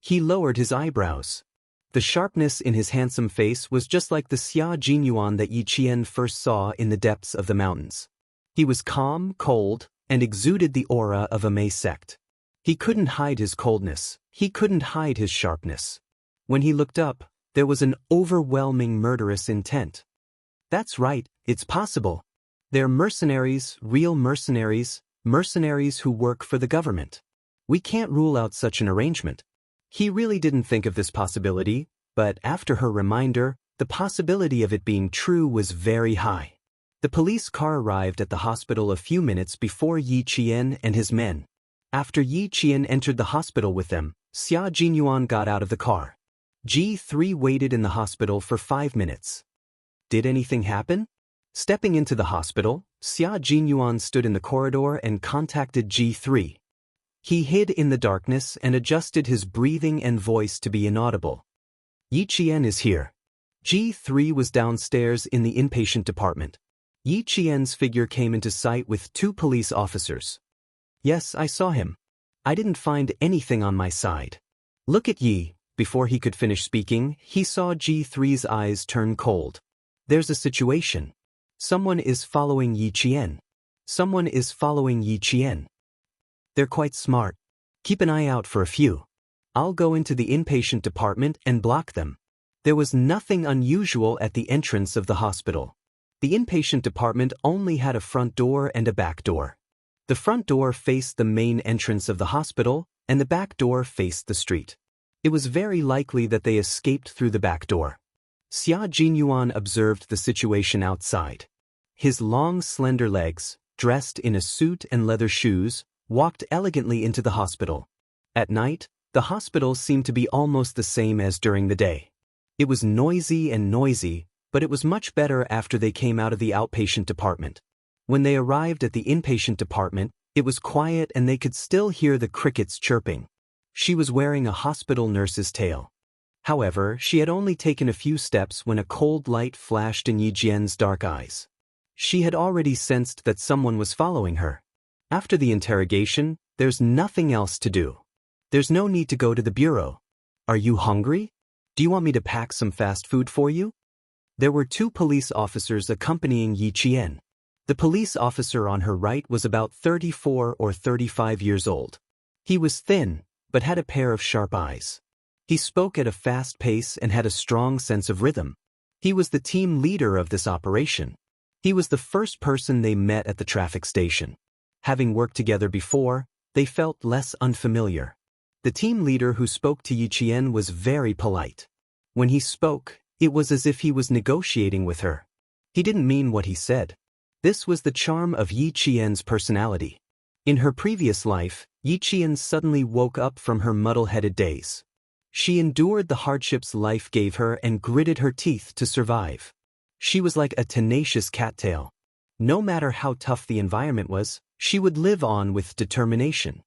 He lowered his eyebrows. The sharpness in his handsome face was just like the Xia Jinyuan that Yi Qian first saw in the depths of the mountains. He was calm, cold, and exuded the aura of a Mei sect. He couldn't hide his coldness, he couldn't hide his sharpness. When he looked up, there was an overwhelming murderous intent. That's right, it's possible. They're mercenaries, real mercenaries, mercenaries who work for the government. We can't rule out such an arrangement. He really didn't think of this possibility, but after her reminder, the possibility of it being true was very high. The police car arrived at the hospital a few minutes before Yi Qian and his men. After Yi Qian entered the hospital with them, Xia Jinyuan got out of the car. G3 waited in the hospital for 5 minutes. Did anything happen? Stepping into the hospital, Xia Jinyuan stood in the corridor and contacted G3. He hid in the darkness and adjusted his breathing and voice to be inaudible. Yi Qian is here. G3 was downstairs in the inpatient department. Yi Qian's figure came into sight with 2 police officers. Yes, I saw him. I didn't find anything on my side. Look at Yi. Before he could finish speaking, he saw G3's eyes turn cold. There's a situation. Someone is following Yi Qian. Someone is following Yi Qian. They're quite smart. Keep an eye out for a few. I'll go into the inpatient department and block them. There was nothing unusual at the entrance of the hospital. The inpatient department only had a front door and a back door. The front door faced the main entrance of the hospital, and the back door faced the street. It was very likely that they escaped through the back door. Xia Jinyuan observed the situation outside. His long, slender legs, dressed in a suit and leather shoes, walked elegantly into the hospital. At night, the hospital seemed to be almost the same as during the day. It was noisy, but it was much better after they came out of the outpatient department. When they arrived at the inpatient department, it was quiet and they could still hear the crickets chirping. She was wearing a hospital nurse's tail. However, she had only taken a few steps when a cold light flashed in Yi Jian's dark eyes. She had already sensed that someone was following her. After the interrogation, there's nothing else to do. There's no need to go to the bureau. Are you hungry? Do you want me to pack some fast food for you? There were 2 police officers accompanying Yi Qian. The police officer on her right was about 34 or 35 years old. He was thin, but had a pair of sharp eyes. He spoke at a fast pace and had a strong sense of rhythm. He was the team leader of this operation. He was the first person they met at the traffic station. Having worked together before, they felt less unfamiliar. The team leader who spoke to Yi Qian was very polite. When he spoke, it was as if he was negotiating with her. He didn't mean what he said. This was the charm of Yi Qian's personality. In her previous life, Yi Qian suddenly woke up from her muddle-headed days. She endured the hardships life gave her and gritted her teeth to survive. She was like a tenacious cattail. No matter how tough the environment was, she would live on with determination.